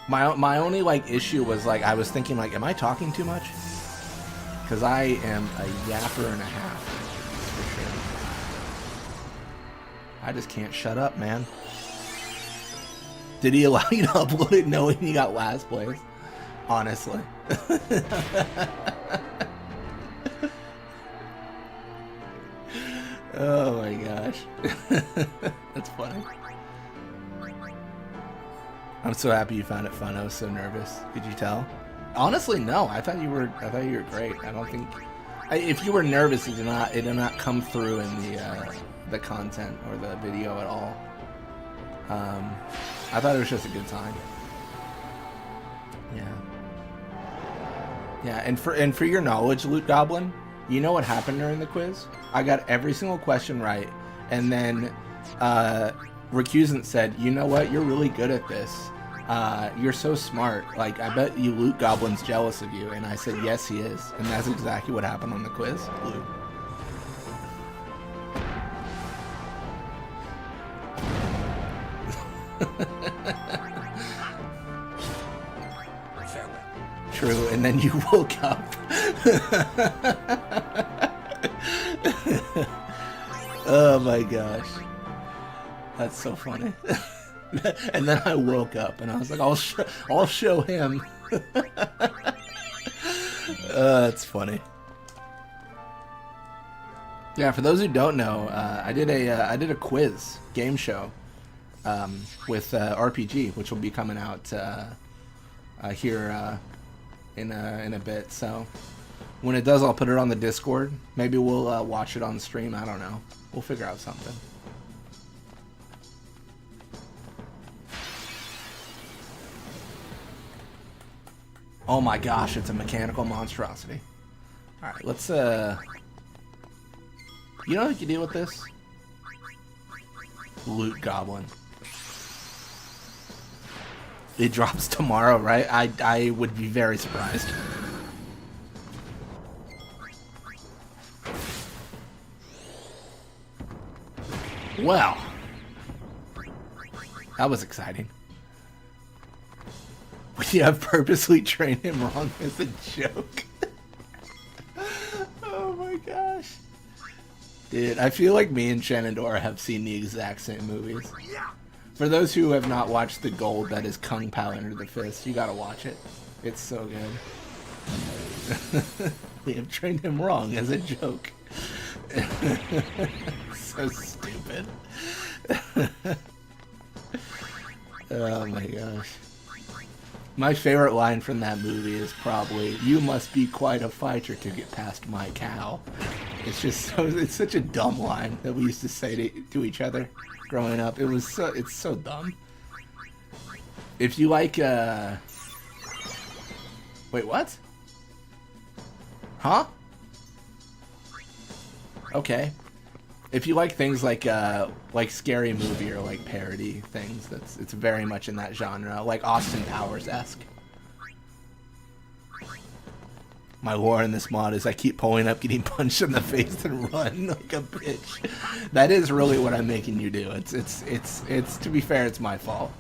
My only like issue was like I was thinking like, am I talking too much? Because I am a yapper and a half, for sure. I just can't shut up, man. Did he allow you to upload it knowing you got last place? Honestly. Oh my gosh. That's funny. I'm so happy you found it fun. I was so nervous. Could you tell? Honestly, no. I thought you were great. I don't think if you were nervous, it did not come through in the content or the video at all. I thought it was just a good time. Yeah. Yeah, and for your knowledge, Loot Goblin, you know what happened during the quiz? I got every single question right, and then Recusant said, "You know what? You're really good at this. You're so smart. Like, I bet you Loot Goblin's jealous of you." And I said, "Yes, he is." And that's exactly what happened on the quiz. Loot. True, and then you woke up. Oh my gosh. That's so funny. And then I woke up and I was like, I'll show him. That's funny. Yeah, for those who don't know, I did a quiz game show with RPG, which will be coming out here in a bit. So when it does, I'll put it on the Discord. Maybe we'll watch it on stream. I don't know. We'll figure out something. Oh my gosh, it's a mechanical monstrosity. Alright, let's you know who can deal with this? Loot Goblin. It drops tomorrow, right? I would be very surprised. Well, that was exciting. We have purposely trained him wrong as a joke. Oh my gosh. Dude, I feel like me and Shenandoah have seen the exact same movies. For those who have not watched The Gold, that is Kung Pao Enter the Fist, you gotta watch it. It's so good. We have trained him wrong as a joke. So stupid. Oh my gosh. My favorite line from that movie is probably, "You must be quite a fighter to get past my cow." It's just it's such a dumb line that we used to say to each other growing up. It's so dumb. If you like wait, what? Huh? Okay. If you like things like Scary Movie or like parody things, it's very much in that genre, like Austin Powers-esque. My lore in this mod is I keep pulling up, getting punched in the face, and run like a bitch. That is really what I'm making you do. It's to be fair, it's my fault.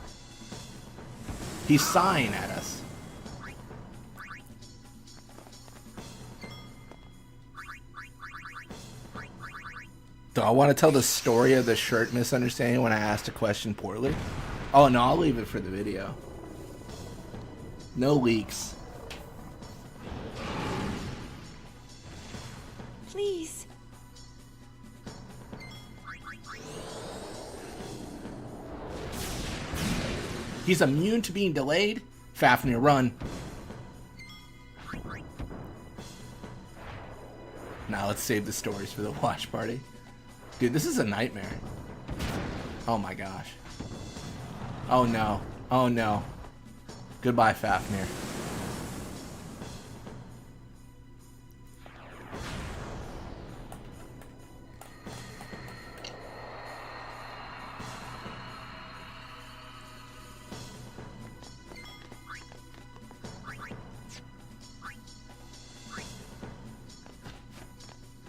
He's sighing at us. Do I want to tell the story of the shirt misunderstanding when I asked a question poorly? Oh no, I'll leave it for the video. No leaks. Please. He's immune to being delayed? Fafnir, run. Now let's save the stories for the watch party. Dude, this is a nightmare. Oh my gosh. Oh no. Oh no. Goodbye, Fafnir.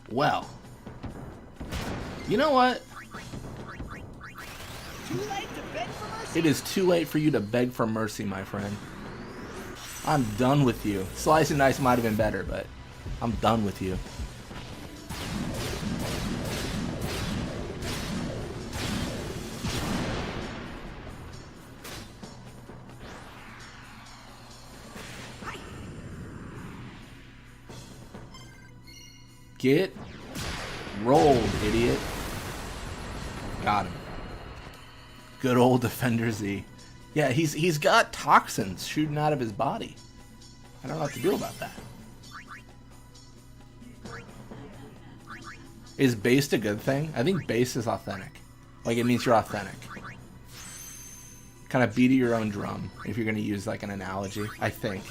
Well, you know what? It is too late for you to beg for mercy, my friend. I'm done with you. Slice and dice might have been better, but I'm done with you. Get rolled, idiot. Got him. Good old Defender Z. Yeah, he's got toxins shooting out of his body. I don't know what to do about that. Is based a good thing? I think base is authentic. Like, it means you're authentic. Kind of beat your own drum, if you're going to use, like, an analogy, I think.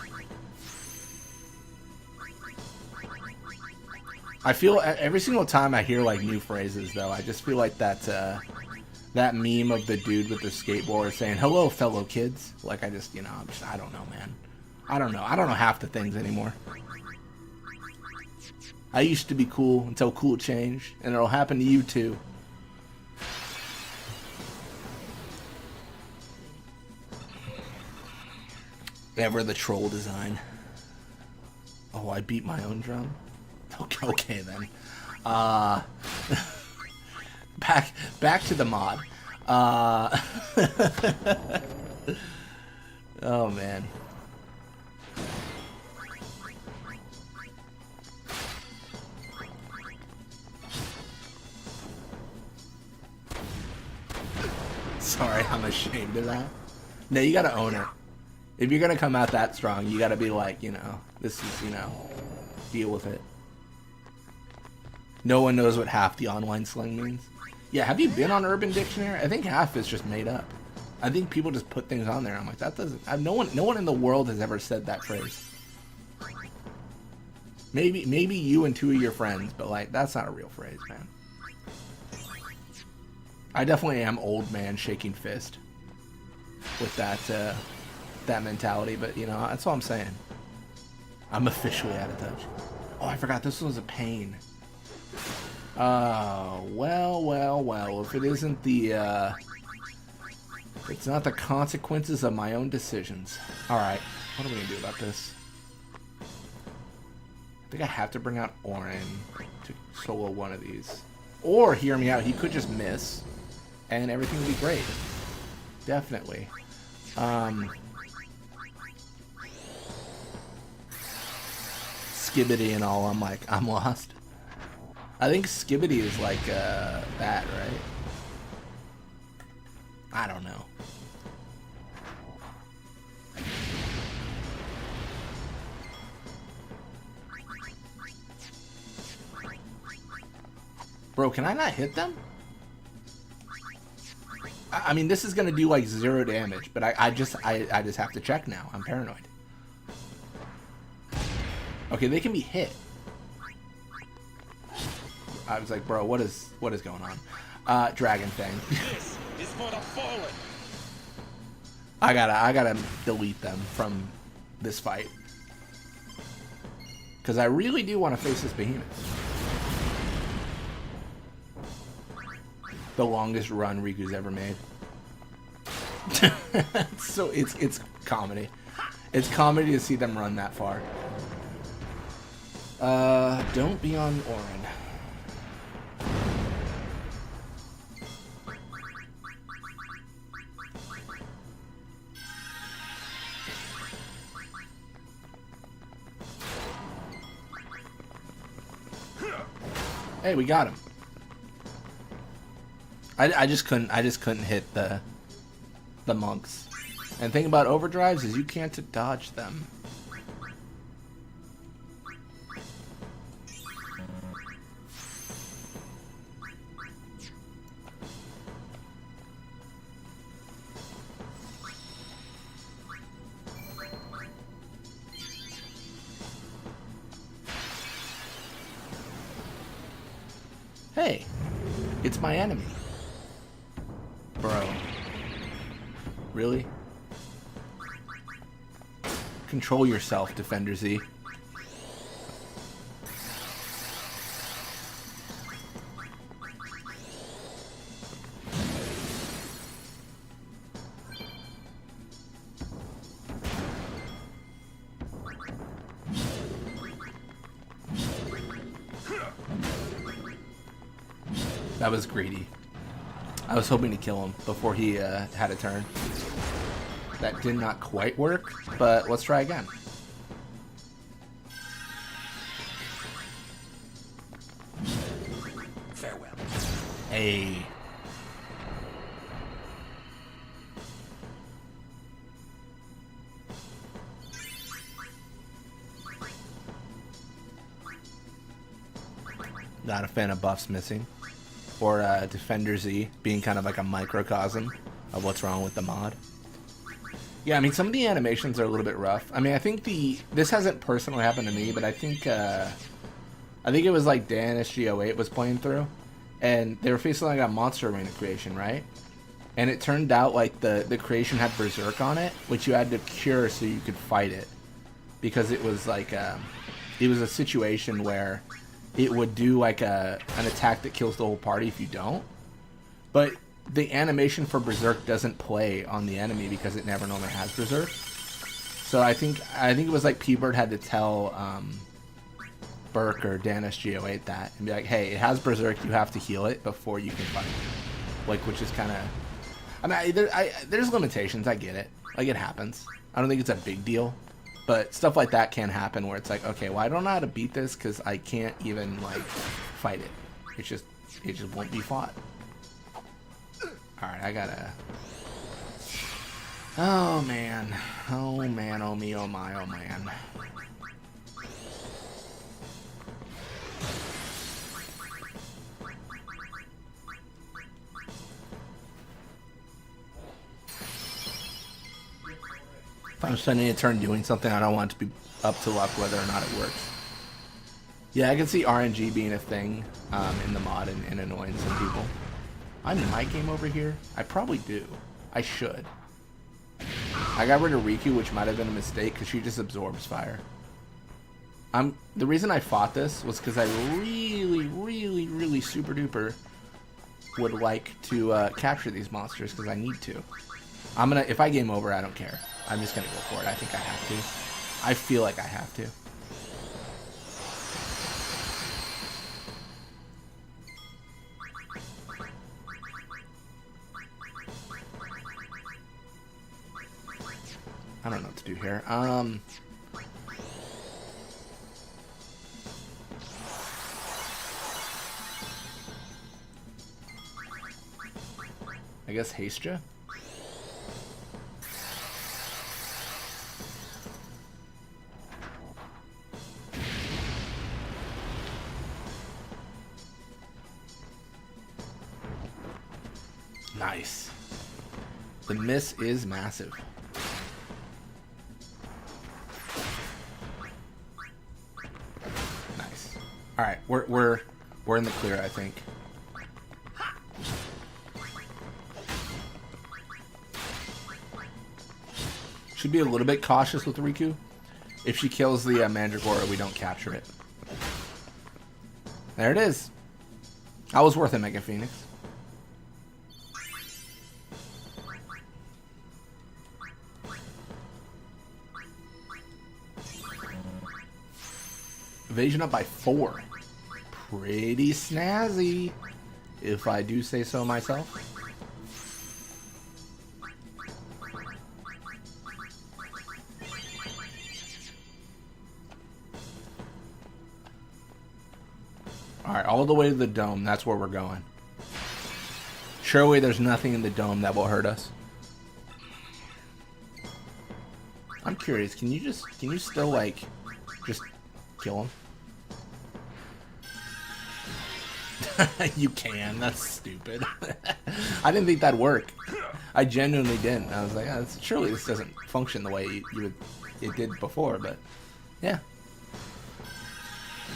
I feel every single time I hear like new phrases, though, I just feel like that meme of the dude with the skateboard saying "Hello, fellow kids." Like I just, I don't know, man. I don't know half the things anymore. I used to be cool until cool changed, and it'll happen to you too. Ever the troll design. Oh, I beat my own drum. Okay then. Back to the mod. Oh man. Sorry, I'm ashamed of that. No, you gotta own it. If you're gonna come out that strong, you gotta be like, this is, deal with it. No one knows what half the online slang means. Yeah, have you been on Urban Dictionary? I think half is just made up. I think people just put things on there. I'm like, that doesn't. No one in the world has ever said that phrase. Maybe you and two of your friends, but like, that's not a real phrase, man. I definitely am old man shaking fist with that mentality, but that's all I'm saying. I'm officially out of touch. Oh, I forgot this was a pain. Oh, well, if it isn't it's not the consequences of my own decisions. Alright, what are we gonna do about this? I think I have to bring out Orin to solo one of these. Or, hear me out, he could just miss, and everything would be great. Definitely. Skibbity and all, I'm like, I'm lost. I think Skibbity is like that, right? I don't know. Bro, can I not hit them? I mean, this is gonna do like 0 damage, but I just have to check now. I'm paranoid. Okay, they can be hit. I was like, bro, what is going on? Dragon thing. This is for the fallen. I gotta delete them from this fight. Because I really do want to face this behemoth. The longest run Riku's ever made. So it's comedy. It's comedy to see them run that far. Don't be on Orin. Hey, we got him. I just couldn't hit the monks. And the thing about overdrives is you can't dodge them. Hey, it's my enemy. Bro. Really? Control yourself, Defender Z. That was greedy. I was hoping to kill him before he had a turn. That did not quite work, but let's try again. Farewell. Hey. Not a fan of buffs missing. Or Defender Z being kind of like a microcosm of what's wrong with the mod. Yeah, I mean, some of the animations are a little bit rough. I mean, I think this hasn't personally happened to me, but I think it was like Dan SG08 was playing through, and they were facing like a monster arena creation, right? And it turned out like the creation had Berserk on it, which you had to cure so you could fight it, because it was like it was a situation where it would do like an attack that kills the whole party if you don't. But the animation for Berserk doesn't play on the enemy because it never normally has Berserk. So I think it was like P-Bird had to tell Burke or Dan SG08 that and be like, hey, it has Berserk, you have to heal it before you can fight. Like, which is kind of... I mean, there's limitations, I get it. Like, it happens. I don't think it's a big deal. But stuff like that can happen where it's like, okay, well, I don't know how to beat this because I can't even, like, fight it. It just won't be fought. Alright, I gotta... Oh, man. Oh, man, oh, me, oh, my, oh, man. If I'm spending a turn doing something, I don't want it to be up to luck whether or not it works. Yeah, I can see RNG being a thing in the mod and annoying some people. I'm in my game over here. I probably do. I should. I got rid of Riku, which might have been a mistake because she just absorbs fire. The reason I fought this was because I really super duper would like to capture these monsters because I need to. If I game over, I don't care. I'm just gonna go for it. I think I have to. I feel like I have to. I don't know what to do here. I guess Hastia? Nice. The miss is massive. Nice. All right, we're in the clear, I think. Should be a little bit cautious with Riku If she kills the Mandragora, we don't capture it. There it is. That was worth it, Mega Phoenix. Evasion up by 4. Pretty snazzy, if I do say so myself. Alright, all the way to the dome. That's where we're going. Surely there's nothing in the dome that will hurt us. I'm curious, can you still, like, just kill him? You can. That's stupid. I didn't think that'd work. I genuinely didn't. I was like, oh, surely this doesn't function the way it did before, but yeah.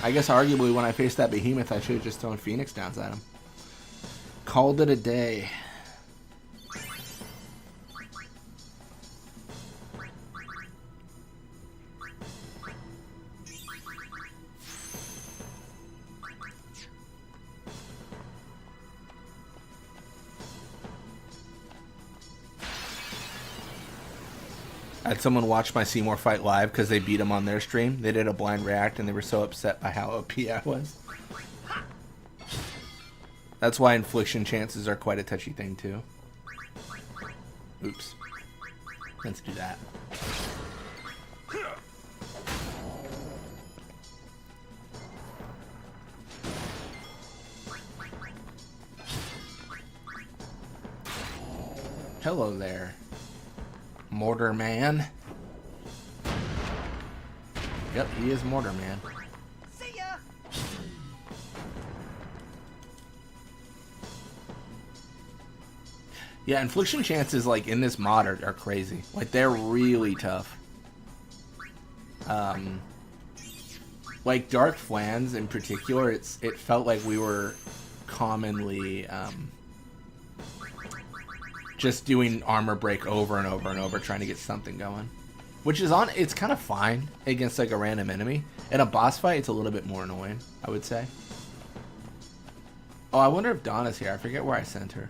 I guess arguably when I faced that behemoth, I should have just thrown Phoenix Downs at him. Called it a day. I had someone watch my Seymour fight live because they beat him on their stream. They did a blind react and they were so upset by how OP I was. That's why infliction chances are quite a touchy thing too. Oops. Let's do that. Hello there, Mortar Man. Yep, he is Mortar Man. See ya! Yeah, infliction chances like in this mod are crazy. Like they're really tough. Like Dark Flans in particular, it felt like we were commonly just doing armor break over and over and over, trying to get something going. Which is it's kind of fine against like a random enemy. In a boss fight, it's a little bit more annoying, I would say. Oh, I wonder if Donna's here. I forget where I sent her.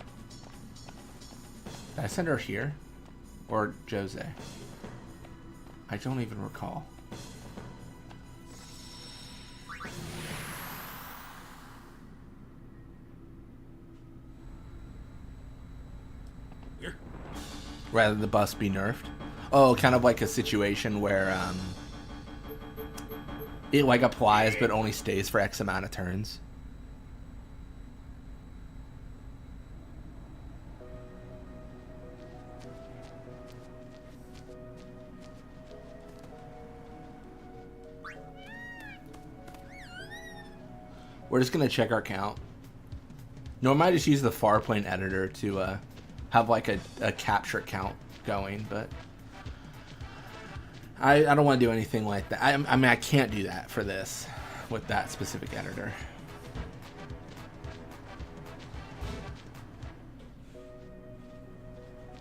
Did I send her here? Or Jose? I don't even recall. Rather the bus be nerfed. Oh, kind of like a situation where it like applies but only stays for X amount of turns. We're just gonna check our count. Normally I just use the Farplane editor to have like a capture count going, but I don't want to do anything like that. I mean, I can't do that for this with that specific editor.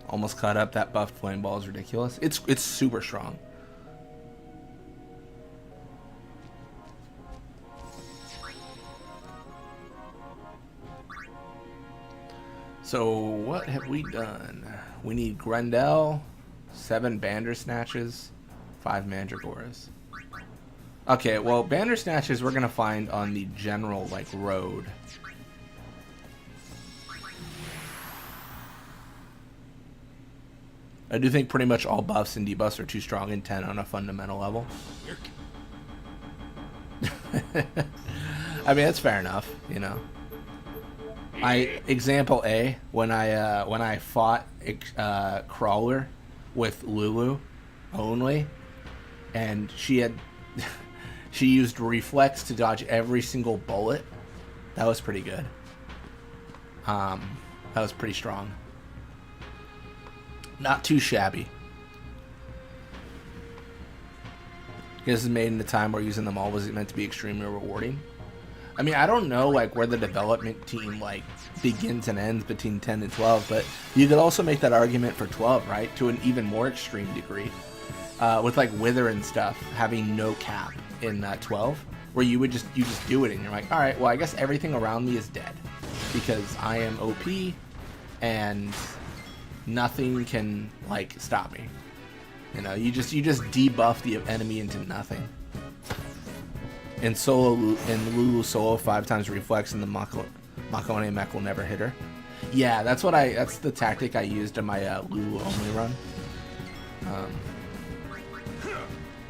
Almost caught up. That buffed flame ball is ridiculous. It's super strong. So what have we done? We need Grendel, 7 Bandersnatches, 5 Mandragoras. Okay, well, Bandersnatches we're gonna find on the general like road. I do think pretty much all buffs and debuffs are too strong in 10 on a fundamental level. I mean, that's fair enough, you know. Example A, when I fought Crawler with Lulu only, and she used reflex to dodge every single bullet. That was pretty good. That was pretty strong. Not too shabby. This is made in a time where using them all was meant to be extremely rewarding. I mean, I don't know like where the development team like begins and ends between 10 and 12, but you could also make that argument for 12, right? To an even more extreme degree. with like Wither and stuff having no cap in 12, where you just do it and you're like, all right, well I guess everything around me is dead because I am OP and nothing can like stop me. You know, you just debuff the enemy into nothing. In Lulu solo 5 times reflex and the Makone mech will never hit her. Yeah, that's the tactic I used in my Lulu only run.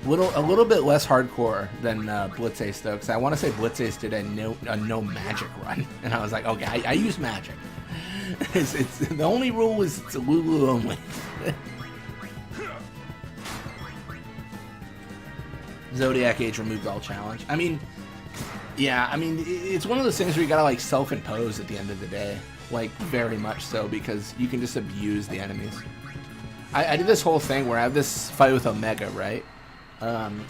A little bit less hardcore than Blitz Ace though, because I want to say Blitz Ace did a no magic run, and I was like, okay, I use magic. It's the only rule is it's a Lulu only. Zodiac Age removed all challenge. I mean, yeah, I mean it's one of those things where you gotta like self-impose at the end of the day, like very much so, because you can just abuse the enemies. I did this whole thing where I have this fight with Omega, right?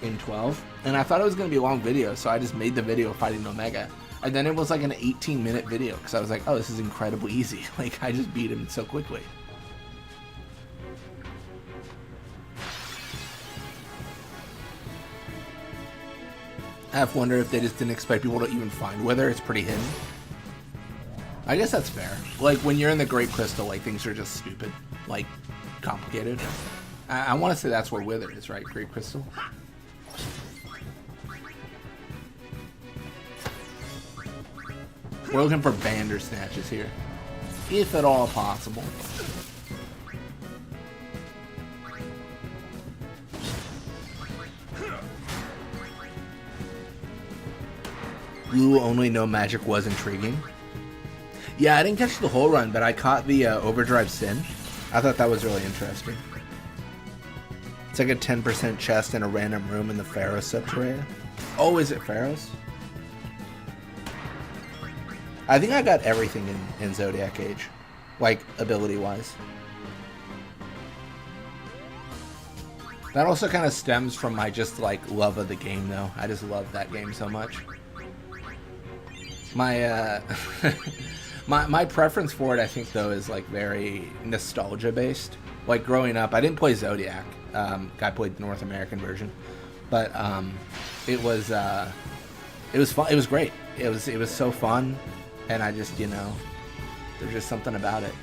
In 12, and I thought it was going to be a long video, so I just made the video fighting Omega, and then it was like an 18-minute video because I was like, oh, this is incredibly easy. Like, I just beat him so quickly. I have to wonder if they just didn't expect people to even find Wither. It's pretty hidden. I guess that's fair. Like, when you're in the Great Crystal, like, things are just stupid. Like, complicated. I want to say that's where Wither is, right? Great Crystal. We're looking for Bandersnatches here, if at all possible. Blue only no magic was intriguing. Yeah, I didn't catch the whole run, but I caught the Overdrive Sin. I thought that was really interesting. It's like a 10% chest in a random room in the Pharaoh's Subterranean. Oh, is it Pharaoh's? I think I got everything in Zodiac Age, like ability-wise. That also kind of stems from my just like love of the game, though. I just love that game so much. My my preference for it, I think, though, is like very nostalgia based. Like growing up, I didn't play Zodiac. I played the North American version, but it was fun. It was great. It was so fun, and I just, you know, there's just something about it.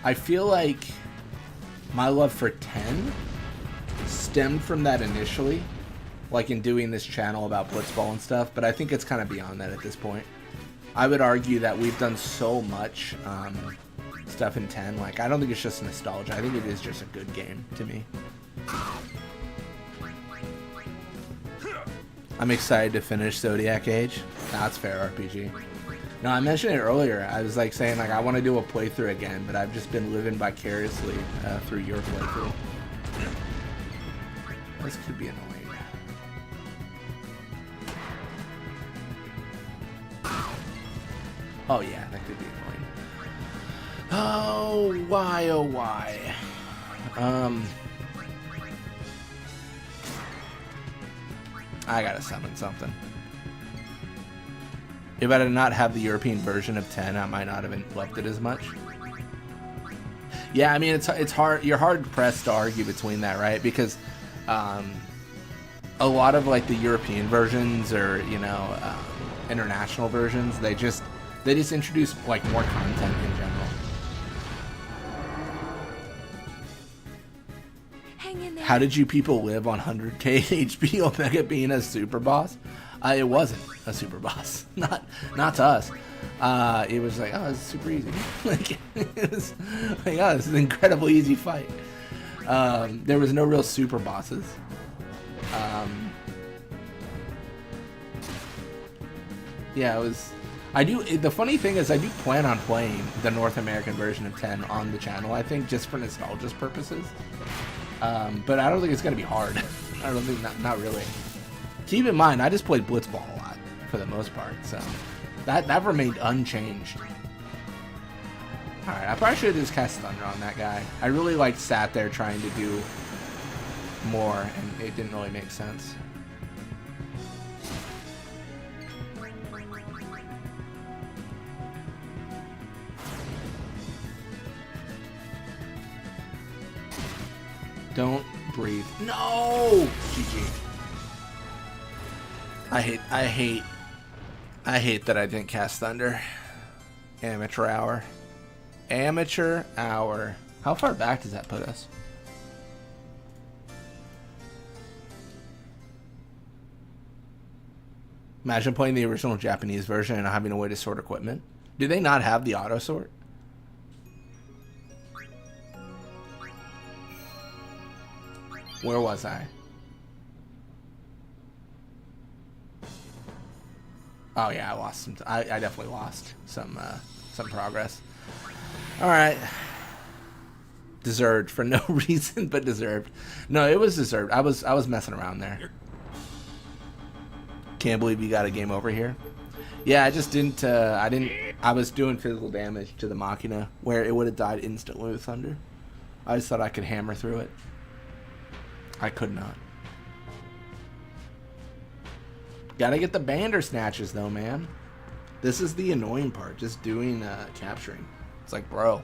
I feel like my love for 10 stemmed from that initially, like in doing this channel about Blitzball and stuff, but I think it's kind of beyond that at this point. I would argue that we've done so much stuff in 10, like I don't think it's just nostalgia. I think it is just a good game to me. I'm excited to finish Zodiac Age. That's fair, RPG. No, I mentioned it earlier. I was like saying like I want to do a playthrough again, but I've just been living vicariously through your playthrough. This could be annoying. Oh yeah, that could be annoying. Oh why, oh why? I gotta summon something. If I did not have the European version of 10, I might not have loved it as much. Yeah, I mean it's hard. You're hard pressed to argue between that, right? Because a lot of like the European versions or international versions, they just introduce like more content in general. Hang in there. How did you people live on 100k HP Omega being a super boss? It wasn't a super boss, not to us. It was like, oh, it's super easy. Like, it was like, oh, this is an incredibly easy fight. There was no real super bosses. Yeah, it was. The funny thing is I do plan on playing the North American version of 10 on the channel, I think, just for nostalgia purposes. But I don't think it's going to be hard. I don't think, not really. Keep in mind, I just played Blitzball a lot, for the most part, so that remained unchanged. Alright, I probably should have just cast Thunder on that guy. I really, like, sat there trying to do more, and it didn't really make sense. Don't breathe. No! GG. I hate that I didn't cast Thunder. Amateur hour. Amateur hour. How far back does that put us? Imagine playing the original Japanese version and not having a way to sort equipment. Do they not have the auto sort? Where was I? Oh yeah, I lost some. I definitely lost some progress. All right, deserved for no reason, but deserved. No, it was deserved. I was messing around there. Can't believe you got a game over here. Yeah, I just didn't. I was doing physical damage to the Machina where it would have died instantly with Thunder. I just thought I could hammer through it. I could not. Gotta get the Bandersnatches though, man. This is the annoying part, just doing capturing. It's like, bro.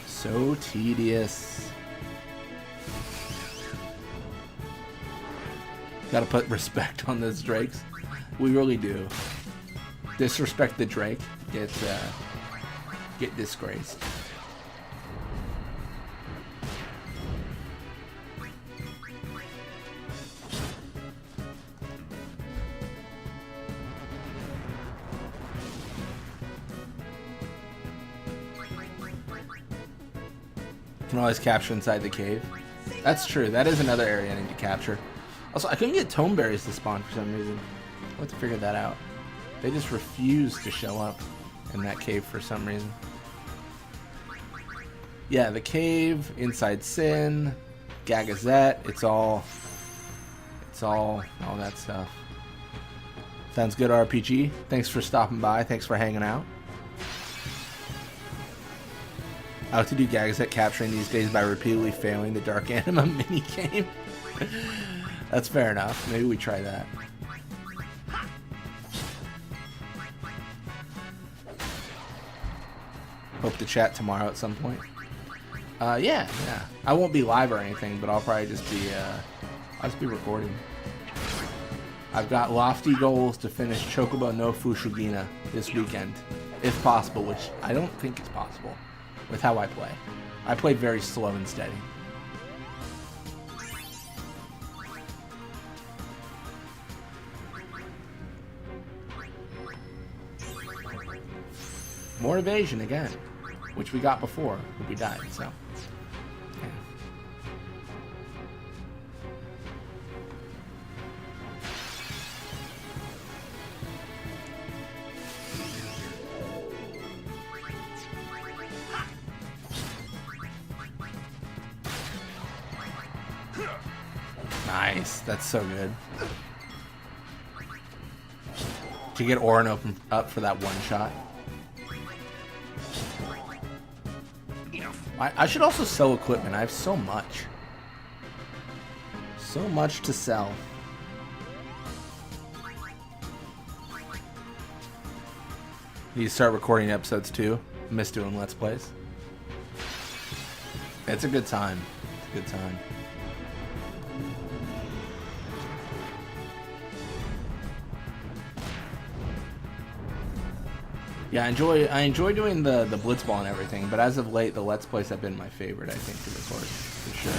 So tedious. Gotta put respect on those drakes. We really do. Disrespect the drake, get disgraced. Can always capture inside the cave. That's true. That is another area I need to capture. Also, I couldn't get tome berries to spawn for some reason. I'll have to figure that out. They just refuse to show up in that cave for some reason. Yeah, the cave, inside Sin, Gagazette, it's all that stuff. Sounds good, RPG. Thanks for stopping by. Thanks for hanging out. I like to do Gagazette capturing these days by repeatedly failing the Dark Anima minigame. That's fair enough. Maybe we try that. Hope to chat tomorrow at some point. Yeah. I won't be live or anything, but I'll probably just be, I'll just be recording. I've got lofty goals to finish Chocobo no Fushigina this weekend, if possible, which I don't think is possible with how I play. I play very slow and steady. More evasion again, which we got before, but we died, so. Yeah. Nice, that's so good. To get Orin up for that one shot. I should also sell equipment. I have so much. So much to sell. Need to start recording episodes too. Miss doing Let's Plays. It's a good time. It's a good time. Yeah, I enjoy doing the blitzball and everything, but as of late, the Let's Plays have been my favorite, I think, to record, for sure.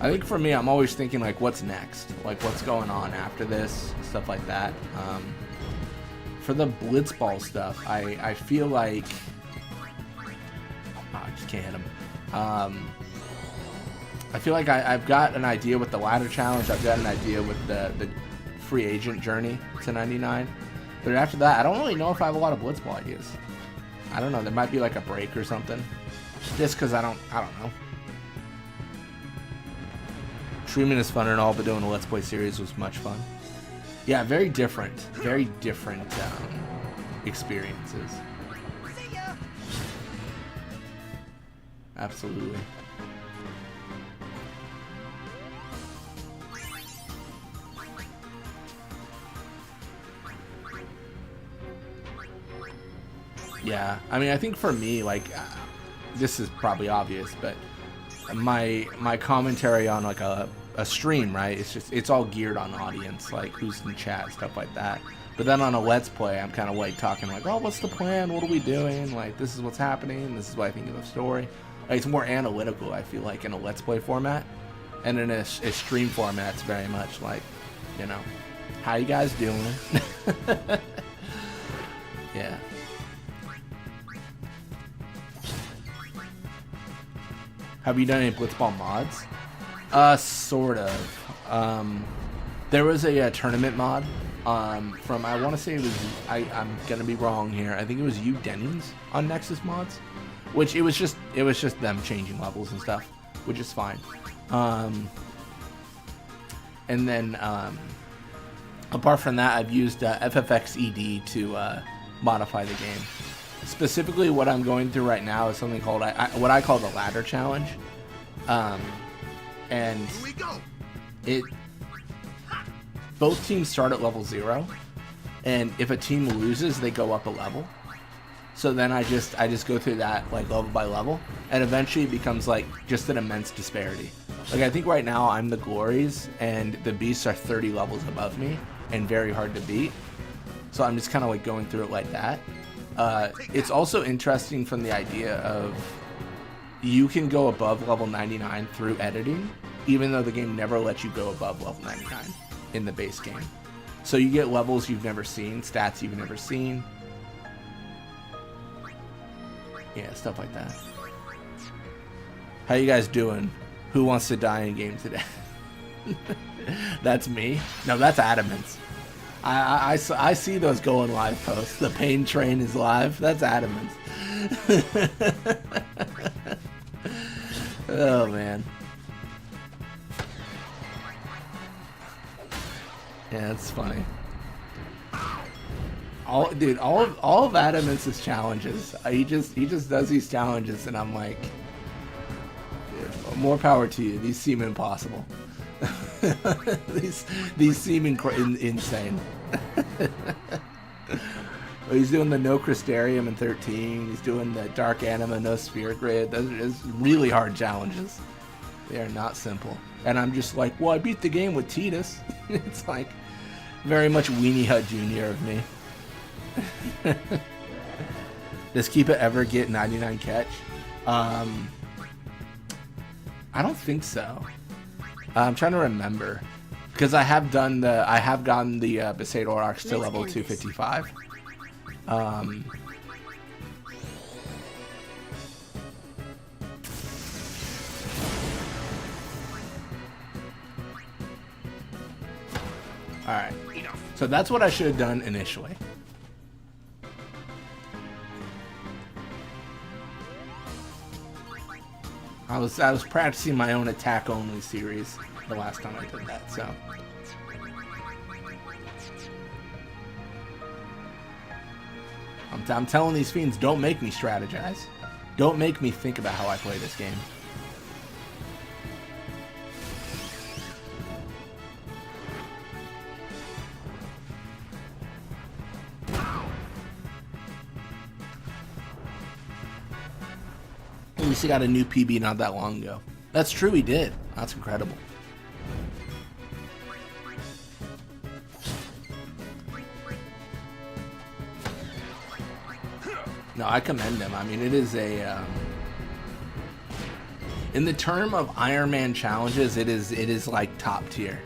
I think for me, I'm always thinking, like, what's next? Like, what's going on after this? Stuff like that. For the blitzball stuff, I feel like... I just can't hit him. I feel like I've got an idea with the ladder challenge. I've got an idea with the free agent journey to 99. But after that, I don't really know if I have a lot of blitzball ideas. I don't know. There might be like a break or something. Just because I don't know. Streaming is fun and all, but doing a Let's Play series was much fun. Yeah, very different experiences. Absolutely. Yeah, I mean, I think for me, like, this is probably obvious, but my commentary on like a stream, right? It's all geared on audience, like who's in chat, stuff like that. But then on a Let's Play, I'm kind of like talking like, oh, what's the plan? What are we doing? Like, this is what's happening. This is what I think of the story. Like, it's more analytical, I feel like, in a Let's Play format. And in a stream format, it's very much like, you know, how you guys doing? Yeah. Have you done any Blitzball mods? Sort of. There was a tournament mod from, I want to say it was, I'm gonna be wrong here, I think it was you Dennings on Nexus Mods, which it was just them changing levels and stuff, which is fine. And then apart from that, I've used FFXED to modify the game. Specifically, what I'm going through right now is something called what I call the ladder challenge, and both teams start at level 0, and if a team loses, they go up a level. So then I just go through that like level by level, and eventually it becomes like just an immense disparity. Like, I think right now I'm the Glories, and the Beasts are 30 levels above me and very hard to beat. So I'm just kind of like going through it like that. It's also interesting from the idea of you can go above level 99 through editing, even though the game never lets you go above level 99 in the base game. So you get levels you've never seen, stats you've never seen. Yeah, stuff like that. How you guys doing? Who wants to die in game today? That's me? No, that's Adamance. I see those going live posts. The pain train is live. That's Adamance. Oh man. Yeah, it's funny. All of Adamance's challenges. He just does these challenges, and I'm like, more power to you. These seem impossible. these seem insane. He's doing the no Crystarium in 13. He's doing the Dark Anima, no Spirit Grid. Those are just really hard challenges. They are not simple. And I'm just like, well, I beat the game with Tidus. It's like very much Weenie Hut Jr. of me. Does Keep It ever get 99 catch? I don't think so. I'm trying to remember, because I have gotten the Besaid Arcs to level 255. Alright, so that's what I should have done initially. I was practicing my own attack only series the last time I did that, so. I'm telling these fiends, don't make me strategize. Don't make me think about how I play this game. At least he got a new PB not that long ago. That's true, he did. That's incredible. No, I commend him. I mean, it is a... in the term of Iron Man challenges, it is like top tier.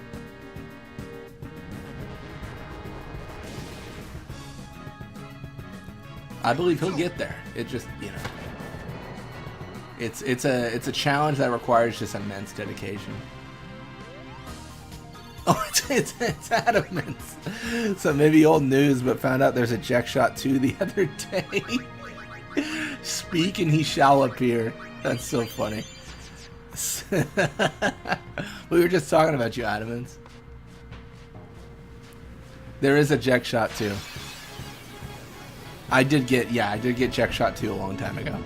I believe he'll get there. It just, you know... It's a challenge that requires just immense dedication. Oh, it's Adamance. So maybe old news, but found out there's a Jack Shot 2 the other day. Speak and he shall appear. That's so funny. We were just talking about you, Adamance. There is a Jack Shot 2. I did get Jack Shot 2 a long time ago.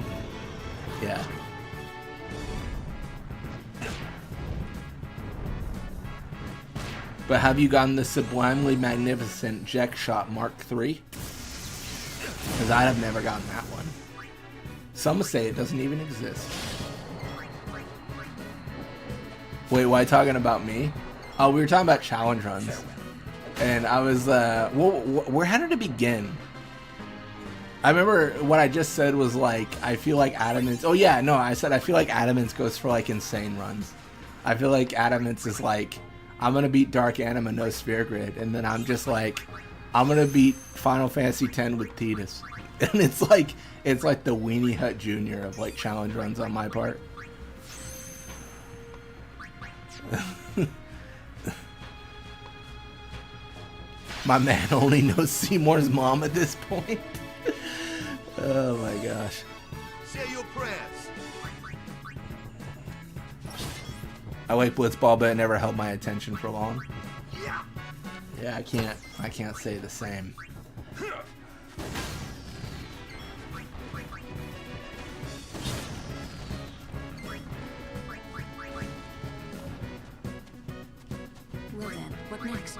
Yeah. But have you gotten the sublimely magnificent Jack Shot Mark III? Because I have never gotten that one. Some say it doesn't even exist. Wait, why talking about me? Oh, we were talking about challenge runs. And I was, well, how did it begin? I remember what I just said was like, I feel like Adamance. Oh yeah, no, I said I feel like Adamance goes for like insane runs. I feel like Adamance is like, I'm gonna beat Dark Anima no Sphere Grid, and then I'm just like, I'm gonna beat Final Fantasy X with Tidus. And it's like the Weenie Hut Jr. of like challenge runs on my part. My man only knows Seymour's mom at this point. Oh my gosh. Say your prayers. I like Blitzball, but it never held my attention for long. Yeah, I can't say the same. Well then, what next?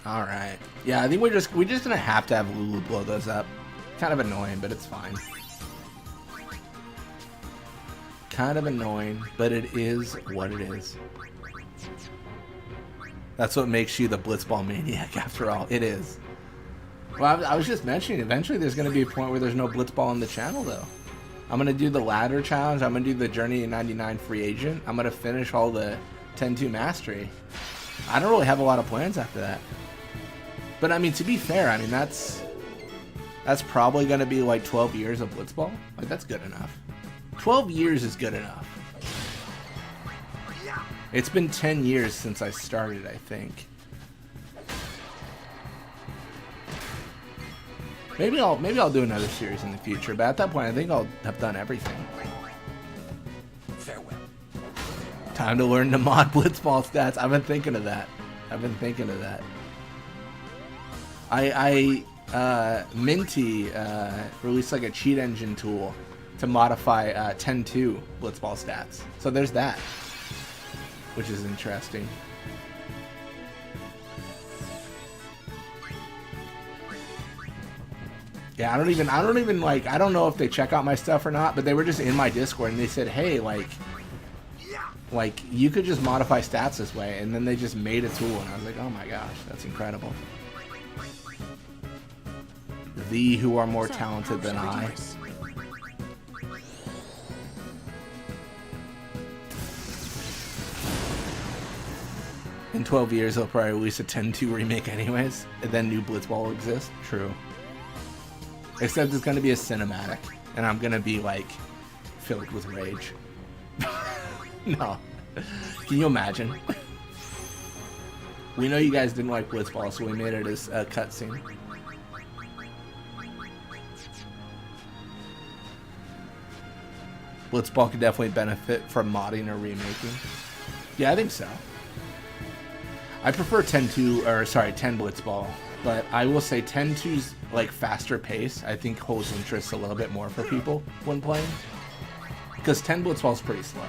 All right. Yeah, I think we're just gonna have to have Lulu blow those up. Kind of annoying, but it's fine. Kind of annoying, but it is what it is. That's what makes you the Blitzball maniac, after all. It is. Well, I was just mentioning, eventually there's going to be a point where there's no Blitzball on the channel, though. I'm going to do the ladder challenge. I'm going to do the Journey to 99 free agent. I'm going to finish all the 10-2 mastery. I don't really have a lot of plans after that. But, I mean, to be fair, I mean, that's probably going to be like 12 years of Blitzball. Like, that's good enough. 12 years is good enough. It's been 10 years since I started, I think. Maybe I'll do another series in the future, but at that point I think I'll have done everything. Farewell. Time to learn to mod Blitzball stats. I've been thinking of that. Minty released like a cheat engine tool to modify 10-2 Blitzball stats. So there's that, which is interesting. Yeah, I don't even like, I don't know if they check out my stuff or not, but they were just in my Discord and they said, hey, like you could just modify stats this way, and then they just made a tool, and I was like, oh my gosh, that's incredible. Thee who are more talented than I. In 12 years, they'll probably release a 10-2 remake anyways, and then new Blitzball will exist. True. Except it's going to be a cinematic, and I'm going to be, like, filled with rage. No. Can you imagine? We know you guys didn't like Blitzball, so we made it as a cutscene. Blitzball could definitely benefit from modding or remaking. Yeah, I think so. I prefer 10-2, or sorry, 10 Blitzball, but I will say 10-2's like faster pace, I think holds interest a little bit more for people when playing. Because 10 Blitzball is pretty slow.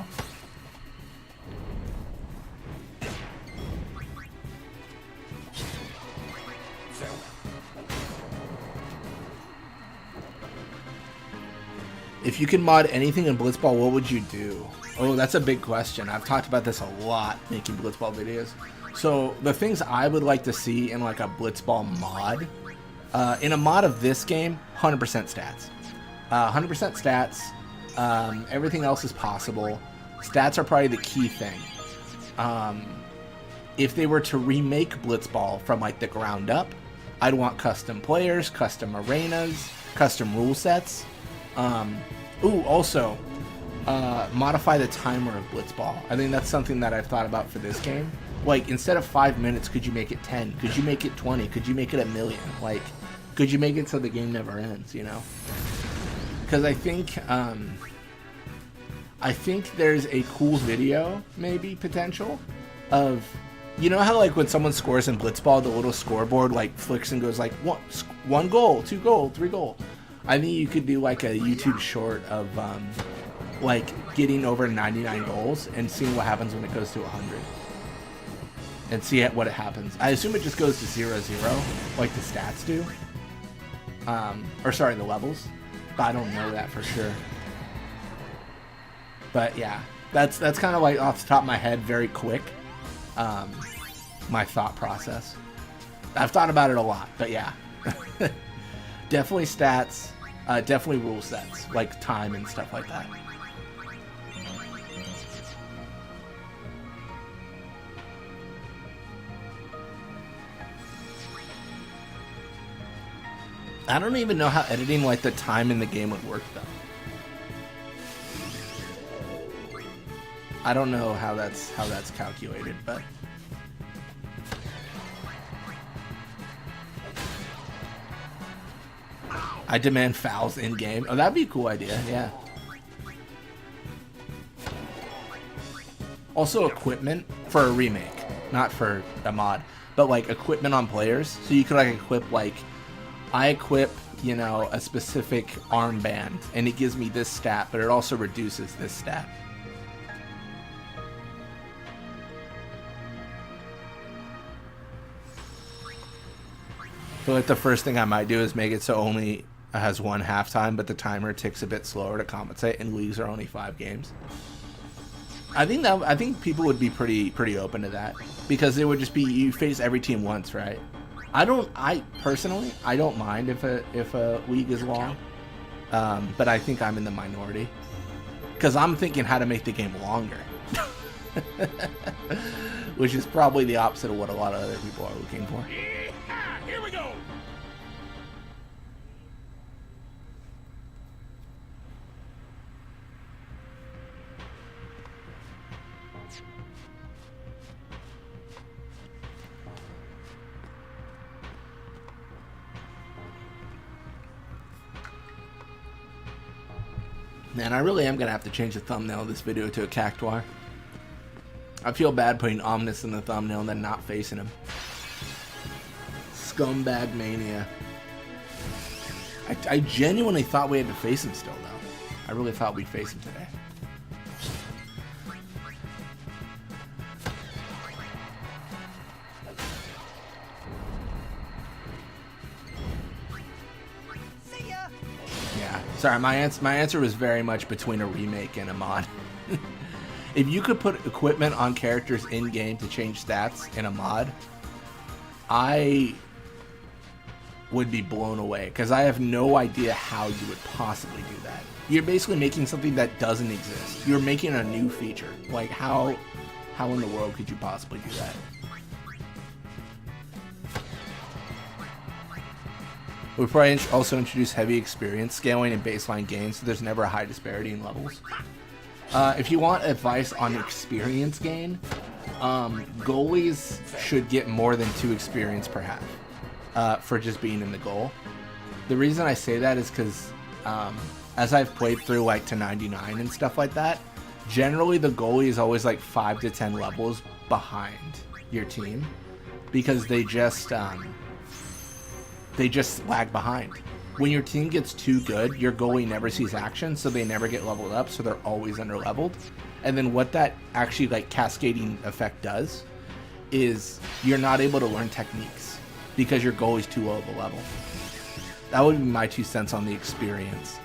If you could mod anything in Blitzball, what would you do? Oh, that's a big question. I've talked about this a lot making Blitzball videos. So the things I would like to see in like a Blitzball mod, in a mod of this game, 100% stats. 100% stats. Everything else is possible. Stats are probably the key thing. If they were to remake Blitzball from like the ground up, I'd want custom players, custom arenas, custom rule sets. Also, modify the timer of Blitzball. I think that's something that I've thought about for this game. Like, instead of 5 minutes, could you make it 10? Could you make it 20? Could you make it 1,000,000? Like, could you make it so the game never ends, you know? Because I think there's a cool video, maybe, potential, of, you know how, like, when someone scores in Blitzball, the little scoreboard, like, flicks and goes, like, one goal, 2 goal, 3 goal. I think you could do like a YouTube short of like getting over 99 goals and seeing what happens when it goes to 100. And see what it happens. I assume it just goes to 0-0, like the stats do. Or sorry, the levels. But I don't know that for sure. But yeah, that's kind of like off the top of my head, very quick. My thought process. I've thought about it a lot, but yeah. Definitely stats, definitely rule sets, like time and stuff like that. I don't even know how editing like the time in the game would work though. I don't know how that's calculated, but I demand fouls in game. Oh, that'd be a cool idea, yeah. Also equipment for a remake, not for a mod, but like equipment on players. So you could like equip like I equip, you know, a specific armband, and it gives me this stat, but it also reduces this stat. So like the first thing I might do is make it so only has one halftime, but the timer ticks a bit slower to compensate, and leagues are only 5 games. I think people would be pretty open to that, because it would just be you face every team once, right? I personally don't mind if a league is long, but I think I'm in the minority because I'm thinking how to make the game longer, which is probably the opposite of what a lot of other people are looking for. Yeah, here we go. Man, I really am going to have to change the thumbnail of this video to a cactuar. I feel bad putting Omnis in the thumbnail and then not facing him. Scumbag Mania. I genuinely thought we had to face him still, though. I really thought we'd face him today. Sorry, my answer was very much between a remake and a mod. If you could put equipment on characters in-game to change stats in a mod, I would be blown away, because I have no idea how you would possibly do that. You're basically making something that doesn't exist. You're making a new feature. Like, how in the world could you possibly do that? We'll probably also introduce heavy experience scaling and baseline gains, so there's never a high disparity in levels. If you want advice on experience gain, goalies should get more than 2 experience per half for just being in the goal. The reason I say that is because as I've played through like to 99 and stuff like that, generally the goalie is always like 5 to 10 levels behind your team, because they just lag behind. When your team gets too good, your goalie never sees action, so they never get leveled up, so they're always under leveled. And then what that actually like cascading effect does is you're not able to learn techniques because your goalie's too low of a level. That would be my 2 cents on the experience.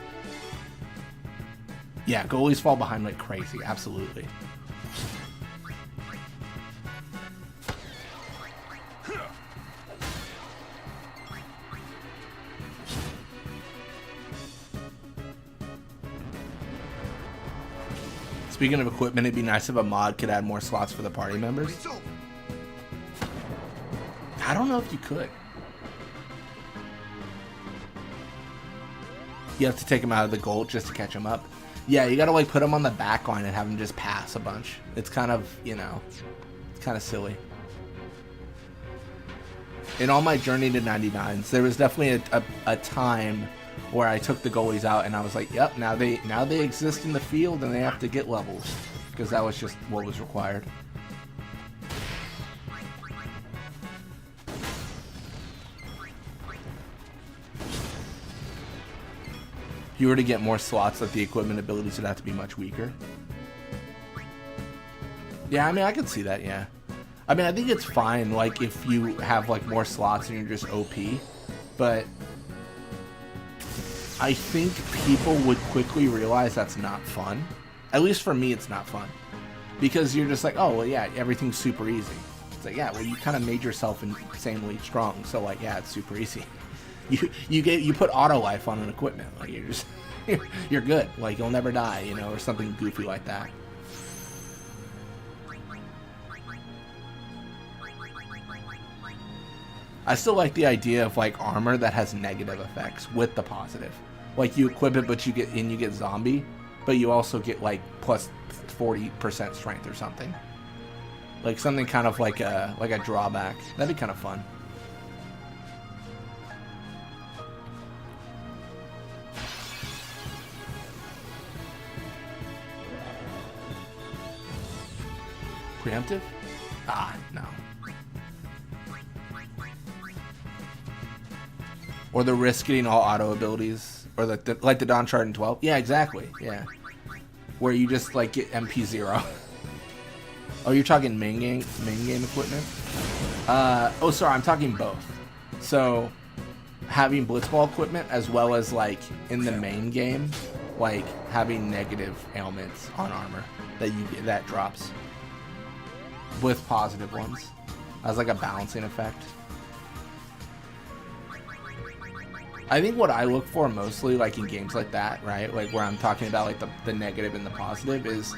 Yeah, goalies fall behind like crazy, absolutely. Speaking of equipment, it'd be nice if a mod could add more slots for the party members. I don't know if you could. You have to take them out of the goal just to catch them up. Yeah, you gotta like put them on the back line and have them just pass a bunch. It's kind of, you know, it's kind of silly. In all my journey to 99s, there was definitely a time where I took the goalies out and I was like, yep, now they exist in the field and they have to get levels, because that was just what was required. you were to get more slots, that the equipment abilities would have to be much weaker. Yeah, I mean, I could see that, yeah. I mean, I think it's fine, like, if you have, like, more slots and you're just OP, but I think people would quickly realize that's not fun. At least for me, it's not fun. Because you're just like, oh, well, yeah, everything's super easy. It's like, yeah, well, you kind of made yourself insanely strong, so, like, yeah, it's super easy. You put auto life on an equipment, like, you're just, you're good. Like, you'll never die, you know, or something goofy like that. I still like the idea of like armor that has negative effects with the positive. Like you equip it, but you get zombie, but you also get like plus 40% strength or something. Like something kind of like a drawback. That'd be kind of fun. Preemptive? Ah, no. Or the risk getting all auto abilities, or like the Dawn Shard in 12. Yeah, exactly. Yeah, where you just like get MP0. Oh, you're talking main game equipment? Oh, sorry, I'm talking both. So having blitzball equipment as well as like in the main game, like having negative ailments on armor that drops with positive ones as like a balancing effect. I think what I look for mostly, like in games like that, right, like where I'm talking about like the negative and the positive, is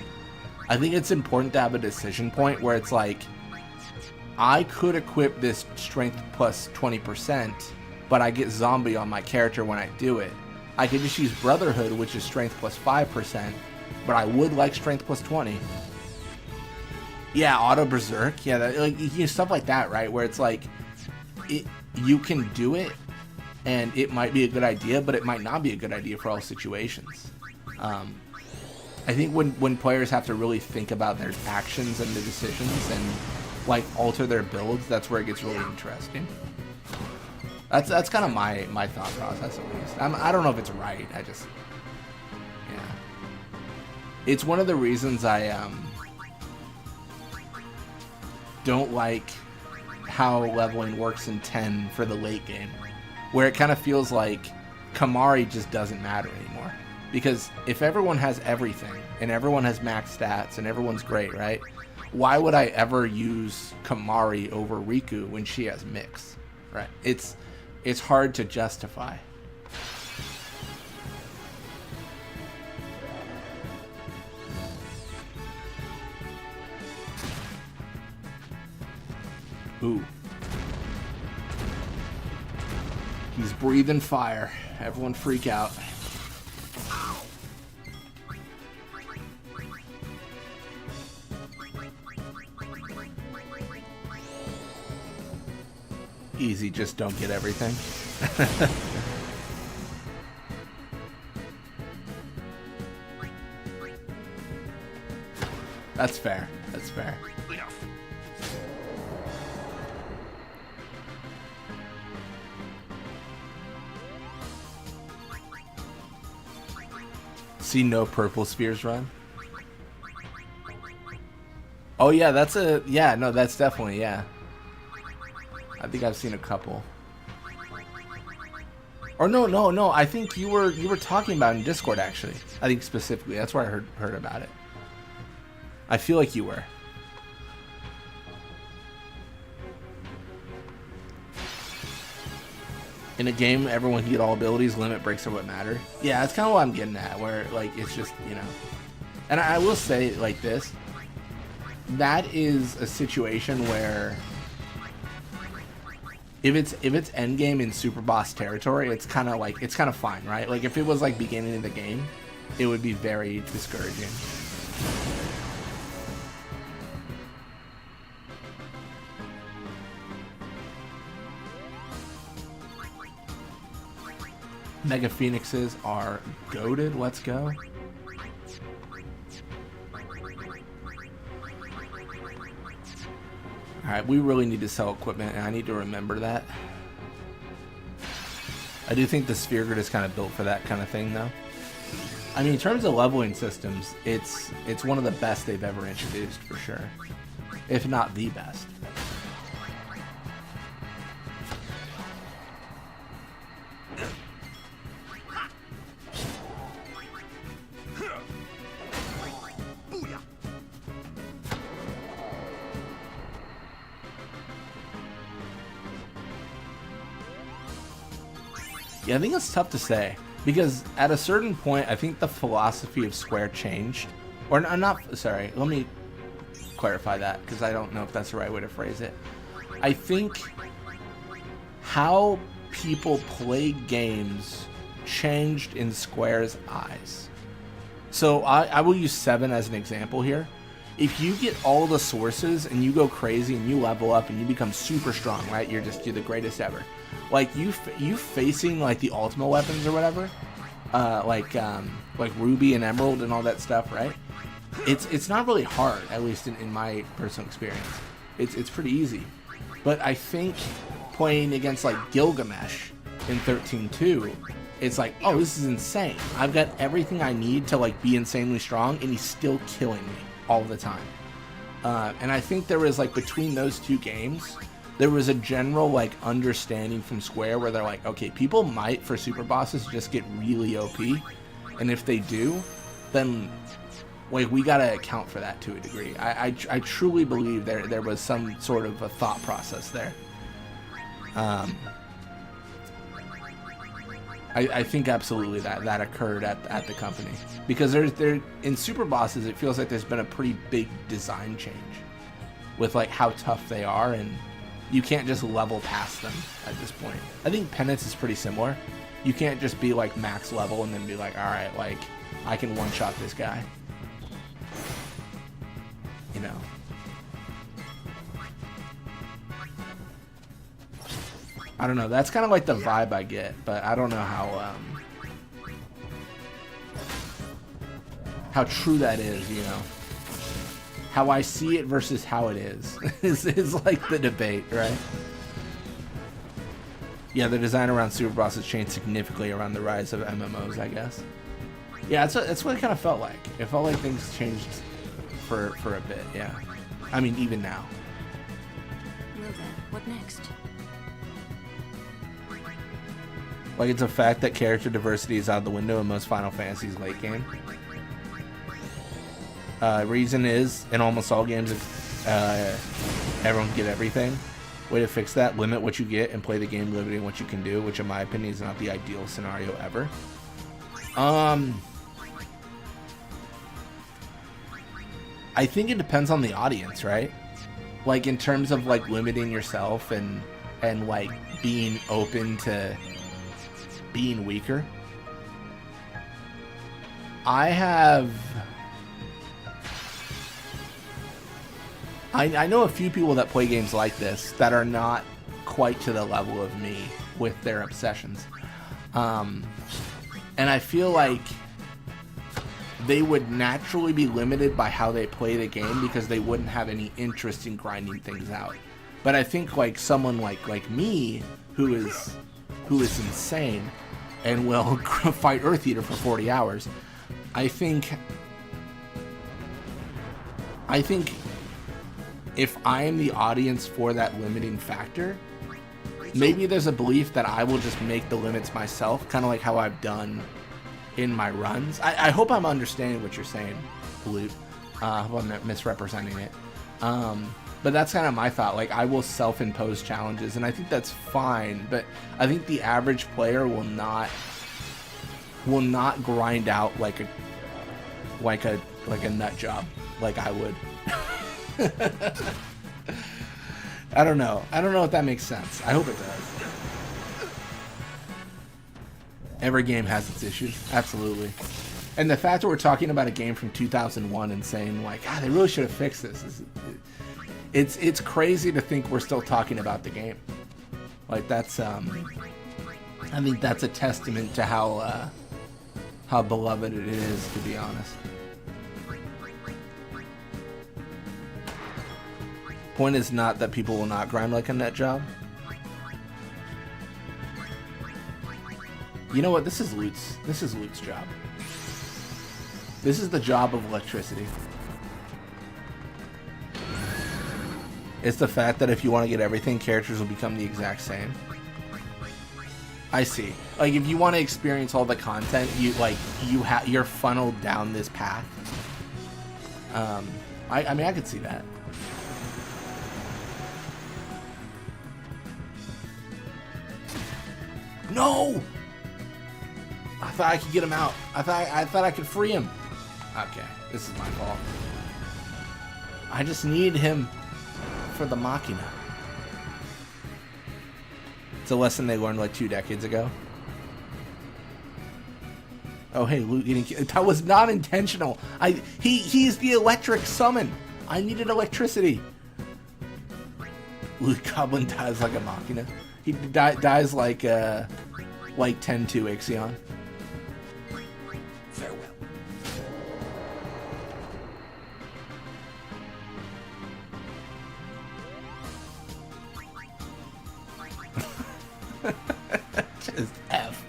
I think it's important to have a decision point where it's like, I could equip this strength plus 20%, but I get zombie on my character when I do it. I could just use Brotherhood, which is strength plus 5%, but I would like strength plus 20. Yeah, auto berserk. Yeah, like stuff like that, right? Where it's like, you can do it, and it might be a good idea, but it might not be a good idea for all situations. I think when players have to really think about their actions and the decisions and like alter their builds, that's where it gets really interesting. That's kind of my thought process, at least. I don't know if it's right. I just, yeah. It's one of the reasons I don't like how leveling works in 10 for the late game, where it kind of feels like Kamari just doesn't matter anymore. Because if everyone has everything, and everyone has max stats, and everyone's great, right? Why would I ever use Kamari over Riku when she has mix, right? It's hard to justify. Ooh. He's breathing fire. Everyone freak out. Easy, just don't get everything. That's fair. That's fair. See no purple spheres run. Oh yeah, that's definitely, yeah. I think I've seen a couple. Or no, I think you were talking about it in Discord, actually. I think specifically, that's where I heard about it. I feel like you were. In a game, everyone can get all abilities, limit breaks are what matter. Yeah, that's kind of what I'm getting at, where like it's just, you know. And I will say it like this. That is a situation where if it's endgame in super boss territory, it's kind of fine, right? Like if it was like beginning of the game, it would be very discouraging. Mega Phoenixes are goated. Let's go. Alright, we really need to sell equipment, and I need to remember that. I do think the Sphere Grid is kind of built for that kind of thing, though. I mean, in terms of leveling systems, it's one of the best they've ever introduced for sure, if not the best. Yeah, I think it's tough to say, because at a certain point, I think the philosophy of Square changed. Or not, sorry, let me clarify that, because I don't know if that's the right way to phrase it. I think how people play games changed in Square's eyes. So I will use 7 as an example here. If you get all the sources and you go crazy and you level up and you become super strong, right? You're the greatest ever. Like you facing like the ultimate weapons or whatever, like Ruby and Emerald and all that stuff, right? It's not really hard, at least in my personal experience. It's pretty easy. But I think playing against like Gilgamesh in 13.2, it's like, oh, this is insane. I've got everything I need to like be insanely strong, and he's still killing me all the time. And I think there was like between those two games, there was a general like understanding from Square where they're like, okay, people might for super bosses just get really OP, and if they do, then like we gotta account for that to a degree. I truly believe there was some sort of a thought process there. I think absolutely that occurred at the company, because there in super bosses it feels like there's been a pretty big design change with like how tough they are, and you can't just level past them at this point. I think Penance is pretty similar. You can't just be like max level and then be like, all right, like I can one shot this guy, you know. I don't know. That's kind of like the vibe I get, but I don't know how true that is, you know. How I see it versus how it is like the debate, right? Yeah, the design around Super Boss has changed significantly around the rise of MMOs, I guess. Yeah, that's what it kind of felt like. It felt like things changed for a bit, yeah. I mean, even now. Well then, what next? Like, it's a fact that character diversity is out the window in most Final Fantasy's late game. Reason is, in almost all games, everyone can get everything. Way to fix that, limit what you get and play the game limiting what you can do, which in my opinion is not the ideal scenario ever. I think it depends on the audience, right? Like, in terms of like limiting yourself and like being open to being weaker. I know a few people that play games like this that are not quite to the level of me with their obsessions. And I feel like they would naturally be limited by how they play the game because they wouldn't have any interest in grinding things out. But I think like someone like me who is insane and will fight Earth Eater for 40 hours, I think if I am the audience for that limiting factor, maybe there's a belief that I will just make the limits myself, kind of like how I've done in my runs. I hope I'm understanding what you're saying, Loot. I hope I'm not misrepresenting it. But that's kind of my thought. Like, I will self-impose challenges, and I think that's fine. But I think the average player will not grind out like a nut job like I would. I don't know if that makes sense. I hope it does. Every game has its issues, absolutely. And the fact that we're talking about a game from 2001 and saying like, God, they really should have fixed this. It's crazy to think we're still talking about the game. Like, that's I think that's a testament to how beloved it is, to be honest. Point is not that people will not grind like a nut job. You know what? This is Loot's job. This is the job of electricity. It's the fact that if you want to get everything, characters will become the exact same. I see. Like, if you want to experience all the content, you're funneled down this path. I mean, I could see that. No! I thought I could get him out. I thought I could free him. Okay, this is my fault. I just need him for the Machina. It's a lesson they learned like 2 decades ago. Oh, hey, Luke getting killed. That was not intentional. He's the electric summon. I needed electricity. Luke Goblin dies like a Machina. He dies like 10-2 Ixion. Farewell. Just F.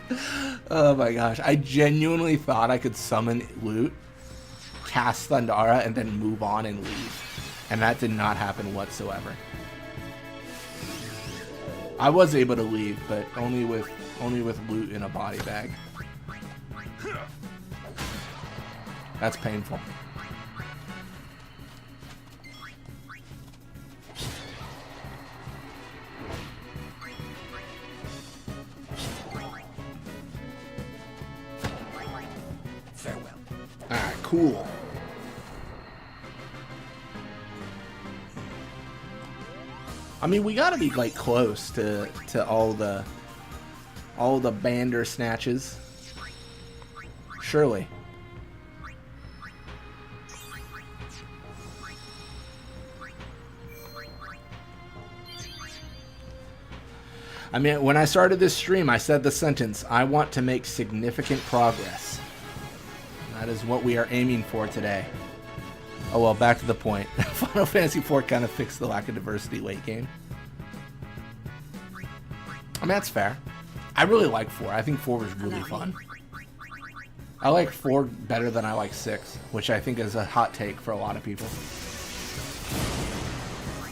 Oh my gosh. I genuinely thought I could summon Loot, cast Thundara, and then move on and leave. And that did not happen whatsoever. I was able to leave, but only with Loot in a body bag. That's painful. Farewell. Alright, cool. I mean, we gotta be like close to all the Bandersnatches. Surely. I mean, when I started this stream, I said the sentence, I want to make significant progress. That is what we are aiming for today. Oh well, back to the point. Final Fantasy IV kind of fixed the lack of diversity late game. I mean, that's fair. I really like 4. I think 4 was really fun. I like 4 better than I like 6, which I think is a hot take for a lot of people.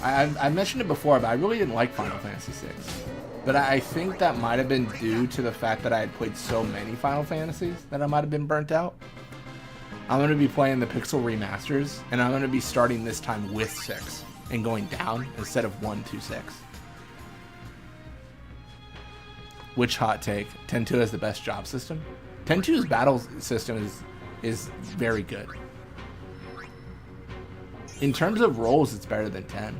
I mentioned it before, but I really didn't like Final Fantasy VI. But I think that might have been due to the fact that I had played so many Final Fantasies that I might have been burnt out. I'm going to be playing the Pixel remasters, and I'm going to be starting this time with 6 and going down instead of 1 to 6. Which hot take? 10-2 has the best job system? 10-2's battle system is very good. In terms of roles, it's better than 10,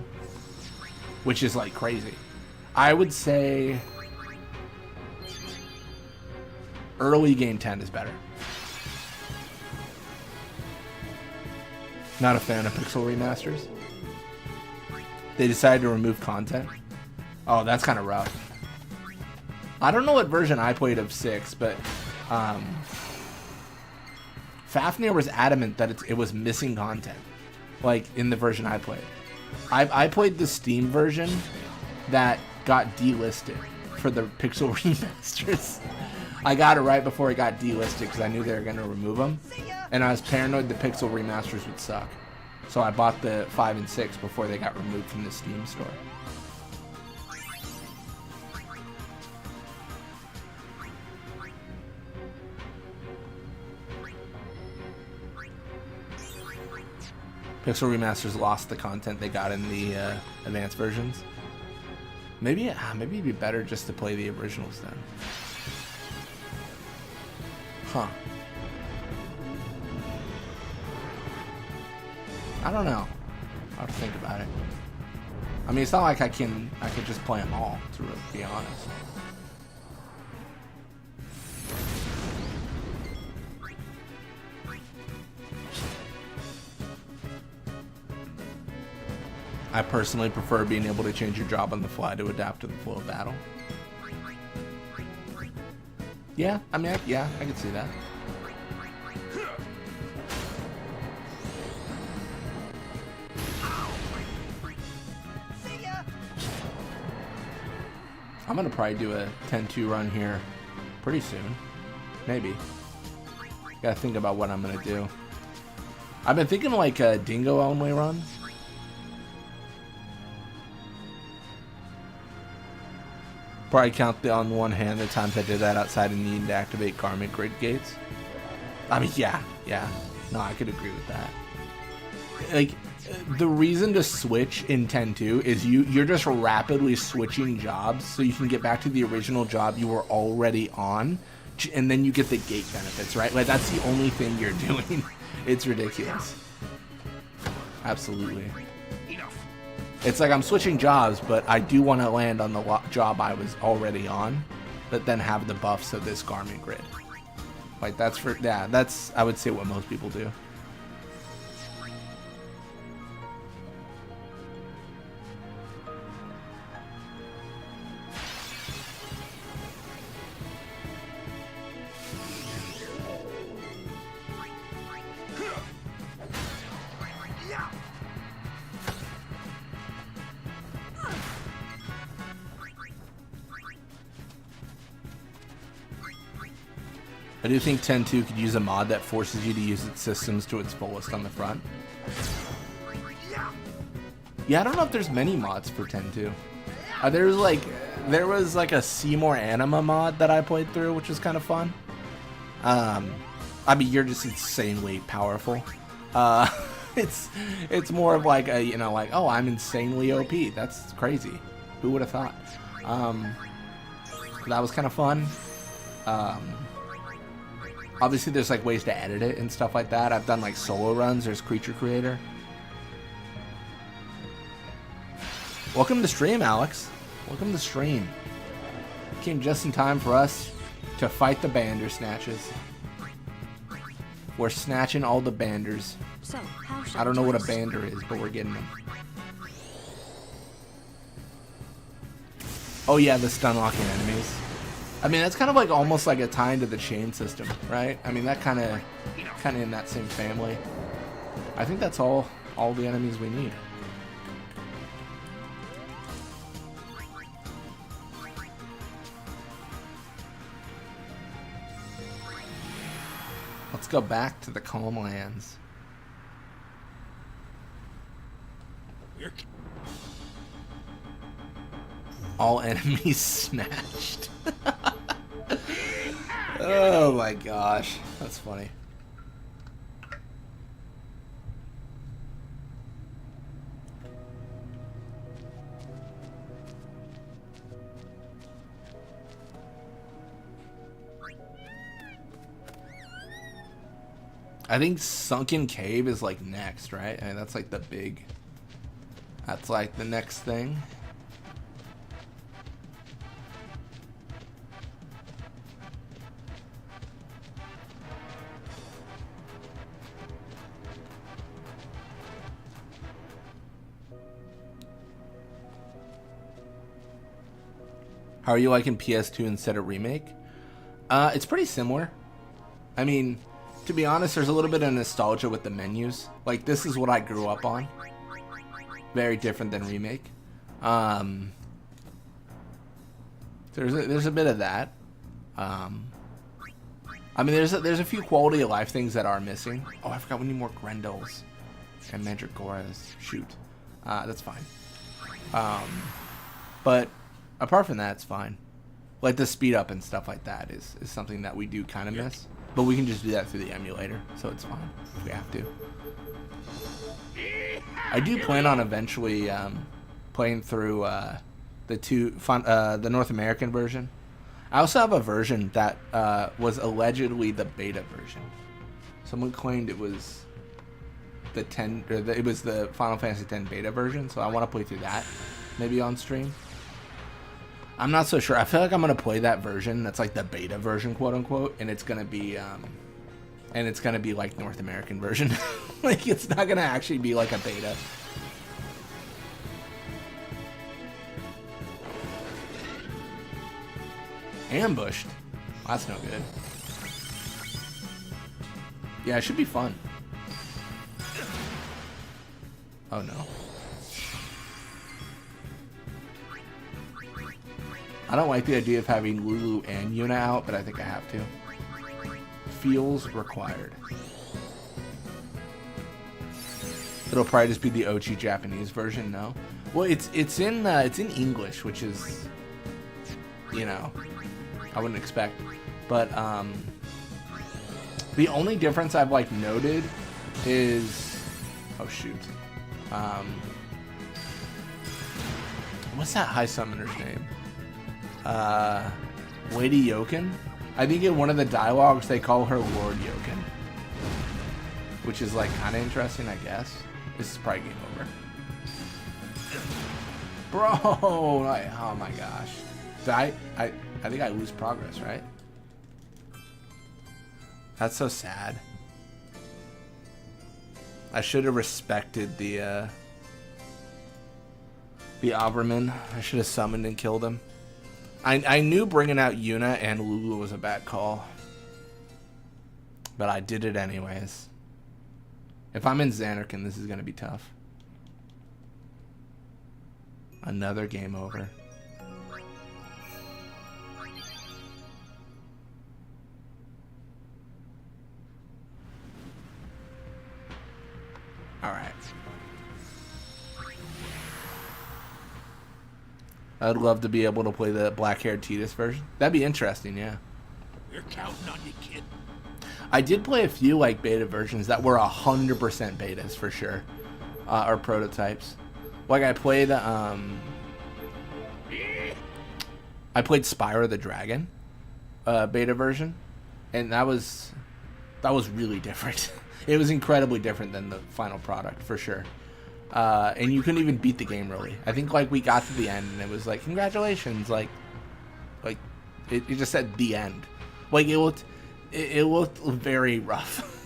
which is like crazy. I would say early game 10 is better. Not a fan of Pixel remasters. They decided to remove content. Oh, that's kind of rough. I don't know what version I played of 6, but Fafnir was adamant that it was missing content, like in the version I played. I played the Steam version that got delisted for the Pixel remasters. I got it right before it got delisted because I knew they were going to remove them, and I was paranoid the Pixel remasters would suck. So I bought the 5 and 6 before they got removed from the Steam store. Pixel remasters lost the content they got in the advanced versions. Maybe it'd be better just to play the originals then. Huh. I don't know. I'll have to think about it. I mean, it's not like I could just play them all, to really be honest. I personally prefer being able to change your job on the fly to adapt to the flow of battle. Yeah, I mean, I can see that. I'm gonna probably do a 10-2 run here pretty soon. Maybe. Gotta think about what I'm gonna do. I've been thinking like a dingo only run. Probably count on one hand the times I did that outside and needing to activate garment grid gates. I mean, yeah. No, I could agree with that. Like, the reason to switch in 10.2 is you're just rapidly switching jobs so you can get back to the original job you were already on, and then you get the gate benefits, right? Like, that's the only thing you're doing. It's ridiculous. Absolutely. It's like I'm switching jobs, but I do want to land on the job I was already on, but then have the buffs of this garment grid. Like, that's I would say what most people do. I do think 10.2 could use a mod that forces you to use its systems to its fullest on the front. Yeah, I don't know if there's many mods for 10.2. There was like a Seymour Anima mod that I played through, which was kind of fun. I mean, you're just insanely powerful. It's more of like a, like, oh, I'm insanely OP. That's crazy. Who would have thought? That was kind of fun. Obviously, there's like ways to edit it and stuff like that. I've done like solo runs. There's Creature Creator. Welcome to the stream, Alex. Welcome to the stream. Came just in time for us to fight the Bandersnatches. We're snatching all the banders. So, how should I don't know what a bander is, but we're getting them. Oh yeah, the stun locking enemies. I mean, that's kind of like almost like a tie into the chain system, right? I mean, that kind of in that same family. I think that's all the enemies we need. Let's go back to the calm lands. All enemies snatched. Oh my gosh, that's funny. I think Sunken Cave is like next, right? I mean, that's like that's like the next thing. How are you liking PS2 instead of Remake? It's pretty similar. I mean, to be honest, there's a little bit of nostalgia with the menus. Like, this is what I grew up on. Very different than Remake. There's a bit of that. I mean, there's a few quality of life things that are missing. Oh, I forgot we need more Grendels and Mandragoras. Shoot. That's fine. But apart from that, it's fine. Like the speed up and stuff like that is something that we do kind of miss. But we can just do that through the emulator, so it's fine if we have to. I do plan on eventually playing through the North American version. I also have a version that was allegedly the beta version. Someone claimed it was the Final Fantasy X beta version, so I want to play through that maybe on stream. I'm not so sure. I feel like I'm gonna play that version. That's like the beta version, quote unquote, and it's gonna be like North American version. Like, it's not gonna actually be like a beta. Ambushed. Well, that's no good. Yeah, it should be fun. Oh no. I don't like the idea of having Lulu and Yuna out, but I think I have to. Feels required. It'll probably just be the OG Japanese version. No, well, it's in English, which is, you know, I wouldn't expect. But the only difference I've like noted is, oh shoot, what's that high summoner's name? Lady Yoken. I think in one of the dialogues they call her Lord Yoken, which is like kind of interesting, I guess. This is probably game over. Bro, like, oh my gosh. I think I lose progress, right? That's so sad. I should have respected the Overman. I should have summoned and killed him. I knew bringing out Yuna and Lulu was a bad call, but I did it anyways. If I'm in Xanarkin, this is going to be tough. Another game over. Alright. I'd love to be able to play the black-haired Tidus version. That'd be interesting, yeah. You're counting on you, kid. I did play a few like beta versions that were 100% betas for sure, or prototypes. Like I played Spyro the Dragon, beta version, and that was really different. It was incredibly different than the final product for sure. And you couldn't even beat the game really. I think like we got to the end and it was like congratulations, like it just said the end. Like it looked very rough.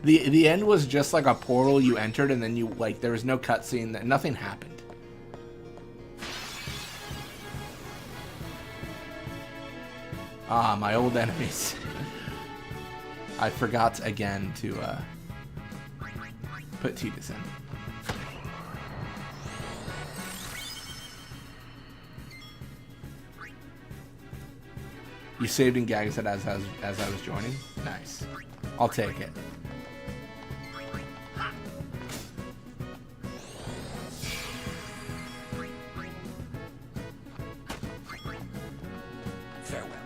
The end was just like a portal you entered and then you like there was no cutscene, that nothing happened. Ah, my old enemies. I forgot again to put Tidus in. You saved in Gagazet as I was joining? Nice. I'll take it. Farewell.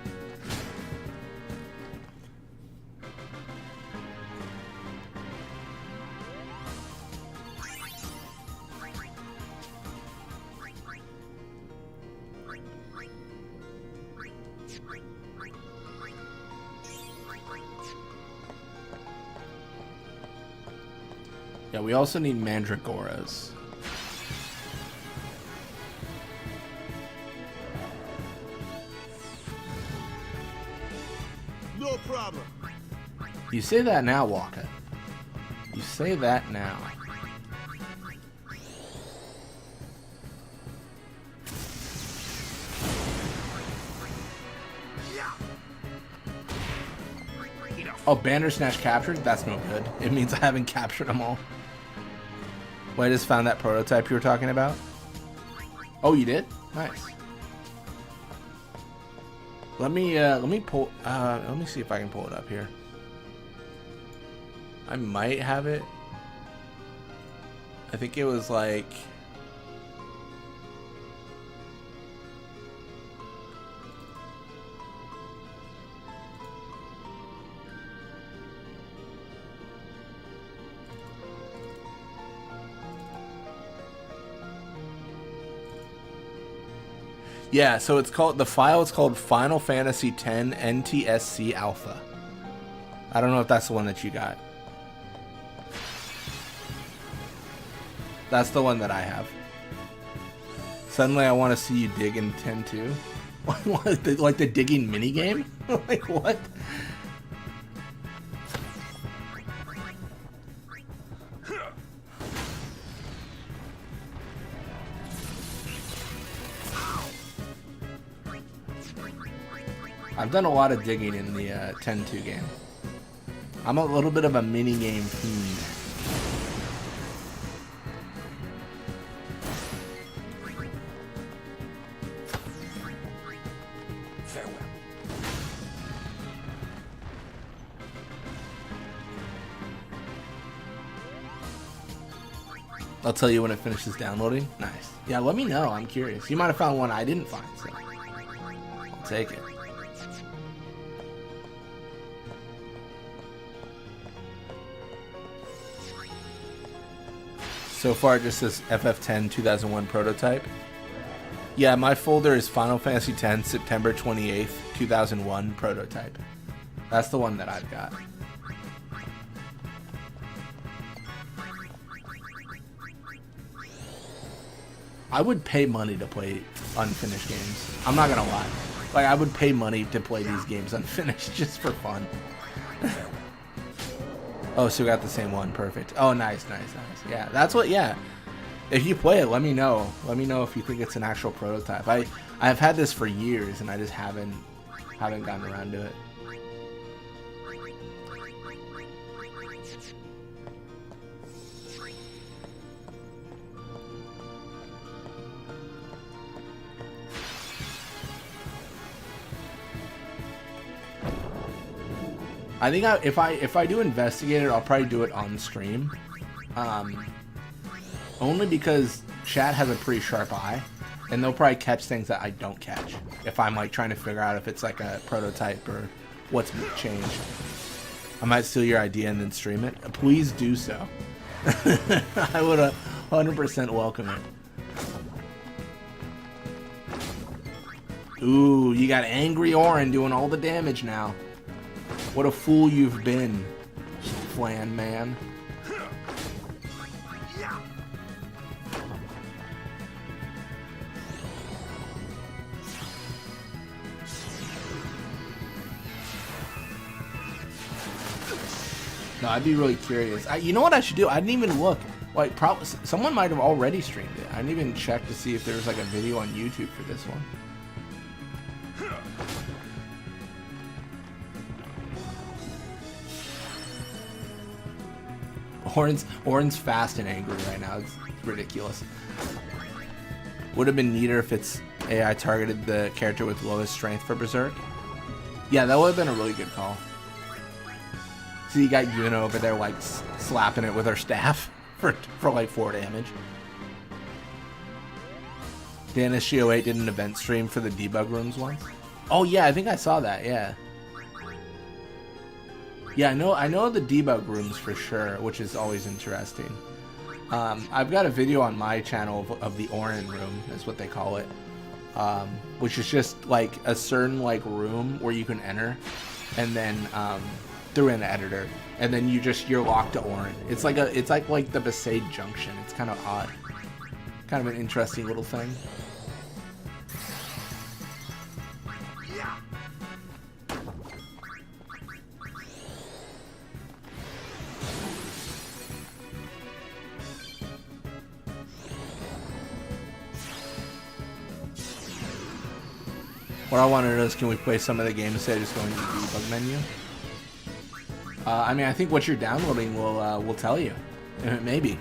Yeah, we also need Mandragoras. No problem. You say that now, Waka. You say that now. Oh, Bandersnatch captured? That's no good. It means I haven't captured them all. Well, I just found that prototype you were talking about. Oh, you did? Nice. Let me pull. Let me see if I can pull it up here. I might have it. I think it was like. Yeah, so it's called, the file is called Final Fantasy X NTSC Alpha. I don't know if that's the one that you got. That's the one that I have. Suddenly I want to see you dig in 10-2. Like the digging minigame? Like what? I've done a lot of digging in the 10-2 game. I'm a little bit of a mini-game fiend. Farewell. I'll tell you when it finishes downloading. Nice. Yeah, let me know. I'm curious. You might have found one I didn't find, so I'll take it. So far, it just says FF10 2001 prototype. Yeah, my folder is Final Fantasy X September 28th, 2001 prototype. That's the one that I've got. I would pay money to play unfinished games. I'm not gonna lie. Like, I would pay money to play these games unfinished just for fun. Oh, so we got the same one. Perfect. Oh, nice. Yeah, that's what, yeah. If you play it, let me know. Let me know if you think it's an actual prototype. I've had this for years, and I just haven't gotten around to it. I think if I do investigate it, I'll probably do it on stream. Only because chat has a pretty sharp eye, and they'll probably catch things that I don't catch if I'm like trying to figure out if it's like a prototype or what's changed. I might steal your idea and then stream it. Please do so. I would 100% welcome it. Ooh, you got Angry Orin doing all the damage now. What a fool you've been, Flan Man. No, I'd be really curious. You know what I should do? I didn't even look. Like, probably someone might have already streamed it. I didn't even check to see if there was like a video on YouTube for this one. Orin's fast and angry right now. It's ridiculous. Would have been neater if its AI targeted the character with lowest strength for Berserk. Yeah, that would have been a really good call. So you got Yuna over there like slapping it with her staff for like 4 damage. Danishio8 did an event stream for the debug rooms once. Oh yeah, I think I saw that. Yeah. Yeah, I know the debug rooms for sure, which is always interesting. I've got a video on my channel of the Orin room, is what they call it, which is just like a certain like room where you can enter, and then through an editor, and then you're locked to Orin. It's like the Besaid Junction. It's kind of odd, kind of an interesting little thing. What I want to know is, can we play some of the games instead of just going to the debug menu? I mean, I think what you're downloading will tell you. Maybe.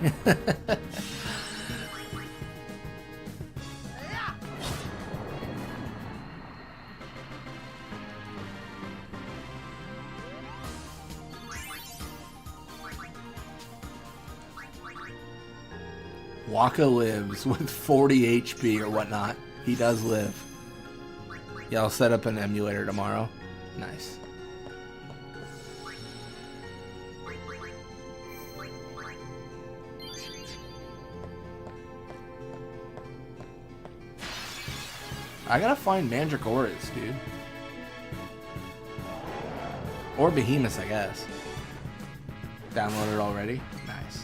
Waka lives with 40 HP or whatnot. He does live. Yeah, I'll set up an emulator tomorrow. Nice. I gotta find Mandragoras, dude. Or Behemoths, I guess. Downloaded already? Nice.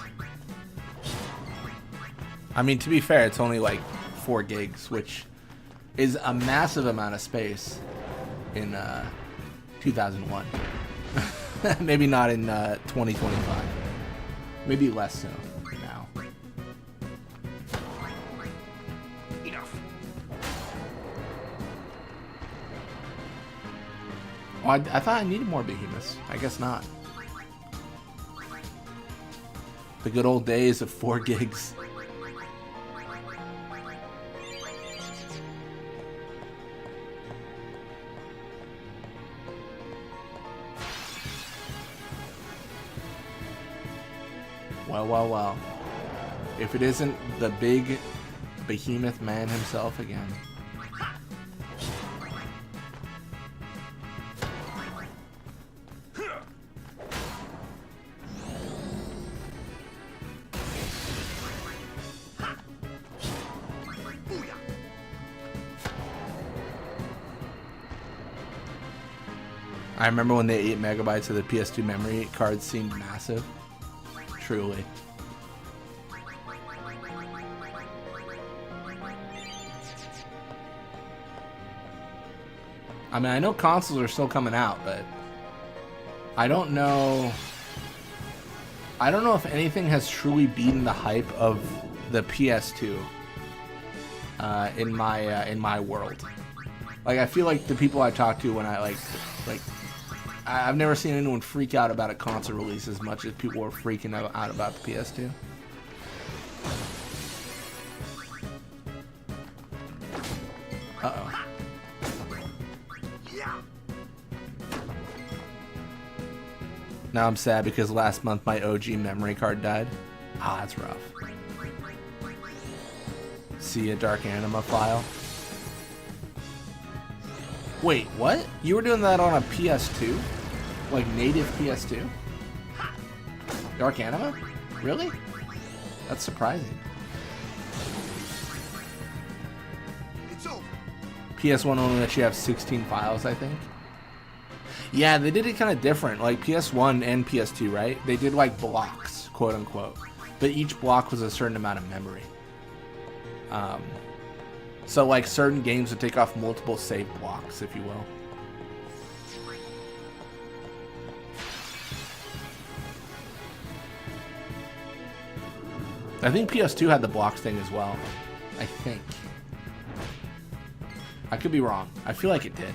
I mean, to be fair, it's only like 4 gigs, which is a massive amount of space in 2001. Maybe not in 2025. Maybe less so now. Enough. Oh, I thought I needed more Behemoths. I guess not. The good old days of 4 gigs. Wow. if it isn't the big behemoth man himself again. I remember when the 8 megabytes of the PS2 memory card seemed massive. Truly. I mean, I know consoles are still coming out, but I don't know. I don't know if anything has truly beaten the hype of the PS2 in my world. Like, I feel like the people I talk to when I've never seen anyone freak out about a console release as much as people were freaking out about the PS2. Uh-oh. Now I'm sad because last month my OG memory card died. Ah, that's rough. See a Dark Anima file. Wait, what? You were doing that on a PS2? Like native PS2? Dark Anima? Really? That's surprising. It's over. PS1 only lets you have 16 files, I think. Yeah, they did it kind of different. Like PS1 and PS2, right? They did like blocks, quote unquote. But each block was a certain amount of memory. So like certain games would take off multiple save blocks, if you will. I think PS2 had the blocks thing as well. I think. I could be wrong. I feel like it did.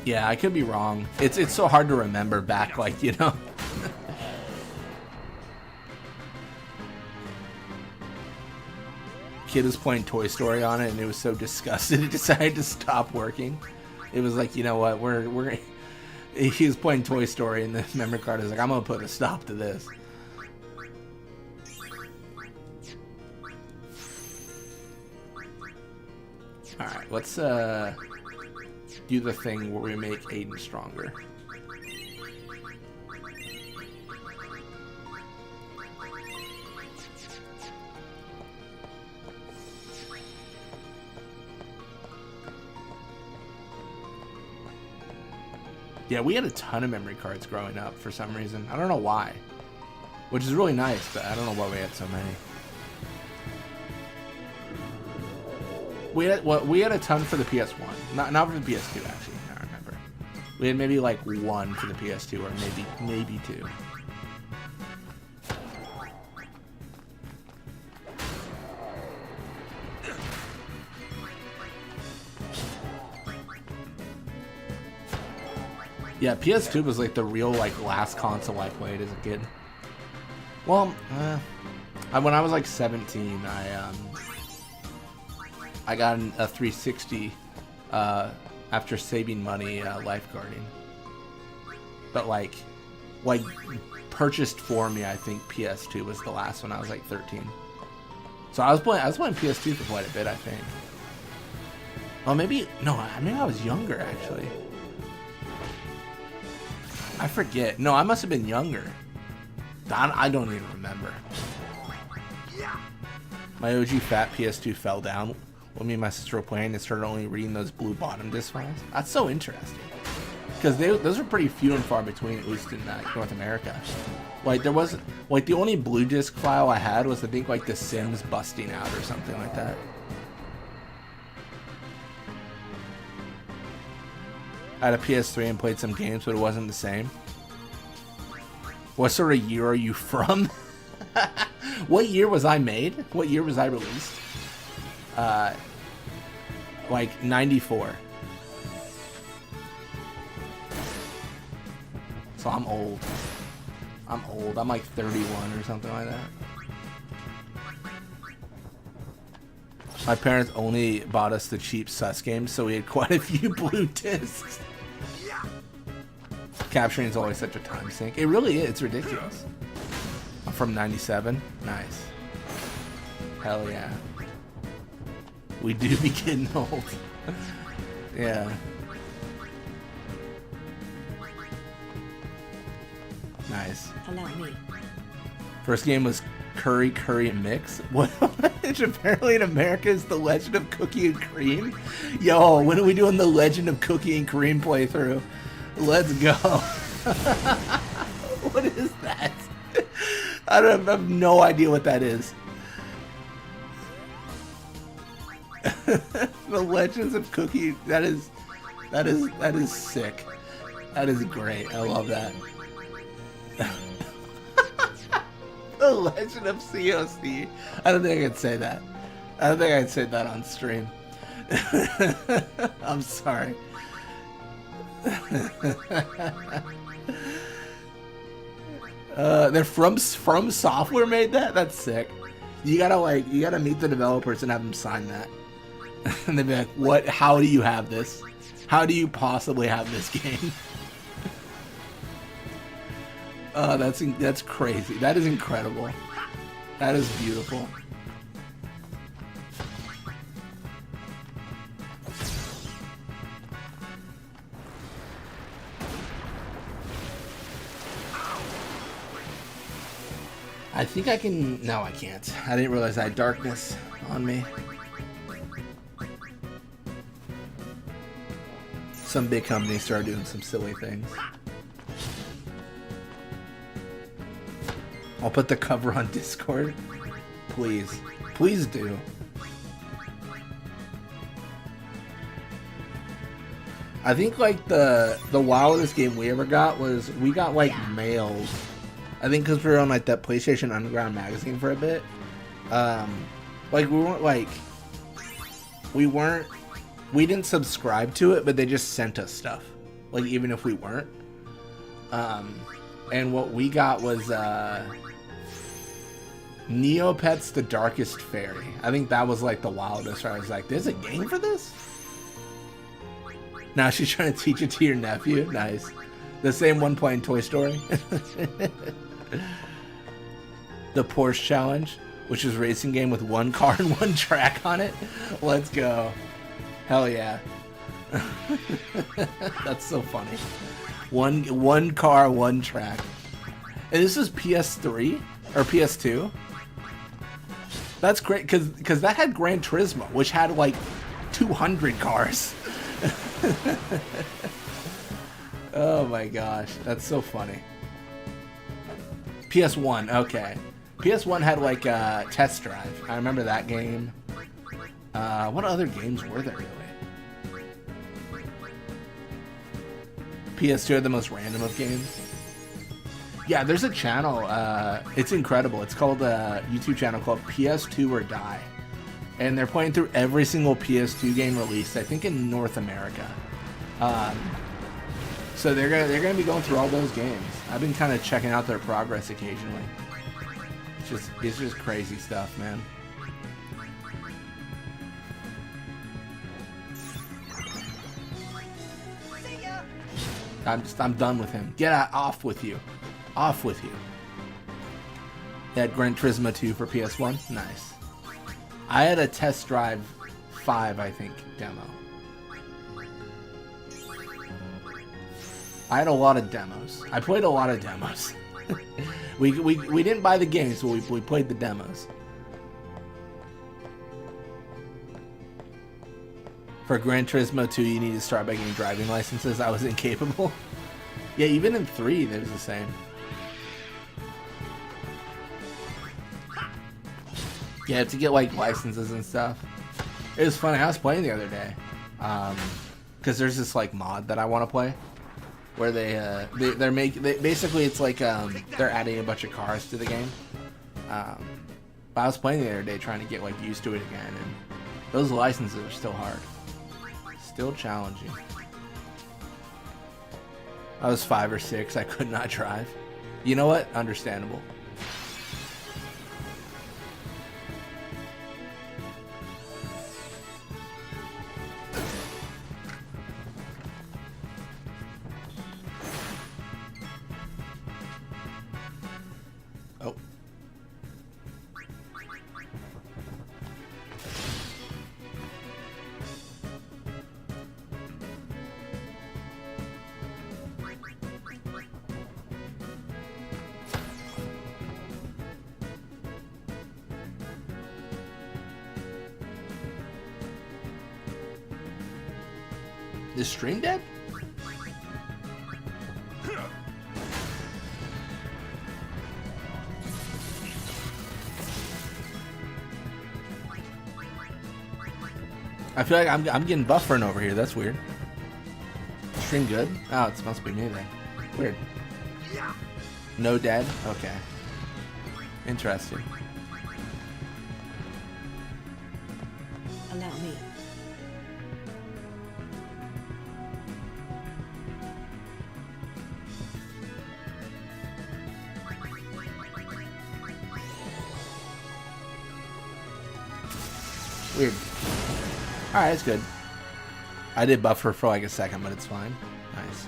Yeah, I could be wrong. It's so hard to remember back, like, you know. Kid was playing Toy Story on it, and it was so disgusted he decided to stop working. It was like, you know what, we're he was playing Toy Story, and the memory card is like, I'm gonna put a stop to this. All right, let's do the thing where we make Aiden stronger. Yeah, we had a ton of memory cards growing up for some reason. I don't know why. Which is really nice, but I don't know why we had so many. We had a ton for the PS1. Not for the PS2, actually. I don't remember. We had maybe like one for the PS2, or maybe two. Yeah, PS2 was like the real like last console I played as a kid. Well, when I was like 17, I got a 360 after saving money lifeguarding. But like purchased for me, I think PS2 was the last one. I was like 13. So I was playing PS2 for quite a bit, I think. Oh, maybe I was younger actually. I forget. No, I must have been younger. I don't even remember. My OG fat PS2 fell down when me and my sister were playing and started only reading those blue bottom disc files. That's so interesting. Because those are pretty few and far between, at least in North America. Like, there wasn't... Like, the only blue disc file I had was, I think, like, The Sims busting out or something like that. I had a PS3 and played some games, but it wasn't the same. What sort of year are you from? What year was I made? What year was I released? Like 94. So I'm old. I'm like 31 or something like that. My parents only bought us the cheap sus games, so we had quite a few blue discs. Capturing is always such a time sink. It really is. It's ridiculous. I'm from 97. Nice. Hell yeah. We do be getting old. Yeah. Nice. Allow me. First game was Curry Mix. What? Which apparently in America is The Legend of Cookie and Cream. Yo, when are we doing the Legend of Cookie and Cream playthrough? Let's go. What is that? I have no idea what that is. The Legends of Cookie. That is sick. That is great. I love that. The Legend of COC. I don't think I could say that. I don't think I could say that on stream. I'm sorry. They're from Software made that? That's sick. You gotta meet the developers and have them sign that. And they'd be like, what? How do you have this? How do you possibly have this game? Oh, that's crazy. That is incredible. That is beautiful. I think I can... No, I can't. I didn't realize I had darkness on me. Some big companies started doing some silly things. I'll put the cover on Discord. Please. Please do. I think like the wildest game we ever got was we got like mails. I think because we were on like that PlayStation Underground magazine for a bit. Like we didn't subscribe to it, but they just sent us stuff. Like even if we weren't. And what we got was Neopets the Darkest Fairy. I think that was like the wildest where I was like, there's a game for this? Now she's trying to teach it to your nephew. Nice. The same one playing Toy Story. The Porsche Challenge, which is a racing game with one car and one track on it. Let's go. Hell yeah. That's so funny. One car, one track. And this is PS3 or PS2. That's great because that had Gran Turismo, which had like 200 cars. Oh my gosh, that's so funny. PS1, okay. PS1 had like Test Drive. I remember that game. What other games were there really? PS2 are the most random of games. Yeah, there's a channel. It's incredible. It's called a YouTube channel called PS2 or Die. And they're playing through every single PS2 game released, I think in North America. So they're gonna be going through all those games. I've been kind of checking out their progress occasionally. It's just crazy stuff, man. I'm done with him. Get off with you. Off with you. They had Gran Turismo 2 for PS1. Nice. I had a Test Drive 5, I think, demo. I had a lot of demos. I played a lot of demos. we didn't buy the games, but we played the demos. For Gran Turismo 2, you need to start by getting driving licenses. I was incapable. Yeah, even in 3, it was the same. You have to get like licenses and stuff. It was funny. I was playing the other day, because there's this like mod that I want to play, where basically it's like they're adding a bunch of cars to the game. But I was playing the other day trying to get like used to it again, and those licenses are still hard, still challenging. I was 5 or 6. I could not drive. You know what? Understandable. Is stream dead? I feel like I'm getting buffering over here. That's weird. Stream good? Oh, it must be me then. Weird. No dead? Okay. Interesting. Allow me. Weird. Alright, it's good. I did buffer for like a second, but it's fine. Nice.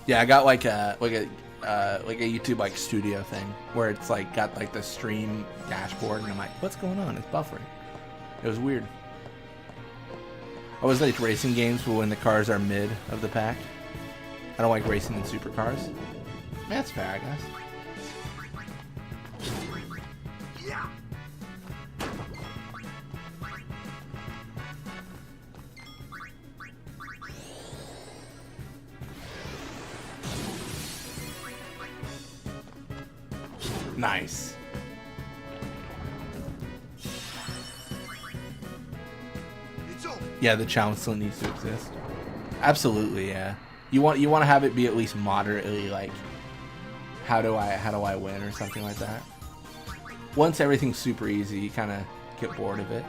Yeah, I got like a YouTube like studio thing where it's like got like the stream dashboard, and I'm like, what's going on? It's buffering. It was weird. I always like racing games for when the cars are mid of the pack. I don't like racing in supercars. That's fair, I guess. Nice. It's over. Yeah, the challenge still needs to exist. Absolutely, yeah. You want to have it be at least moderately like, how do I win or something like that. Once everything's super easy, you kind of get bored of it.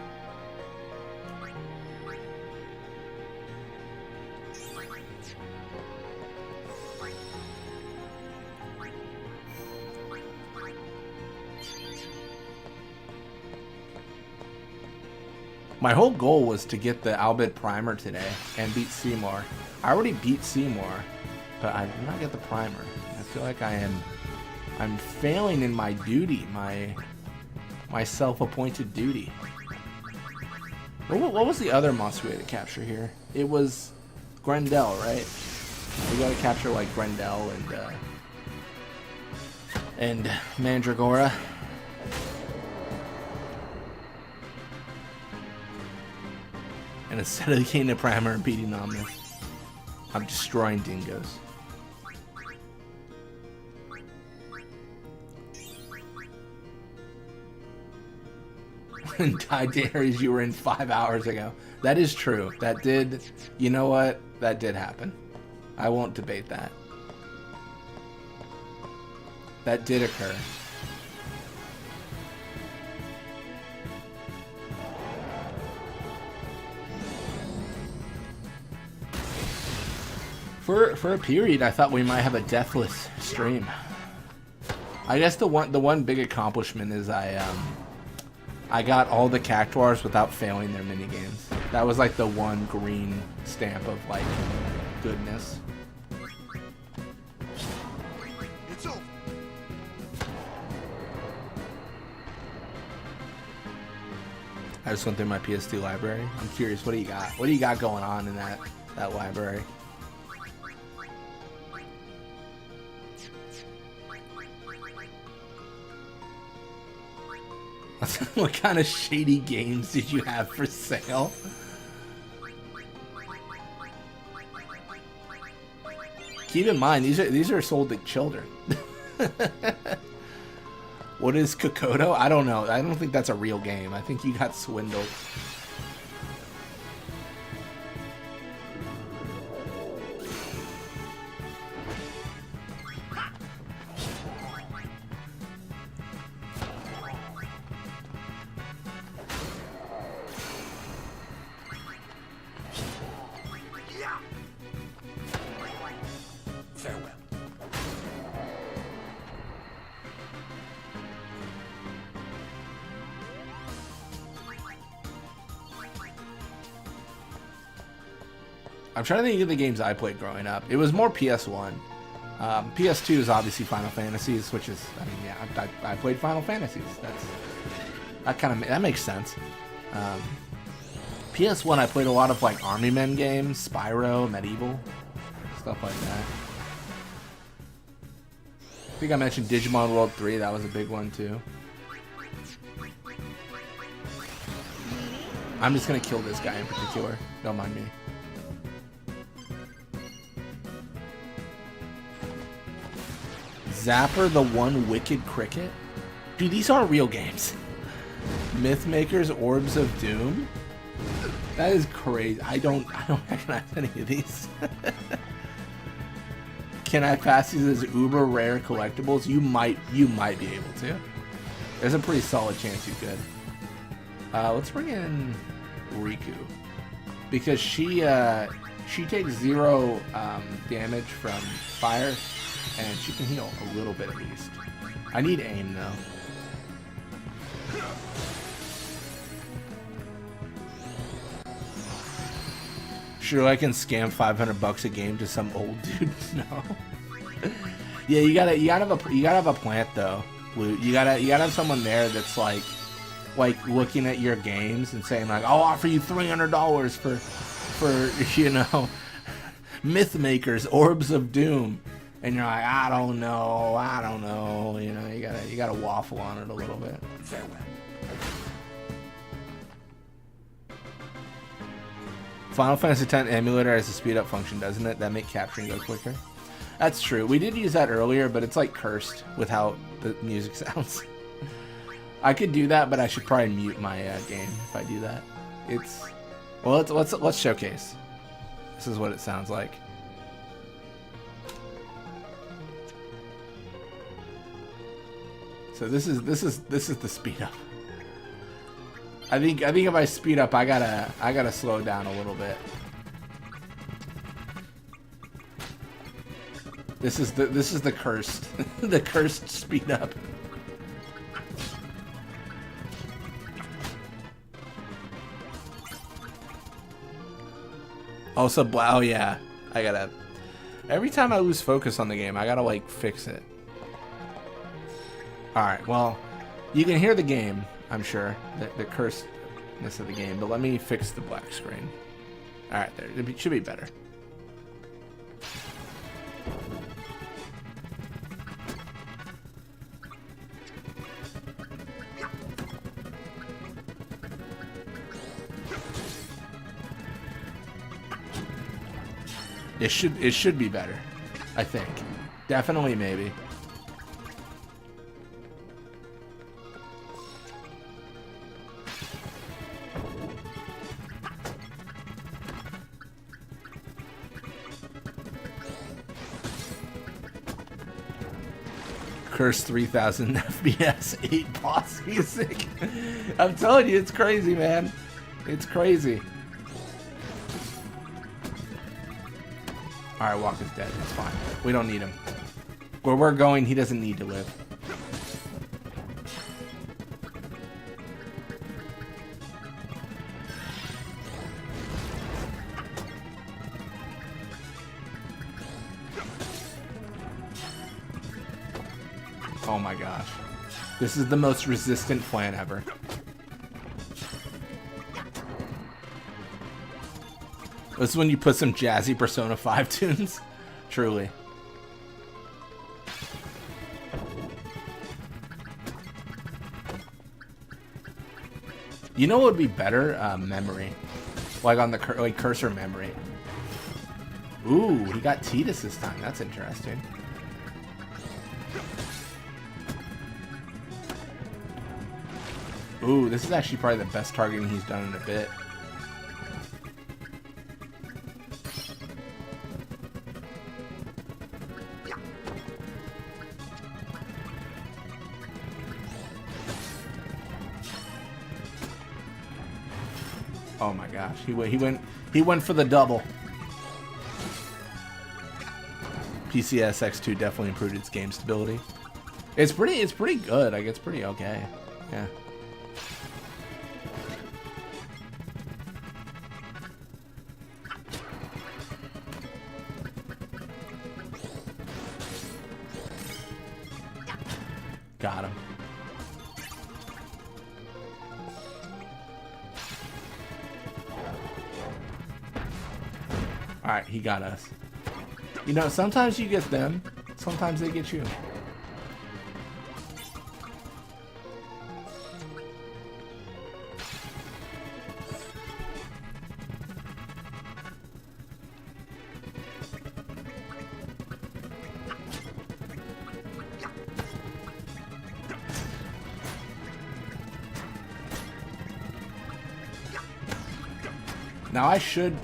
My whole goal was to get the Albed Primer today and beat Seymour. I already beat Seymour, but I did not get the Primer. I feel like I'm failing in my duty, my self-appointed duty. What was the other monster we had to capture here? It was Grendel, right? We gotta capture like Grendel and Mandragora. And instead of getting a primer and beating Omnis, I'm destroying dingoes. And died to areas you were in 5 hours ago. That is true. That did, you know what? That did happen. I won't debate that. That did occur. For a period, I thought we might have a deathless stream. I guess the one big accomplishment is I got all the Cactuars without failing their minigames. That was like the one green stamp of like goodness. It's over. I just went through my PS2 library. I'm curious, what do you got? What do you got going on in that library? What kind of shady games did you have for sale? Keep in mind, these are sold to children. What is Kokoto? I don't know. I don't think that's a real game. I think you got swindled. Farewell. I'm trying to think of the games I played growing up. It was more PS1. PS2 is obviously Final Fantasies, which is, I mean, yeah, I played Final Fantasies. That makes sense. PS1, I played a lot of like Army Men games, Spyro, Medieval, stuff like that. I think I mentioned Digimon World 3. That was a big one too. I'm just gonna kill this guy in particular. Don't mind me. Zapper the One Wicked Cricket? Dude, these are real games. Mythmaker's Orbs of Doom? That is crazy. I don't recognize any of these. Can I pass these as uber rare collectibles? You might be able to. There's a pretty solid chance you could. Let's bring in Riku. Because she takes 0 damage from fire, and she can heal a little bit at least. I need aim though. Sure, I can scam $500 a game to some old dude. No. Yeah, you gotta have a plant though. You gotta have someone there that's like looking at your games and saying like, I'll offer you $300 for you know, Mythmaker's Orbs of Doom. And you're like, I don't know. You know, you gotta waffle on it a little bit. Farewell. Final Fantasy X emulator has a speed up function, doesn't it? That make capturing go quicker. That's true. We did use that earlier, but it's like cursed with how the music sounds. I could do that, but I should probably mute my game if I do that. It's well, let's showcase. This is what it sounds like. So this is the speed up. I think if I speed up, I gotta slow down a little bit. This is the cursed the cursed speed up. Also, oh yeah, I gotta. Every time I lose focus on the game, I gotta like fix it. All right, well, you can hear the game. I'm sure, the cursedness of the game, but let me fix the black screen. Alright, there, it should be better. It should be better, I think. Definitely, maybe. Curse 3000 FPS 8 boss music. I'm telling you, it's crazy, man. It's crazy. Alright, Walk is dead. It's fine. We don't need him. Where we're going, he doesn't need to live. Oh my gosh. This is the most resistant plan ever. This is when you put some jazzy Persona 5 tunes. Truly. You know what would be better? Memory. Like on the cursor memory. Ooh, he got Tidus this time. That's interesting. Ooh, this is actually probably the best targeting he's done in a bit. Oh my gosh, he went for the double. PCS X2 definitely improved its game stability. It's pretty good. Like, it's pretty okay. Yeah. Got him. Alright, he got us. You know, sometimes you get them, sometimes they get you. Now I should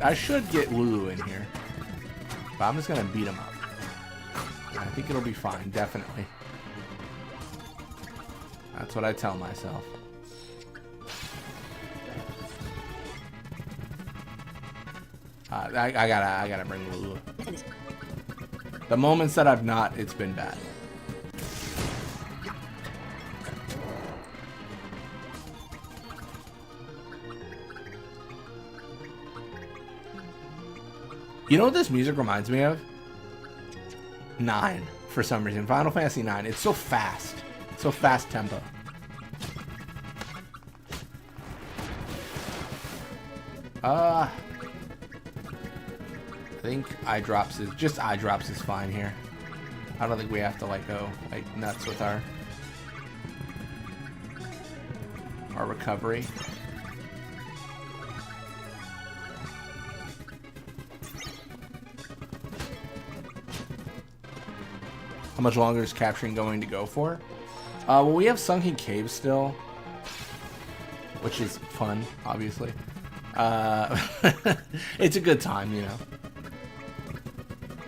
get Lulu in here, but I'm just gonna beat him up. I think it'll be fine, definitely. That's what I tell myself. I gotta bring Lulu. The moments that I've not, it's been bad. You know what this music reminds me of? 9, for some reason. Final Fantasy 9. It's so fast. So fast tempo. I think eye drops is fine here. I don't think we have to like go like nuts with our recovery. How much longer is capturing going to go for? Well, we have Sunken Cave still, which is fun, obviously. It's a good time, you know.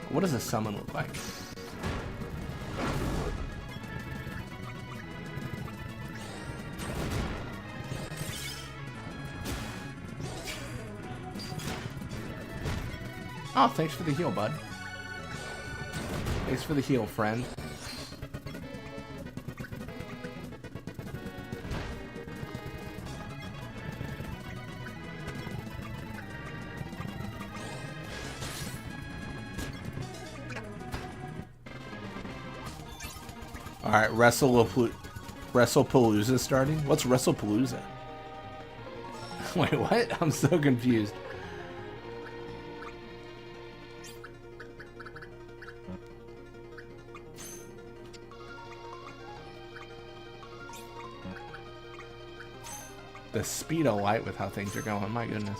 What does a summon look like? Oh, thanks for the heal, bud. Thanks for the heal, friend. Alright, WrestlePalooza starting? What's WrestlePalooza? Wait, what? I'm so confused. The speed of light with how things are going, my goodness.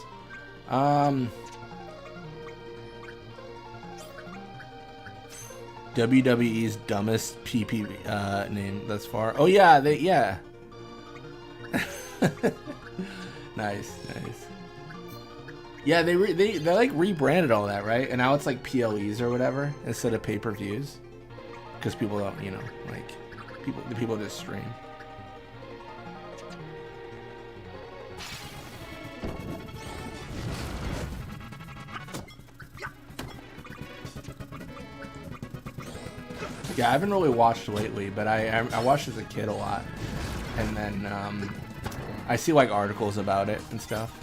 WWE's dumbest PP name thus far. Oh yeah, yeah. Nice. Yeah, they like rebranded all that, right? And now it's like PLEs or whatever instead of pay-per-views, because people don't, you know, like the people just stream. Yeah, I haven't really watched lately, but I watched as a kid a lot, and then I see like articles about it and stuff.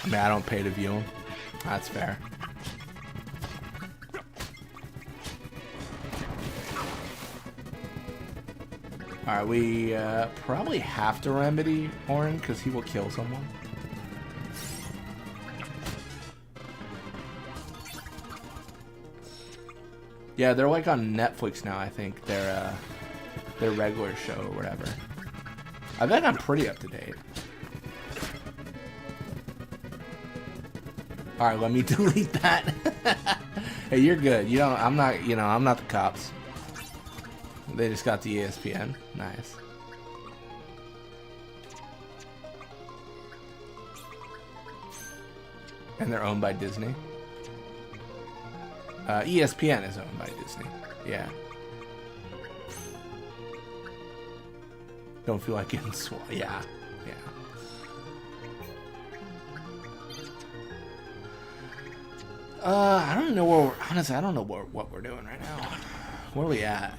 I mean, I don't pay to view them. That's fair. Alright, we probably have to remedy Orin because he will kill someone. Yeah, they're like on Netflix now, I think. Their regular show or whatever. I bet I'm pretty up to date. Alright, let me delete that. Hey, you're good. You don't, I'm not, you know, I'm not the cops. They just got the ESPN. Nice. And they're owned by Disney. ESPN is owned by Disney. Yeah. Don't feel like getting yeah. Yeah. I don't know where honestly, I don't know what we're doing right now. Where are we at?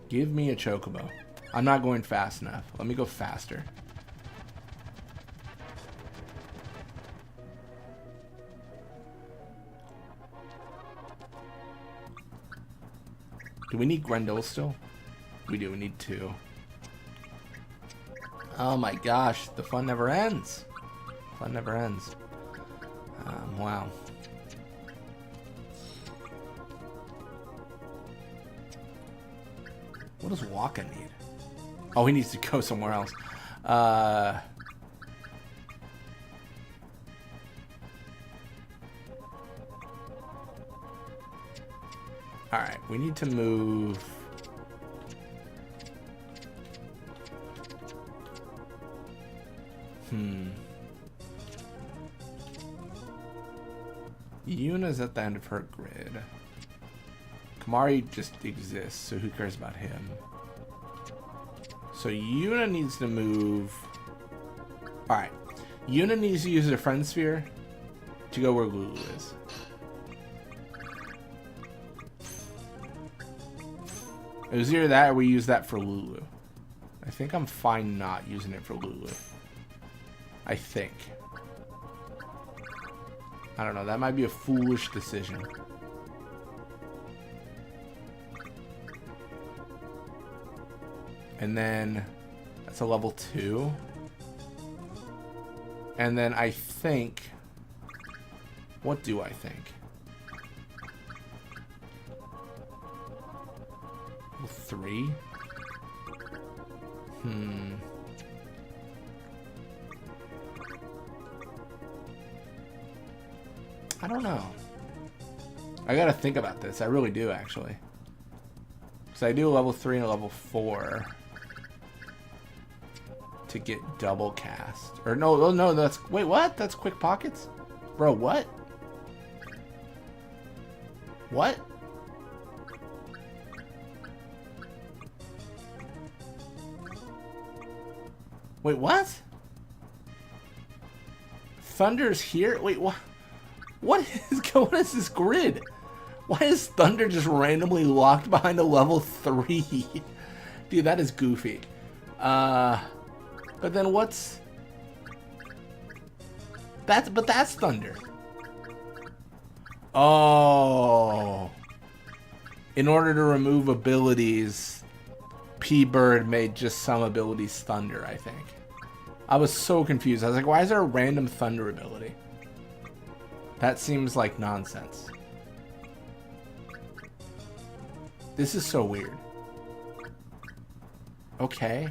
Give me a chocobo. I'm not going fast enough. Let me go faster. Do we need Grendel still? We do. We need 2. Oh my gosh. The fun never ends. Fun never ends. Wow. What does Waka need? Oh, he needs to go somewhere else. Alright, we need to move... Yuna's at the end of her grid. Kamari just exists, so who cares about him? So Yuna needs to move... Alright. Yuna needs to use her friend sphere to go where Lulu is. It was either that or we use that for Lulu. I think I'm fine not using it for Lulu. I think. I don't know, that might be a foolish decision. And then that's a level 2. And then I think... What do I think? Level 3? I don't know. I gotta think about this. I really do, actually. So I do a level 3 and a level 4 to get double cast. Or no, that's... Wait, what? That's quick pockets? Bro, what? What? Wait, what? Thunder's here? Wait, what? What is this grid? Why is Thunder just randomly locked behind a level 3? Dude, that is goofy. But then what's... But that's Thunder. Oh. In order to remove abilities, P-Bird made just some abilities Thunder, I think. I was so confused. I was like, why is there a random Thunder ability? That seems like nonsense. This is so weird. Okay.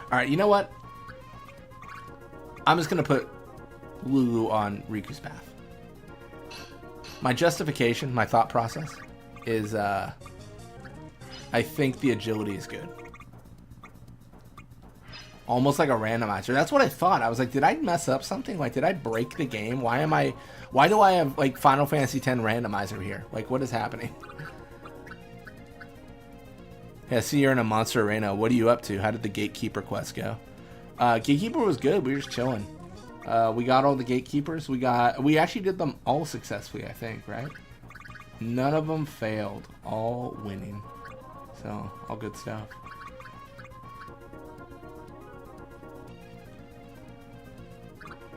Alright, you know what? I'm just gonna put Lulu on Riku's path. My justification, my thought process, is I think the agility is good. Almost like a randomizer. That's what I thought. I was like, did I mess up something? Like, did I break the game? Why do I have, like, Final Fantasy X randomizer here? Like, what is happening? Yeah, see, you're in a monster arena. What are you up to? How did the Gatekeeper quest go? Gatekeeper was good. We were just chilling. We got all the Gatekeepers. We actually did them all successfully, I think, right? None of them failed. All winning. So, all good stuff.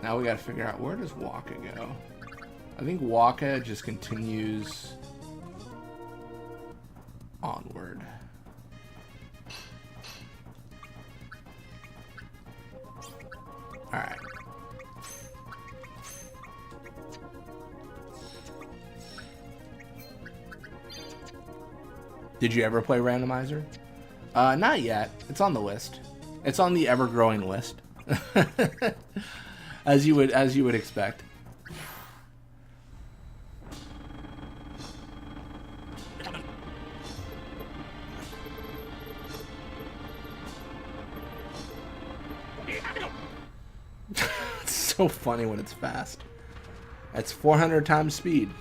Now we gotta figure out, where does Waka go? I think Waka just continues onward. Alright. Did you ever play Randomizer? Not yet. It's on the list. It's on the ever-growing list. As you would expect. It's so funny when it's fast. That's 400 times speed.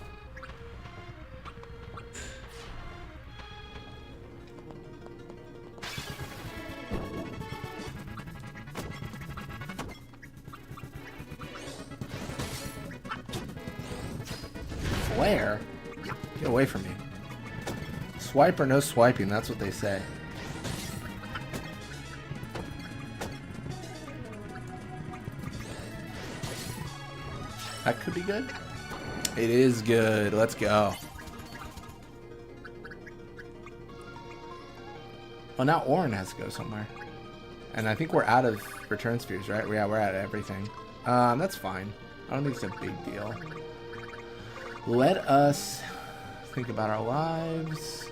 Flare? Get away from me. Swipe or no swiping, that's what they say. That could be good. It is good. Let's go. Well, now Orin has to go somewhere. And I think we're out of return spheres, right? Yeah, we're out of everything. That's fine. I don't think it's a big deal. Let us think about our lives.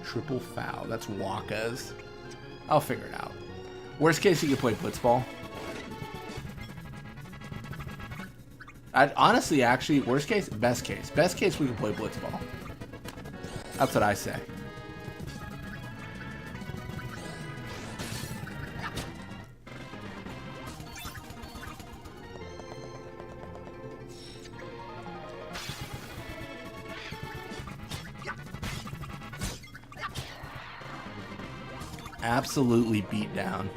Triple foul. That's Waka's. I'll figure it out. Worst case, you can play Blitzball. Honestly, actually, worst case, best case. Best case, we can play Blitzball. That's what I say. Absolutely beat down.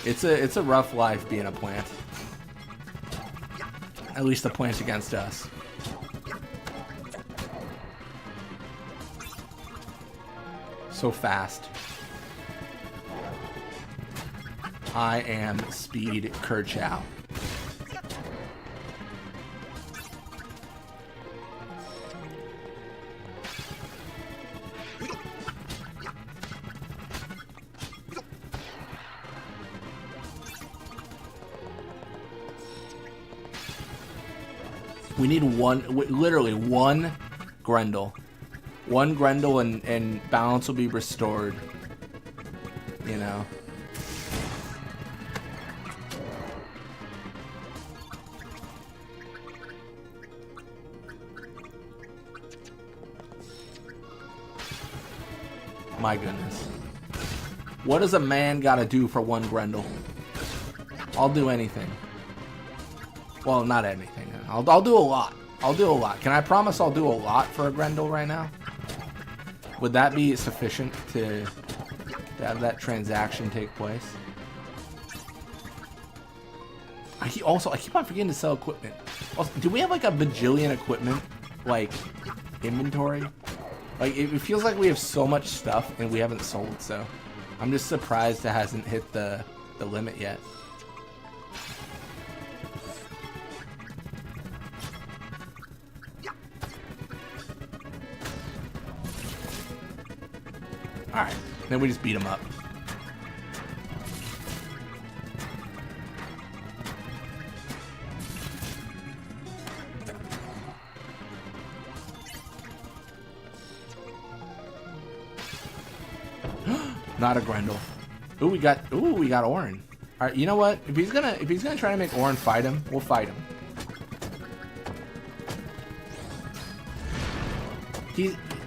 It's a rough life being a plant. At least the plant against us. So fast. I am Speed Kerchow. We need literally one Grendel. One Grendel and balance will be restored. You know. My goodness. What does a man gotta do for one Grendel? I'll do anything. Well, not anything. I'll do a lot. I'll do a lot. Can I promise I'll do a lot for a Grendel right now? Would that be sufficient to have that transaction take place? I keep on forgetting to sell equipment. Also, do we have like a bajillion equipment, like, inventory? Like, it feels like we have so much stuff and we haven't sold, so I'm just surprised it hasn't hit the limit yet. Alright, then we just beat him up. Not a Grendel. Ooh, we got Orin. Alright, you know what? If he's gonna try to make Orin fight him, we'll fight him.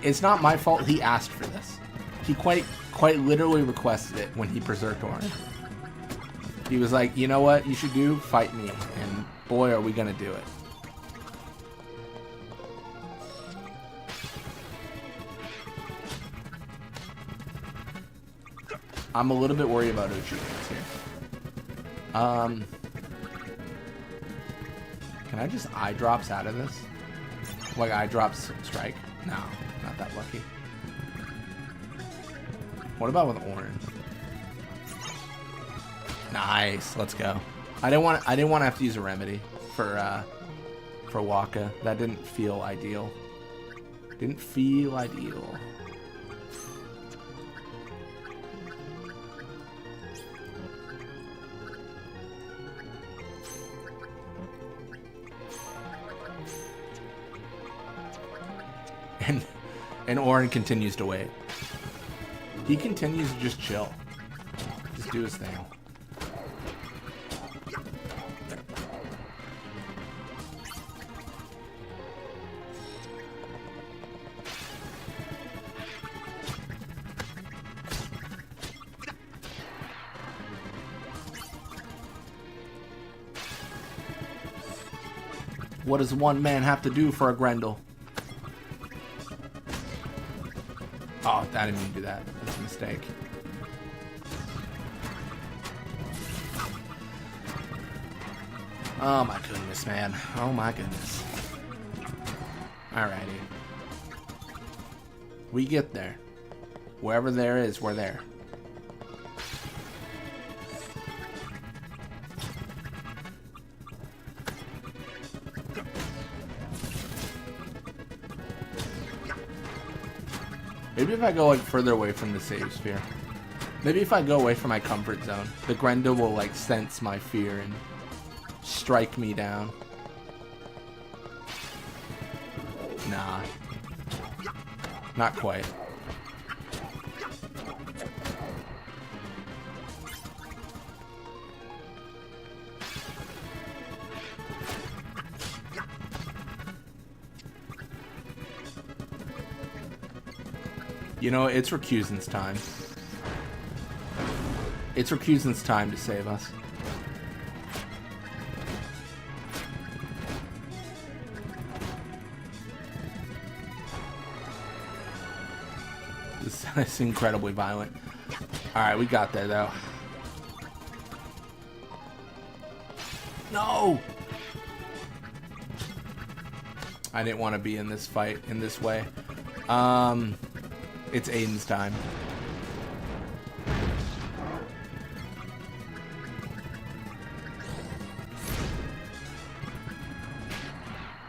It's not my fault he asked for this. He quite literally requested it when he berserked Orin. He was like, you know what you should do? Fight me. And boy, are we gonna do it. I'm a little bit worried about Uchiha here. Can I just eye drops out of this? Like eye drops strike? No, not that lucky. What about with Orin? Nice, let's go. I didn't want to have to use a remedy for Waka. That didn't feel ideal. Didn't feel ideal. And Orin continues to wait. He continues to just chill. Just do his thing. What does one man have to do for a Grendel? Oh, I didn't mean to do that. That's a mistake. Oh my goodness, man. Oh my goodness. Alrighty. We get there. Wherever there is, we're there. Maybe if I go like further away from the save sphere. Maybe if I go away from my comfort zone, the Grendel will like sense my fear and strike me down. Nah. Not quite. You know, it's Rakuzen's time. It's Rakuzen's time to save us. This is incredibly violent. Alright, we got there though. No! I didn't want to be in this fight in this way. It's Aiden's time.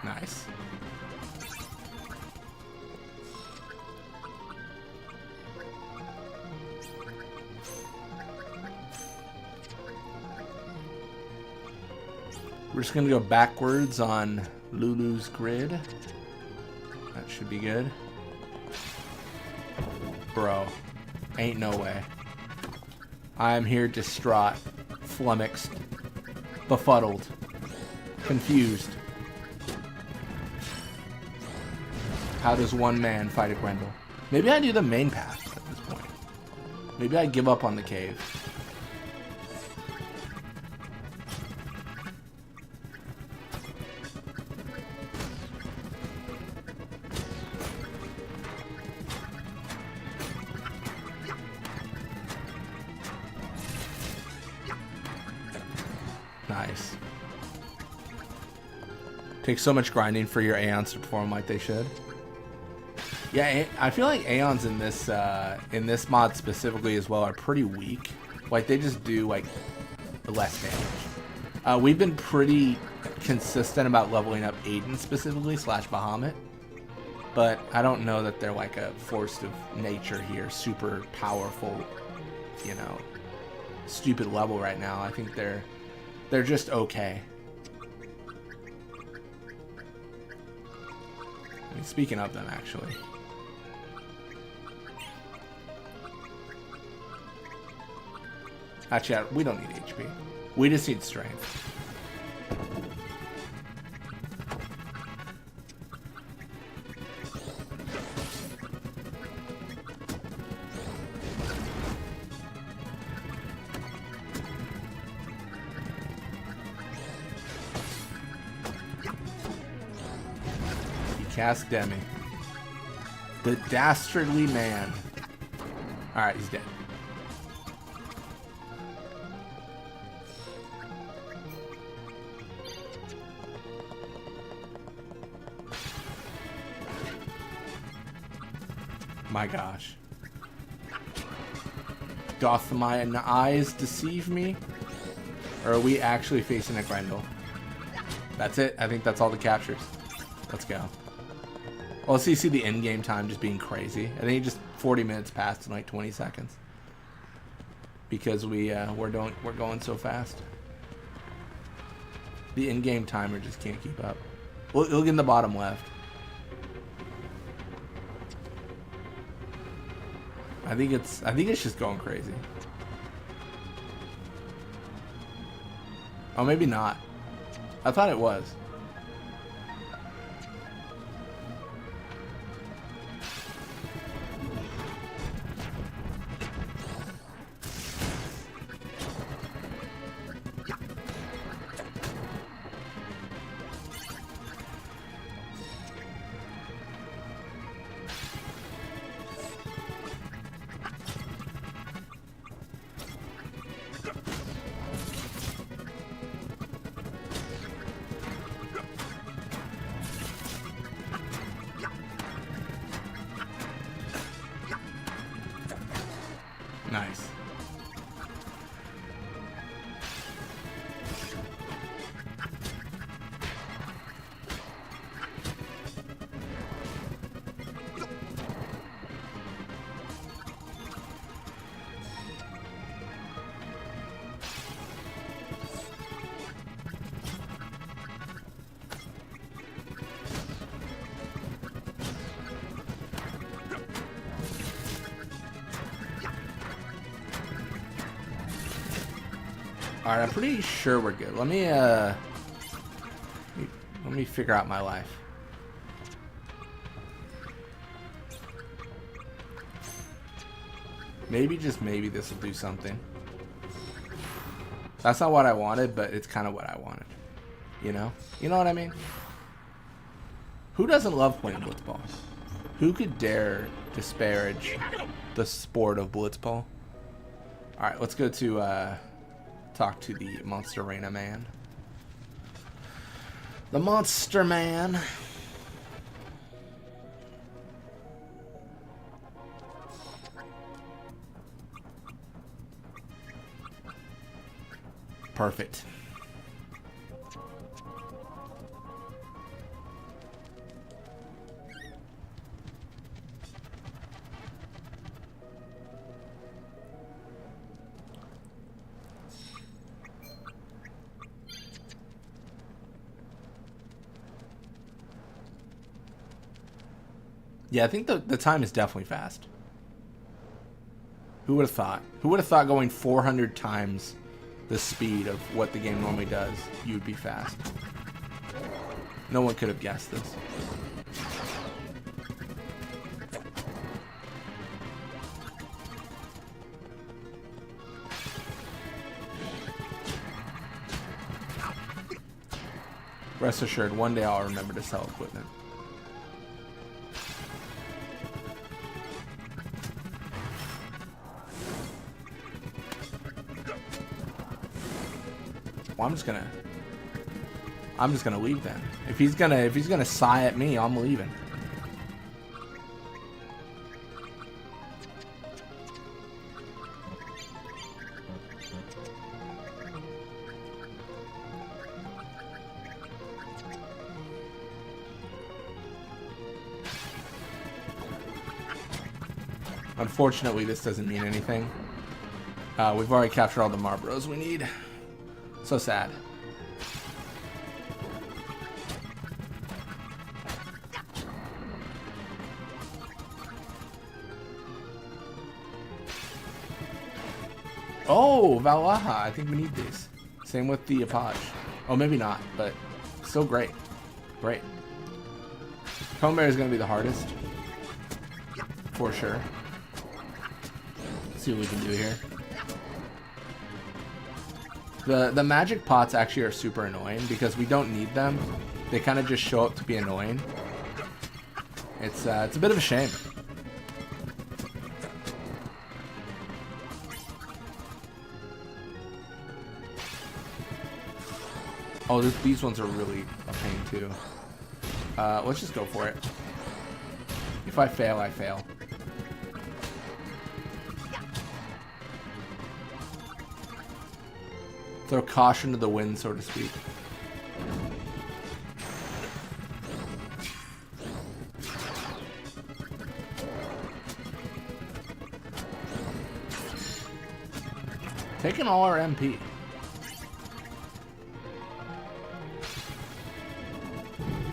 Nice. We're just gonna go backwards on Lulu's grid. That should be good. Bro, ain't no way. I'm here distraught, flummoxed, befuddled, confused. How does one man fight a Grendel? Maybe I do the main path at this point. Maybe I give up on the cave. Nice. Takes so much grinding for your Aeons to perform like they should. Yeah, I feel like Aeons in this mod specifically as well are pretty weak. Like they just do like less damage. We've been pretty consistent about leveling up Aiden specifically / Bahamut, but I don't know that they're like a force of nature here, super powerful, you know, stupid level right now. I think they're just okay. I mean, speaking of them, actually. Actually, we don't need HP. We just need strength. Cast Demi. The dastardly man. Alright, he's dead. My gosh. Doth mine eyes deceive me? Or are we actually facing a Grendel? That's it. I think that's all the captures. Let's go. Well, so you see the in-game time just being crazy. I think just 40 minutes passed in like 20 seconds because we're going so fast. The in-game timer just can't keep up. Look in the bottom left. I think it's just going crazy. Oh, maybe not. I thought it was. Nice. Alright, I'm pretty sure we're good. Let me figure out my life. Maybe, just maybe, this will do something. That's not what I wanted, but it's kind of what I wanted. You know? You know what I mean? Who doesn't love playing blitzball? Who could dare disparage the sport of blitzball? Alright, let's go to talk to the Monster Arena man. The Monster Man. Perfect. Yeah, I think the time is definitely fast. Who would have thought? Who would have thought going 400 times the speed of what the game normally does, you would be fast? No one could have guessed this. Rest assured, one day I'll remember to sell equipment. Well, I'm just gonna leave then. If he's gonna sigh at me, I'm leaving. Unfortunately, this doesn't mean anything. We've already captured all the Marlboros we need. So sad. Oh, Valaha. I think we need these. Same with the Apache. Oh, maybe not, but still great. Great. Cone Bear is going to be the hardest. For sure. Let's see what we can do here. The magic pots actually are super annoying because we don't need them. They kind of just show up to be annoying. It's a bit of a shame. Oh, these ones are really a pain too. Let's just go for it. If I fail, I fail. Throw caution to the wind, so to speak. Taking all our MP.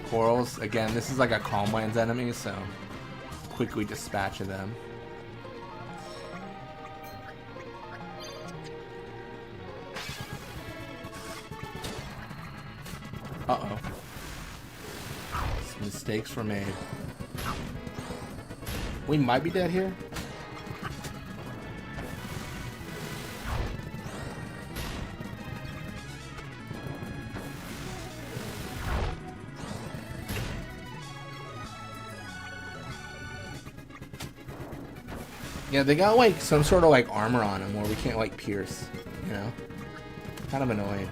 Corals, again, this is like a Calmlands enemy, so quickly dispatch of them. Uh-oh. Some mistakes were made. We might be dead here. Yeah, they got like some sort of like armor on them where we can't like pierce, you know? Kind of annoying.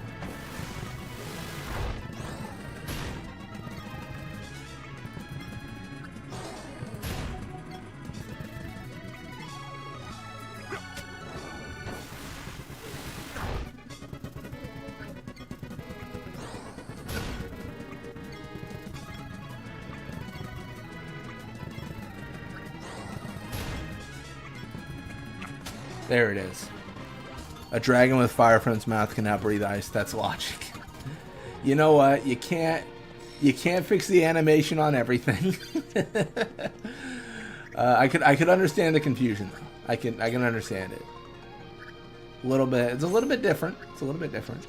There it is. A dragon with fire from its mouth cannot breathe ice. That's logic. You know what? You can't fix the animation on everything. I could understand the confusion though. I can understand it. A little bit. It's a little bit different. It's a little bit different.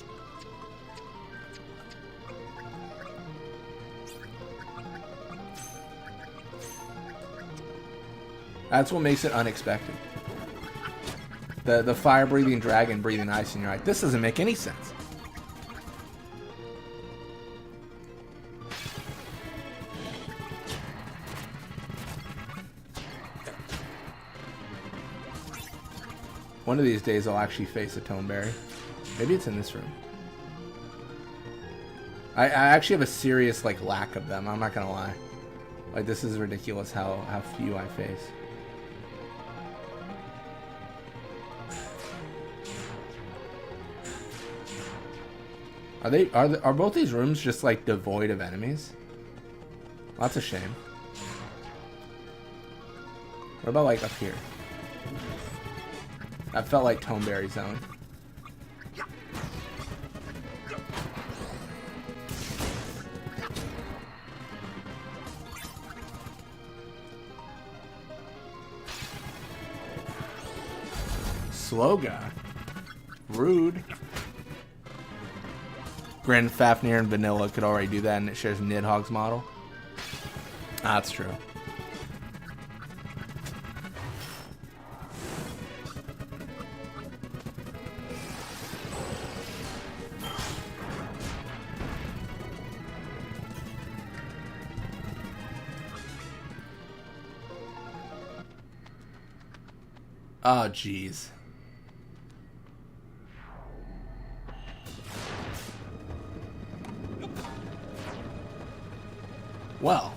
That's what makes it unexpected. The fire-breathing dragon breathing ice, and you're like, this doesn't make any sense. One of these days I'll actually face a Toneberry. Maybe it's in this room. I actually have a serious like lack of them, I'm not gonna lie. Like, this is ridiculous how few I face. Are both these rooms just like devoid of enemies? Well, that's a shame. What about like up here? That felt like Toneberry zone. Slow guy. Rude. Granted, Fafnir and Vanilla could already do that, and it shares Nidhogg's model. That's true. Oh, jeez. Well,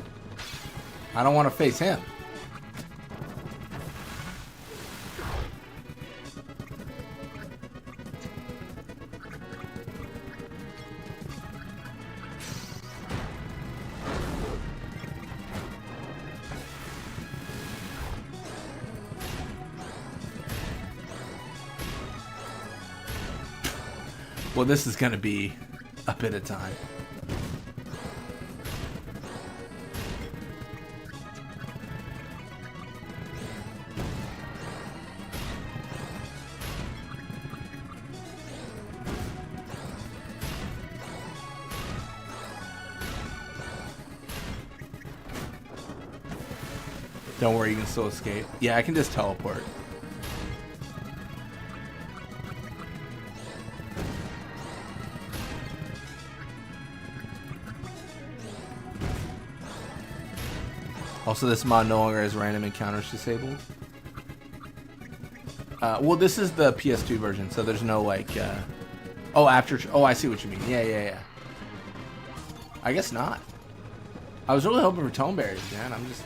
I don't want to face him. Well, this is going to be a bit of time. Don't worry, you can still escape. Yeah, I can just teleport. Also, this mod no longer has random encounters disabled. Well, this is the PS2 version, so there's no like. Oh, after. Oh, I see what you mean. Yeah. I guess not. I was really hoping for Toneberries, man. I'm just.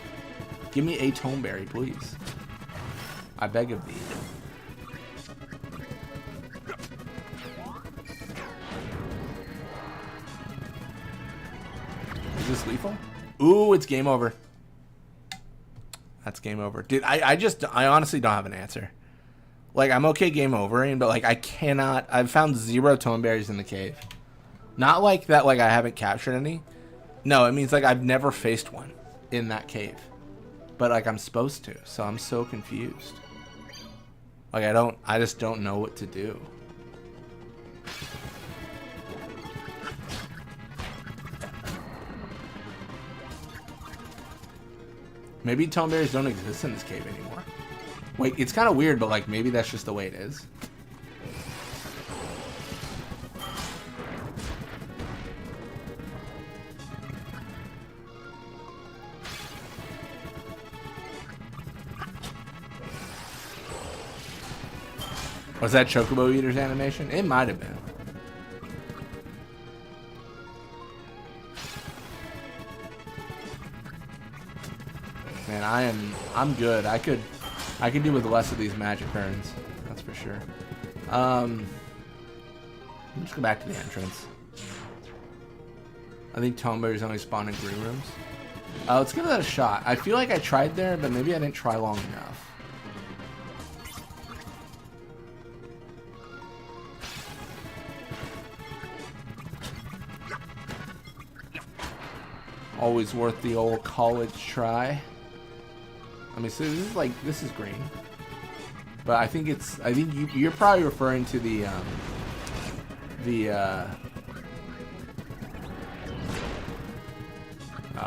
Give me a Toneberry, please. I beg of thee. Is this lethal? Ooh, it's game over. That's game over. Dude, I honestly don't have an answer. Like, I'm okay game overing, but like I cannot. I've found 0 Toneberries in the cave. Not like that, like I haven't captured any. No, it means like I've never faced one in that cave. But like I'm supposed to, so I'm so confused. Like I just don't know what to do. Maybe Toneberries don't exist in this cave anymore. Wait, it's kind of weird, but like maybe that's just the way it is. Was that Chocobo Eater's animation? It might have been. Man, I'm good. I could do with less of these magic turns. That's for sure. Let's go back to the entrance. I think Toneberries only spawn in green rooms. Let's give that a shot. I feel like I tried there, but maybe I didn't try long enough. Always worth the old college try. I mean, so this is green, but I think you're probably referring to the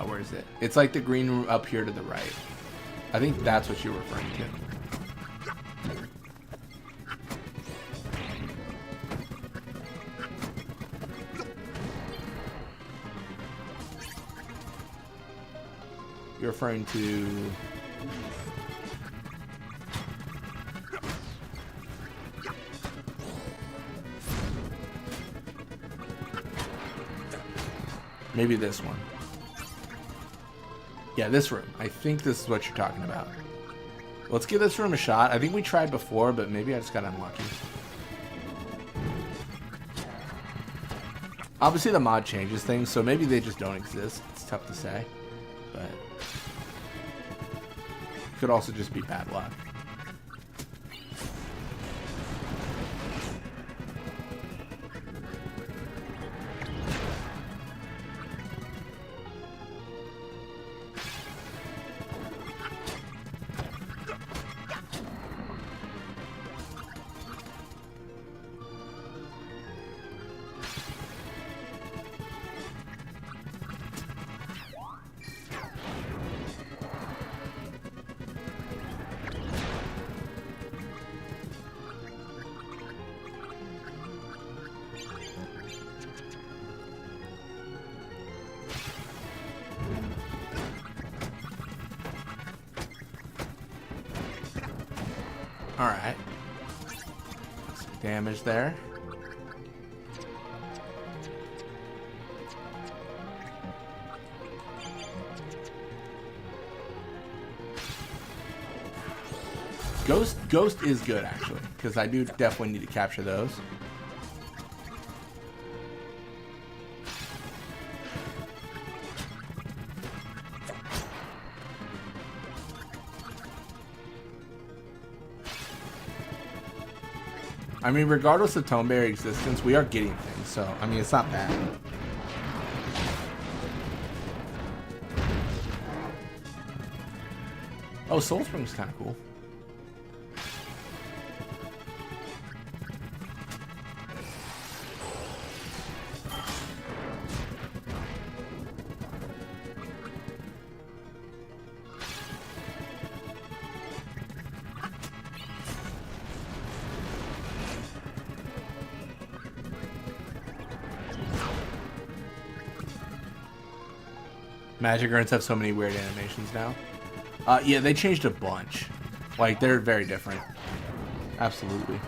where is it? It's like the green room up here to the right. I think that's what you're referring to. You're referring to... maybe this one. Yeah, this room. I think this is what you're talking about. Let's give this room a shot. I think we tried before, but maybe I just got unlucky. Obviously, the mod changes things, so maybe they just don't exist. It's tough to say, but it could also just be bad luck. Alright. Some damage there. Ghost is good, actually, because I do definitely need to capture those. I mean, regardless of Toneberry existence, we are getting things, so, I mean, it's not bad. Oh, Soul Spring's kind of cool. Magic urns have so many weird animations now. Yeah, they changed a bunch. Like, they're very different. Absolutely.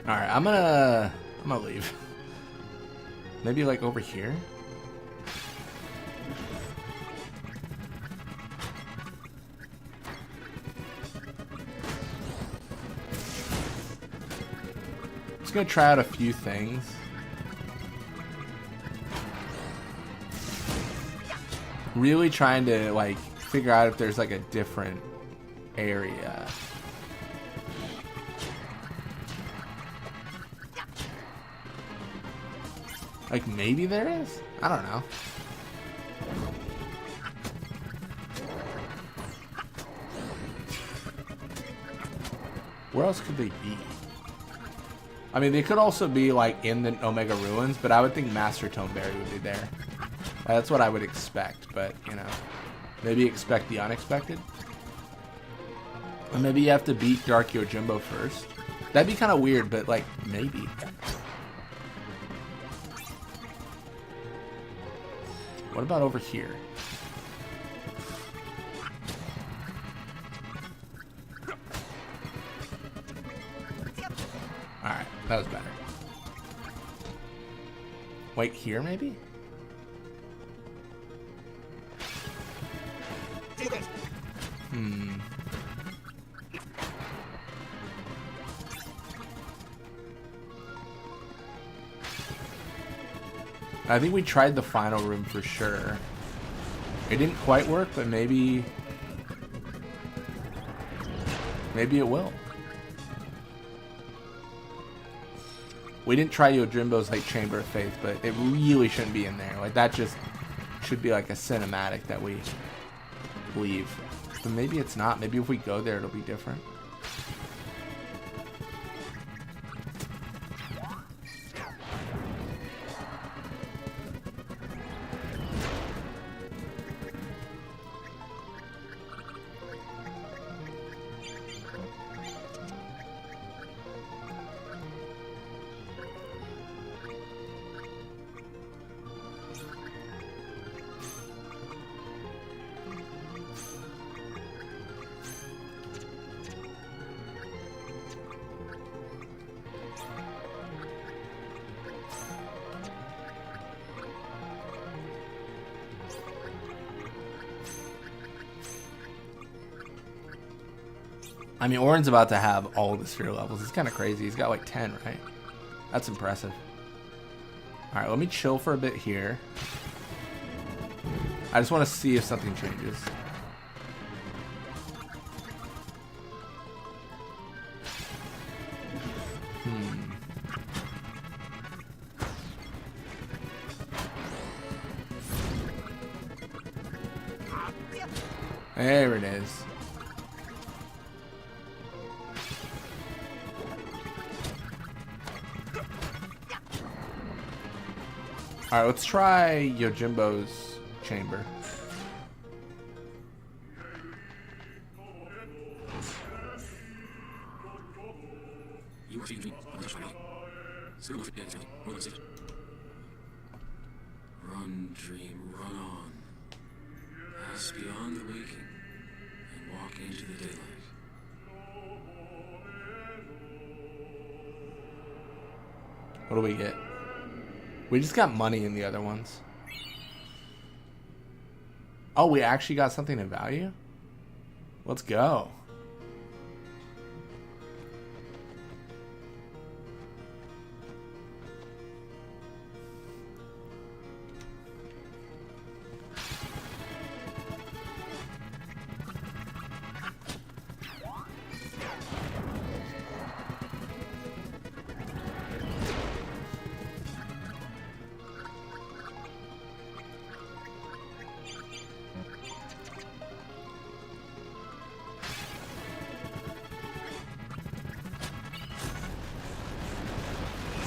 Alright, I'm gonna leave. Maybe like over here? Just gonna try out a few things. Really trying to like figure out if there's like a different area. Like, maybe there is? I don't know. Where else could they be? I mean, they could also be, like, in the Omega Ruins, but I would think Master Toneberry would be there. That's what I would expect, but, you know. Maybe expect the unexpected? Or maybe you have to beat Dark Yojimbo first. That'd be kind of weird, but, like, maybe. What about over here? Alright, that was better. Wait, here maybe? I think we tried the final room for sure. It didn't quite work, but maybe Maybe it will. We didn't try Yojimbo's like Chamber of Faith, but it really shouldn't be in there. Like that just should be like a cinematic that we leave. But maybe it's not. Maybe if we go there, it'll be different. I mean, Orin's about to have all the sphere levels. It's kind of crazy. He's got like 10, right? That's impressive. All right, let me chill for a bit here. I just want to see if something changes. There it is. Alright, let's try Yojimbo's chamber. Run, dream, run on. Pass beyond the waking and walk into the daylight. What do we get? We just got money in the other ones. Oh, we actually got something of value? Let's go.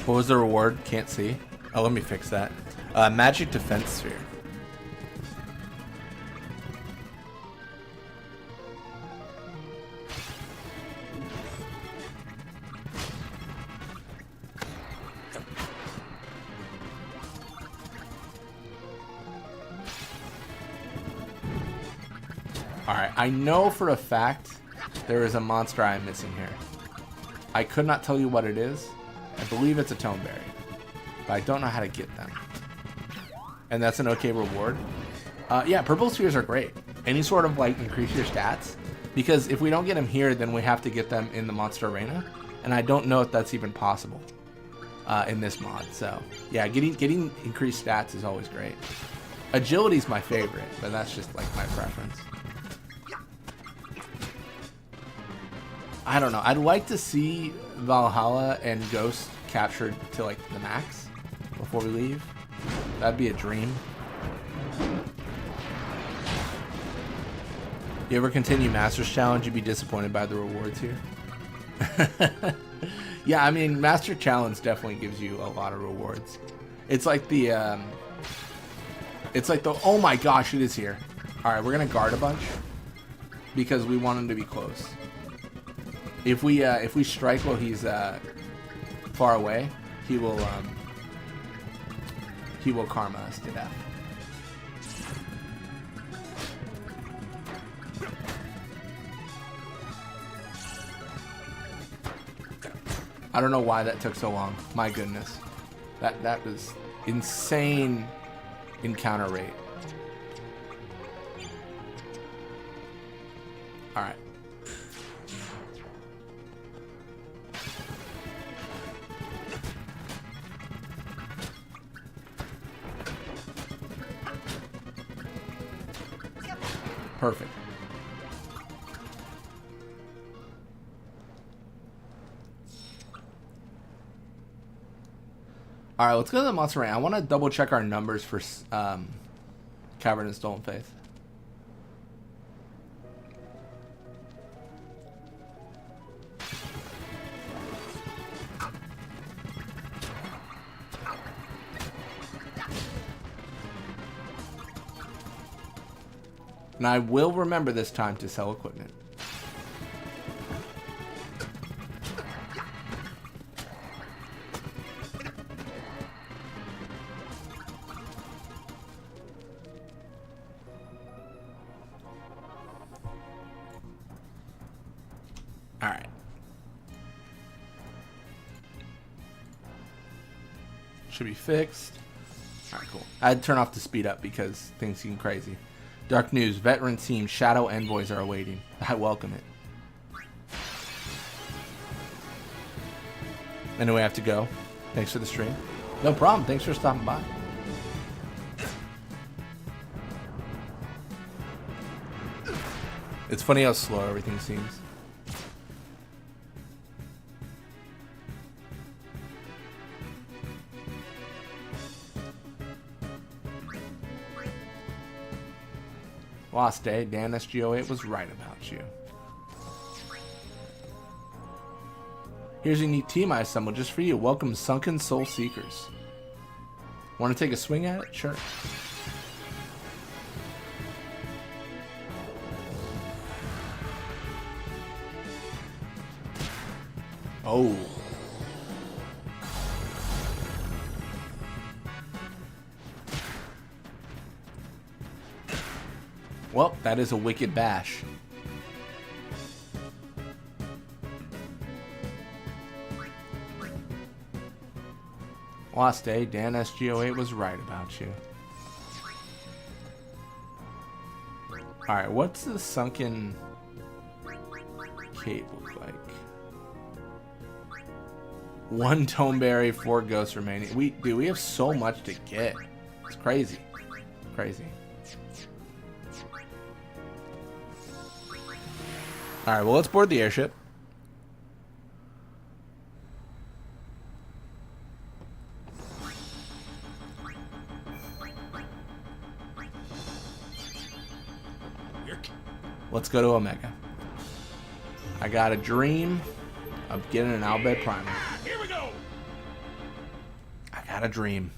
What was the reward? Can't see. Oh, let me fix that. Magic defense sphere. Alright, I know for a fact there is a monster I'm missing here. I could not tell you what it is. I believe it's a Toneberry, but I don't know how to get them. And that's an okay reward. Yeah, purple spheres are great. Any sort of like increase your stats, because if we don't get them here, then we have to get them in the monster arena, and I don't know if that's even possible in this mod. So yeah, getting increased stats is always great. Agility's my favorite, but that's just like my preference. I don't know. I'd like to see Valhalla and Ghost captured to like the max before we leave. That'd be a dream. You ever continue Masters Challenge, you'd be disappointed by the rewards here. Yeah, I mean, Master Challenge definitely gives you a lot of rewards. It's like the, oh my gosh, it is here. All right, we're gonna guard a bunch because we want him to be close. If we strike while he's far away, he will karma us to death. I don't know why that took so long. My goodness, that was insane encounter rate. All right. Perfect. All right, let's go to the monster range. I want to double check our numbers for Cavern and Stolen Faith. And I will remember this time to sell equipment. Alright. Should be fixed. Alright, cool. I had to turn off the speed up because things seem crazy. Dark news. Veteran team Shadow Envoys are awaiting. I welcome it. Anyway, I have to go. Thanks for the stream. No problem. Thanks for stopping by. It's funny how slow everything seems. Lost day. Dan SG08 was right about you. Here's a unique team I assembled just for you. Welcome, Sunken Soul Seekers. Want to take a swing at it? Sure. Oh. Well, that is a wicked bash. Lost day. Dan SG08 was right about you. Alright, what's the sunken cape look like? 1 toneberry, 4 ghosts remaining. Dude, we have so much to get. It's crazy. Crazy. Alright, well, let's board the airship. Let's go to Omega. I got a dream of getting an Albed Primer. Here we go. I got a dream.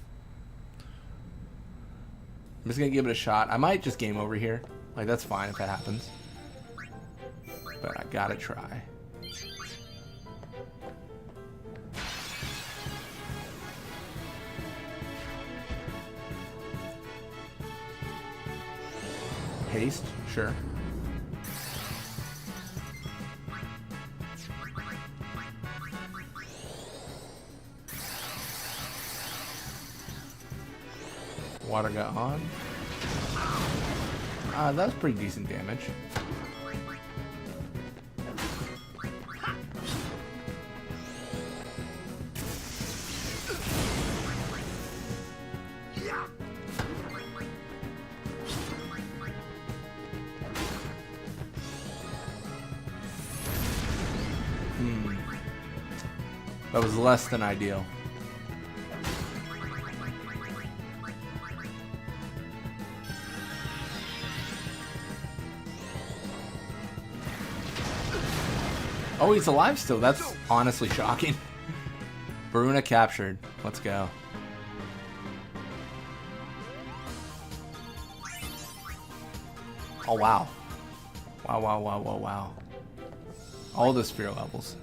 I'm just gonna give it a shot. I might just game over here. Like, that's fine if that happens. But I gotta try. Haste? Sure. Water got on. That was pretty decent damage. That was less than ideal. Oh, he's alive still. That's honestly shocking. Baruna captured. Let's go. Oh, wow. Wow, wow, wow, wow, wow. All the sphere levels.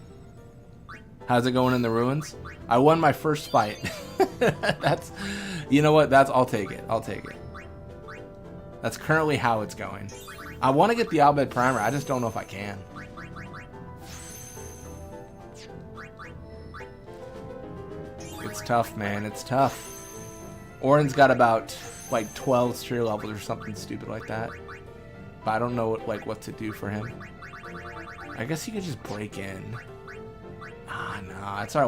How's it going in the ruins? I won my first fight. That's, you know what? I'll take it. I'll take it. That's currently how it's going. I want to get the Albed Primer. I just don't know if I can. It's tough, man. It's tough. Orin's got about like 12 sphere levels or something stupid like that. But I don't know what to do for him. I guess he could just break in. Ah, no, it's our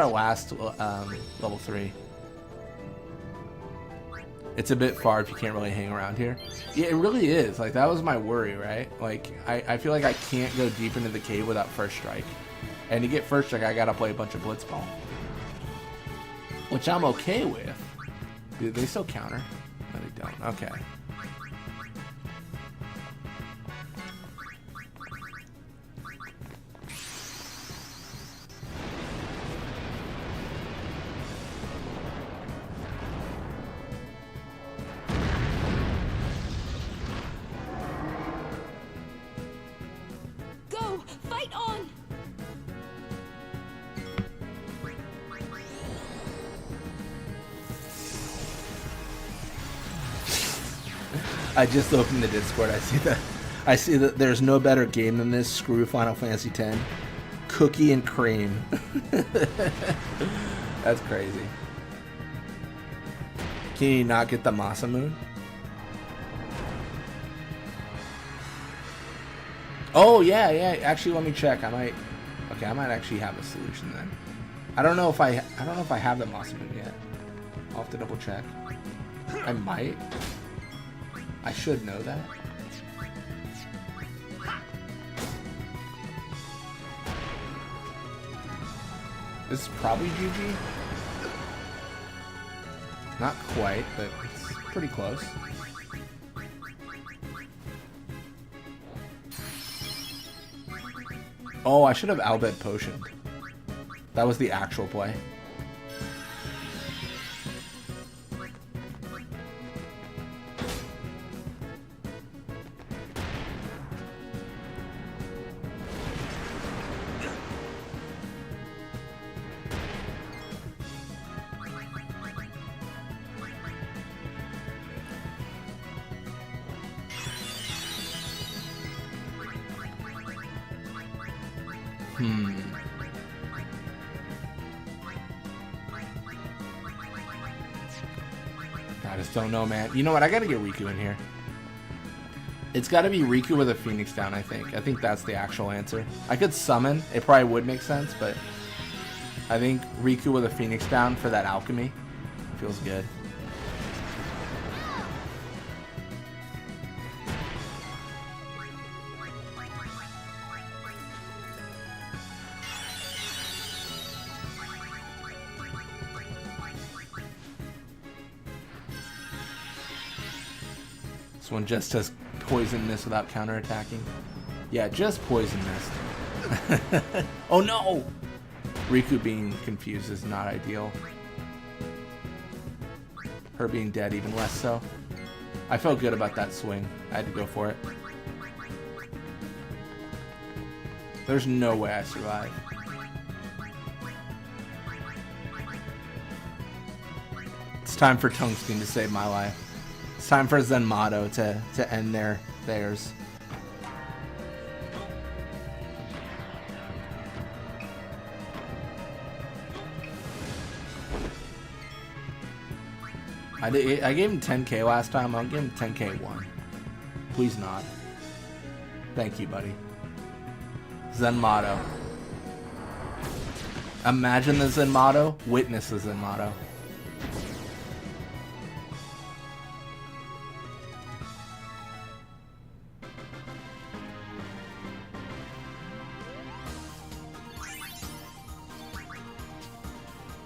last level 3. It's a bit far if you can't really hang around here. Yeah, it really is. Like, that was my worry, right? Like, I feel like I can't go deep into the cave without first strike. And to get first strike, I gotta play a bunch of Blitzball. which I'm okay with. Do they still counter? No, they don't. Okay. Go! Fight on! I just opened the Discord. I see that there's no better game than this. Screw Final Fantasy X. Cookie and cream. That's crazy. Can you not get the Masamune? Oh yeah, yeah. Actually, let me check. I might actually have a solution then. I don't know if I have the Masamune yet. I'll have to double check. I might. I should know that. This is probably GG. Not quite, but it's pretty close. Oh, I should have Albed potioned. That was the actual play. I just don't know, man. You know what? I gotta get Riku in here. It's gotta be Riku with a Phoenix down, I think. I think that's the actual answer. I could summon. It probably would make sense, but I think Riku with a Phoenix down for that alchemy feels good. This one just does poison mist without counterattacking. Yeah, just poison mist. Oh no! Riku being confused is not ideal. Her being dead even less so. I felt good about that swing. I had to go for it. There's no way I survive. It's time for Tungsten to save my life. It's time for Zenmato to end theirs. I gave him 10k last time. I'll give him 10k one. Please not. Thank you, buddy. Zenmato. Imagine the Zenmato. Witness the Zenmato.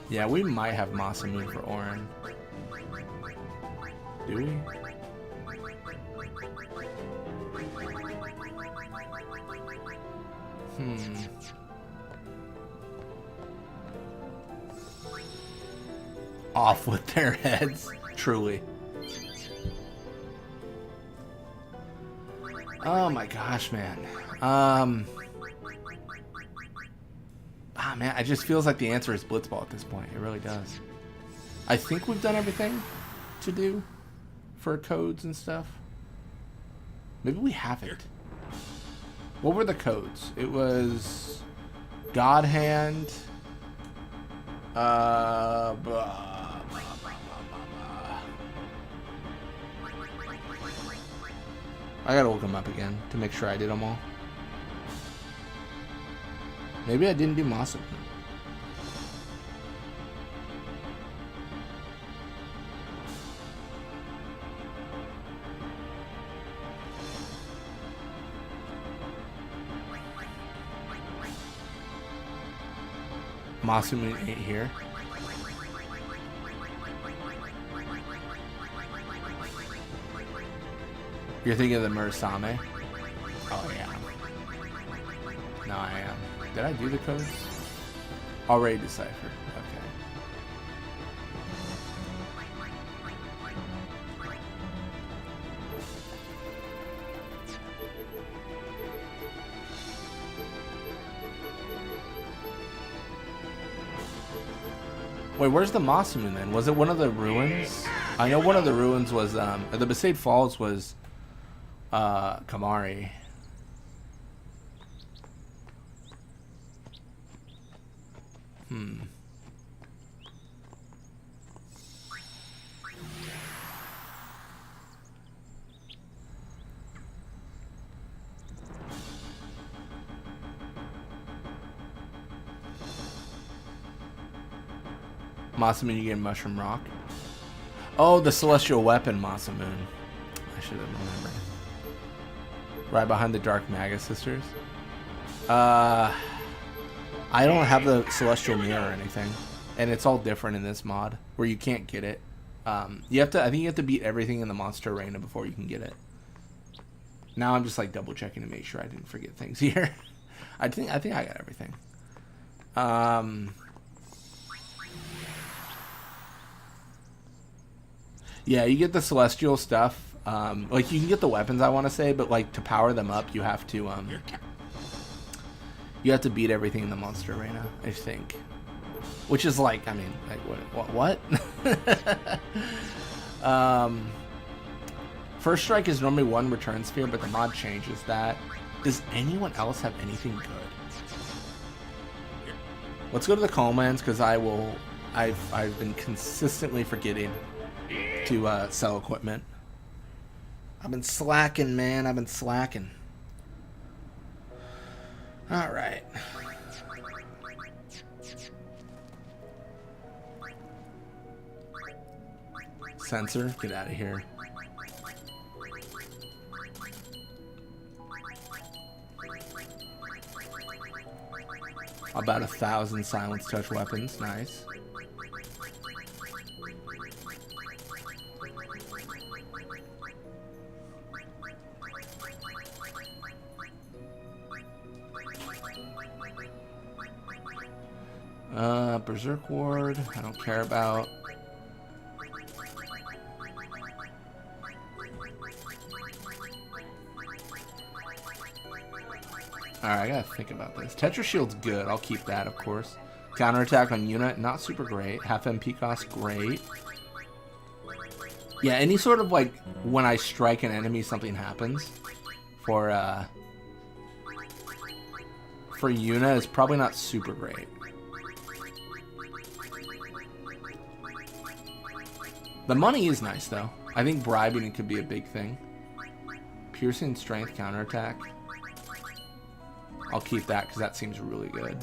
Yeah, we might have Masamune for Orin. Do we? Off with their heads, truly. Oh my gosh, man. Ah, man, it just feels like the answer is Blitzball at this point. It really does. I think we've done everything to do for codes and stuff. Maybe we haven't. What were the codes? It was God Hand. I gotta look them up again to make sure I did them all. Maybe I didn't do Masamune. Masamune ain't here. You're thinking of the Murasame? Oh, yeah. No, I am. Did I do the codes? Already deciphered. Okay. Wait, where's the Masamune then? Was it one of the ruins? I know one of the ruins was, the Besaid Falls was, Kamari. Masamune, you get Mushroom Rock. Oh, the Celestial Weapon Masamune. I should have remembered. Right behind the Dark Magus Sisters. I don't have the Celestial Mirror or anything. And it's all different in this mod, where you can't get it. You have to, I think you have to beat everything in the Monster Arena before you can get it. Now I'm just like double checking to make sure I didn't forget things here. I think I got everything. Yeah, you get the celestial stuff. Like you can get the weapons, I want to say, but like to power them up, you have to beat everything in the Monster Arena, I think. Which is like, I mean, like what? First Strike is normally one return sphere, but the mod changes that. Does anyone else have anything good? Let's go to the Coalmans, because I've been consistently forgetting to sell equipment. I've been slacking, man. I've been slacking. All right. Sensor, get out of here. About 1,000 silence touch weapons. Nice. Berserk Ward, I don't care about. Alright, I gotta think about this. Tetra Shield's good, I'll keep that, of course. Counterattack on unit, not super great. Half MP cost, great. Yeah, any sort of like, when I strike an enemy, something happens. For Yuna is probably not super great. The money is nice, though. I think bribing it could be a big thing. Piercing strength counterattack. I'll keep that because that seems really good.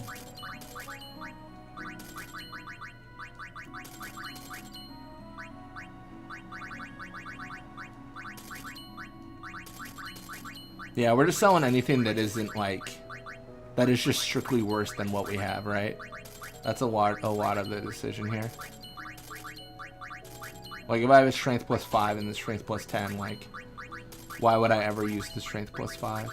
Yeah, we're just selling anything that isn't like, that is just strictly worse than what we have, right? That's a lot of the decision here. Like, if I have a strength plus 5 and the strength plus 10, like, why would I ever use the strength plus 5?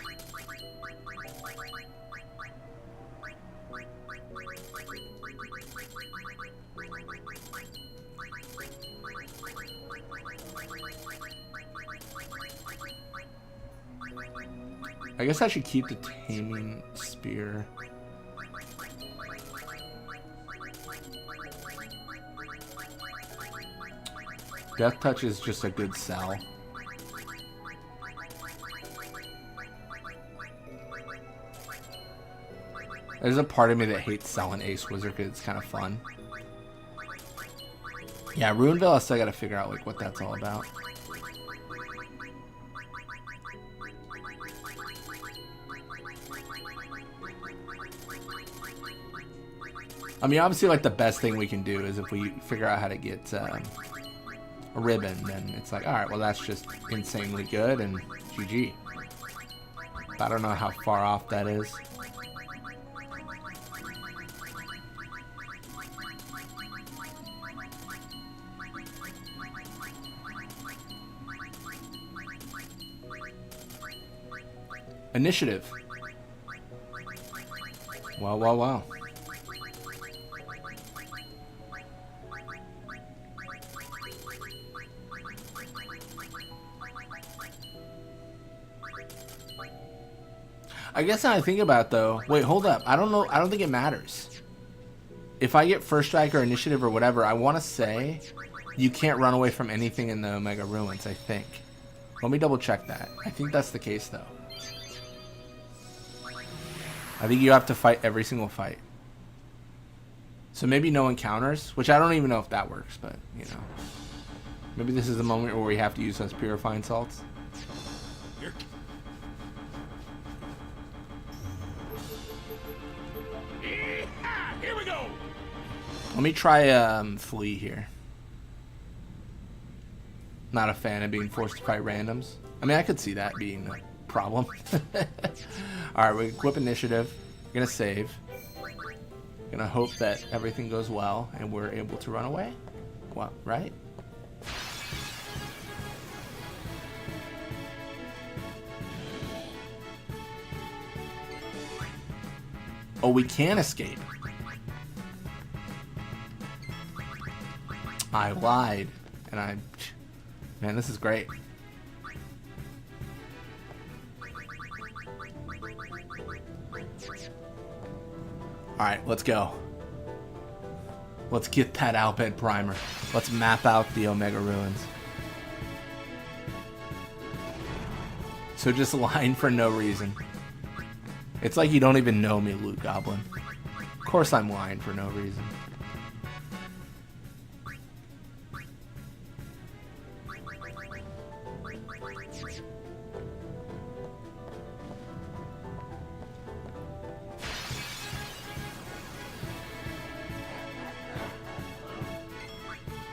I guess I should keep the Taming Spear. Death Touch is just a good sell. There's a part of me that hates selling Ace Wizard because it's kind of fun. Yeah, Ruinville, I still gotta figure out like what that's all about. I mean, obviously, like the best thing we can do is if we figure out how to get a ribbon, then it's like, all right, well, that's just insanely good and GG. I don't know how far off that is. Initiative. Wow, wow, wow. I guess now I think about it, though. Wait, hold up. I don't know. I don't think it matters. If I get first strike or initiative or whatever, I want to say you can't run away from anything in the Omega Ruins, I think. Let me double check that. I think that's the case, though. I think you have to fight every single fight. So maybe no encounters, which I don't even know if that works, but, you know. Maybe this is the moment where we have to use those purifying salts. Here we go. Let me try Flea here. Not a fan of being forced to fight randoms. I mean, I could see that being a problem. Alright, we equip initiative. Gonna save. Gonna hope that everything goes well and we're able to run away. Well, right? Oh, we can escape. I lied. And I... Man, this is great. Alright, let's go. Let's get that Albed primer. Let's map out the Omega Ruins. So just lying for no reason. It's like you don't even know me, Loot Goblin. Of course I'm lying for no reason.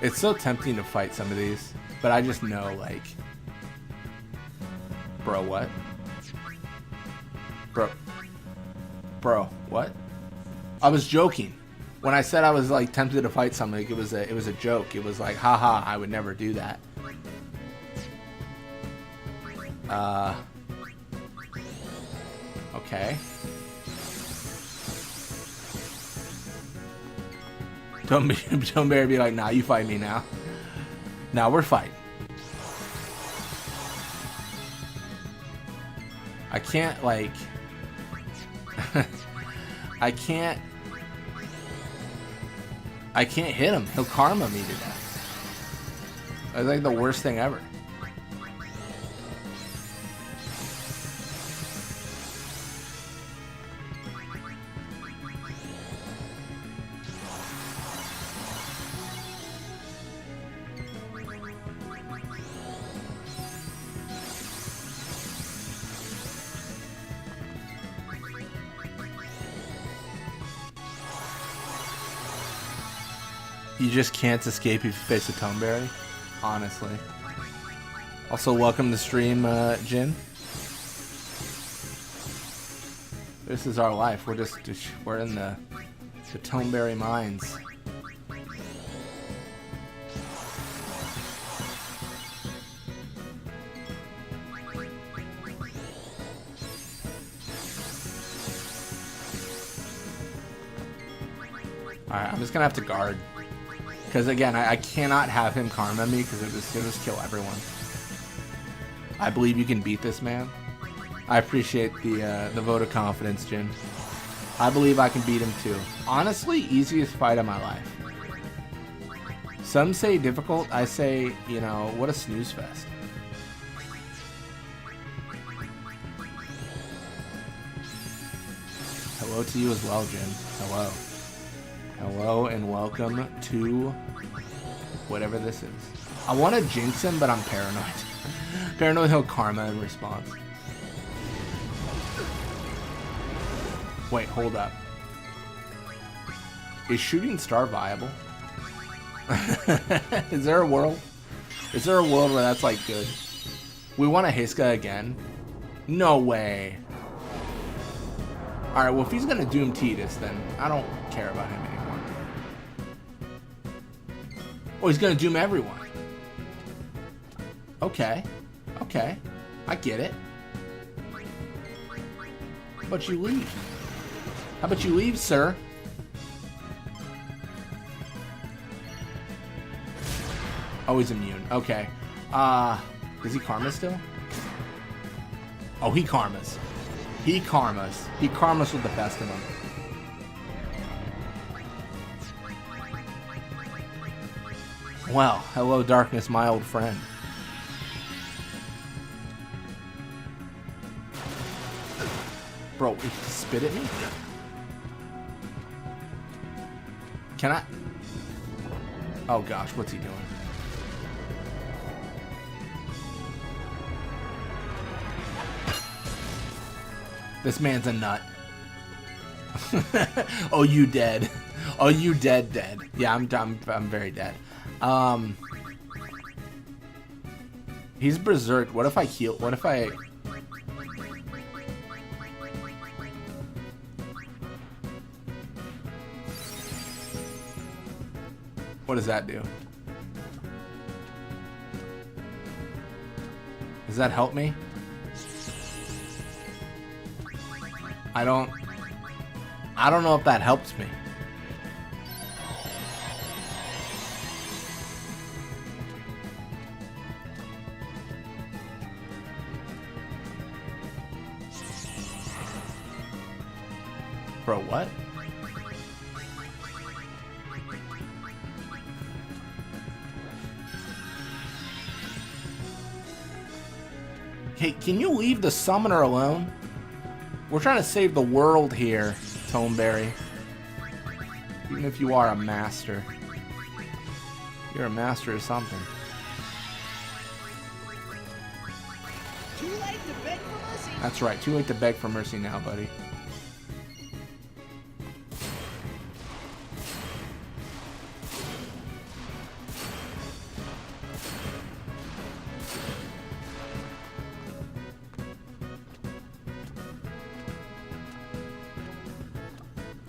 It's so tempting to fight some of these, but I just know, like... Bro, what? Bro, what? I was joking. When I said I was, like, tempted to fight something, it was a joke. It was like, haha, I would never do that. Okay. Don't bear be like, nah, you fight me now. Now we're fighting. I can't, like... I can't hit him. He'll karma me to death. That's like the worst thing ever. You just can't escape if you face a Toneberry, honestly. Also, welcome to stream, Jin. This is our life. We're in the Toneberry mines. Alright, I'm just gonna have to guard. Because again, I cannot have him karma me because it'll just kill everyone. I believe you can beat this man. I appreciate the vote of confidence, Jin. I believe I can beat him too. Honestly, easiest fight of my life. Some say difficult. I say, you know, what a snooze fest. Hello to you as well, Jin. Hello. Hello and welcome to whatever this is. I want to jinx him, but I'm paranoid. Paranoid he'll karma in response. Wait, hold up. Is shooting star viable? Is there a world? Is there a world where that's like good? We want a Hiska again? No way. Alright, well if he's gonna doom Tidus, then I don't care about him anymore. Oh, he's gonna doom everyone. Okay. Okay. I get it. about you leave? How about you leave, sir? Oh, he's immune. Okay. Is he karma still? Oh, he karmas. He karmas. He karmas with the best of them. Well, hello darkness, my old friend. Bro, he spit at me? Can I? Oh gosh, what's he doing? This man's a nut. Oh, you dead. Oh, you dead. Yeah, I'm very dead. He's berserk. What if I heal? What if I... What does that do? Does that help me? I don't know if that helps me. Bro, what? Hey, can you leave the summoner alone? We're trying to save the world here, Toneberry. Even if you are a master. You're a master of something. Too late to beg for mercy. That's right, too late to beg for mercy now, buddy.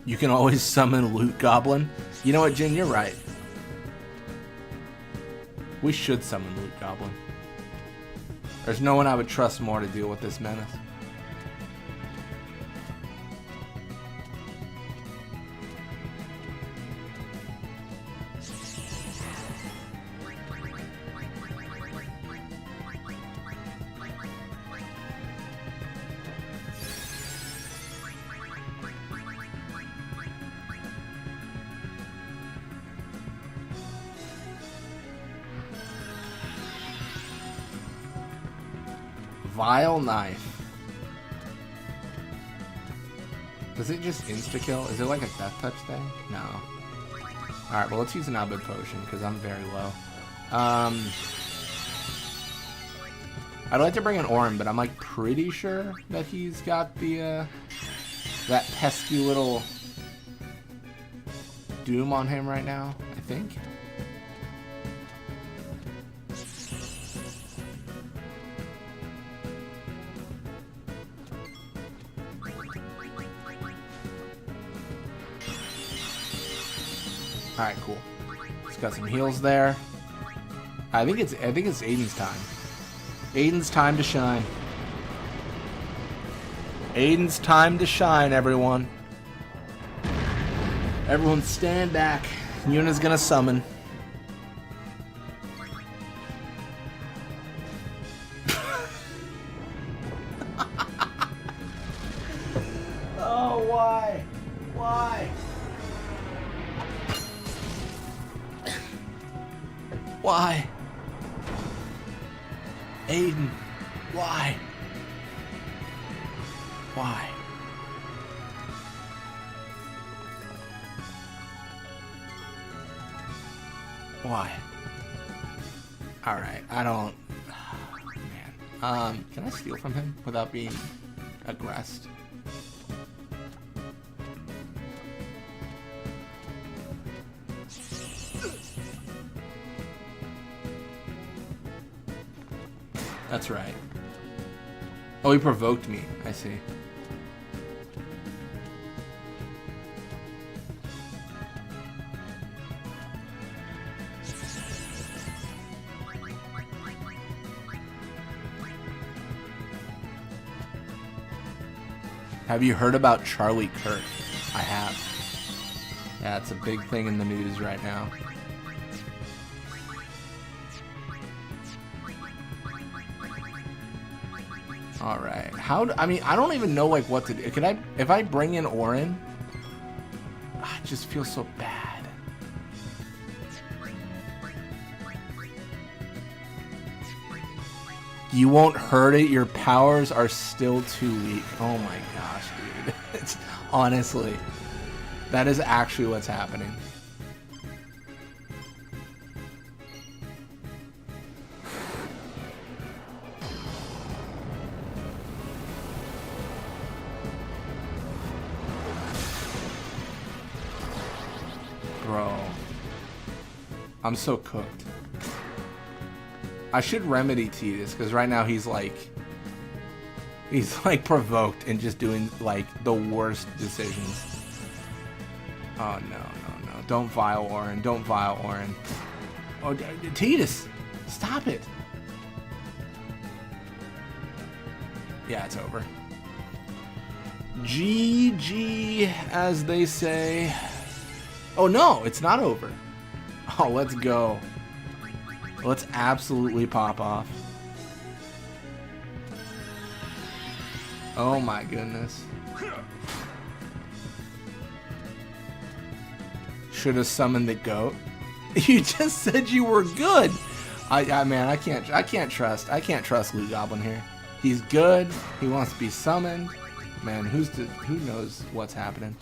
You can always summon Loot Goblin. You know what, Jin? You're right. We should summon Loot Goblin. There's no one I would trust more to deal with this menace. Vile Knife. Does it just insta-kill? Is it like a death touch thing? No. Alright, well let's use an Abed Potion, because I'm very low. I'd like to bring an Orin, but I'm like pretty sure that he's got the, that pesky little Doom on him right now, I think. Alright, cool. It's got some heals there. I think it's Aiden's time. Aiden's time to shine. Aiden's time to shine, everyone. Everyone stand back. Yuna's gonna summon. Oh, why? Why? Why? Aiden, why? Why? Why? Alright, I don't... Man. Can I steal from him without being aggressed? That's right. Oh, he provoked me. I see. Have you heard about Charlie Kirk? I have. Yeah, it's a big thing in the news right now. All right. I mean, I don't even know like what to do. Can I, if I bring in Orin? I just feel so bad. You won't hurt it. Your powers are still too weak. Oh my gosh, dude. It's honestly, that is actually what's happening. Bro, I'm so cooked. I should remedy Tidus because right now he's like provoked and just doing like the worst decisions. Oh no, no, no. Don't vile Orin. Don't vile Orin. Oh, Tidus, stop it. Yeah, it's over. GG, as they say. Oh no, it's not over. Oh, let's go. Let's absolutely pop off. Oh my goodness. Should have summoned the goat. You just said you were good. Man, I can't trust Blue Goblin here. He's good. He wants to be summoned. Man, who knows what's happening?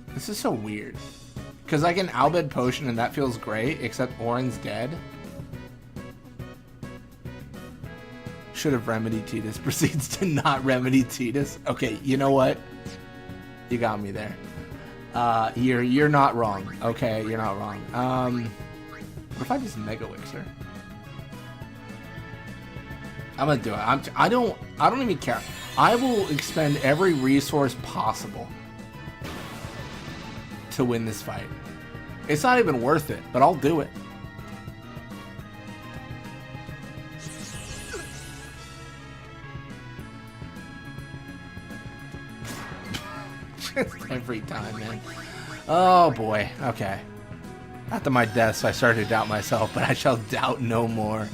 This is so weird. Because I get an Albed potion and that feels great, except Orin's dead. Should have remedied Tidus. Proceeds to not remedy Tidus. Okay, you know what? You got me there. You're not wrong. Okay, you're not wrong. What if I just Mega Wixer? I'm gonna do it. I don't even care. I will expend every resource possible to win this fight. It's not even worth it, but I'll do it. Just every time, man. Oh boy. Okay. After my deaths, I started to doubt myself, but I shall doubt no more.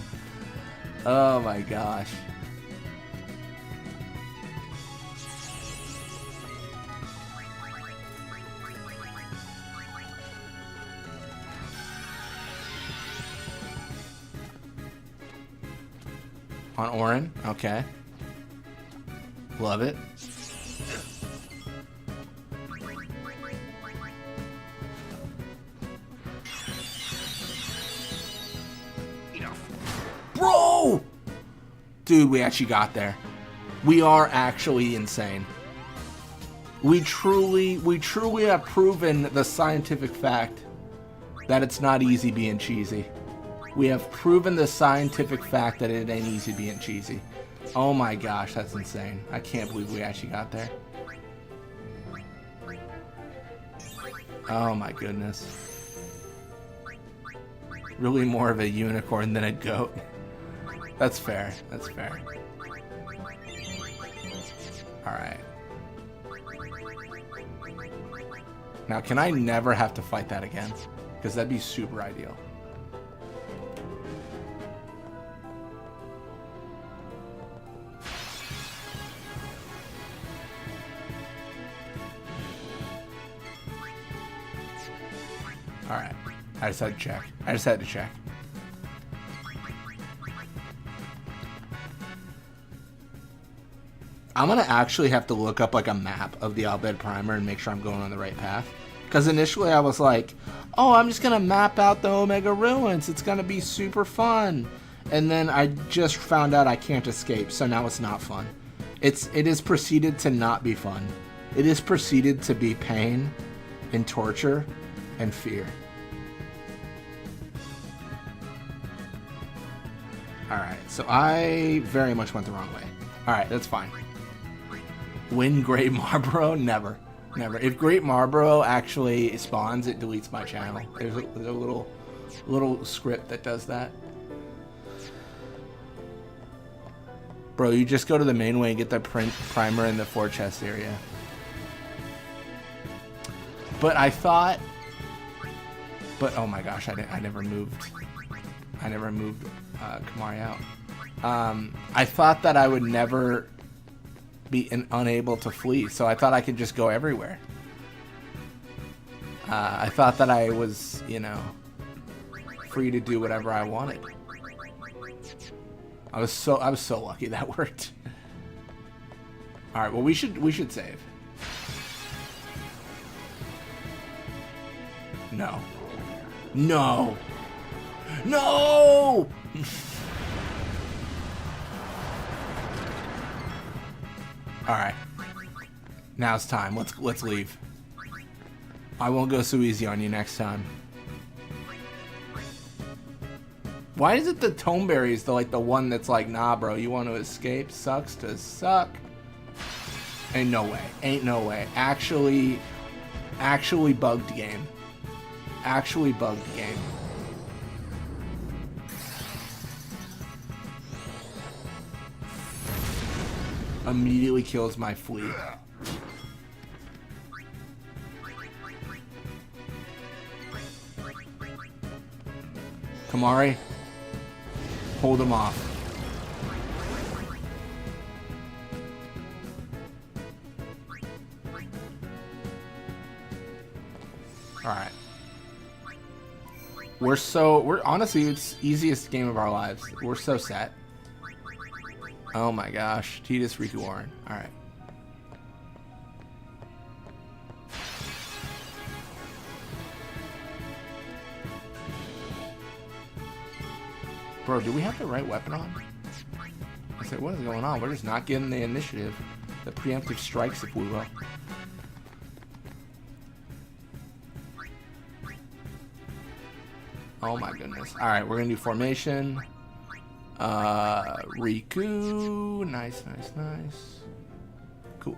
Oh my gosh. On Orin, okay. Love it. Bro! Dude, we actually got there. We are actually insane. We truly have proven the scientific fact that it's not easy being cheesy. We have proven the scientific fact that it ain't easy being cheesy. Oh my gosh, that's insane. I can't believe we actually got there. Oh my goodness. Really more of a unicorn than a goat. That's fair. That's fair. Alright. Now, can I never have to fight that again? Because that'd be super ideal. Alright. I just had to check. I'm gonna actually have to look up like a map of the Albed Primer and make sure I'm going on the right path. Because initially I was like, oh, I'm just gonna map out the Omega Ruins. It's gonna be super fun. And then I just found out I can't escape, so now it's not fun. It is proceeded to not be fun. It is proceeded to be pain and torture and fear. Alright, so I very much went the wrong way. Alright, that's fine. Win Great Marlboro? Never. Never. If Great Marlboro actually spawns, it deletes my channel. There's a little script that does that. Bro, you just go to the main way and get the primer in the 4 chest area. But I thought... But, oh my gosh, I never moved. I never moved Kamari out. I thought that I would never be unable to flee, so I thought I could just go everywhere. I thought that I was, you know, free to do whatever I wanted. I was so lucky that worked. All right, well we should save. No. No. No. All right. Now it's time. Let's leave. I won't go so easy on you next time. Why is it the Toneberry is the one that's like, nah, bro, you want to escape? Sucks to suck. Ain't no way. Ain't no way. Actually bugged game. Actually bugged game. Immediately kills my flea. Kamari, hold him off. All right. We're honestly, it's easiest game of our lives. We're so set. Oh my gosh, Tidus Riku Warren. All right. Bro, do we have the right weapon on? I said, what is going on? We're just not getting the initiative. The preemptive strikes, if we will. Oh my goodness. Alright, we're gonna do formation. Riku. Nice, nice, nice. Cool.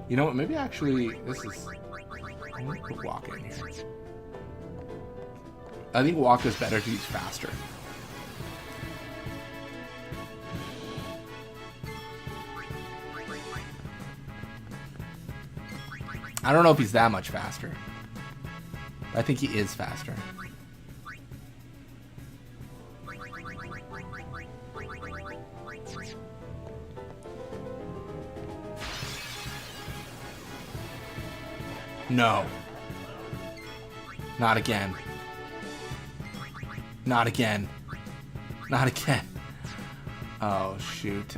You know what? Maybe actually, this is. I'm gonna put Waka in here. I think Waka's better to use faster. I don't know if he's that much faster. I think he is faster. No. Not again. Not again. Not again. Oh, shoot.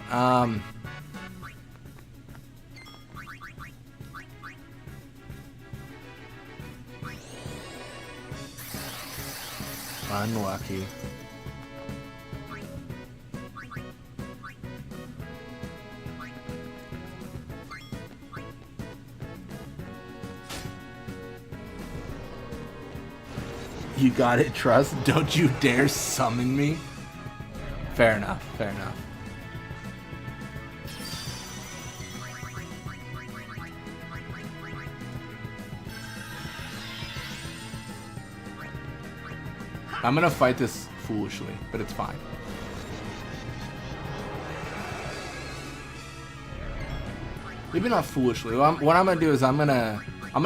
Unlucky. You got it, Trust. Don't you dare summon me. Fair enough. Fair enough. I'm gonna fight this foolishly, but it's fine. Maybe not foolishly. What I'm gonna do is I'm gonna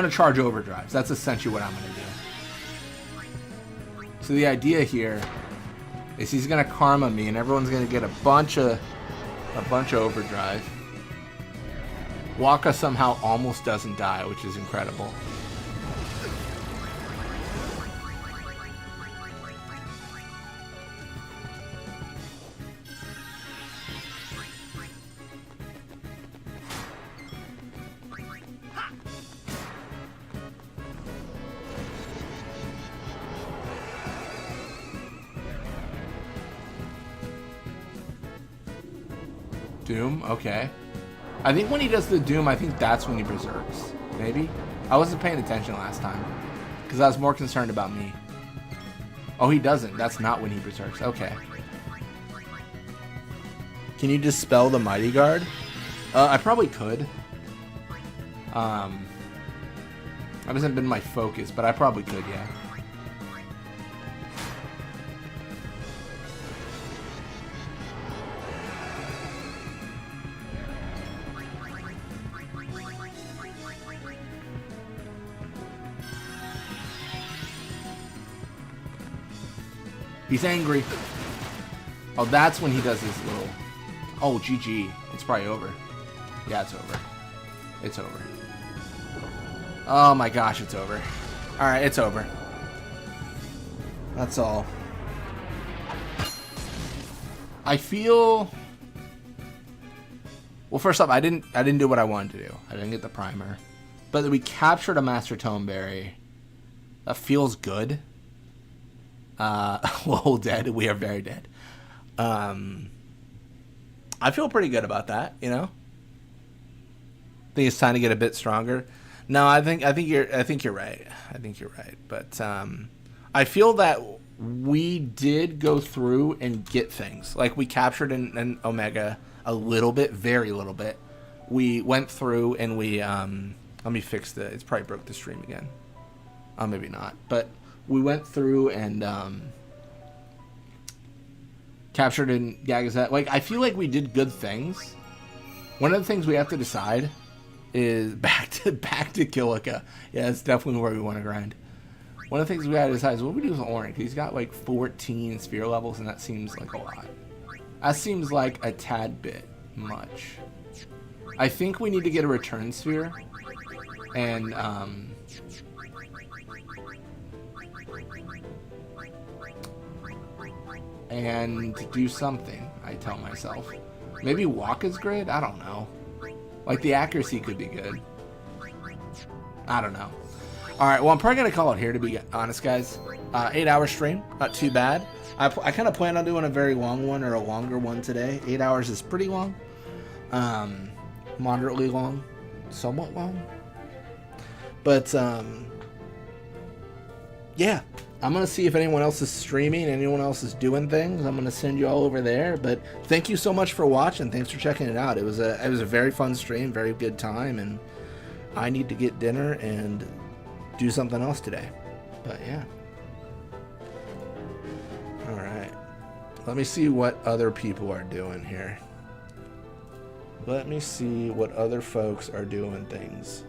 charge overdrives. That's essentially what I'm gonna do. So the idea here is he's gonna karma me, and everyone's gonna get a bunch of overdrive. Waka somehow almost doesn't die, which is incredible. Doom? Okay. I think when he does the Doom, I think that's when he berserks. Maybe? I wasn't paying attention last time. Because I was more concerned about me. Oh, he doesn't. That's not when he berserks. Okay. Can you dispel the Mighty Guard? I probably could. That hasn't been my focus, but I probably could, yeah. He's angry. Oh, that's when he does his little... Oh, GG. It's probably over. Yeah, it's over. It's over. Oh my gosh, it's over. Alright, it's over. That's all. I feel... Well, first off, I didn't do what I wanted to do. I didn't get the primer. But we captured a Master Toneberry. That feels good. Well, dead. We are very dead. I feel pretty good about that, you know? I think it's time to get a bit stronger. No, I think you're right. I think you're right. But I feel that we did go through and get things. Like we captured an Omega a little bit, very little bit. We went through and we let me fix the. It's probably broke the stream again. Maybe not. But we went through and captured in Gagazette. Like I feel like we did good things. One of the things we have to decide is back to Kilika. Yeah, that's definitely where we want to grind. One of the things we gotta decide is what we do with Orin. He's got like 14 sphere levels, and that seems like a lot. That seems like a tad bit much. I think we need to get a return sphere, and do something. I tell myself, maybe Waka's grid. I don't know. Like, the accuracy could be good. I don't know. Alright, well, I'm probably going to call it here, to be honest, guys. 8-hour stream. Not too bad. I kind of plan on doing a very long one or a longer one today. 8 hours is pretty long. Moderately long. Somewhat long. But, yeah. I'm going to see if anyone else is streaming, anyone else is doing things. I'm going to send you all over there. But thank you so much for watching. Thanks for checking it out. It was a very fun stream, very good time, and I need to get dinner and do something else today. But yeah. All right. Let me see what other people are doing here. Let me see what other folks are doing things.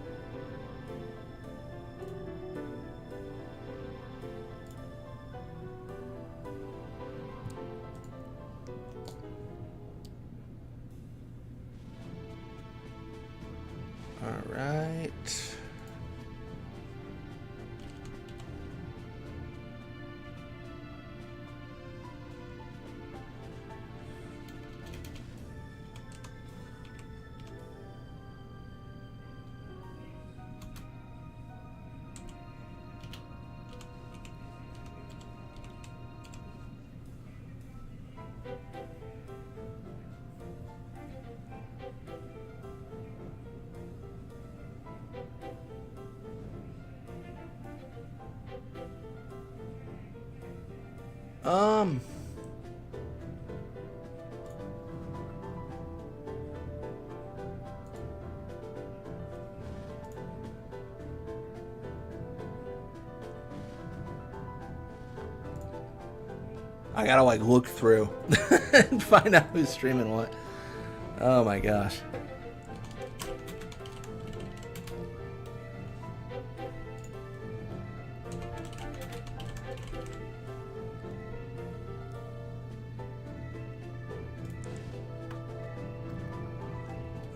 All right. I gotta like look through and find out who's streaming what. Oh my gosh.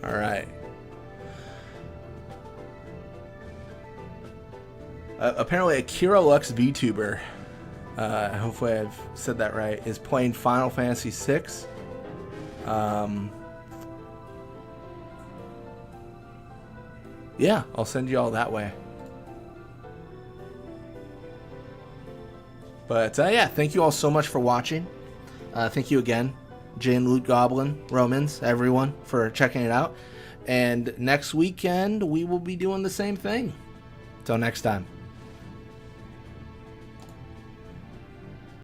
All right. Apparently, Akira Lux VTuber, hopefully I've said that right, is playing Final Fantasy VI. Yeah, I'll send you all that way. But yeah, thank you all so much for watching. Thank you again. Jane Loot Goblin, Romans, everyone, for checking it out. And next weekend, we will be doing the same thing. Till next time.